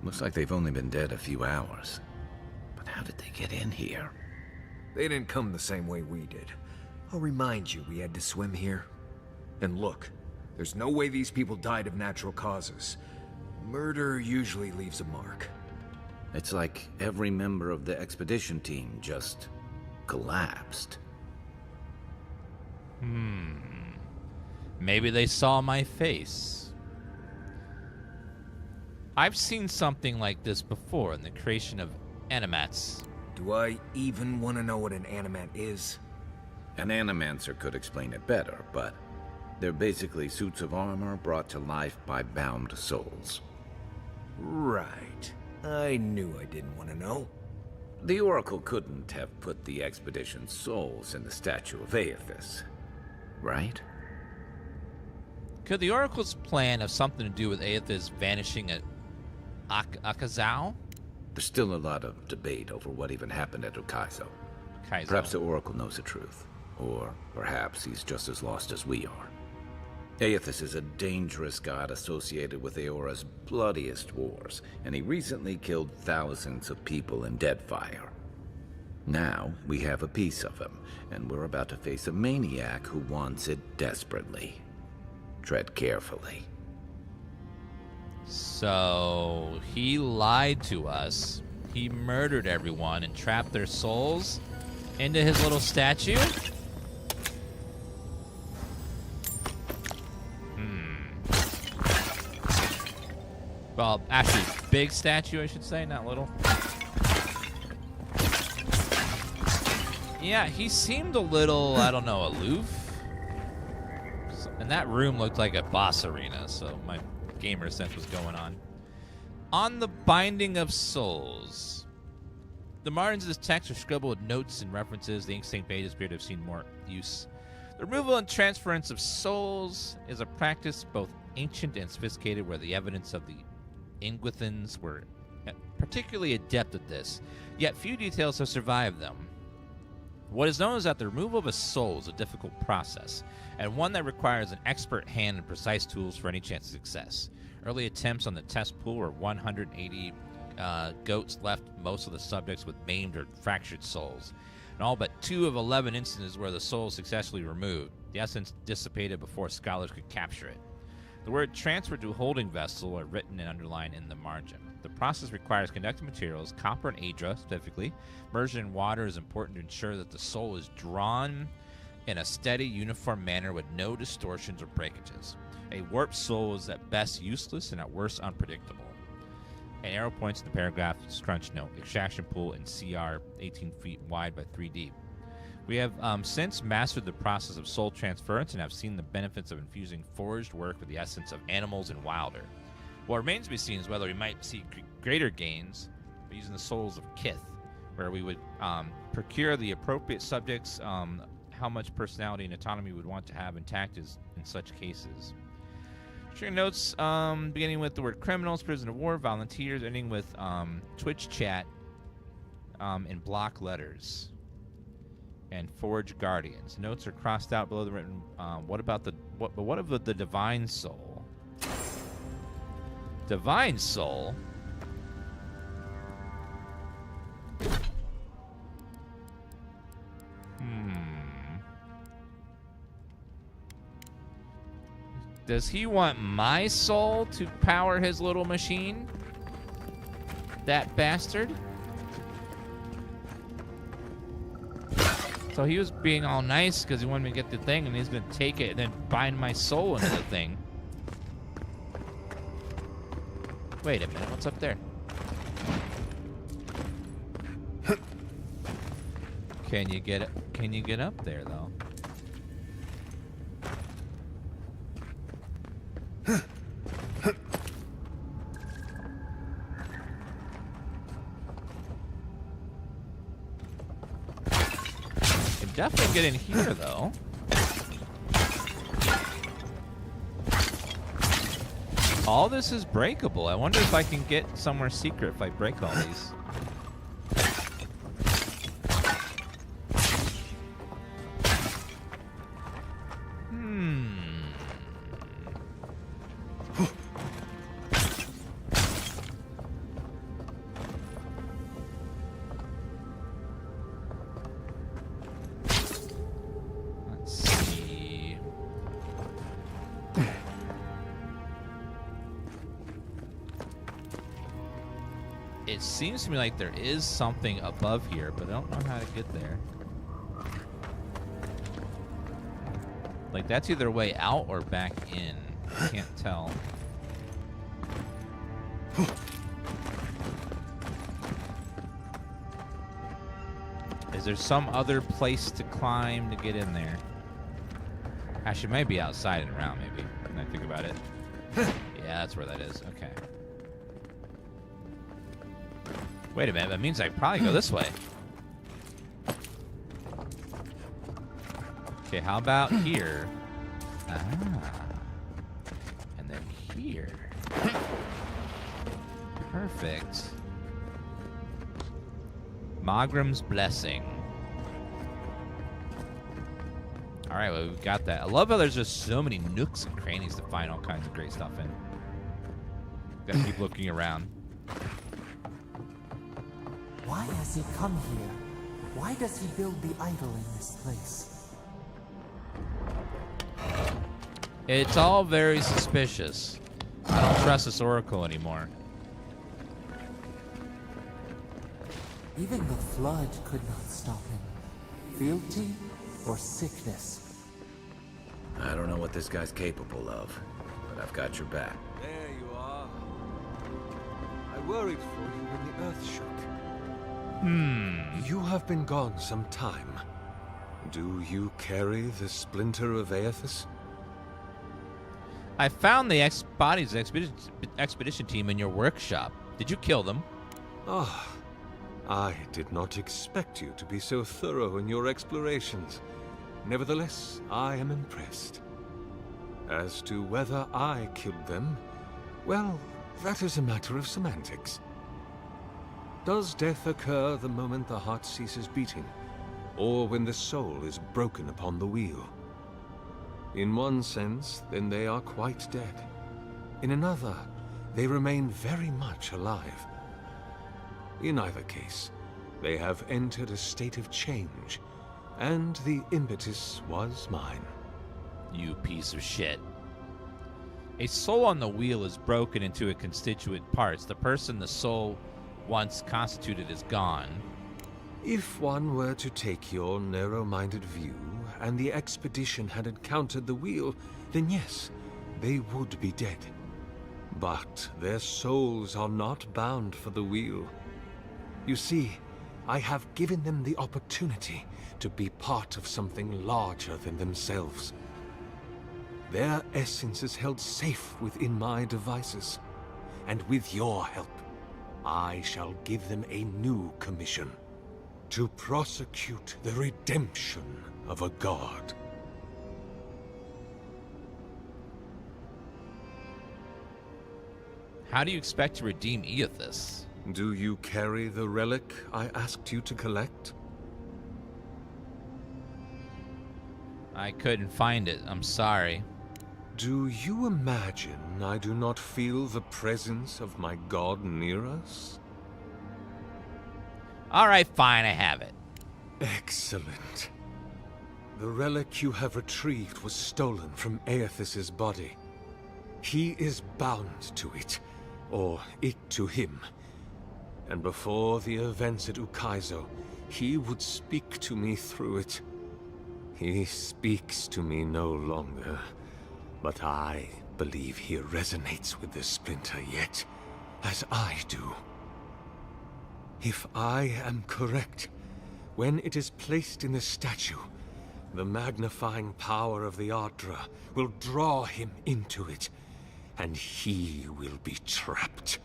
Looks like they've only been dead a few hours. But how did they get in here? They didn't come the same way we did. I'll remind you, we had to swim here. And look, there's no way these people died of natural causes. Murder usually leaves a mark. It's like every member of the expedition team just collapsed. Maybe they saw my face. I've seen something like this before in the creation of animats. Do I even want to know what an animat is? An animancer could explain it better, but they're basically suits of armor brought to life by bound souls. Right. I knew I didn't want to know. The Oracle couldn't have put the expedition's souls in the statue of Aethys, right? Could the Oracle's plan have something to do with Aethys vanishing at Akazao? There's still a lot of debate over what even happened at Okaizo. Perhaps the Oracle knows the truth, or perhaps he's just as lost as we are. Aethys is a dangerous god associated with Eora's bloodiest wars, and he recently killed thousands of people in Deadfire. Now, we have a piece of him, and we're about to face a maniac who wants it desperately. Tread carefully. So, he lied to us. He murdered everyone and trapped their souls into his little statue? Well, actually, big statue, I should say, not little. Yeah, he seemed a little, I don't know, aloof. And that room looked like a boss arena, so my gamer sense was going on. On the Binding of Souls. The margins of this text are scribbled with notes and references. The ink-stained pages appear to have seen more use. The removal and transference of souls is a practice both ancient and sophisticated, where the evidence of the Ingwithans were particularly adept at this, yet few details have survived them. What is known is that the removal of a soul is a difficult process, and one that requires an expert hand and precise tools for any chance of success. Early attempts on the test pool were 180 goats left most of the subjects with maimed or fractured souls, and all but 2 of 11 instances where the soul successfully removed. The essence dissipated before scholars could capture it. The word transferred to a holding vessel are written and underlined in the margin. The process requires conductive materials, copper and adra specifically. Immersion in water is important to ensure that the soul is drawn in a steady, uniform manner with no distortions or breakages. A warped soul is at best useless and at worst unpredictable. And arrow points in the paragraph, scrunch note, extraction pool and CR 18 feet wide by 3 deep. We have since mastered the process of soul transference and have seen the benefits of infusing forged work with the essence of animals and wilder. What remains to be seen is whether we might see greater gains by using the souls of Kith, where we would procure the appropriate subjects, how much personality and autonomy we would want to have intact is in such cases. Sharing notes beginning with the word criminals, prisoner of war, volunteers, ending with Twitch chat in block letters. And Forge Guardians. Notes are crossed out below the written. What about the what of the Divine Soul? Divine Soul. Does he want my soul to power his little machine? That bastard. So he was being all nice because he wanted me to get the thing, and he's going to take it and then bind my soul into the thing. Wait a minute, what's up there? Can you get it? Can you get up there though? Definitely get in here, though. All this is breakable. I wonder if I can get somewhere secret if I break all these. It seems to me like there is something above here, but I don't know how to get there. Like, that's either way out or back in. I can't tell. Is there some other place to climb to get in there? Actually, it might be outside and around, maybe, when I think about it. Yeah, that's where that is. Okay. Wait a minute, that means I probably go this way. Okay, how about here? Ah. And then here. Perfect. Magram's Blessing. Alright, well, we've got that. I love how there's just so many nooks and crannies to find all kinds of great stuff in. Gotta keep looking around. Why has he come here? Why does he build the idol in this place? It's all very suspicious. I don't trust this oracle anymore. Even the flood could not stop him. Fealty or sickness? I don't know what this guy's capable of, but I've got your back. There you are. I worried for you when the earth shook. You have been gone some time. Do you carry the splinter of Aethys? I found the bodies of the expedition team in your workshop. Did you kill them? Ah, I did not expect you to be so thorough in your explorations. Nevertheless, I am impressed. As to whether I killed them, well, that is a matter of semantics. Does death occur the moment the heart ceases beating, or when the soul is broken upon the wheel? In one sense, then they are quite dead. In another, they remain very much alive. In either case, they have entered a state of change, and the impetus was mine. You piece of shit. A soul on the wheel is broken into its constituent parts. The person the soul once constituted is gone. If one were to take your narrow-minded view, and the expedition had encountered the wheel, then yes, they would be dead. But their souls are not bound for the wheel. You see, I have given them the opportunity to be part of something larger than themselves. Their essence is held safe within my devices, and with your help, I shall give them a new commission: to prosecute the redemption of a god. How do you expect to redeem Eothas? Do you carry the relic I asked you to collect? I couldn't find it. I'm sorry. Do you imagine I do not feel the presence of my god near us? All right, fine, I have it. Excellent. The relic you have retrieved was stolen from Eothas' body. He is bound to it, or it to him. And before the events at Ukaizo, he would speak to me through it. He speaks to me no longer, but I believe he resonates with the splinter yet, as I do. If I am correct, when it is placed in the statue, the magnifying power of the Ardra will draw him into it, and he will be trapped.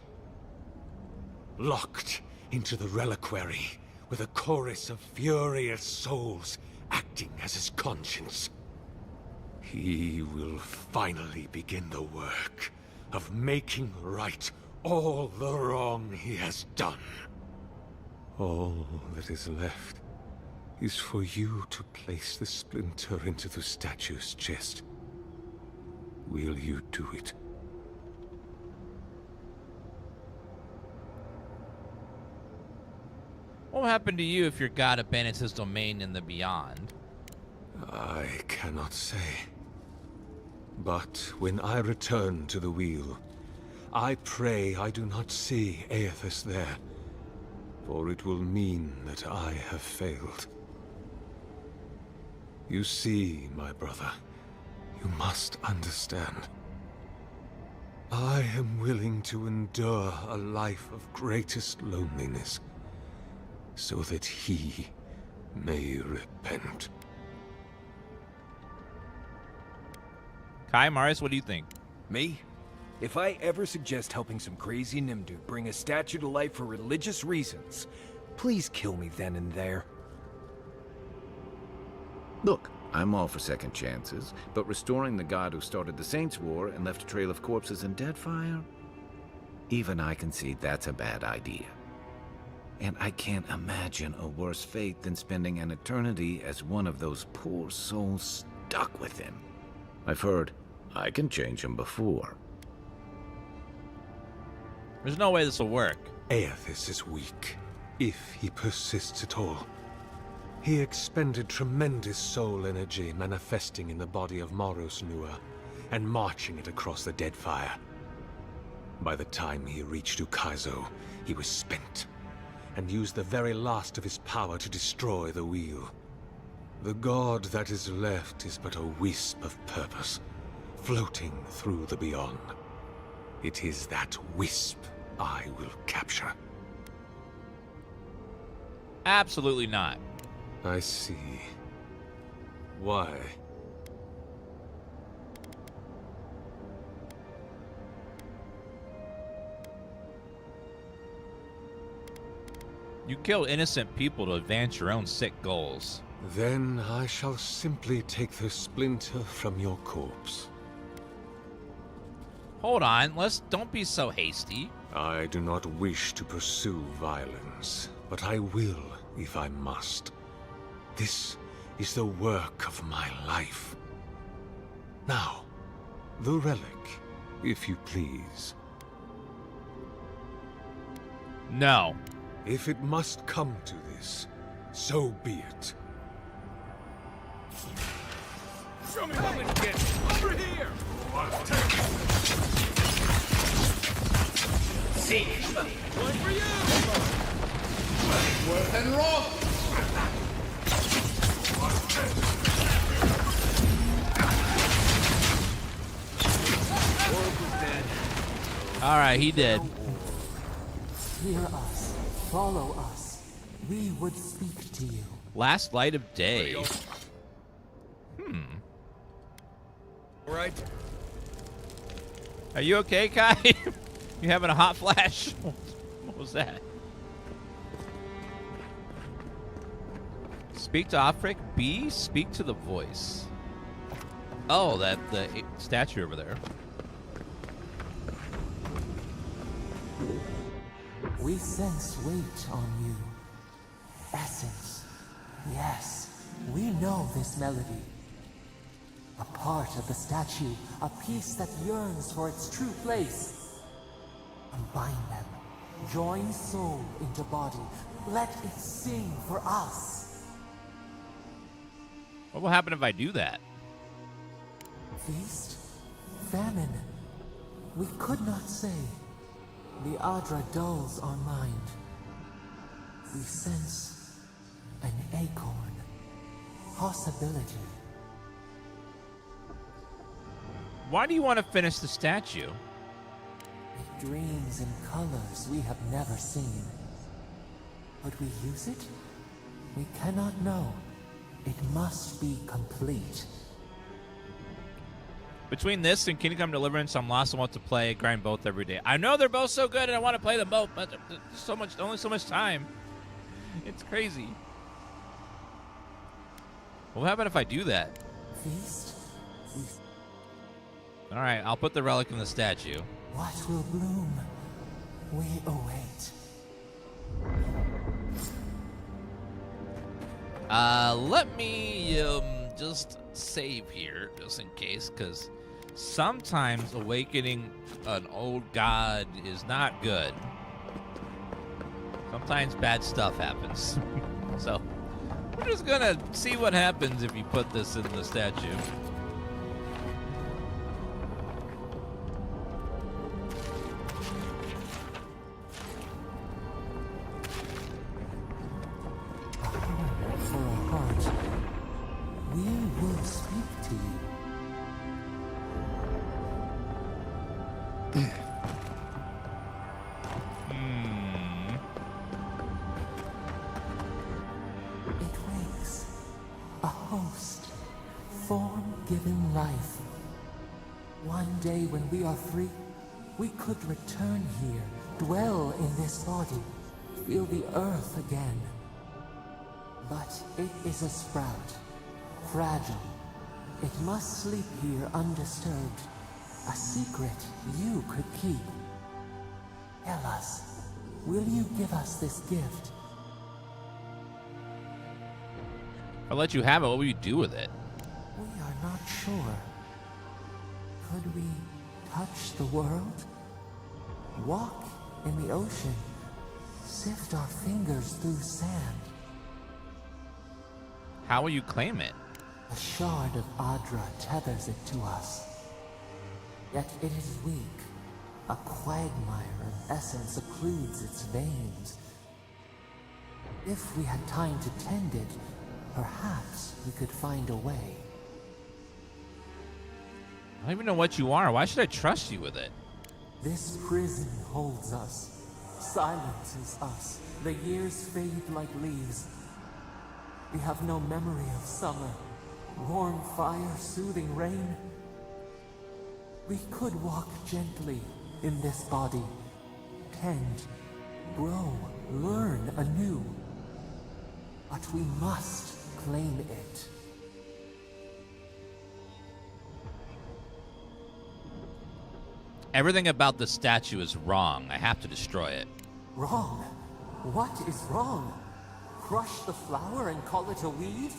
Locked into the reliquary with a chorus of furious souls acting as his conscience. He will finally begin the work of making right all the wrong he has done. All that is left is for you to place the splinter into the statue's chest. Will you do it? What will happen to you if your god abandons his domain in the beyond? I cannot say. But when I return to the wheel, I pray I do not see Eothas there, for it will mean that I have failed. You see, my brother, you must understand. I am willing to endure a life of greatest loneliness, so that he may repent. Kai, Marius, what do you think? Me? If I ever suggest helping some crazy Nimdu bring a statue to life for religious reasons, please kill me then and there. Look, I'm all for second chances, but restoring the god who started the Saints' War and left a trail of corpses and Deadfire? Even I concede that's a bad idea. And I can't imagine a worse fate than spending an eternity as one of those poor souls stuck with him. I've heard I can change him before. There's no way this will work. Eothas is weak, if he persists at all. He expended tremendous soul energy manifesting in the body of Moros Nua and marching it across the Deadfire. By the time he reached Ukaizo, he was spent, and used the very last of his power to destroy the wheel. The god that is left is but a wisp of purpose, floating through the beyond. It is that wisp I will capture. Absolutely not. I see. Why? You kill innocent people to advance your own sick goals. Then I shall simply take the splinter from your corpse. Hold on, don't be so hasty. I do not wish to pursue violence, but I will if I must. This is the work of my life. Now, the relic, if you please. No. If it must come to this, so be it. Show me what we can get. Over here! See? One for you! Worth and wrong! Oracle's dead. All right, he did. Hear us. Follow us. We would speak to you. Last light of day. All right. Are you okay, Kai? You having a hot flash? What was that? Speak to Offric. B. Speak to the voice. Oh, the statue over there. We sense weight on you. Essence. Yes, we know this melody. A part of the statue, a piece that yearns for its true place. Combine them. Join soul into body. Let it sing for us. What will happen if I do that? Feast? Famine? We could not say. The Adra dulls our mind. We sense an acorn. Possibility. Why do you want to finish the statue? It dreams in colors we have never seen. Would we use it? We cannot know. It must be complete. Between this and Kingdom Come Deliverance, I'm lost and want to play, grind both every day. I know they're both so good and I want to play them both, but there's so much, only so much time. It's crazy. What will happen if I do that? Feast? Alright, I'll put the relic in the statue. What will bloom? We await. Let me just save here, just in case, because sometimes awakening an old god is not good. Sometimes bad stuff happens. So, we're just gonna see what happens if you put this in the statue. For a heart, we will speak to you. It wakes. A host. Form-given life. One day when we are free, we could return here, dwell in this body, feel the earth again. But it is a sprout. Fragile. It must sleep here undisturbed. A secret you could keep. Tell us, will you give us this gift? If I let you have it, what will you do with it? We are not sure. Could we touch the world? Walk in the ocean? Sift our fingers through sand? How will you claim it? A shard of Adra tethers it to us. Yet it is weak. A quagmire of essence occludes its veins. If we had time to tend it, perhaps we could find a way. I don't even know what you are. Why should I trust you with it? This prison holds us, silences us. The years fade like leaves. We have no memory of summer, warm fire, soothing rain. We could walk gently in this body, tend, grow, learn anew. But we must claim it. Everything about the statue is wrong. I have to destroy it. Wrong? What is wrong? Crush the flower and call it a weed?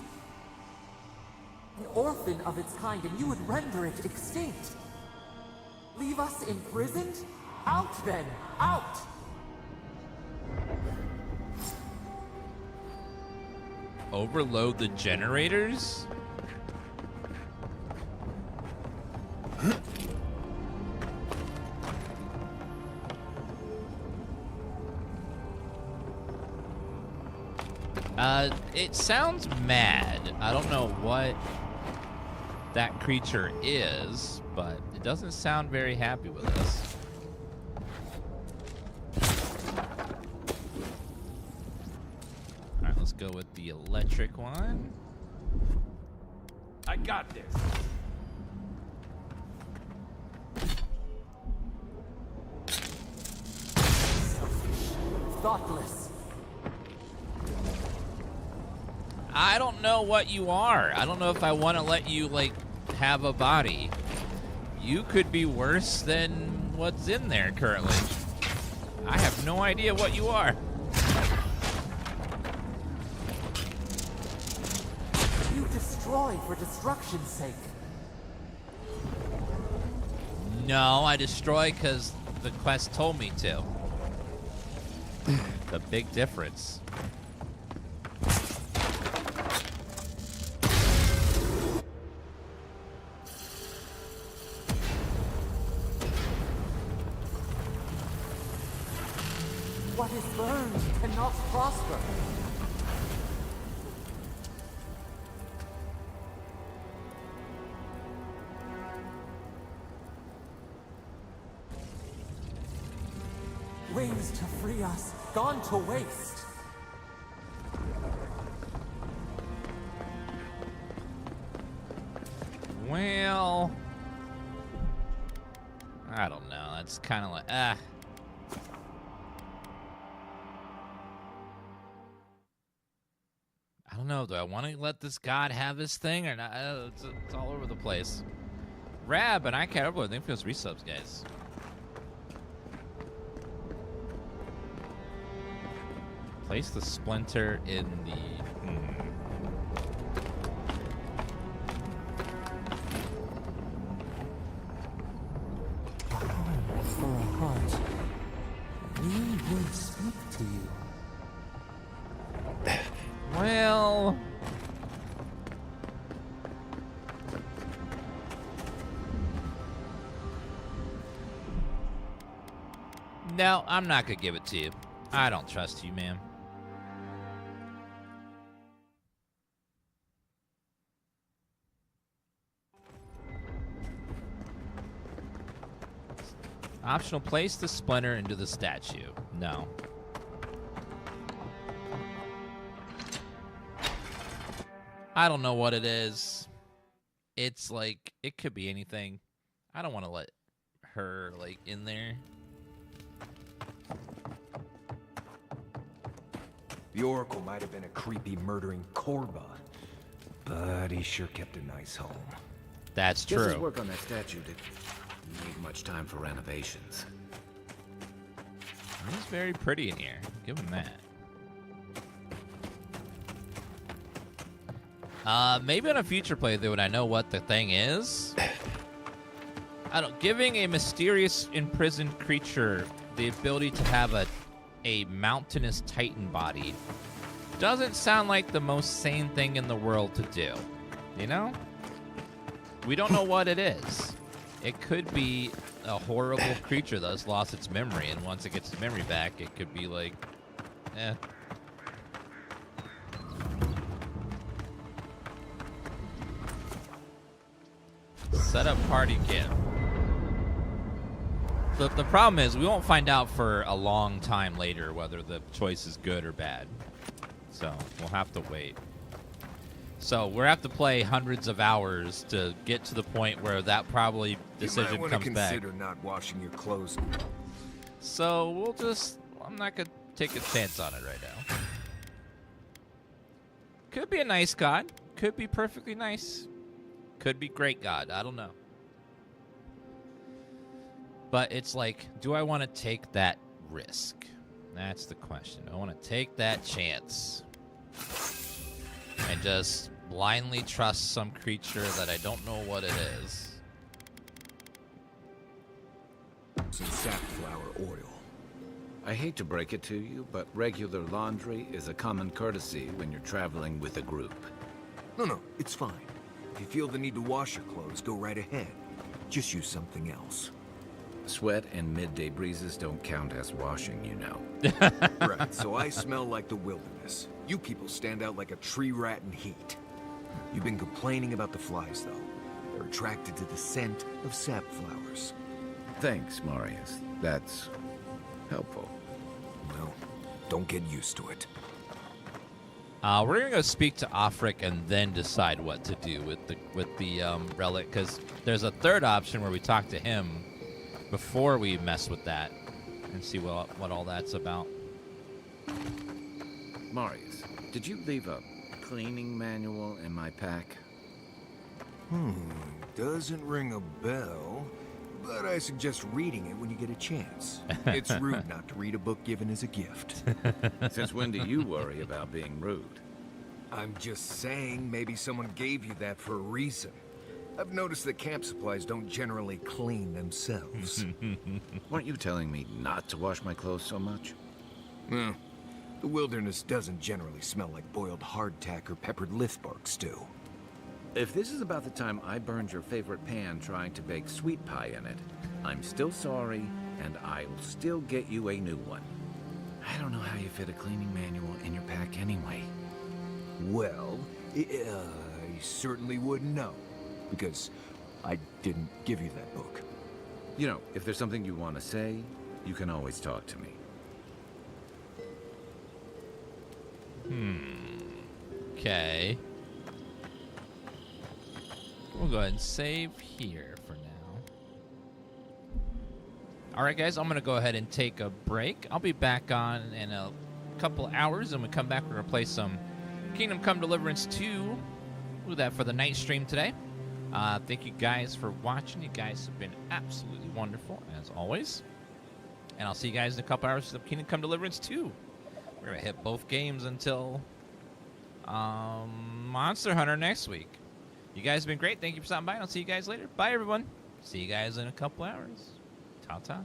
An orphan of its kind, and you would render it extinct. Leave us imprisoned? Out then! Out! Overload the generators? It sounds mad. I don't know what that creature is, but it doesn't sound very happy with us. let's go with the electric one. I got this. Thoughtless. I don't know what you are. I don't know if I want to let you, like, have a body. You could be worse than what's in there currently. I have no idea what you are. You destroy for destruction's sake. No, I destroy because the quest told me to. The big difference. What is burned cannot prosper. Wings to free us, gone to waste. Well, I don't know. That's kind of like, I don't know. Do I want to let this god have his thing or not? It's all over the place. Rab and I can't remember. I think it was resubs, guys. Place the splinter in the... For a heart, we will speak to you. Well... No, I'm not gonna give it to you. I don't trust you, ma'am. Optional, place the splinter into the statue. No. I don't know what it is. It's like, it could be anything. I don't want to let her, like, in there. The Oracle might have been a creepy, murdering Korba, but he sure kept a nice home. That's Guess his true. work on that statue didn't need much time for renovations. It's very pretty in here. Give him that. Maybe on a future playthrough when I know what the thing is. I don't. Giving a mysterious imprisoned creature the ability to have a mountainous titan body doesn't sound like the most sane thing in the world to do. You know? We don't know what it is. It could be a horrible creature that's lost its memory, and once it gets its memory back, it could be like, eh. Set up party camp. The problem is we won't find out for a long time later whether the choice is good or bad. So we'll have to wait. So we'll have to play hundreds of hours to get to the point where that probably decision you might comes back. consider not washing your clothes. So we'll just... I'm not going to take a chance on it right now. Could be a nice god. Could be perfectly nice. Could be great god. I don't know. But it's like, do I want to take that risk? That's the question. I want to take that chance and just blindly trust some creature that I don't know what it is. Some safflower oil. I hate to break it to you, but regular laundry is a common courtesy when you're traveling with a group. No, it's fine. If you feel the need to wash your clothes, go right ahead. Just use something else. Sweat and midday breezes don't count as washing, you know. Right, so I smell like the wilderness. You people stand out like a tree rat in heat. You've been complaining about the flies, though. They're attracted to the scent of sap flowers. Thanks, Marius. That's helpful. Well, don't get used to it. We're gonna go speak to Offric and then decide what to do with the relic, because there's a third option where we talk to him before we mess with that and see what all that's about. Marius, did you leave a cleaning manual in my pack? Doesn't ring a bell, but I suggest reading it when you get a chance. It's rude not to read a book given as a gift. Since when do you worry about being rude? I'm just saying maybe someone gave you that for a reason. I've noticed that camp supplies don't generally clean themselves. Weren't you telling me not to wash my clothes so much? The wilderness doesn't generally smell like boiled hardtack or peppered lithbark stew. If this is about the time I burned your favorite pan trying to bake sweet pie in it, I'm still sorry, and I will still get you a new one. I don't know how you fit a cleaning manual in your pack anyway. Well, I certainly wouldn't know, because I didn't give you that book. You know, if there's something you want to say, you can always talk to me. Okay. We'll go ahead and save here for now. Alright guys, I'm going to go ahead and take a break. I'll be back on in a couple hours, and when we come back, we're going to play some Kingdom Come Deliverance 2. We'll do that for the night stream today. Thank you guys for watching. You guys have been absolutely wonderful, as always. And I'll see you guys in a couple hours for Kingdom Come Deliverance 2. We're going to hit both games until Monster Hunter next week. You guys have been great. Thank you for stopping by, and I'll see you guys later. Bye, everyone. See you guys in a couple hours. Ta-ta.